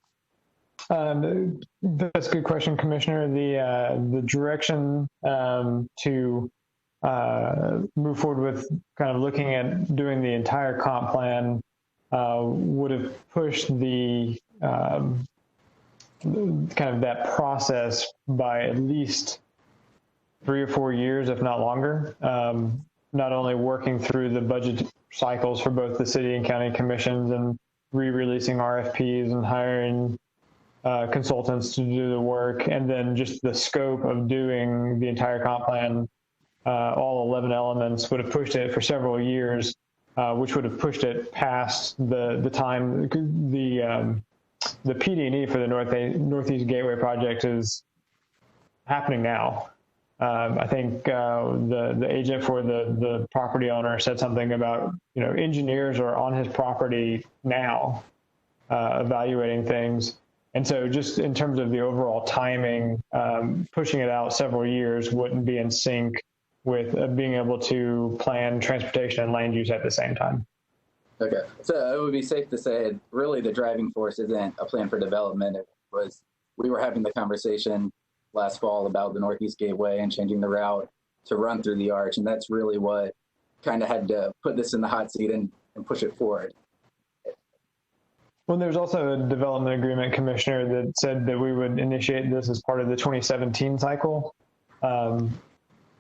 That's a good question, Commissioner. The direction to move forward with kind of looking at doing the entire comp plan would have pushed the kind of that process by at least 3 or 4 years, if not longer. Not only working through the budget cycles for both the city and county commissions and re-releasing RFPs and hiring consultants to do the work, and then just the scope of doing the entire comp plan, all 11 elements would have pushed it for several years, which would have pushed it past the time. The PD&E for the Northeast Gateway project is happening now. I think the agent for the property owner said something about, engineers are on his property now, evaluating things. And so just in terms of the overall timing, pushing it out several years wouldn't be in sync with being able to plan transportation and land use at the same time. Okay, so it would be safe to say really the driving force isn't a plan for development. It was, we were having the conversation last fall about the Northeast Gateway and changing the route to run through the arch. And that's really what kind of had to put this in the hot seat and push it forward. Well, there's also a development agreement, Commissioner, that said that we would initiate this as part of the 2017 cycle.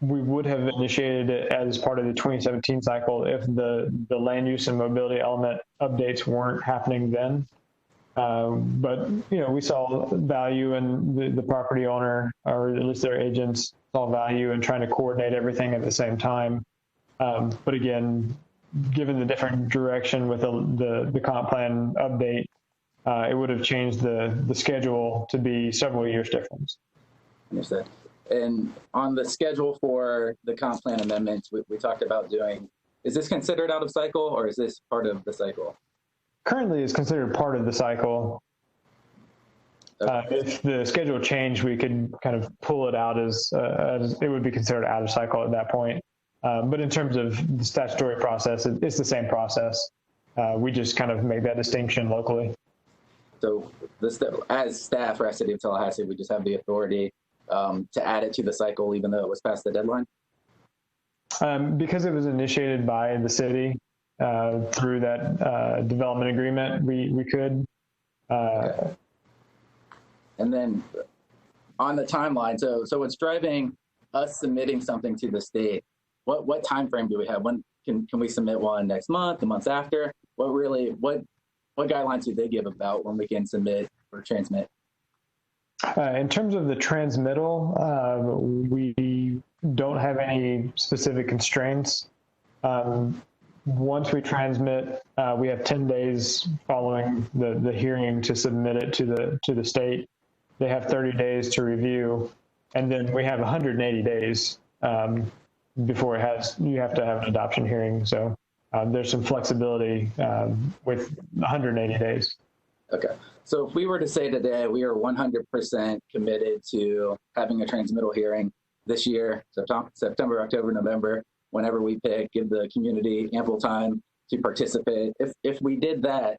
We would have initiated it as part of the 2017 cycle if the land use and mobility element updates weren't happening then. But, we saw value in the property owner, or at least their agents saw value in trying to coordinate everything at the same time. But again, given the different direction with the comp plan update, it would have changed the schedule to be several years difference. Understood. And on the schedule for the comp plan amendments, we talked about doing, is this considered out of cycle or is this part of the cycle? Currently is considered part of the cycle. Okay. If the schedule changed, we could kind of pull it out as it would be considered out of cycle at that point. But in terms of the statutory process, it's the same process. We just kind of make that distinction locally. So as staff for City of Tallahassee, we just have the authority to add it to the cycle, even though it was past the deadline? Because it was initiated by the city through that development agreement, we could. Okay. And then on the timeline, so what's driving us submitting something to the state? What time frame do we have? When can we submit one next month, the months after? What guidelines do they give about when we can submit or transmit? In terms of the transmittal, we don't have any specific constraints. Once we transmit, we have 10 days following the hearing to submit it to the state. They have 30 days to review, and then we have 180 days before you have to have an adoption hearing. So there's some flexibility with 180 days. Okay. So if we were to say today we are 100% committed to having a transmittal hearing this year, September, October, November, whenever we pick, give the community ample time to participate. If we did that,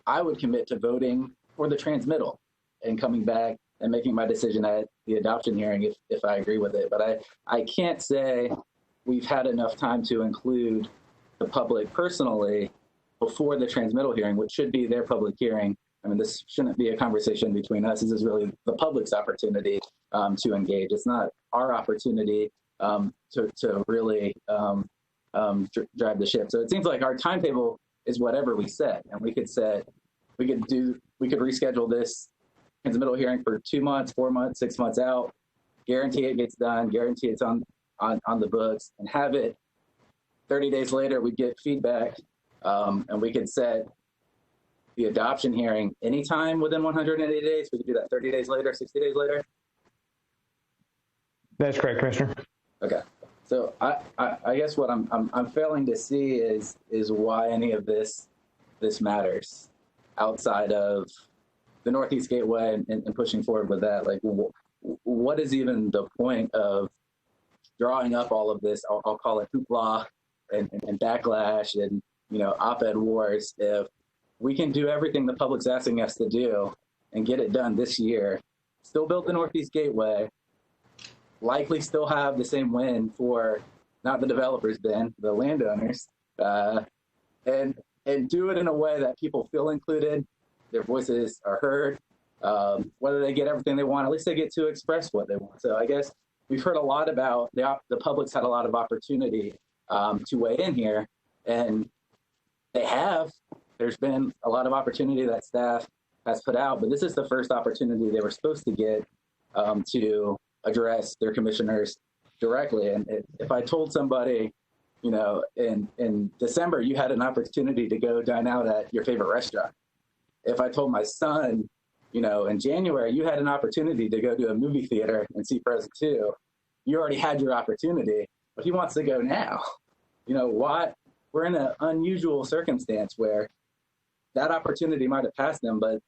I would commit to voting for the transmittal and coming back and making my decision at the adoption hearing if I agree with it. But I can't say we've had enough time to include the public personally before the transmittal hearing, which should be their public hearing. I mean, this shouldn't be a conversation between us. This is really the public's opportunity to engage. It's not our opportunity to really drive the ship. So it seems like our timetable is whatever we set, and we could reschedule this transmittal hearing for 2 months, 4 months, 6 months out, guarantee it gets done, guarantee it's on the books, and have it 30 days later, we get feedback, and we could set the adoption hearing anytime within 180 days. We could do that 30 days later, 60 days later. That's correct, Commissioner. Okay. So I guess what I'm failing to see is why any of this matters outside of the Northeast Gateway and pushing forward with that. Like, what is even the point of drawing up all of this? I'll call it hoopla and backlash and op-ed wars if we can do everything the public's asking us to do and get it done this year, still build the Northeast Gateway, likely still have the same win for not the developers, Ben, the landowners, and do it in a way that people feel included, their voices are heard. Whether they get everything they want, at least they get to express what they want. So I guess we've heard a lot about the public's had a lot of opportunity to weigh in here, and they have. There's been a lot of opportunity that staff has put out, but this is the first opportunity they were supposed to get to address their commissioners directly. And if I told somebody, in December, you had an opportunity to go dine out at your favorite restaurant. If I told my son in January, you had an opportunity to go to a movie theater and see Frozen 2. You already had your opportunity, but he wants to go now. Why? We're in an unusual circumstance where that opportunity might have passed them, but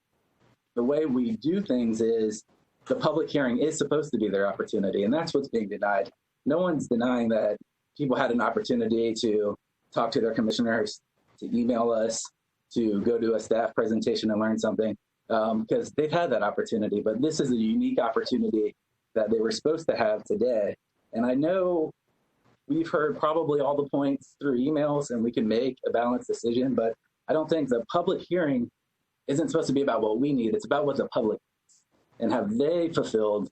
the way we do things is the public hearing is supposed to be their opportunity, and that's what's being denied. No one's denying that people had an opportunity to talk to their commissioners, to email us, to go to a staff presentation and learn something, because they've had that opportunity. But this is a unique opportunity that they were supposed to have today. And I know we've heard probably all the points through emails and we can make a balanced decision, but I don't think the public hearing isn't supposed to be about what we need. It's about what the public needs. And have they fulfilled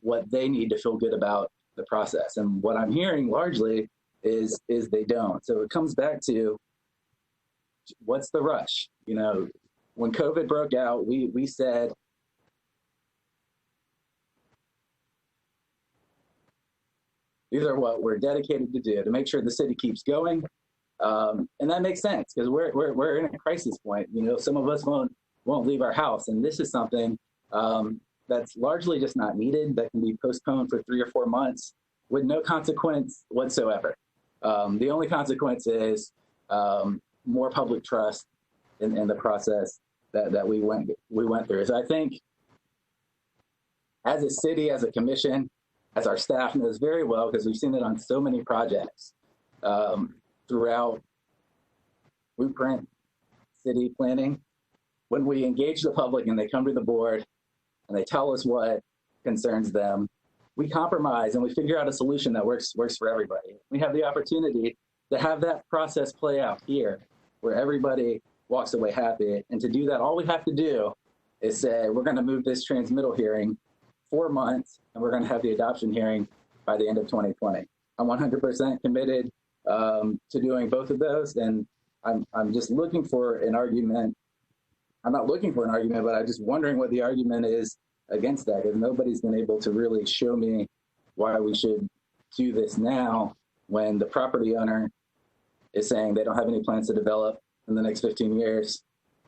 what they need to feel good about the process? And what I'm hearing largely is they don't. So it comes back to, what's the rush? When COVID broke out, we said, these are what we're dedicated to do to make sure the city keeps going. And that makes sense because we're in a crisis point. Some of us won't leave our house. And this is something that's largely just not needed, that can be postponed for 3 or 4 months with no consequence whatsoever. The only consequence is more public trust in the process that we went through. So I think as a city, as a commission, as our staff knows very well, because we've seen it on so many projects throughout blueprint city planning, when we engage the public and they come to the board and they tell us what concerns them, we compromise and we figure out a solution that works for everybody. We have the opportunity to have that process play out here, where everybody walks away happy. And to do that, all we have to do is say, we're going to move this transmittal hearing 4 months, and we're going to have the adoption hearing by the end of 2020. I'm 100% committed to doing both of those, and I'm just looking for an argument. I'm not looking for an argument, but I'm just wondering what the argument is against that, because nobody's been able to really show me why we should do this now when the property owner is saying they don't have any plans to develop in the next 15 years.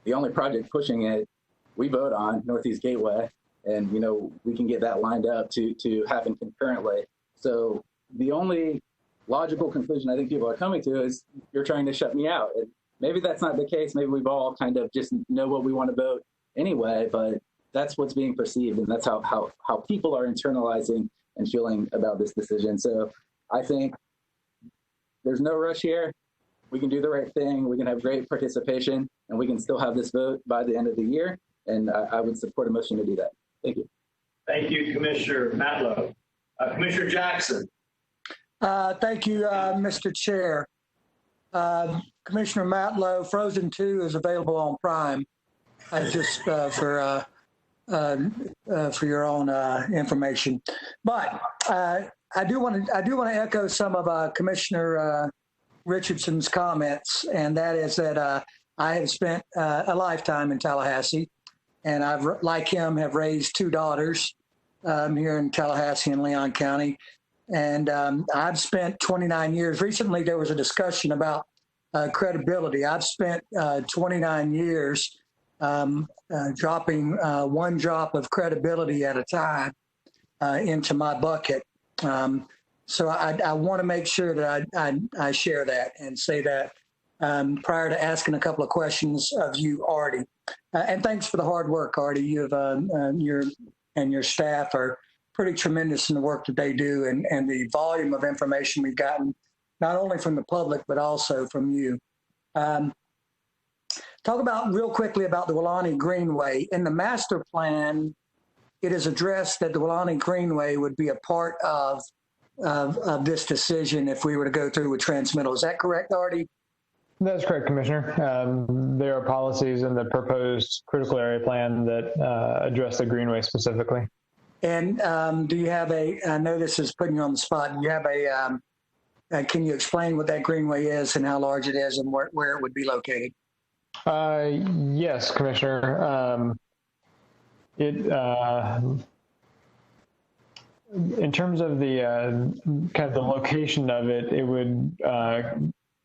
The only project pushing it, we vote on, Northeast Gateway, and we can get that lined up to happen concurrently. So the only logical conclusion I think people are coming to is, you're trying to shut me out. And maybe that's not the case. Maybe we've all kind of just know what we want to vote anyway, but that's what's being perceived, and that's how people are internalizing and feeling about this decision. So I think there's no rush here. We can do the right thing. We can have great participation, and we can still have this vote by the end of the year. And I would support a motion to do that. Thank you. Thank you, Commissioner Matlow. Commissioner Jackson. Thank you, Mr. Chair. Commissioner Matlow, Frozen 2 is available on Prime. Just for your own information. But I do want to echo some of Commissioner Richardson's comments, and that is that I have spent a lifetime in Tallahassee, and I've, like him, have raised 2 daughters here in Tallahassee and Leon County. And I've spent 29 years. Recently, there was a discussion about credibility. I've spent 29 years dropping 1 drop of credibility at a time into my bucket. So I want to make sure that I share that and say that prior to asking a couple of questions of you, Artie. And thanks for the hard work, Artie. You've your staff are pretty tremendous in the work that they do, and the volume of information we've gotten, not only from the public, but also from you. Talk about real quickly about the Welaunee Greenway. In the master plan, it is addressed that the Welaunee Greenway would be a part of this decision if we were to go through with transmittal. Is that correct, Artie? That's correct, Commissioner. There are policies in the proposed critical area plan that address the Greenway specifically. And do you have I know this is putting you on the spot, do you have can you explain what that Greenway is and how large it is and where it would be located? Yes, Commissioner. In terms of the kind of the location of it, it would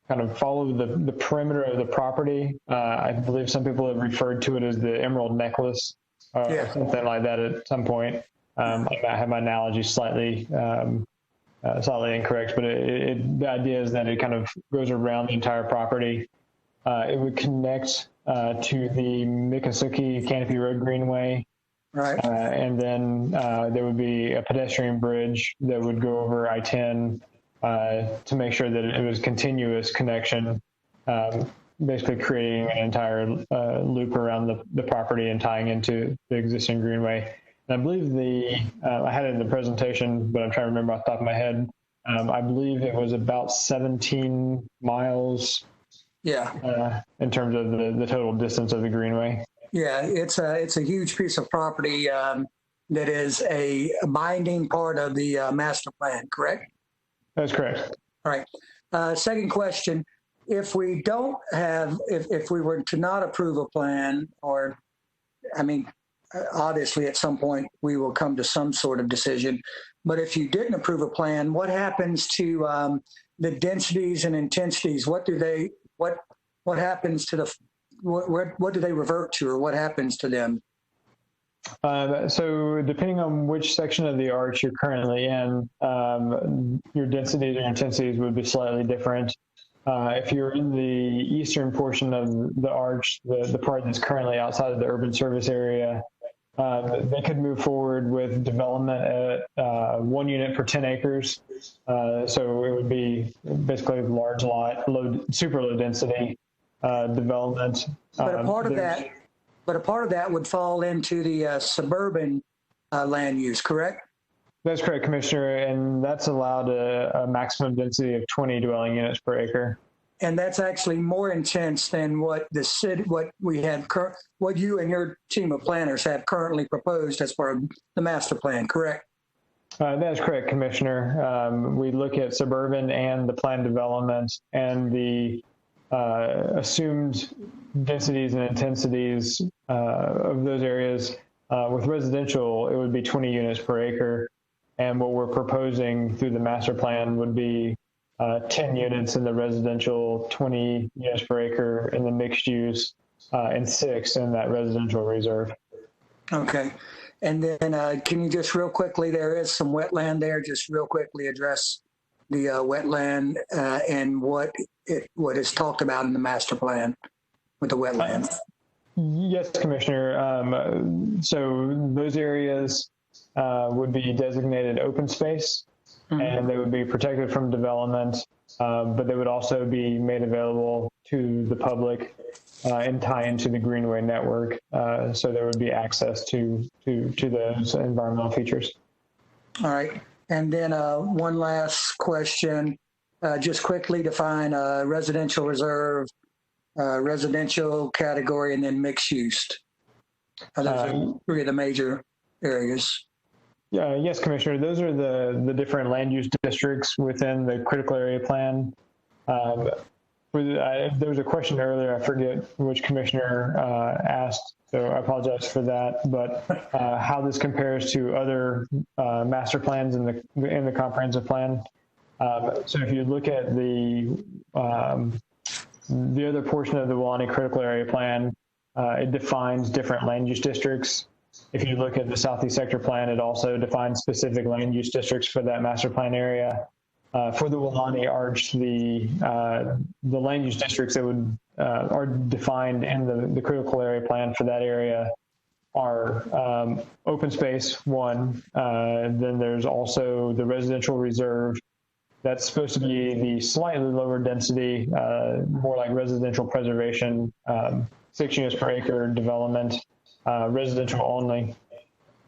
kind of follow the perimeter of the property. I believe some people have referred to it as the Emerald Necklace or something like that at some point. I might have my analogy slightly incorrect, but the idea is that it kind of goes around the entire property. It would connect to the Miccosukee Canopy Road Greenway. Right. And then there would be a pedestrian bridge that would go over I-10 to make sure that it was continuous connection, basically creating an entire loop around the property and tying into the existing greenway. And I believe I had it in the presentation, but I'm trying to remember off the top of my head. I believe it was about 17 miles. Yeah. In terms of the total distance of the greenway. Yeah, it's a huge piece of property that is a binding part of the master plan, correct? That's correct. All right. Second question: if we don't have, if we were to not approve a plan, or, I mean, obviously at some point we will come to some sort of decision. But if you didn't approve a plan, what happens to the densities and intensities? What happens to what do they revert to, or what happens to them? So depending on which section of the arch you're currently in, your densities or intensities would be slightly different. If you're in the eastern portion of the arch, the part that's currently outside of the urban service area, they could move forward with development at 1 unit per 10 acres. So it would be basically a large lot, super low density development. But a part of that would fall into the suburban land use, correct? That's correct, Commissioner, and that's allowed a maximum density of 20 dwelling units per acre. And that's actually more intense than what the city, what you and your team of planners have currently proposed as part of the master plan, correct? That is correct, Commissioner. We look at suburban and the planned development, and the assumed densities and intensities of those areas. With residential, it would be 20 units per acre. And what we're proposing through the master plan would be 10 units in the residential, 20 units per acre in the mixed use, and 6 in that residential reserve. Okay. And then can you just real quickly, there is some wetland there, just real quickly address the wetland and what is talked about in the master plan with the wetlands? Yes, Commissioner. So those areas would be designated open space, and they would be protected from development, but they would also be made available to the public and tie into the Greenway network. So there would be access to those environmental features. All right. And then one last question, just quickly define residential reserve, residential category, and then mixed use. Those are 3 of the major areas. Yes, Commissioner. Those are the different land use districts within the critical area plan. There was a question earlier, I forget which commissioner asked, so I apologize for that, but how this compares to other master plans in the comprehensive plan. So if you look at the other portion of the Wellani critical area plan, it defines different land use districts. If you look at the Southeast Sector Plan, it also defines specific land use districts for that master plan area. For the Wellani Arch, the land use districts that would are defined in the critical area plan for that area are open space, 1. Then there's also the residential reserve. That's supposed to be the slightly lower density, more like residential preservation, 6 units per acre development, residential only.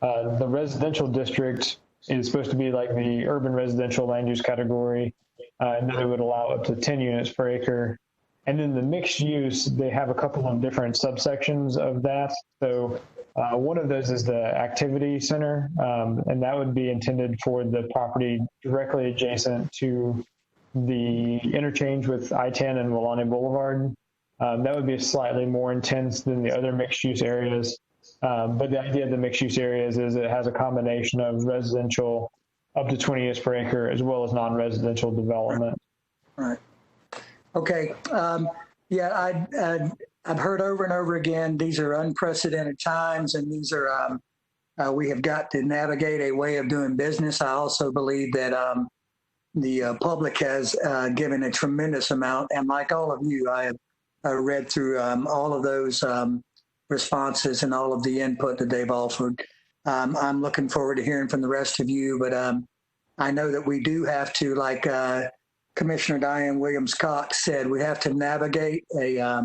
The residential district is supposed to be like the urban residential land use category, and then it would allow up to 10 units per acre. And then the mixed use, they have a couple of different subsections of that. So one of those is the activity center, and that would be intended for the property directly adjacent to the interchange with I-10 and Wellani Boulevard. That would be slightly more intense than the other mixed use areas. But the idea of the mixed use areas is it has a combination of residential up to 20 units per acre as well as non-residential development. Right. Okay. Yeah, I've heard over and over again, these are unprecedented times, and these are, we have got to navigate a way of doing business. I also believe that the public has given a tremendous amount, and like all of you, I have read through all of those responses and all of the input that they've offered. I'm looking forward to hearing from the rest of you, but I know that we do have to, like Commissioner Diane Williams-Cox said, we have to navigate a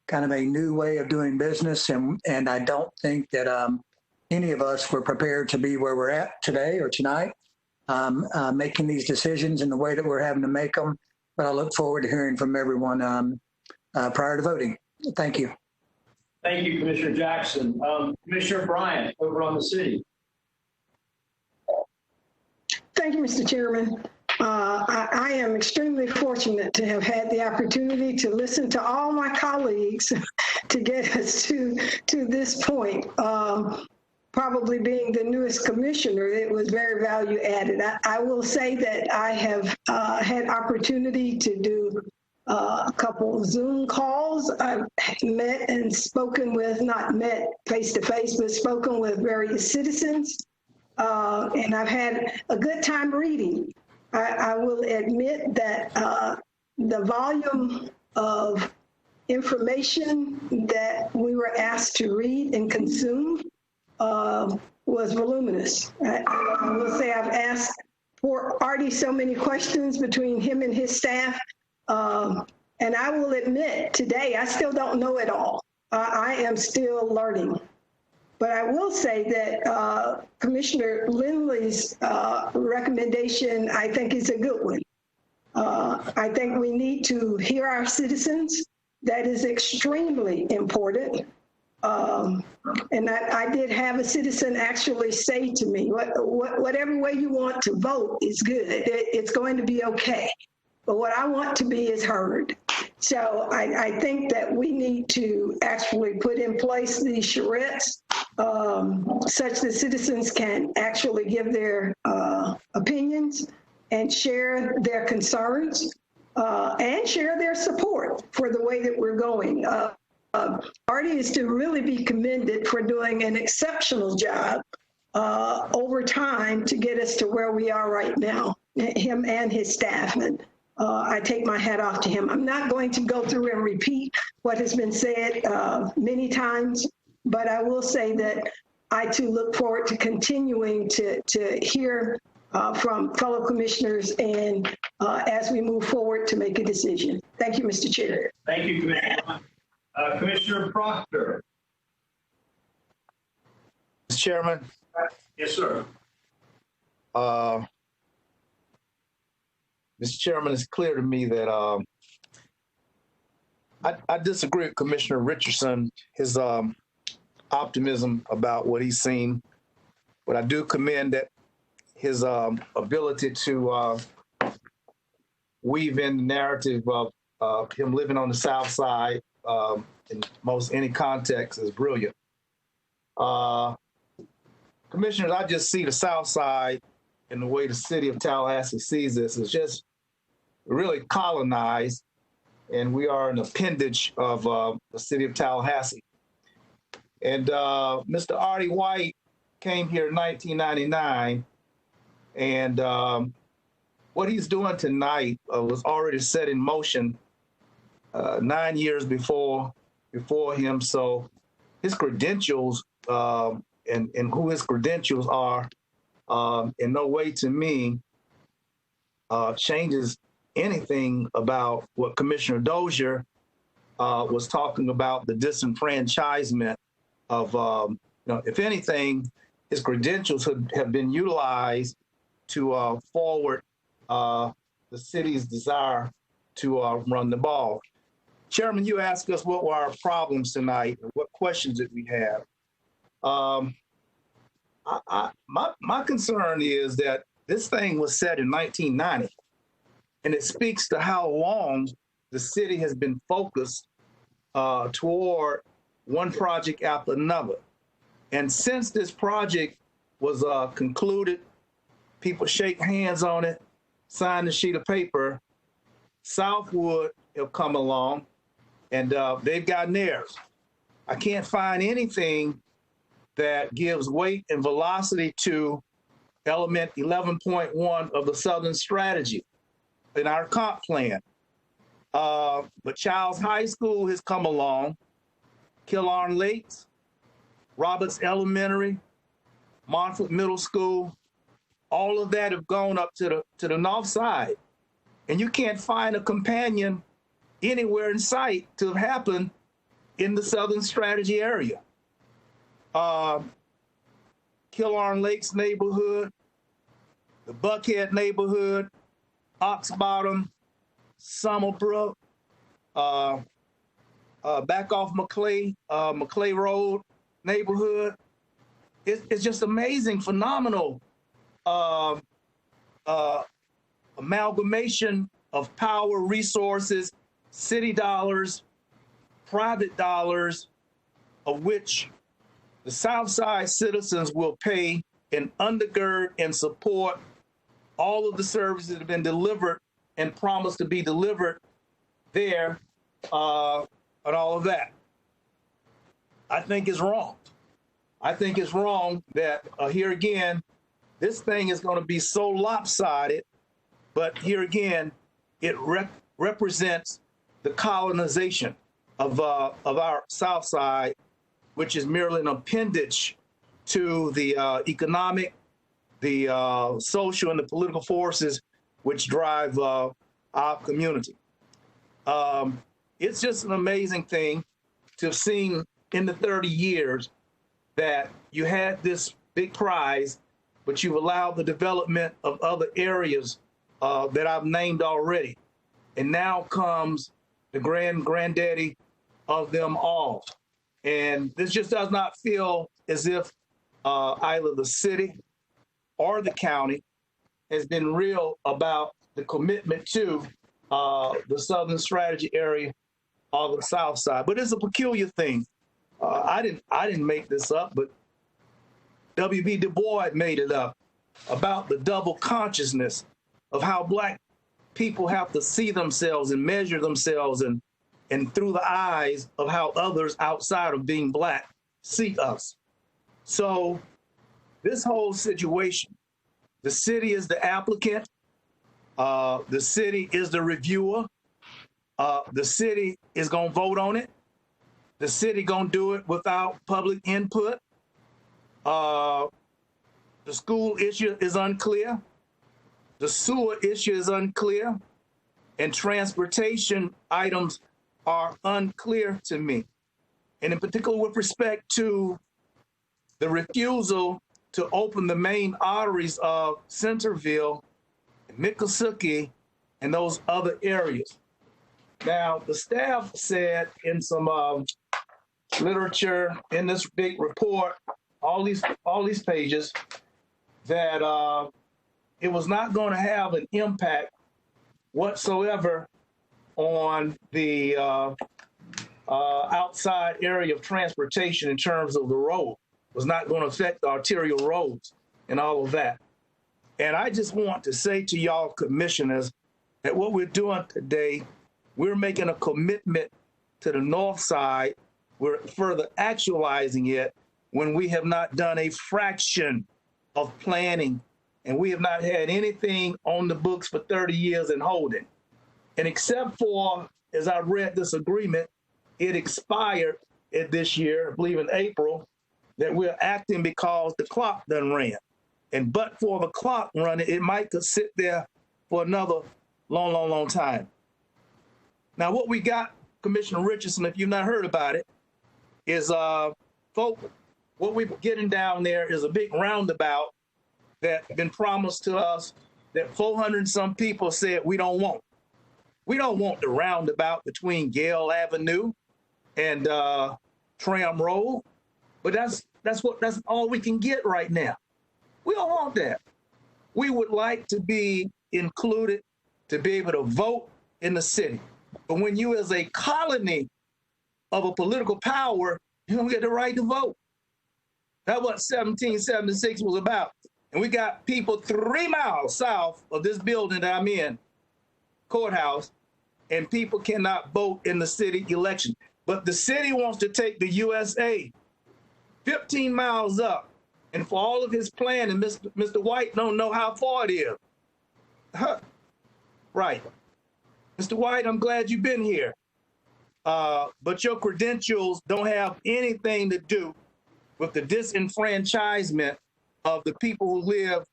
kind of a new way of doing business, and I don't think that any of us were prepared to be where we're at today or tonight, making these decisions in the way that we're having to make them. But I look forward to hearing from everyone prior to voting. Thank you. Thank you, Commissioner Jackson. Commissioner Bryant, over on the city. Thank you, Mr. Chairman. I am extremely fortunate to have had the opportunity to listen to all my colleagues to get us to this point. Probably being the newest commissioner, it was very value added. I will say that I have had opportunity to do a couple of Zoom calls. I've met and spoken with, not met face-to-face, but spoken with various citizens. And I've had a good time reading. I will admit that the volume of information that we were asked to read and consume was voluminous. I will say I've asked poor Artie so many questions between him and his staff. And I will admit today, I still don't know it all. I am still learning. But I will say that Commissioner Lindley's recommendation, I think, is a good one. I think we need to hear our citizens. That is extremely important. And I did have a citizen actually say to me, whatever way you want to vote is good. It's going to be okay. But what I want to be is heard. So I think that we need to actually put in place these charrettes such that citizens can actually give their opinions and share their concerns and share their support for the way that we're going. Artie is to really be commended for doing an exceptional job over time to get us to where we are right now, him and his staff. And I take my hat off to him. I'm not going to go through and repeat what has been said many times, but I will say that I too look forward to continuing to hear from fellow commissioners and as we move forward to make a decision. Thank you, Mr. Chair. Thank you, Commissioner. Commissioner Proctor. Mr. Chairman. Yes, sir. Mr. Chairman, it's clear to me that I disagree with Commissioner Richardson, his optimism about what he's seen, but I do commend that his ability to weave in the narrative of him living on the South Side in most any context is brilliant. Commissioners, I just see the South Side and the way the city of Tallahassee sees this is just really colonized, and we are an appendage of the city of Tallahassee. And Mr. Artie White came here in 1999, and what he's doing tonight was already set in motion 9 years before him. So his credentials and who his credentials are in no way to me changes anything about what Commissioner Dozier was talking about, the disenfranchisement of, if anything, his credentials have been utilized to forward the city's desire to run the ball. Chairman, you asked us what were our problems tonight and what questions did we have. My concern is that this thing was set in 1990, and it speaks to how long the city has been focused toward one project after another. And since this project was concluded, people shake hands on it, sign the sheet of paper, Southwood have come along, and they've gotten theirs. I can't find anything that gives weight and velocity to element 11.1 of the Southern Strategy in our comp plan. But Childs High School has come along, Killarn Lakes, Roberts Elementary, Montfort Middle School, all of that have gone up to the north side. And you can't find a companion anywhere in sight to have happened in the Southern Strategy area. Killarn Lakes neighborhood, the Buckhead neighborhood, Ox Bottom, Summerbrook, back off Maclay Road neighborhood. It's just amazing, phenomenal amalgamation of power, resources, city dollars, private dollars, of which the Southside citizens will pay and undergird and support all of the services that have been delivered and promised to be delivered there, and all of that. I think it's wrong. I think it's wrong that here again, this thing is going to be so lopsided, but here again, it represents the colonization of our South Side, which is merely an appendage to the economic, the social, and the political forces which drive our community. It's just an amazing thing to have seen in the 30 years that you had this big prize, but you've allowed the development of other areas that I've named already. And now comes the granddaddy of them all. And this just does not feel as if either the city or the county has been real about the commitment to the Southern Strategy area or the South Side. But it's a peculiar thing. I didn't make this up, but W.B. Du Bois made it up about the double consciousness of how Black people have to see themselves and measure themselves and through the eyes of how others outside of being Black see us. So this whole situation, the city is the applicant, the city is the reviewer, the city is gonna vote on it, the city gonna do it without public input. The school issue is unclear. The sewer issue is unclear. And transportation items are unclear to me. And in particular with respect to the refusal to open the main arteries of Centerville, Miccosukee, and those other areas. Now, the staff said in some literature in this big report, all these pages, that it was not going to have an impact whatsoever on the outside area of transportation in terms of the road. It was not going to affect the arterial roads and all of that. And I just want to say to y'all commissioners that what we're doing today, we're making a commitment to the north side. We're further actualizing it when we have not done a fraction of planning, and we have not had anything on the books for 30 years in holding. And except for, as I read this agreement, it expired this year, I believe in April, that we're acting because the clock done ran. And but for the clock running, it might could sit there for another long time. Now, what we got, Commissioner Richardson, if you've not heard about it, is, folks, what we're getting down there is a big roundabout that been promised to us that 400 and some people said we don't want. We don't want the roundabout between Gale Avenue and Tram Road, but that's all we can get right now. We don't want that. We would like to be included to be able to vote in the city. But when you as a colony of a political power, you don't get the right to vote. That's what 1776 was about. And we got people 3 miles south of this building that I'm in, courthouse, and people cannot vote in the city election. But the city wants to take the USA 15 miles up, and for all of his plan, and Mr. White don't know how far it is. Right. Mr. White, I'm glad you've been here. But your credentials don't have anything to do with the disenfranchisement of the people who live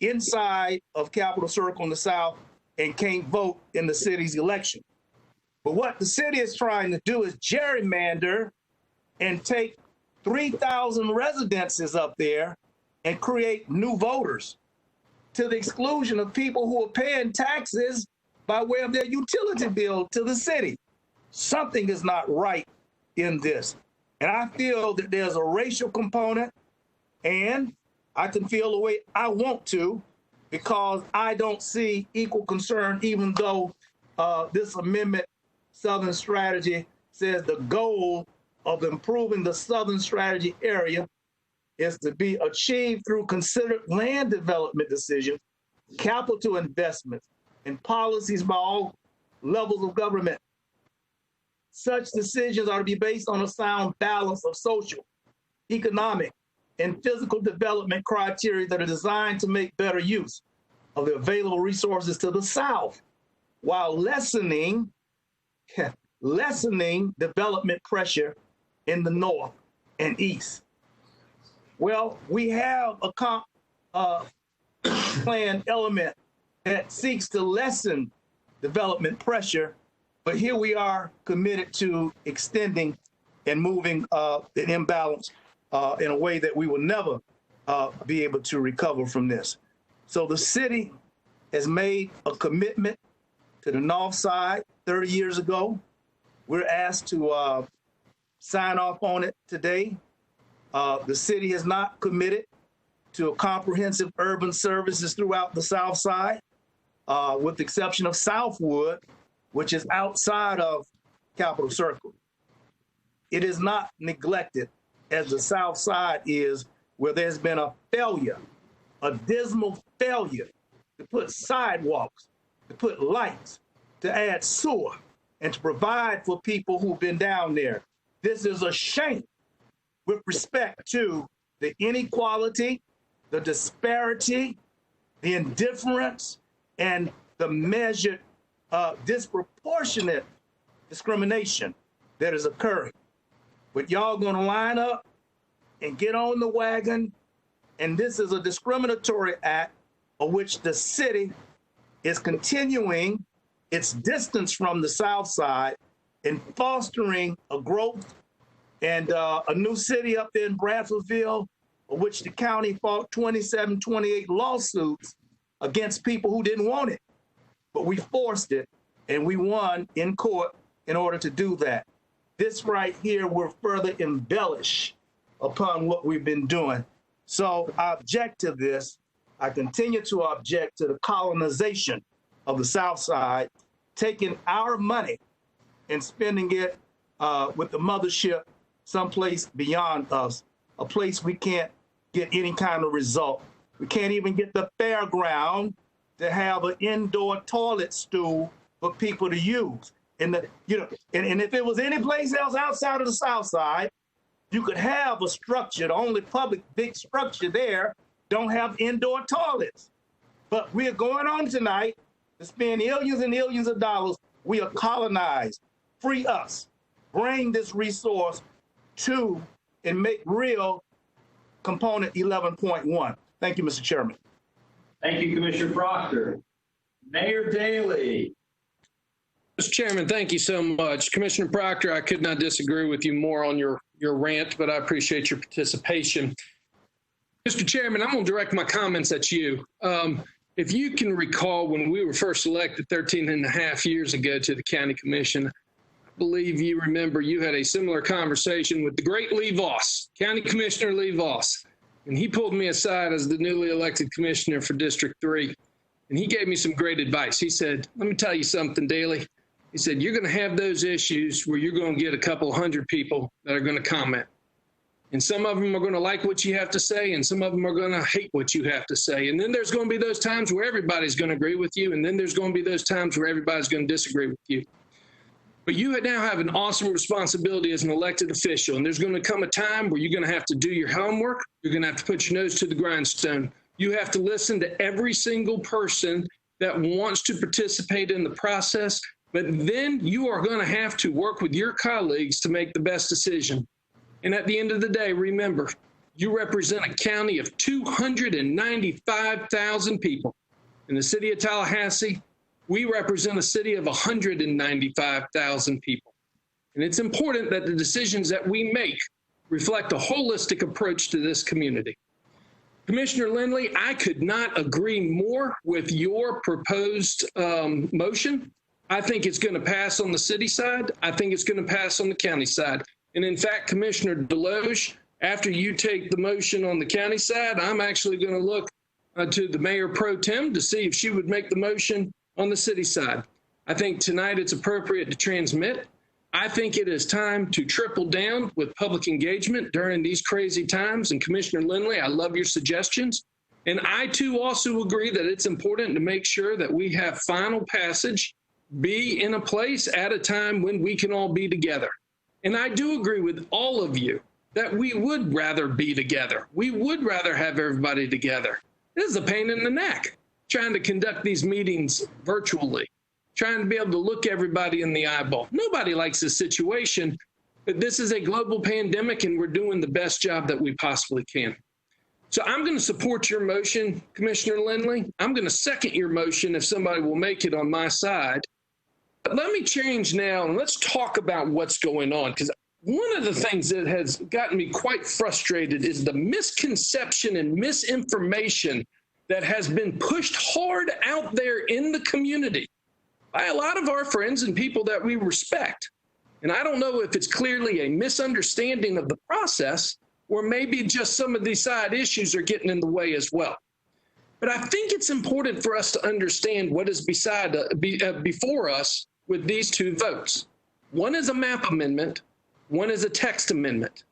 inside of Capitol Circle in the South and can't vote in the city's election. But what the city is trying to do is gerrymander and take 3,000 residences up there and create new voters to the exclusion of people who are paying taxes by way of their utility bill to the city. Something is not right in this. And I feel that there's a racial component, and I can feel the way I want to, because I don't see equal concern, even though this amendment, Southern Strategy, says the goal of improving the Southern Strategy area is to be achieved through considered land development decisions, capital investments, and policies by all levels of government. Such decisions are to be based on a sound balance of social, economic, and physical development criteria that are designed to make better use of the available resources to the South, while lessening development pressure in the North and East. Well, we have a plan element that seeks to lessen development pressure, but here we are committed to extending and moving the imbalance in a way that we will never be able to recover from this. So the city has made a commitment to the North Side 30 years ago. We're asked to sign off on it today. The city has not committed to a comprehensive urban services throughout the South Side, with the exception of Southwood, which is outside of Capitol Circle. It is not neglected as the South Side is, where there's been a failure, a dismal failure to put sidewalks, to put lights, to add sewer, and to provide for people who've been down there. This is a shame with respect to the inequality, the disparity, the indifference, and the measured disproportionate discrimination that is occurring. But y'all gonna line up and get on the wagon, and this is a discriminatory act of which the city is continuing its distance from the South Side and fostering a growth and a new city up there in Bradfordville, of which the county fought 27, 28 lawsuits against people who didn't want it. But we forced it, and we won in court in order to do that. This right here will further embellish upon what we've been doing. So I object to this. I continue to object to the colonization of the South Side, taking our money and spending it with the mothership someplace beyond us, a place we can't get any kind of result. We can't even get the fairground to have an indoor toilet stool for people to use. And if it was any place else outside of the South Side, you could have a structure. The only public big structure there don't have indoor toilets. But we are going on tonight to spend millions and millions of dollars. We are colonized. Free us. Bring this resource to and make real component 11.1. Thank you, Mr. Chairman. Thank you, Commissioner Proctor. Mayor Daley. Mr. Chairman, thank you so much. Commissioner Proctor, I could not disagree with you more on your rant, but I appreciate your participation. Mr. Chairman, I'm going to direct my comments at you. If you can recall when we were first elected 13 and a half years ago to the County Commission, I believe you remember you had a similar conversation with the great Lee Voss, County Commissioner Lee Voss. And he pulled me aside as the newly elected commissioner for District 3. And he gave me some great advice. He said, let me tell you something, Daley. He said, you're going to have those issues where you're going to get a couple hundred people that are going to comment. And some of them are going to like what you have to say, and some of them are going to hate what you have to say. And then there's going to be those times where everybody's going to agree with you, and then there's going to be those times where everybody's going to disagree with you. But you now have an awesome responsibility as an elected official, and there's going to come a time where you're going to have to do your homework. You're going to have to put your nose to the grindstone. You have to listen to every single person that wants to participate in the process, but then you are going to have to work with your colleagues to make the best decision. And at the end of the day, remember, you represent a county of 295,000 people. In the city of Tallahassee, we represent a city of 195,000 people. And it's important that the decisions that we make reflect a holistic approach to this community. Commissioner Lindley, I could not agree more with your proposed motion. I think it's going to pass on the city side. I think it's going to pass on the county side. And in fact, Commissioner Deloge, after you take the motion on the county side, I'm actually going to look to the Mayor Pro Tem to see if she would make the motion on the city side. I think tonight it's appropriate to transmit. I think it is time to triple down with public engagement during these crazy times. And Commissioner Lindley, I love your suggestions. And I too also agree that it's important to make sure that we have final passage be in a place at a time when we can all be together. And I do agree with all of you that we would rather be together. We would rather have everybody together. This is a pain in the neck, trying to conduct these meetings virtually, trying to be able to look everybody in the eyeball. Nobody likes this situation, but this is a global pandemic and we're doing the best job that we possibly can. So I'm going to support your motion, Commissioner Lindley. I'm going to second your motion if somebody will make it on my side. But let me change now and let's talk about what's going on, because one of the things that has gotten me quite frustrated is the misconception and misinformation that has been pushed hard out there in the community by a lot of our friends and people that we respect. And I don't know if it's clearly a misunderstanding of the process or maybe just some of these side issues are getting in the way as well. But I think it's important for us to understand what is before us with these two votes. One is a map amendment, one is a text amendment.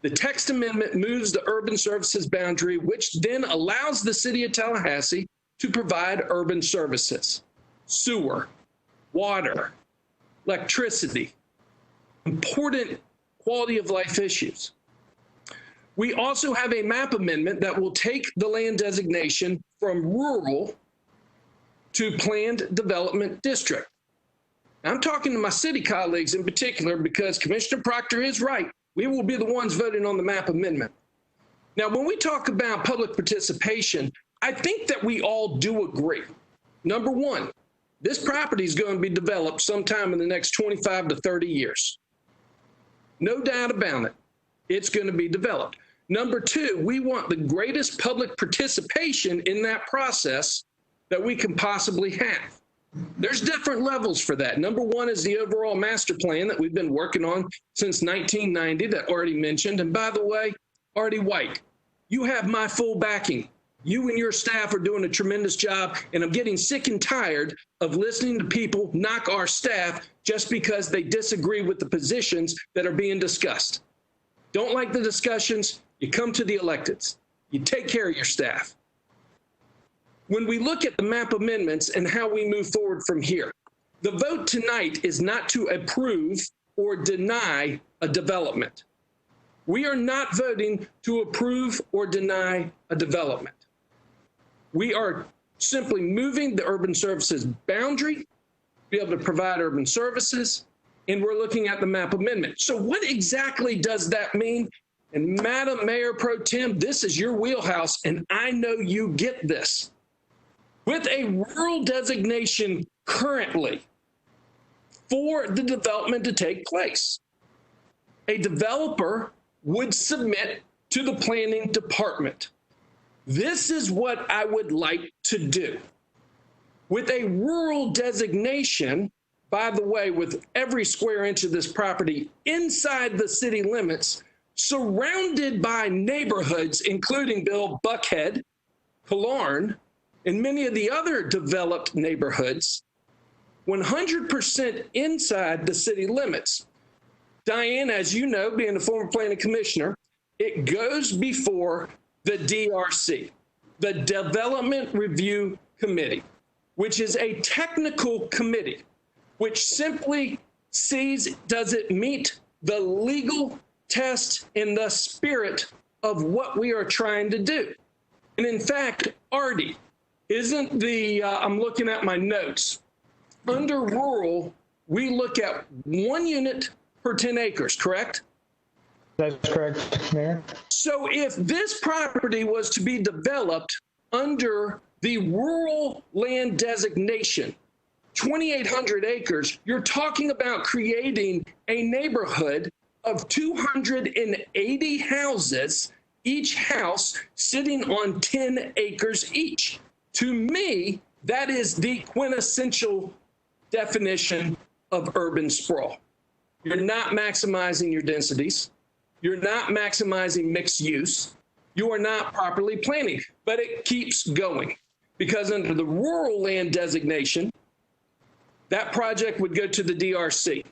The text amendment moves the urban services boundary, which then allows the city of Tallahassee to provide urban services, sewer, water, electricity, important quality of life issues. We also have a map amendment that will take the land designation from rural to planned development district. I'm talking to my city colleagues in particular because Commissioner Proctor is right. We will be the ones voting on the map amendment. Now, when we talk about public participation, I think that we all do agree. Number one, this property is going to be developed sometime in the next 25 to 30 years. No doubt about it. It's going to be developed. Number two, we want the greatest public participation in that process that we can possibly have. There's different levels for that. Number one is the overall master plan that we've been working on since 1990 that Artie mentioned. And by the way, Artie White, you have my full backing. You and your staff are doing a tremendous job, and I'm getting sick and tired of listening to people knock our staff just because they disagree with the positions that are being discussed. Don't like the discussions, you come to the electeds. You take care of your staff. When we look at the map amendments and how we move forward from here, the vote tonight is not to approve or deny a development. We are not voting to approve or deny a development. We are simply moving the urban services boundary, to be able to provide urban services, and we're looking at the map amendment. So what exactly does that mean? And Madam Mayor Pro Tem, this is your wheelhouse, and I know you get this. With a rural designation currently for the development to take place, a developer would submit to the planning department. This is what I would like to do. With a rural designation, by the way, with every square inch of this property inside the city limits, surrounded by neighborhoods, including Bill Buckhead, Killarn, and many of the other developed neighborhoods, 100% inside the city limits. Diane, as you know, being a former planning commissioner, it goes before the DRC, the Development Review Committee, which is a technical committee, which simply sees, does it meet the legal test and the spirit of what we are trying to do? And in fact, Artie, isn't I'm looking at my notes. Under rural, we look at 1 unit per 10 acres, correct? That's correct, Mayor. So if this property was to be developed under the rural land designation, 2,800 acres, you're talking about creating a neighborhood of 280 houses, each house sitting on 10 acres each. To me, that is the quintessential definition of urban sprawl. You're not maximizing your densities. You're not maximizing mixed use. You are not properly planning, but it keeps going because under the rural land designation, that project would go to the DRC.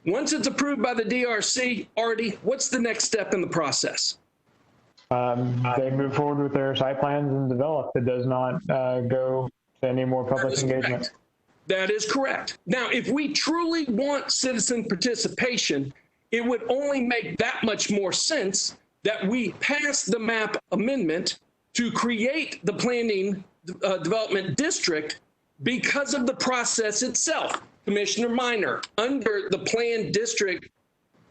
Once it's approved by the DRC, Artie, what's the next step in the process? They move forward with their site plans and develop. It does not go to any more public engagement. That is correct. Now, if we truly want citizen participation, it would only make that much more sense that we pass the map amendment to create the planning development district because of the process itself. Commissioner Minor, under the planned district,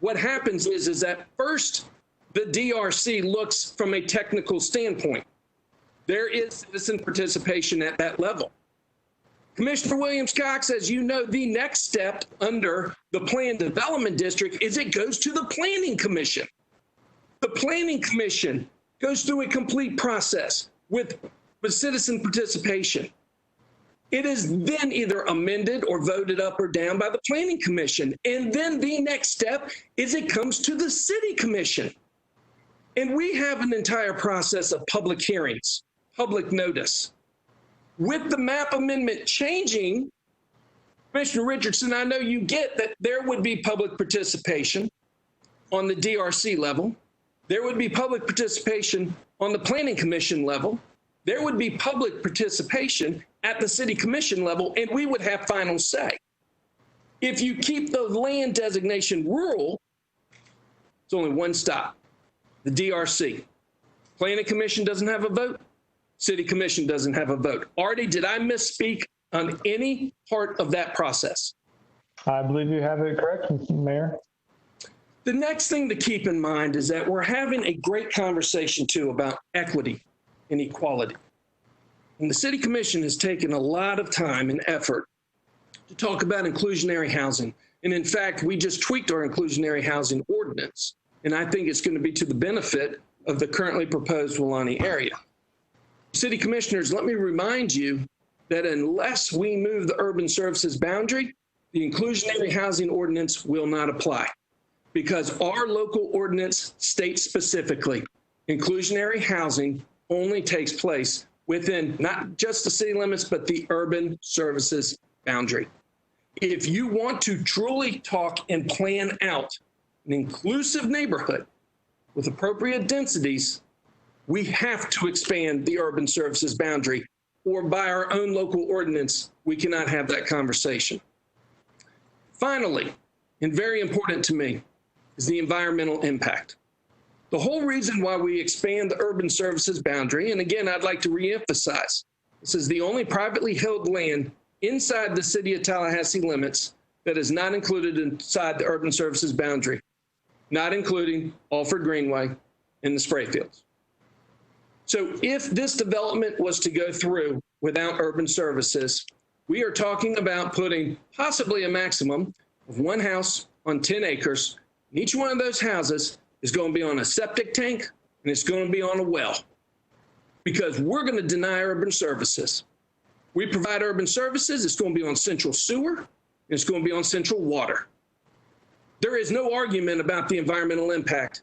what happens is that first the DRC looks from a technical standpoint. There is citizen participation at that level. Commissioner Williams-Cox, as you know, the next step under the planned development district is it goes to the Planning Commission. The Planning Commission goes through a complete process with citizen participation. It is then either amended or voted up or down by the Planning Commission. And then the next step is it comes to the City Commission. And we have an entire process of public hearings, public notice. With the map amendment changing, Commissioner Richardson, I know you get that there would be public participation on the DRC level. There would be public participation on the Planning Commission level. There would be public participation at the City Commission level, and we would have final say. If you keep the land designation rural, it's only one stop, the DRC. Planning Commission doesn't have a vote. City Commission doesn't have a vote. Artie, did I misspeak on any part of that process? I believe you have it correct, Mayor. The next thing to keep in mind is that we're having a great conversation, too, about equity and equality. And the City Commission has taken a lot of time and effort to talk about inclusionary housing. And in fact, we just tweaked our inclusionary housing ordinance. And I think it's going to be to the benefit of the currently proposed Welaunee area. City Commissioners, let me remind you that unless we move the urban services boundary, the inclusionary housing ordinance will not apply because our local ordinance states specifically inclusionary housing only takes place within not just the city limits, but the urban services boundary. If you want to truly talk and plan out an inclusive neighborhood with appropriate densities, we have to expand the urban services boundary, or by our own local ordinance, we cannot have that conversation. Finally, and very important to me, is the environmental impact. The whole reason why we expand the urban services boundary, and again, I'd like to reemphasize, this is the only privately held land inside the City of Tallahassee limits that is not included inside the urban services boundary, not including Alford Greenway and the spray fields. So if this development was to go through without urban services, we are talking about putting possibly a maximum of one house on 10 acres. And each one of those houses is going to be on a septic tank and it's going to be on a well because we're going to deny urban services. We provide urban services, it's going to be on central sewer, and it's going to be on central water. There is no argument about the environmental impact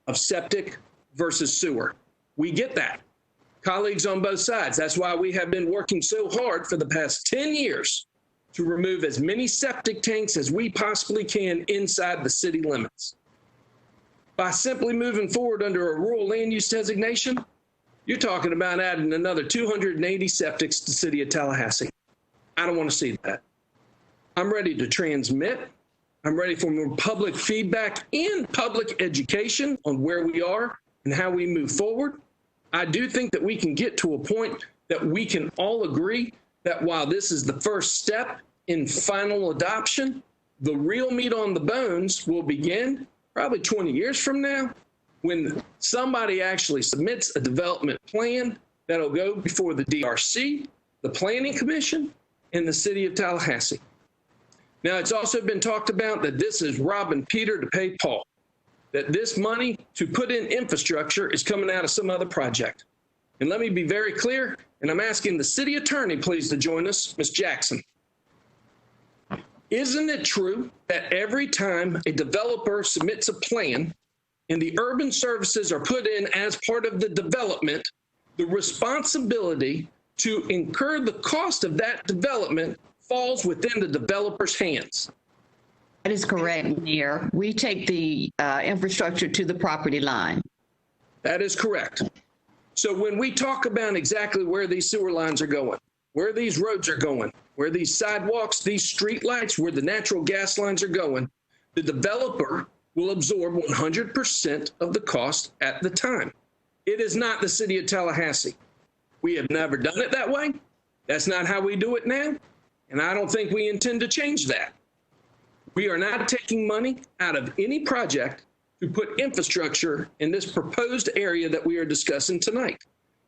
of septic versus sewer. We get that. Colleagues on both sides. That's why we have been working so hard for the past 10 years to remove as many septic tanks as we possibly can inside the city limits. by simply moving forward under a rural land use designation, you're talking about adding another 280 septics to the city of Tallahassee. I don't want to see that. I'm ready to transmit. I'm ready for more public feedback and public education on where we are and how we move forward. I do think that we can get to a point that we can all agree that while this is the first step in final adoption, the real meat on the bones will begin probably 20 years from now when somebody actually submits a development plan that'll go before the DRC, the Planning Commission, and the City of Tallahassee. Now, it's also been talked about that this is robbing Peter to pay Paul, that this money to put in infrastructure is coming out of some other project. And let me be very clear, and I'm asking the city attorney, please, to join us, Ms. Jackson. Isn't it true that every time a developer submits a plan and the urban services are put in as part of the development, the responsibility to incur the cost of that development falls within the developer's hands? That is correct, Mayor. We take the infrastructure to the property line. That is correct. So when we talk about exactly where these sewer lines are going, where these roads are going, where these sidewalks, these street lights, where the natural gas lines are going, the developer will absorb 100% of the cost at the time. It is not the city of Tallahassee. We have never done it that way. That's not how we do it now. And I don't think we intend to change that. We are not taking money out of any project to put infrastructure in this proposed area that we are discussing tonight.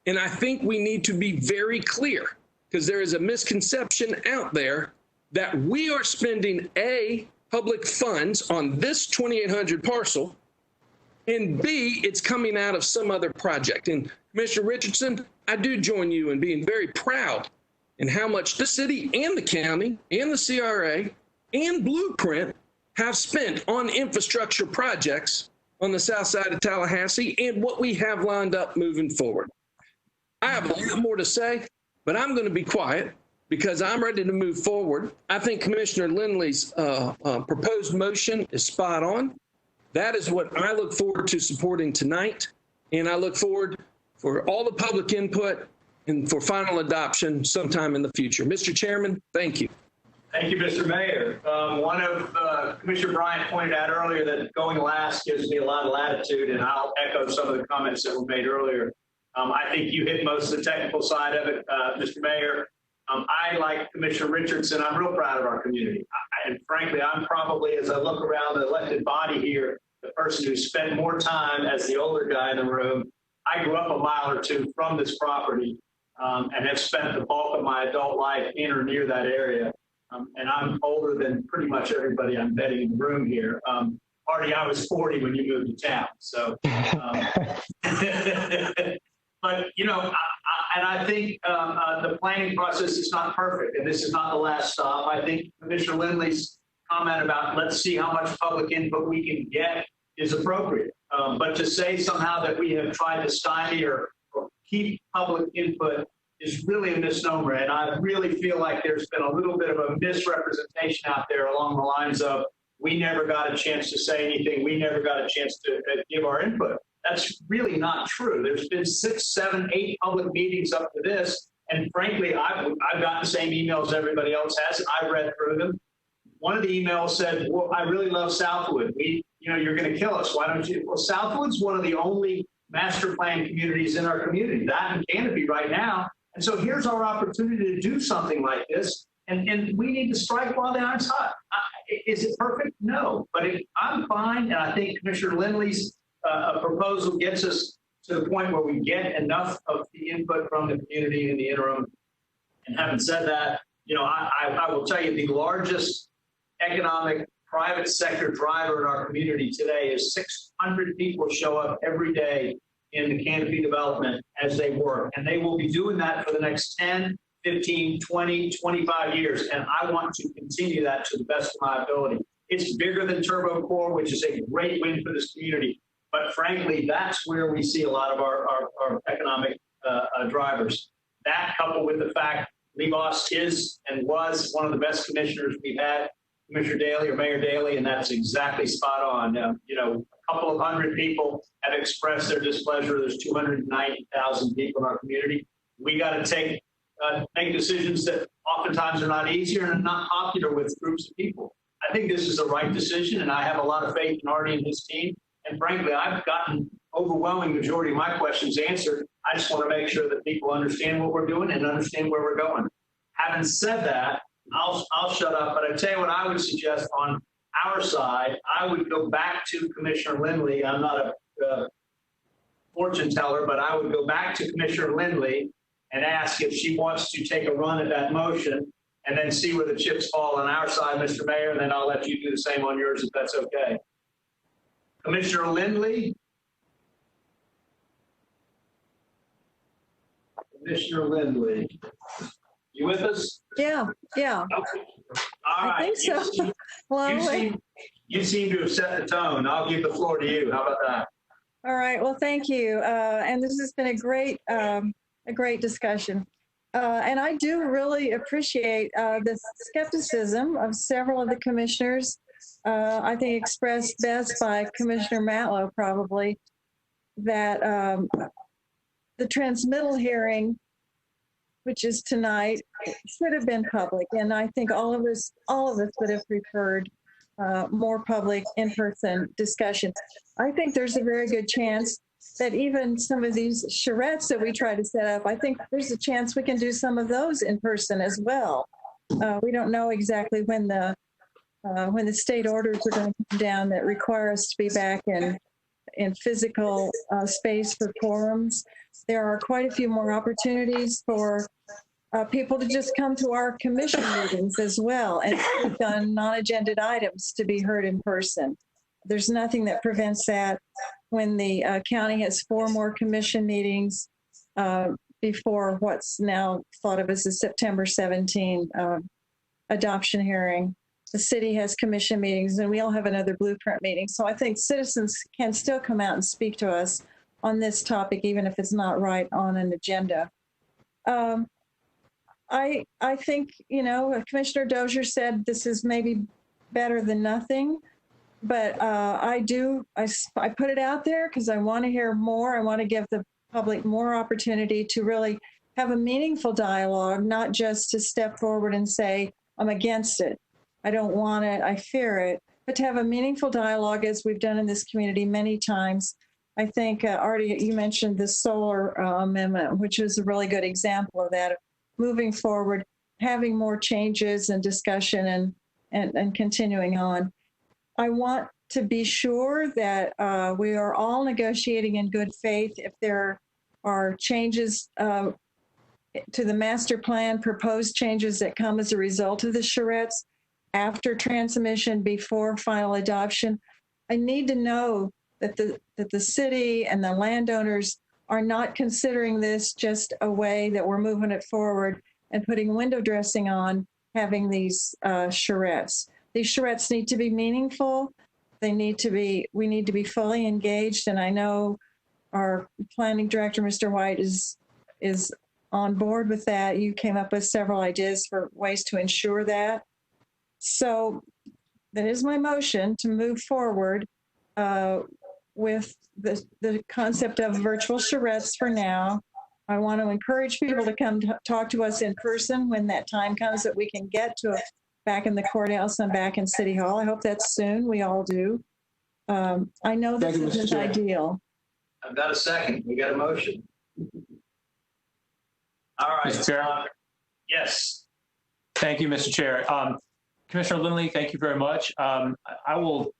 And I think we need to be very clear, because there is a misconception out there that we are spending A, public funds on this 2,800 parcel, and B, it's coming out of some other project. And Commissioner Richardson, I do join you in being very proud in how much the city and the county and the CRA and Blueprint have spent on infrastructure projects on the south side of Tallahassee and what we have lined up moving forward. I have a lot more to say, but I'm going to be quiet because I'm ready to move forward. I think Commissioner Lindley's proposed motion is spot on. That is what I look forward to supporting tonight, and I look forward for all the public input and for final adoption sometime in the future. Mr. Chairman, thank you. Thank you, Mr. Mayor. One of Commissioner Bryant pointed out earlier that going last gives me a lot of latitude, and I'll echo some of the comments that were made earlier. I think you hit most of the technical side of it, Mr. Mayor. I, like Commissioner Richardson, I'm real proud of our community. And frankly, I'm probably, as I look around the elected body here, the person who spent more time as the older guy in the room. I grew up a mile or two from this property and have spent the bulk of my adult life in or near that area. And I'm older than pretty much everybody I'm betting in the room here. Artie, I was 40 when you moved to town. So, but, you know, I think the planning process is not perfect, and this is not the last stop. I think Commissioner Lindley's comment about let's see how much public input we can get is appropriate. But to say somehow that we have tried to stymie or keep public input is really a misnomer. And I really feel like there's been a little bit of a misrepresentation out there along the lines of we never got a chance to say anything. We never got a chance to give our input. That's really not true. There's been 6, 7, 8 public meetings up to this. And frankly, I've gotten the same emails everybody else has. I read through them. One of the emails said, well, I really love Southwood. You're going to kill us. Why don't you? Well, Southwood's one of the only master plan communities in our community, that and Canopy right now. And so here's our opportunity to do something like this. And we need to strike while the iron's hot. Is it perfect? No, but I'm fine. And I think Commissioner Lindley's proposal gets us to the point where we get enough of the input from the community in the interim. And having said that, I will tell you the largest economic private sector driver in our community today is 600 people show up every day in the Canopy development as they work. And they will be doing that for the next 10, 15, 20, 25 years. And I want to continue that to the best of my ability. It's bigger than Turbo Core, which is a great win for this community. But frankly, that's where we see a lot of our economic drivers. That coupled with the fact Lee Boss is and was one of the best commissioners we've had Commissioner Daley or Mayor Daley, and that's exactly spot on. You know, a couple of hundred people have expressed their displeasure. There's 290,000 people in our community. We got to make decisions that oftentimes are not easier and not popular with groups of people. I think this is the right decision, and I have a lot of faith in Artie and his team. And frankly, I've gotten overwhelming majority of my questions answered. I just want to make sure that people understand what we're doing and understand where we're going. Having said that, I'll shut up, but I tell you what I would suggest on our side, I would go back to Commissioner Lindley. I'm not a fortune teller, but I would go back to Commissioner Lindley and ask if she wants to take a run at that motion and then see where the chips fall on our side, Mr. Mayor, and then I'll let you do the same on yours if that's okay. Commissioner Lindley? Commissioner Lindley, you with us? Yeah. Okay. All right. I think so. You seem to have set the tone. I'll give the floor to you. How about that? All right. Well, thank you. And this has been a great discussion. And I do really appreciate the skepticism of several of the commissioners. I think expressed best by Commissioner Matlow, probably, that the transmittal hearing, which is tonight, should have been public. And I think all of us would have preferred more public in-person discussion. I think there's a very good chance that even some of these charrettes that we try to set up, I think there's a chance we can do some of those in person as well. We don't know exactly when the state orders are going to come down that require us to be back in physical space for forums. There are quite a few more opportunities for people to just come to our commission meetings as well and click on non-agended items to be heard in person. There's nothing that prevents that when the county has 4 more commission meetings before what's now thought of as the September 17 adoption hearing. The city has commission meetings, and we all have another blueprint meeting. So I think citizens can still come out and speak to us on this topic, even if it's not right on an agenda. I think, you know, Commissioner Dozier said this is maybe better than nothing, but I put it out there because I want to hear more. I want to give the public more opportunity to really have a meaningful dialogue, not just to step forward and say, I'm against it. I don't want it. I fear it. But to have a meaningful dialogue, as we've done in this community many times. I think, Artie, you mentioned the solar amendment, which is a really good example of that. Moving forward, having more changes and discussion and continuing on. I want to be sure that we are all negotiating in good faith. If there are changes to the master plan, proposed changes that come as a result of the charrettes after transmission, before final adoption, I need to know that the city and the landowners are not considering this just a way that we're moving it forward and putting window dressing on having these charrettes. These charrettes need to be meaningful. We need to be fully engaged. And I know our planning director, Mr. White, is on board with that. You came up with several ideas for ways to ensure that. So that is my motion to move forward with the concept of virtual charrettes for now. I want to encourage people to come talk to us in person when that time comes that we can get to back in the courthouse and back in City Hall. I hope that's soon. We all do. I know this isn't ideal. I've got a second. We got a motion. All right. Mr. Chair? Yes. Thank you, Mr. Chair. Commissioner Lindley, thank you very much. I will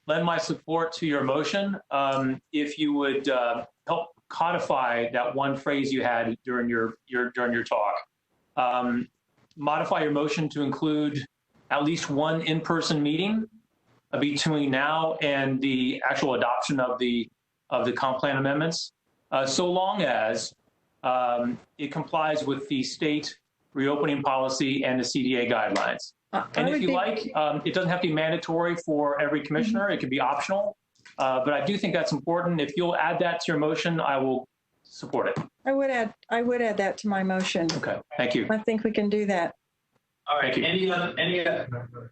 lend my support to your motion. If you would help codify that one phrase you had during your talk. Modify your motion to include at least one in-person meeting between now and the actual adoption of the comp plan amendments, so long as it complies with the state reopening policy and the CDA guidelines. And if you like, it doesn't have to be mandatory for every commissioner. It can be optional. But I do think that's important. If you'll add that to your motion, I will support it. I would add that to my motion. Okay, thank you. I think we can do that. All right. Thank you. Any other?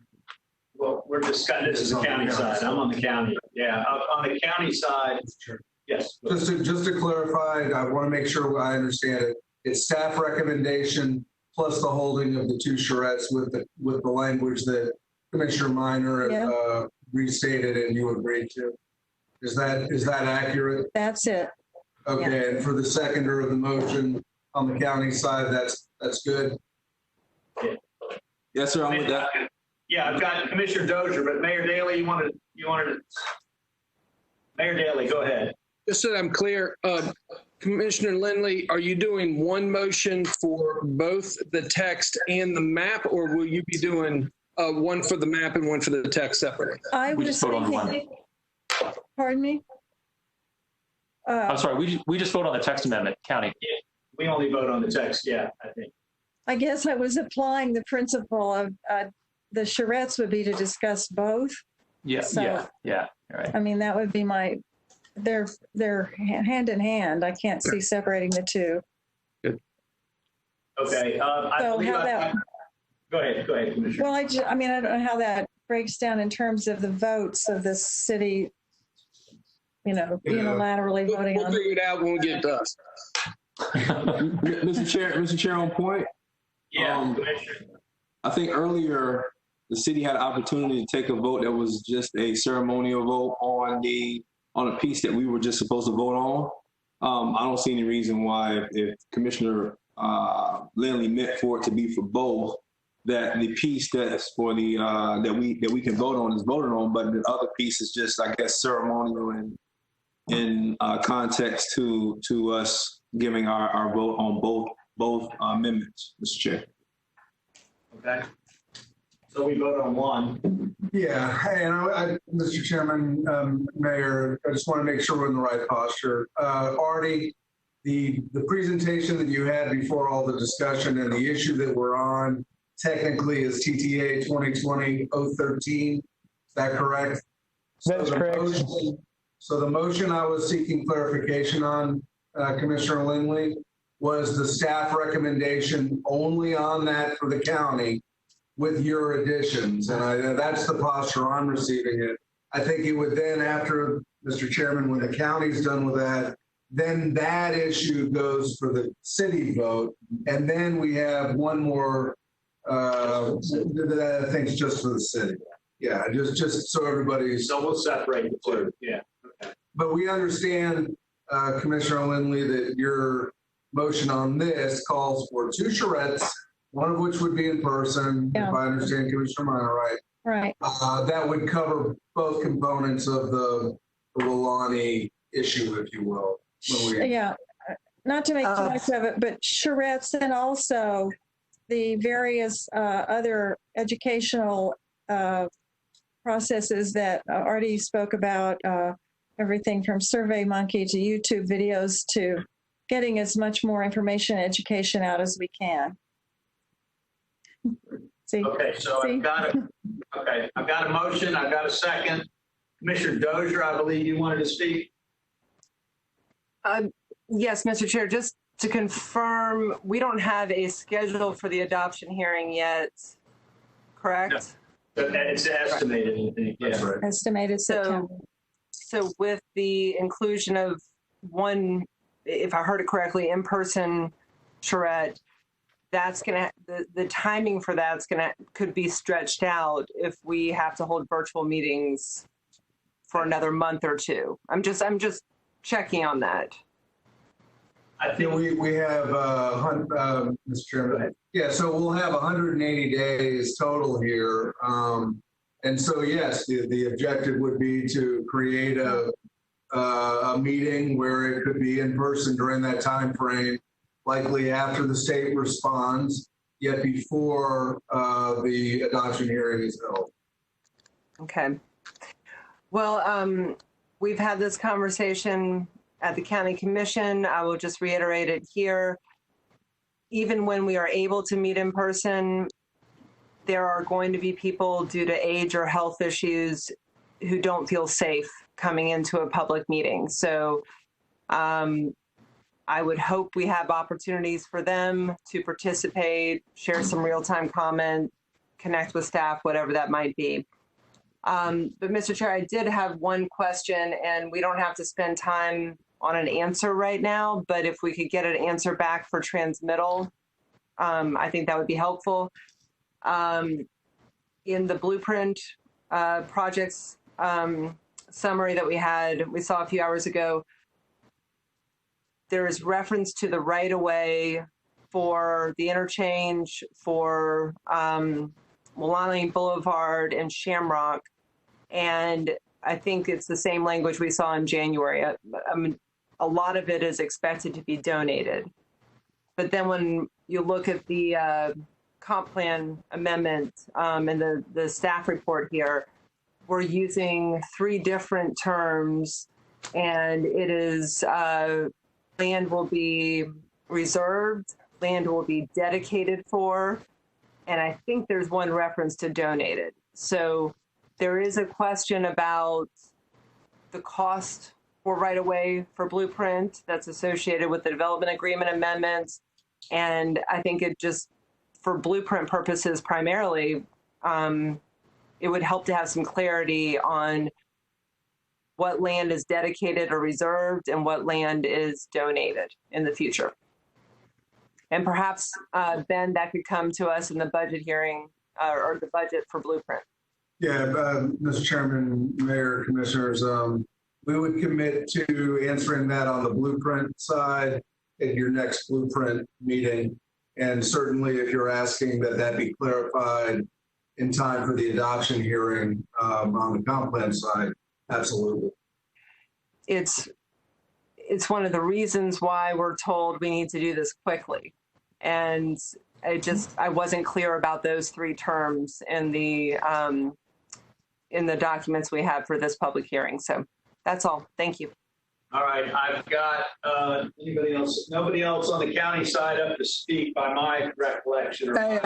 we're discussing, this is the county side. I'm on the county. Yeah, on the county side, yes. Just to clarify, I want to make sure I understand it. It's staff recommendation plus the holding of the 2 charrettes with the language that Commissioner Minor restated and you agreed to. Is that accurate? That's it. Okay, yeah. And for the seconder of the motion on the county side, that's good. Yeah. Yes, sir. I'm with that. Yeah, I've got Commissioner Dozier, but Mayor Daley, you wanted to. Mayor Daley, go ahead. Just so that I'm clear, Commissioner Lindley, are you doing one motion for both the text and the map, or will you be doing one for the map and one for the text separately? I was thinking. Pardon me? I'm sorry, we just vote on the text amendment, county. Yeah, we only vote on the text, I think. I guess I was applying the principle of the charrettes would be to discuss both. Yeah, so, yeah, right. I mean, that would be they're hand in hand. I can't see separating the two. Good. Okay. Go ahead, Commissioner. Well, I don't know how that breaks down in terms of the votes of the city, unilaterally voting on. We'll figure it out when we get to us. Mr. Chair, on point. Yeah, Commissioner. I think earlier the city had an opportunity to take a vote that was just a ceremonial vote on a piece that we were just supposed to vote on. I don't see any reason why, if Commissioner Lindley meant for it to be for both, that the piece that's for the that we can vote on is voted on, but the other piece is just, I guess, ceremonial and in context to us giving our vote on both amendments, Mr. Chair. Okay. So we vote on one. Yeah, and Mr. Chairman, Mayor, I just want to make sure we're in the right posture. Artie, the presentation that you had before all the discussion and the issue that we're on technically is TTA 2020-013. Is that correct? That is correct. So the motion I was seeking clarification on, Commissioner Lindley, was the staff recommendation only on that for the county with your additions. And that's the posture I'm receiving it. I think it would then, after, Mr. Chairman, when the county's done with that, then that issue goes for the city vote. And then we have one more, that I think is just for the city. Yeah, just so everybody's. So we'll separate the two. Yeah. Okay. But we understand, Commissioner Lindley, that your motion on this calls for 2 charrettes, one of which would be in person, if I understand Commissioner Minor right. Right. That would cover both components of the Rolani issue, if you will. Yeah, not to make too much of it, but charrettes and also the various other educational processes that Artie spoke about, everything from SurveyMonkey to YouTube videos to getting as much more information and education out as we can. See? Okay, so I've got a motion. I've got a second. Commissioner Dozier, I believe you wanted to speak. Yes, Mr. Chair, just to confirm, we don't have a schedule for the adoption hearing yet, correct? No. It's estimated, I think. Yeah. Right. Estimated September. So with the inclusion of one, if I heard it correctly, in-person charrette, that's gonna the timing for that's could be stretched out if we have to hold virtual meetings for another month or two. I'm just checking on that. I think we have, Mr. Chairman. Yeah, so we'll have 180 days total here. And so, yes, the objective would be to create a meeting where it could be in person during that time frame, likely after the state responds, yet before the adoption hearing is held. Okay. Well, we've had this conversation at the County Commission. I will just reiterate it here. Even when we are able to meet in person, there are going to be people due to age or health issues who don't feel safe coming into a public meeting. So I would hope we have opportunities for them to participate, share some real-time comment, connect with staff, whatever that might be. But Mr. Chair, I did have one question, and we don't have to spend time on an answer right now, but if we could get an answer back for transmittal, I think that would be helpful. In the blueprint projects summary that we saw a few hours ago, there is reference to the right-of-way for the interchange for Milani Boulevard and Shamrock. And I think it's the same language we saw in January. A lot of it is expected to be donated. But then when you look at the comp plan amendment and the staff report here, we're using 3 different terms, and it is land will be reserved, land will be dedicated for, and I think there's one reference to donated. So there is a question about the cost for right-of-way for Blueprint that's associated with the development agreement amendments. And I think it just, for Blueprint purposes primarily, it would help to have some clarity on what land is dedicated or reserved and what land is donated in the future. And perhaps, Ben, that could come to us in the budget hearing or the budget for Blueprint. Yeah, Mr. Chairman, Mayor, Commissioners, we would commit to answering that on the Blueprint side at your next Blueprint meeting. And certainly if you're asking that that be clarified in time for the adoption hearing on the comp plan side, absolutely. It's one of the reasons why we're told we need to do this quickly. And I wasn't clear about those 3 terms in the documents we have for this public hearing. So that's all. Thank you. All right. I've got anybody else? Nobody else on the county side up to speak by my recollection. Hey,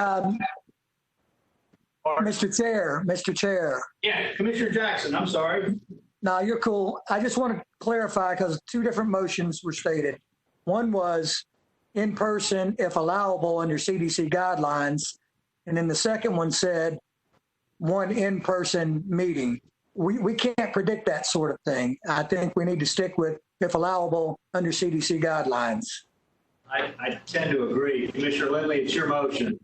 Mr. Chair. Yeah, Commissioner Jackson, I'm sorry. No, you're cool. I just want to clarify because 2 different motions were stated. One was in person if allowable under CDC guidelines. And then the second one said 1 in-person meeting. We can't predict that sort of thing. I think we need to stick with if allowable under CDC guidelines. I tend to agree. Commissioner Lindley, it's your motion.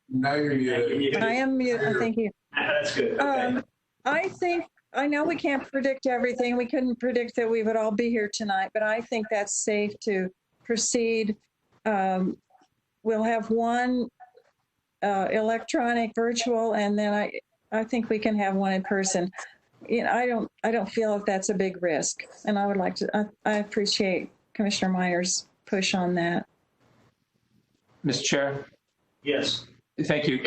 Now you're muted. I am muted. Thank you. That's good. Okay. I know we can't predict everything. We couldn't predict that we would all be here tonight, but I think that's safe to proceed. We'll have 1 electronic virtual, and then I think we can have 1 in person. You know, I don't feel that that's a big risk, and I would like to. I appreciate Commissioner Meyer's push on that. Mr. Chair. Yes. Thank you,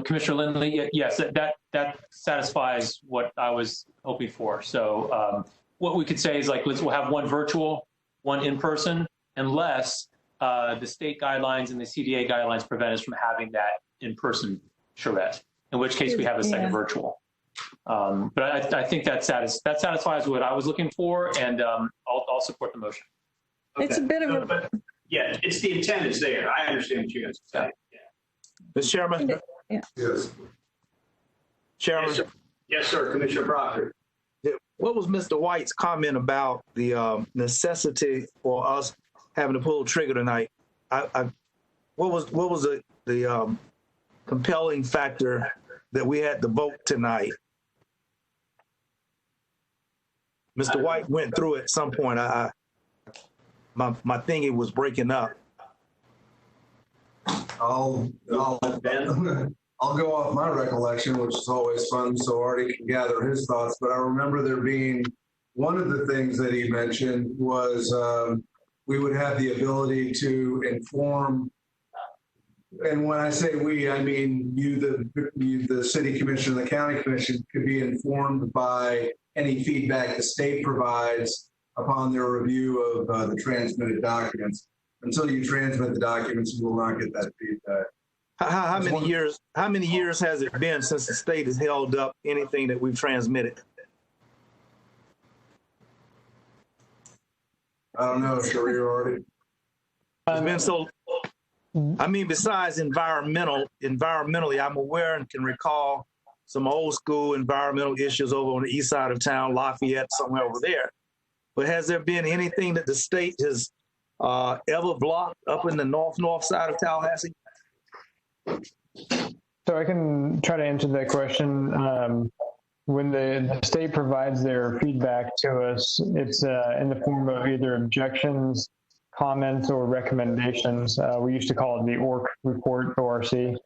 Commissioner Lindley. Yes, that satisfies what I was hoping for. So what we could say is we'll have 1 virtual, 1 in person, unless the state guidelines and the CDA guidelines prevent us from having that in-person charrette, in which case we have a second virtual. But I think that satisfies what I was looking for, and I'll support the motion. Okay. It's a bit of a... But yeah, it's the intent is there. I understand what you guys are saying. Yeah. Mr. Chairman? Yeah. Yes. Chairman? Yes, sir. Commissioner Proctor. What was Mr. White's comment about the necessity for us having to pull the trigger tonight? What was the compelling factor that we had to vote tonight? Mr. White went through it at some point. My thinking was breaking up. I'll go off my recollection, which is always fun, so Artie can gather his thoughts. But I remember there being one of the things that he mentioned was we would have the ability to inform. And when I say we, I mean you, the city commission, the county commission, could be informed by any feedback the state provides upon their review of the transmitted documents. Until you transmit the documents, you will not get that feedback. How many years has it been since the state has held up anything that we've transmitted? I don't know, Sharir, already. It's been so. I mean, besides environmentally, I'm aware and can recall some old school environmental issues over on the east side of town, Lafayette, somewhere over there. But has there been anything that the state has ever blocked up in the north side of Tallahassee? So I can try to answer that question. When the state provides their feedback to us, it's in the form of either objections, comments, or recommendations. We used to call it the ORC report, ORC.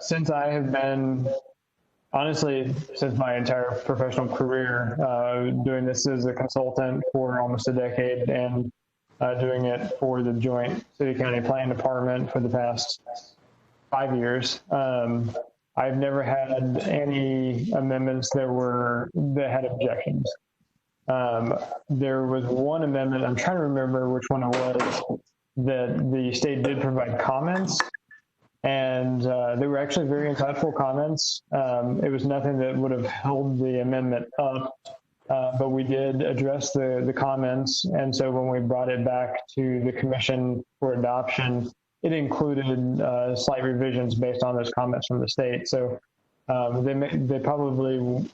Since I have been, honestly, since my entire professional career, doing this as a consultant for almost a decade and doing it for the joint city-county planning department for the past 5 years, I've never had any amendments that had objections. There was one amendment, I'm trying to remember which one it was, that the state did provide comments, and they were actually very insightful comments. It was nothing that would have held the amendment up, but we did address the comments, and so when we brought it back to the commission for adoption, it included slight revisions based on those comments from the state. So they probably,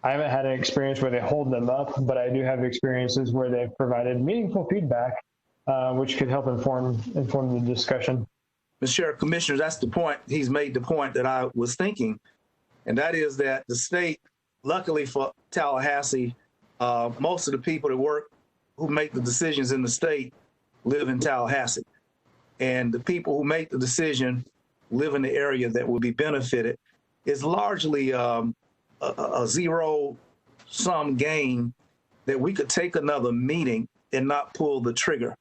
I haven't had an experience where they hold them up, but I do have experiences where they've provided meaningful feedback, which could help inform the discussion. Mr. Sheriff, Commissioner, that's the point. He's made the point that I was thinking, and that is that the state, luckily for Tallahassee, most of the people who make the decisions in the state live in Tallahassee. And the people who make the decision live in the area that will be benefited. Is largely a zero-sum game that we could take another meeting and not pull the trigger.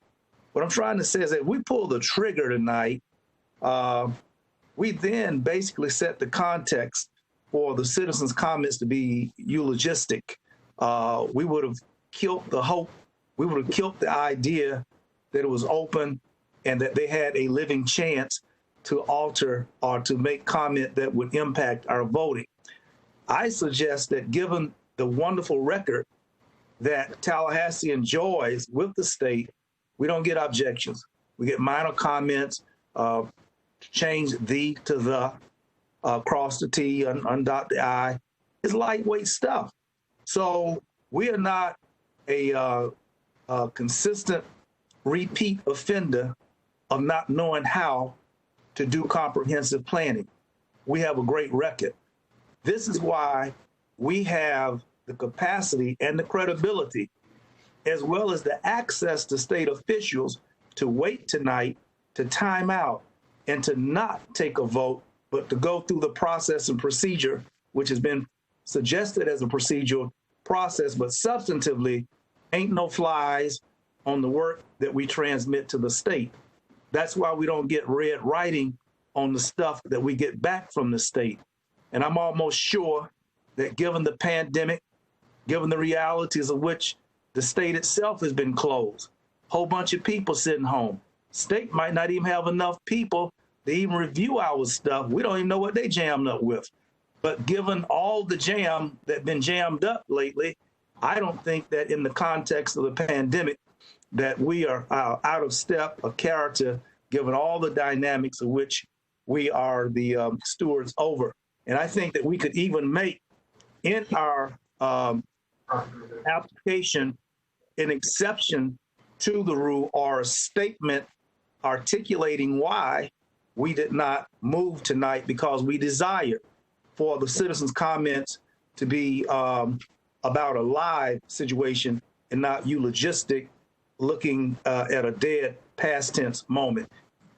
What I'm trying to say is that if we pull the trigger tonight, we then basically set the context for the citizens' comments to be eulogistic. We would have killed the hope. We would have killed the idea that it was open and that they had a living chance to alter or to make comment that would impact our voting. I suggest that given the wonderful record that Tallahassee enjoys with the state, we don't get objections. We get minor comments, change the to the, cross the T, undot the I. It's lightweight stuff. So we are not a consistent repeat offender of not knowing how to do comprehensive planning. We have a great record. This is why we have the capacity and the credibility, as well as the access to state officials to wait tonight, to time out, and to not take a vote, but to go through the process and procedure, which has been suggested as a procedural process, but substantively ain't no flies on the work that we transmit to the state. That's why we don't get red writing on the stuff that we get back from the state. And I'm almost sure that given the pandemic, given the realities of which the state itself has been closed, whole bunch of people sitting home. State might not even have enough people to even review our stuff. We don't even know what they jammed up with. But given all the jam that been jammed up lately, I don't think that in the context of the pandemic that we are out of step of character, given all the dynamics of which we are the stewards over. And I think that we could even make in our application an exception to the rule or a statement articulating why we did not move tonight, because we desire for the citizens' comments to be about a live situation and not eulogistic, looking at a dead past tense moment.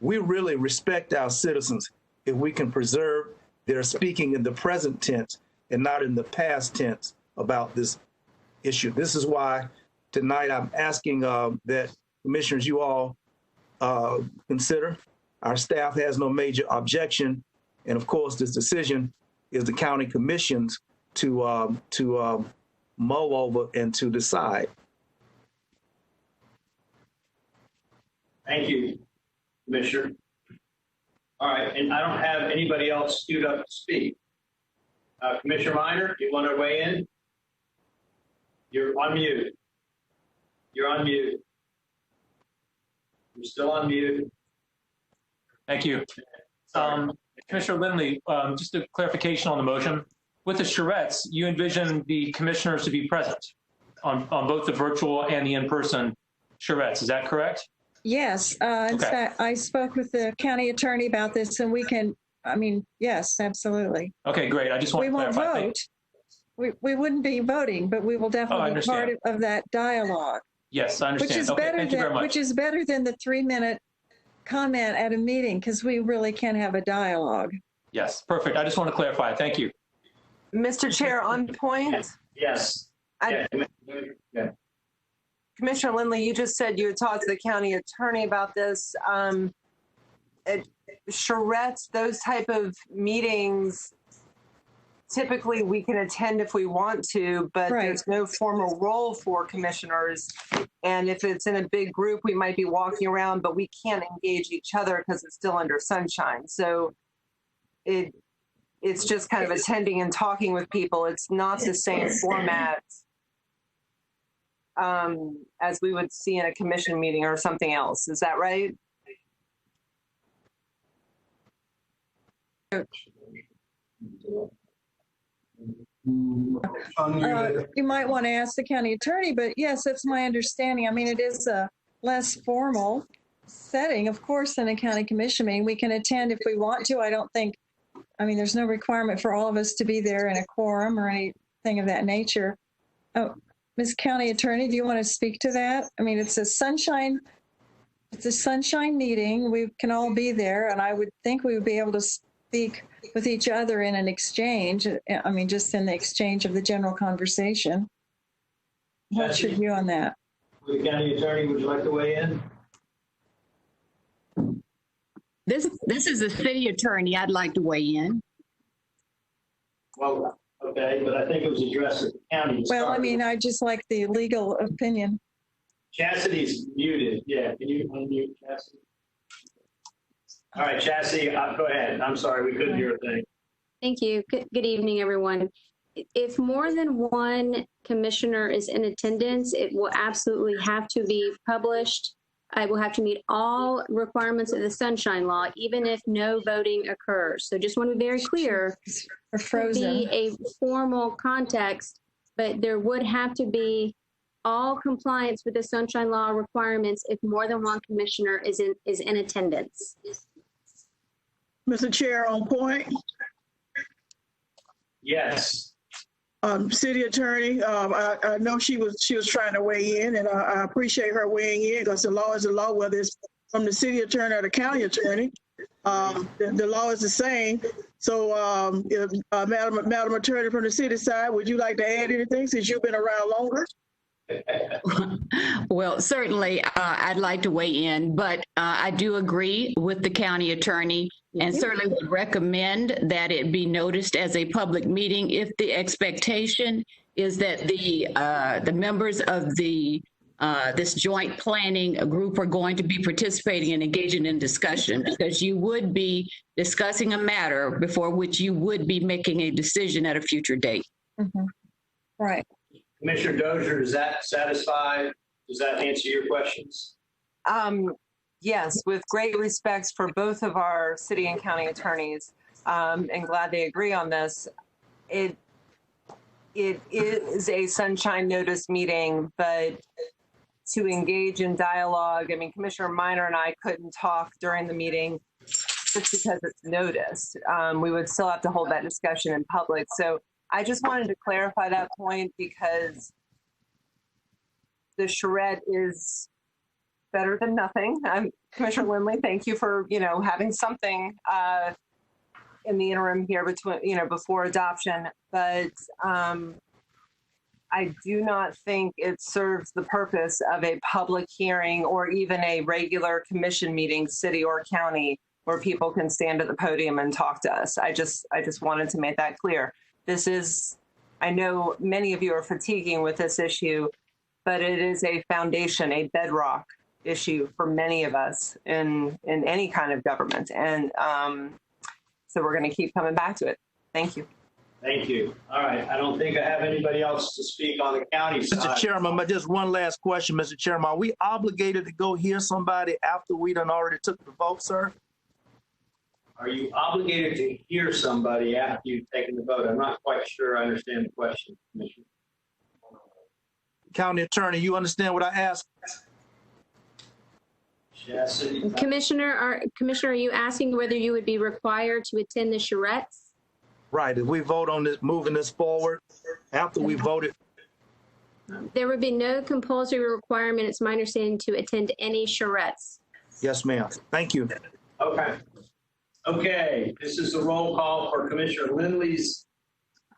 We really respect our citizens if we can preserve their speaking in the present tense and not in the past tense about this issue. This is why tonight I'm asking that commissioners, you all consider. Our staff has no major objection. And of course, this decision is the county commission's to mull over and to decide. Thank you, Commissioner. All right, and I don't have anybody else queued up to speak. Commissioner Minor, do you want to weigh in? You're on mute. You're on mute. You're still on mute. Thank you. Commissioner Lindley, just a clarification on the motion. With the charrettes, you envision the commissioners to be present on both the virtual and the in-person charrettes. Is that correct? Yes. In fact, I spoke with the county attorney about this, and we can, yes, absolutely. Okay, great. I just want to clarify. We won't vote. We wouldn't be voting, but we will definitely be part of that dialogue. Yes, I understand. Thank you very much. Which is better than the 3-minute comment at a meeting, because we really can have a dialogue. Yes, perfect. I just want to clarify. Thank you. Mr. Chair, on point. Yes. Commissioner Lindley, you just said you had talked to the county attorney about this. Charrettes, those type of meetings, typically we can attend if we want to, but there's no formal role for commissioners. And if it's in a big group, we might be walking around, but we can't engage each other because it's still under sunshine. So it's just kind of attending and talking with people. It's not the same format as we would see in a commission meeting or something else. Is that right? You might want to ask the county attorney, but yes, that's my understanding. It is a less formal setting, of course, than a county commission meeting. We can attend if we want to. I don't think, there's no requirement for all of us to be there in a quorum or anything of that nature. Oh, Ms. County Attorney, do you want to speak to that? It's a sunshine meeting. We can all be there, and I would think we would be able to speak with each other in an exchange. Just in the exchange of the general conversation. What's your view on that? The county attorney, would you like to weigh in? This is the city attorney. I'd like to weigh in. Well, okay, but I think it was addressed at the county. Well, I just like the legal opinion. Chastity's muted. Yeah, can you unmute Chastity? All right, Chastity, go ahead. I'm sorry, we couldn't hear a thing. Thank you. Good evening, everyone. If more than one commissioner is in attendance, it will absolutely have to be published. I will have to meet all requirements of the Sunshine Law, even if no voting occurs. So just want to be very clear. We're frozen. Be a formal context, but there would have to be all compliance with the Sunshine Law requirements if more than one commissioner is in attendance. Mr. Chair, on point. Yes. City Attorney, I know she was trying to weigh in, and I appreciate her weighing in, because the law is the law, whether it's from the city attorney or the county attorney. The law is the same. So, Madam Attorney from the city side, would you like to add anything since you've been around longer? Well, certainly, I'd like to weigh in, but I do agree with the county attorney, and certainly would recommend that it be noticed as a public meeting if the expectation is that the members of this joint planning group are going to be participating and engaging in discussion, because you would be discussing a matter before which you would be making a decision at a future date. Mm-hmm. Right. Commissioner Dozier, does that satisfy? Does that answer your questions? Yes, with great respect for both of our city and county attorneys, and glad they agree on this. It is a sunshine notice meeting, but to engage in dialogue, Commissioner Minor and I couldn't talk during the meeting just because it's noticed. We would still have to hold that discussion in public. So I just wanted to clarify that point, because the charrette is better than nothing. Commissioner Lindley, thank you for, having something in the interim here before adoption. But I do not think it serves the purpose of a public hearing or even a regular commission meeting, city or county, where people can stand at the podium and talk to us. I just wanted to make that clear. This is, I know many of you are fatiguing with this issue, but it is a foundation, a bedrock issue for many of us in any kind of government. And so we're going to keep coming back to it. Thank you. Thank you. All right. I don't think I have anybody else to speak on the county side. Mr. Chairman, but just one last question, Mr. Chairman. Are we obligated to go hear somebody after we done already took the vote, sir? Are you obligated to hear somebody after you've taken the vote? I'm not quite sure I understand the question, Commissioner. County Attorney, you understand what I asked? Commissioner, are you asking whether you would be required to attend the charrettes? Right. If we vote on this, moving this forward, after we voted. There would be no compulsory requirement, it's my understanding, to attend any charrettes. Yes, ma'am. Thank you. Okay. Okay, this is the roll call for Commissioner Lindley's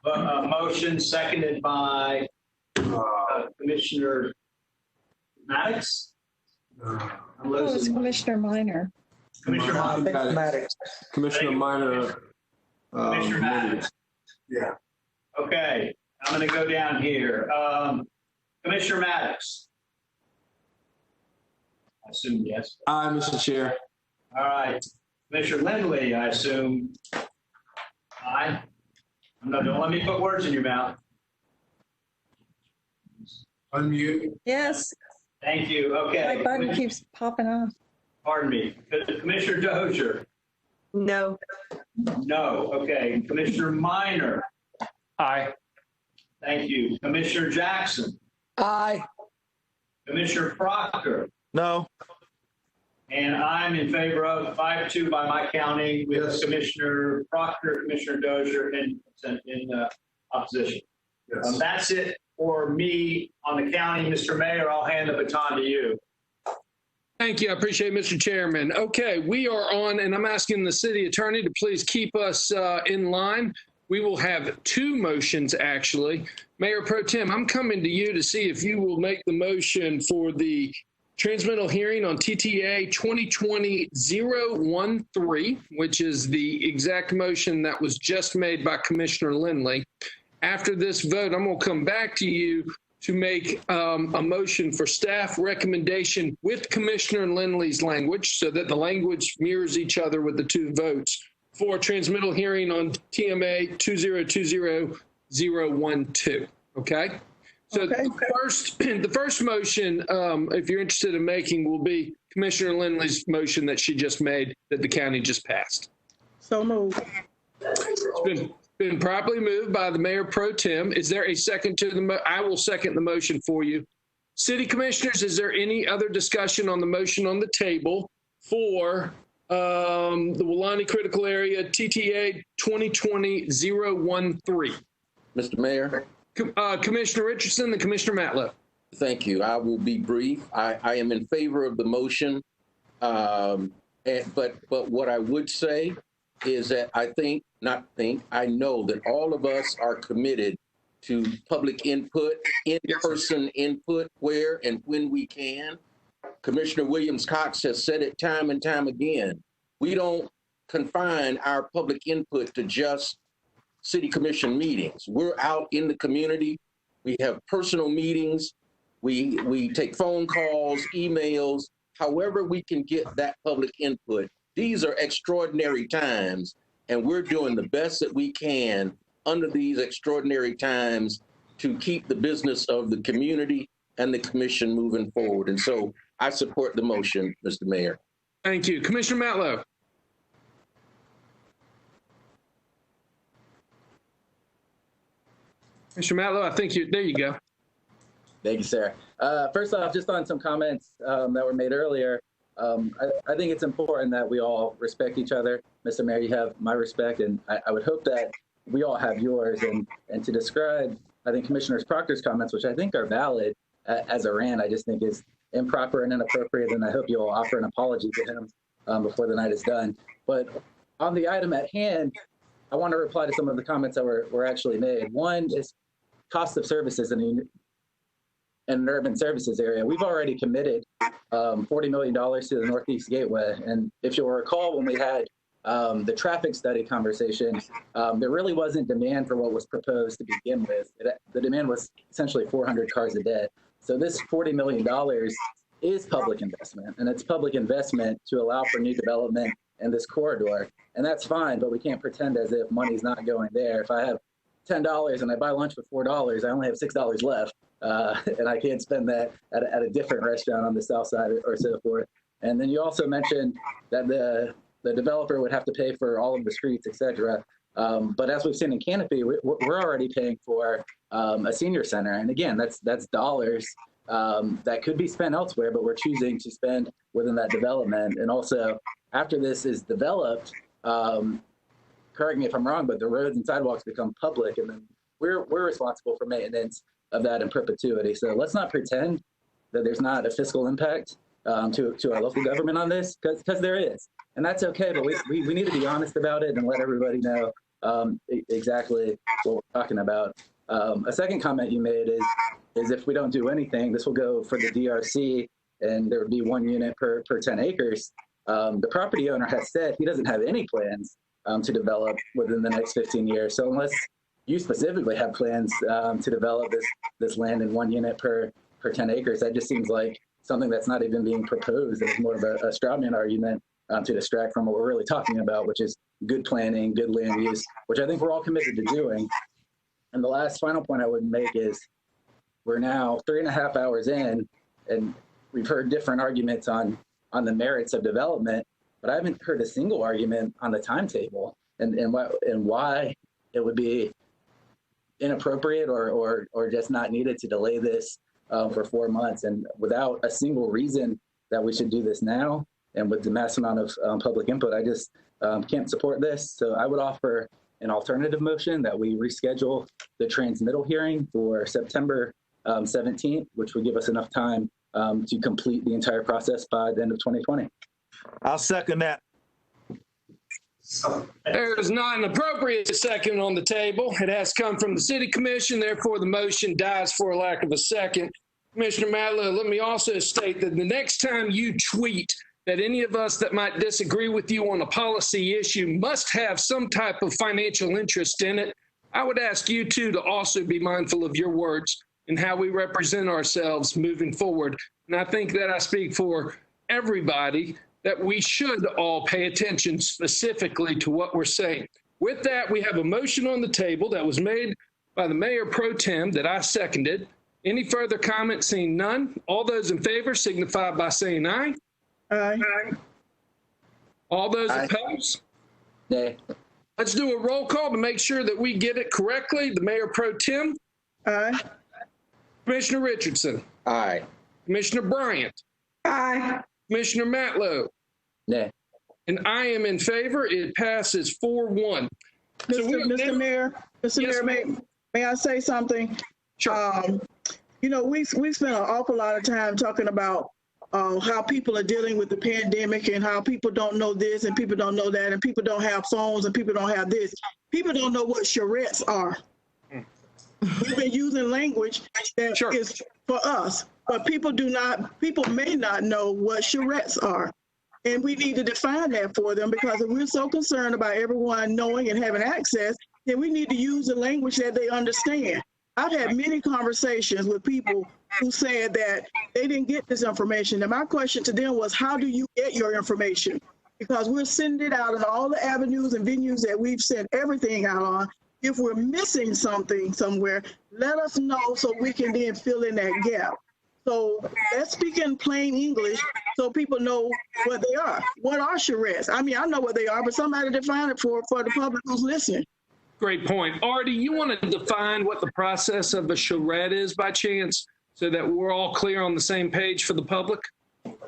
motion, seconded by Commissioner Maddox. Oh, it's Commissioner Minor. Commissioner Maddox. Commissioner Minor. Commissioner Maddox. Yeah. Okay, I'm going to go down here. Commissioner Maddox. I assume yes. Aye, Mr. Chair. All right. Commissioner Lindley, I assume. Aye. No, don't let me put words in your mouth. Unmute. Yes. Thank you. Okay. My button keeps popping off. Pardon me. Commissioner Dozier. No. No. Okay. Commissioner Minor. Aye. Thank you. Commissioner Jackson. Aye. Commissioner Proctor. No. And I'm in favor of 5-2 by my counting with Yes. Commissioner Proctor, Commissioner Dozier in opposition. Yes. That's it for me on the county. Mr. Mayor, I'll hand the baton to you. Thank you. I appreciate it, Mr. Chairman. Okay, we are on, and I'm asking the city attorney to please keep us in line. We will have two motions, actually. Mayor Pro Tem, I'm coming to you to see if you will make the motion for the transmittal hearing on TTA 2020-013, which is the exact motion that was just made by Commissioner Lindley. After this vote, I'm going to come back to you to make a motion for staff recommendation with Commissioner Lindley's language so that the language mirrors each other with the two votes for transmittal hearing on TMA 2020-012. Okay? So okay. The first motion, if you're interested in making, will be Commissioner Lindley's motion that she just made that the county just passed. So moved. It's been properly moved by the Mayor Pro Tem. Is there a second to the I will second the motion for you. City Commissioners, is there any other discussion on the motion on the table for the Wulani Critical Area TTA 2020-013? Mr. Mayor. Commissioner Richardson and Commissioner Matlow. Thank you. I will be brief. I am in favor of the motion, but what I would say is that I know that all of us are committed to public input, in-person input, where and when we can. Commissioner Williams-Cox has said it time and time again. We don't confine our public input to just city commission meetings. We're out in the community. We have personal meetings. We take phone calls, emails, however we can get that public input. These are extraordinary times, and we're doing the best that we can under these extraordinary times to keep the business of the community and the commission moving forward. And so I support the motion, Mr. Mayor. Thank you. Commissioner Matlow. Mr. Matlow, I think there you go. Thank you, sir. First off, just on some comments that were made earlier, I think it's important that we all respect each other. Mr. Mayor, you have my respect, and I would hope that we all have yours. And to describe, I think, Commissioner Proctor's comments, which I think are valid as a rant, I just think is improper and inappropriate, and I hope you'll offer an apology to him before the night is done. But on the item at hand, I want to reply to some of the comments that were actually made. One is cost of services in an urban services area. We've already committed $40 million to the Northeast Gateway. And if you'll recall, when we had the traffic study conversation, there really wasn't demand for what was proposed to begin with. The demand was essentially 400 cars a day. So this $40 million is public investment, and it's public investment to allow for new development in this corridor. And that's fine, but we can't pretend as if money's not going there. If I have $10 and I buy lunch for $4, I only have $6 left, and I can't spend that at a different restaurant on the south side or so forth. And then you also mentioned that the the developer would have to pay for all of the streets, et cetera. But as we've seen in Canopy, we're already paying for a senior center. And again, that's dollars that could be spent elsewhere, but we're choosing to spend within that development. And also, after this is developed, correct me if I'm wrong, but the roads and sidewalks become public, and then we're responsible for maintenance of that in perpetuity. So let's not pretend that there's not a fiscal impact to our local government on this, because there is. And that's okay, but we need to be honest about it and let everybody know exactly what we're talking about. A second comment you made is if we don't do anything, this will go for the DRC, and there would be 1 unit per 10 acres. The property owner has said he doesn't have any plans to develop within the next 15 years. So unless you specifically have plans to develop this land in 1 unit per 10 acres, that just seems like something that's not even being proposed. It's more of a straw man argument to distract from what we're really talking about, which is good planning, good land use, which I think we're all committed to doing. And the last final point I would make is we're now 3.5 hours in, and we've heard different arguments on the merits of development, but I haven't heard a single argument on the timetable and why it would be inappropriate or just not needed to delay this for 4 months. And without a single reason that we should do this now, and with the mass amount of public input, I just can't support this. So I would offer an alternative motion that we reschedule the transmittal hearing for September 17th, which would give us enough time to complete the entire process by the end of 2020. I'll second that. There is not an appropriate second on the table. It has come from the City Commission, therefore the motion dies for a lack of a second. Commissioner Matlow, let me also state that the next time you tweet that any of us that might disagree with you on a policy issue must have some type of financial interest in it, I would ask you too to also be mindful of your words and how we represent ourselves moving forward. And I think that I speak for everybody that we should all pay attention specifically to what we're saying. With that, we have a motion on the table that was made by the Mayor Pro Tem that I seconded. Any further comments? Seeing none, all those in favor signify by saying aye. Aye. All those opposed? Nay. Let's do a roll call to make sure that we get it correctly. The Mayor Pro Tem? Aye. Commissioner Richardson? Aye. Commissioner Bryant? Aye. Commissioner Matlow? Nay. And I am in favor. It passes 4-1. Mr. Mayor, may I say something? Sure. We spent an awful lot of time talking about how people are dealing with the pandemic and how people don't know this and people don't know that and people don't have phones and people don't have this. People don't know what charrettes are. We've been using language that is for us, but people may not know what charrettes are. And we need to define that for them, because if we're so concerned about everyone knowing and having access, then we need to use the language that they understand. I've had many conversations with people who said that they didn't get this information. And my question to them was, how do you get your information? Because we're sending it out in all the avenues and venues that we've sent everything out on. If we're missing something somewhere, let us know so we can then fill in that gap. So let's speak in plain English so people know what they are. What are charrettes? I mean, I know what they are, but somebody define it for the public who's listening. Great point. Artie, you want to define what the process of a charrette is by chance so that we're all clear on the same page for the public?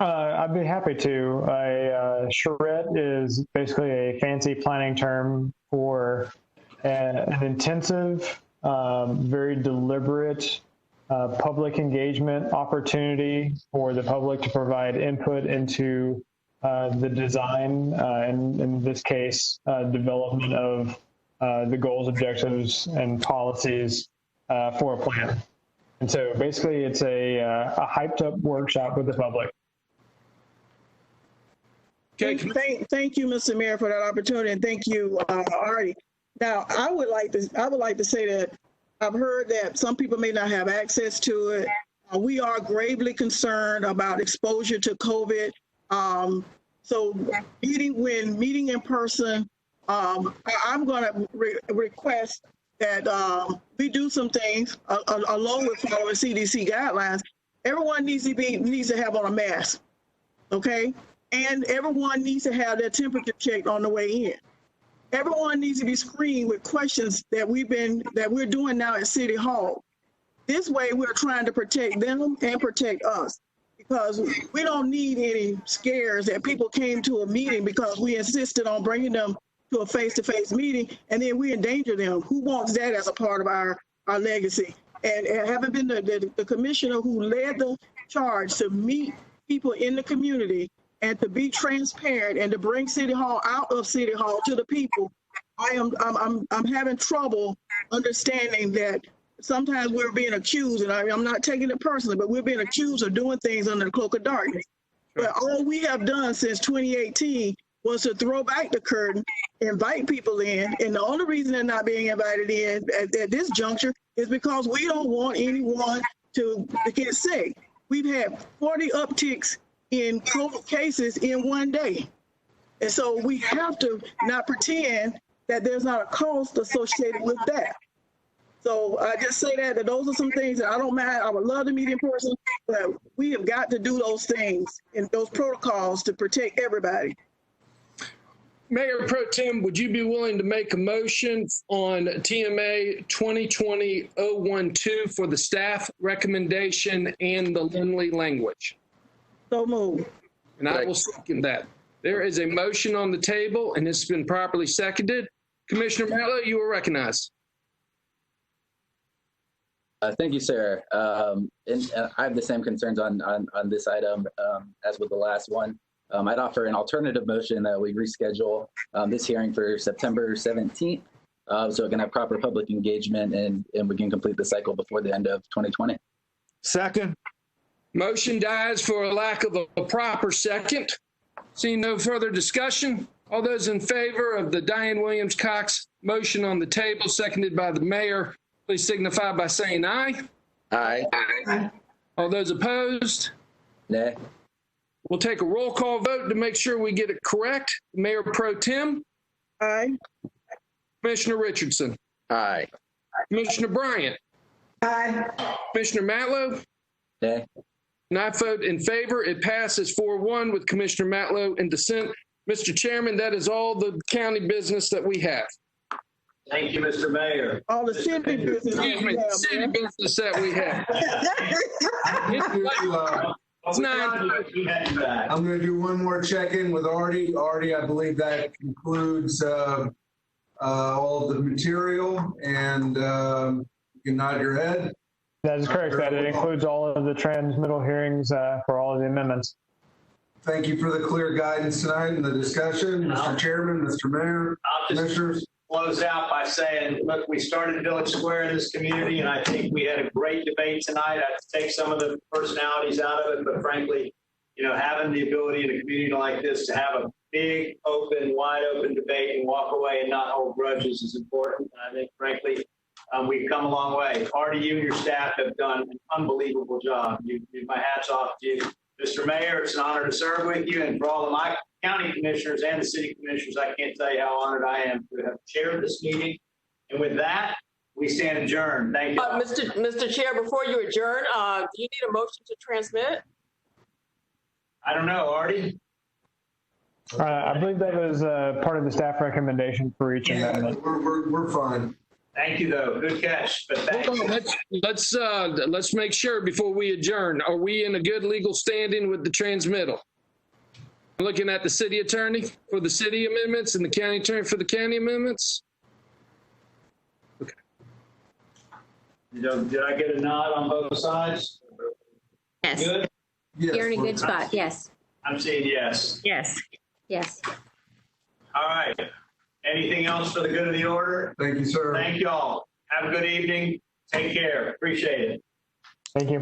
I'd be happy to. A charrette is basically a fancy planning term for an intensive, very deliberate public engagement opportunity for the public to provide input into the design, and in this case, development of the goals, objectives, and policies for a plan. And so basically it's a hyped up workshop with the public. Okay. Thank you, Mr. Mayor, for that opportunity, and thank you, Artie. Now, I would like to say that I've heard that some people may not have access to it. We are gravely concerned about exposure to COVID. So meeting in person, I'm going to request that we do some things along with following CDC guidelines. Everyone needs to have on a mask, okay? And everyone needs to have their temperature checked on the way in. Everyone needs to be screened with questions that we're doing now at City Hall. This way, we're trying to protect them and protect us, because we don't need any scares that people came to a meeting because we insisted on bringing them to a face-to-face meeting, and then we endanger them. Who wants that as a part of our legacy? And having been the commissioner who led the charge to meet people in the community and to be transparent and to bring City Hall out of City Hall to the people, I'm having trouble understanding that sometimes we're being accused, and I'm not taking it personally, but we're being accused of doing things under the cloak of darkness. But all we have done since 2018 was to throw back the curtain, invite people in, and the only reason they're not being invited in at this juncture is because we don't want anyone to get sick. We've had 40 upticks in COVID cases in one day. And so we have to not pretend that there's not a cost associated with that. So I just say that those are some things that I don't mind. I would love to meet in person, but we have got to do those things and those protocols to protect everybody. Mayor Pro Tem, would you be willing to make a motion on TMA 2020-012 for the staff recommendation and the Lindley language? So moved. And I will second that. There is a motion on the table, and it's been properly seconded. Commissioner Matlow, you are recognized. Thank you, sir. And I have the same concerns on this item as with the last one. I'd offer an alternative motion that we reschedule this hearing for September 17th, so it can have proper public engagement and we can complete the cycle before the end of 2020. Second. Motion dies for a lack of a proper second. Seeing no further discussion, all those in favor of the Diane Williams Cox motion on the table, seconded by the mayor, please signify by saying aye. Aye. Aye. All those opposed? Nay. We'll take a roll call vote to make sure we get it correct. Mayor Pro Tem? Aye. Commissioner Richardson? Aye. Commissioner Bryant? Aye. Commissioner Matlow? Nay. And I vote in favor. It passes 4-1 with Commissioner Matlow in dissent. Mr. Chairman, that is all the county business that we have. Thank you, Mr. Mayor. All the city business that we have. City business that we have. It's I'm going to do one more check-in with Artie. Artie, I believe that concludes all of the material, and you can nod your head. That is correct. That it includes all of the transmittal hearings for all of the amendments. Thank you for the clear guidance tonight and the discussion. Mr. Chairman, Mr. Mayor, Commissioners. Close out by saying, look, we started Village Square in this community, and I think we had a great debate tonight. I have to take some of the personalities out of it, but frankly, you know, having the ability in a community like this to have a big, open, wide open debate and walk away and not hold grudges is important. And I think, frankly, we've come a long way. Artie, you and your staff have done an unbelievable job. My hat's off to you. Mr. Mayor, it's an honor to serve with you, and for all of my county commissioners and the city commissioners, I can't tell you how honored I am to have chaired this meeting. And with that, we stand adjourned. Thank you. Mr. Chair, before you adjourn, do you need a motion to transmit? I don't know, Artie. I believe that was part of the staff recommendation for each amendment. We're fine. Thank you, though. Good catch. But thanks. Hold on, let's make sure before we adjourn. Are we in a good legal standing with the transmittal? Looking at the city attorney for the city amendments and the county attorney for the county amendments. Okay. Did I get a nod on both sides? Yes. Good? Yes. You're in a good spot. Yes. I'm saying yes. Yes. Yes. All right. Anything else for the good of the order? Thank you, sir. Thank you all. Have a good evening. Take care. Appreciate it. Thank you.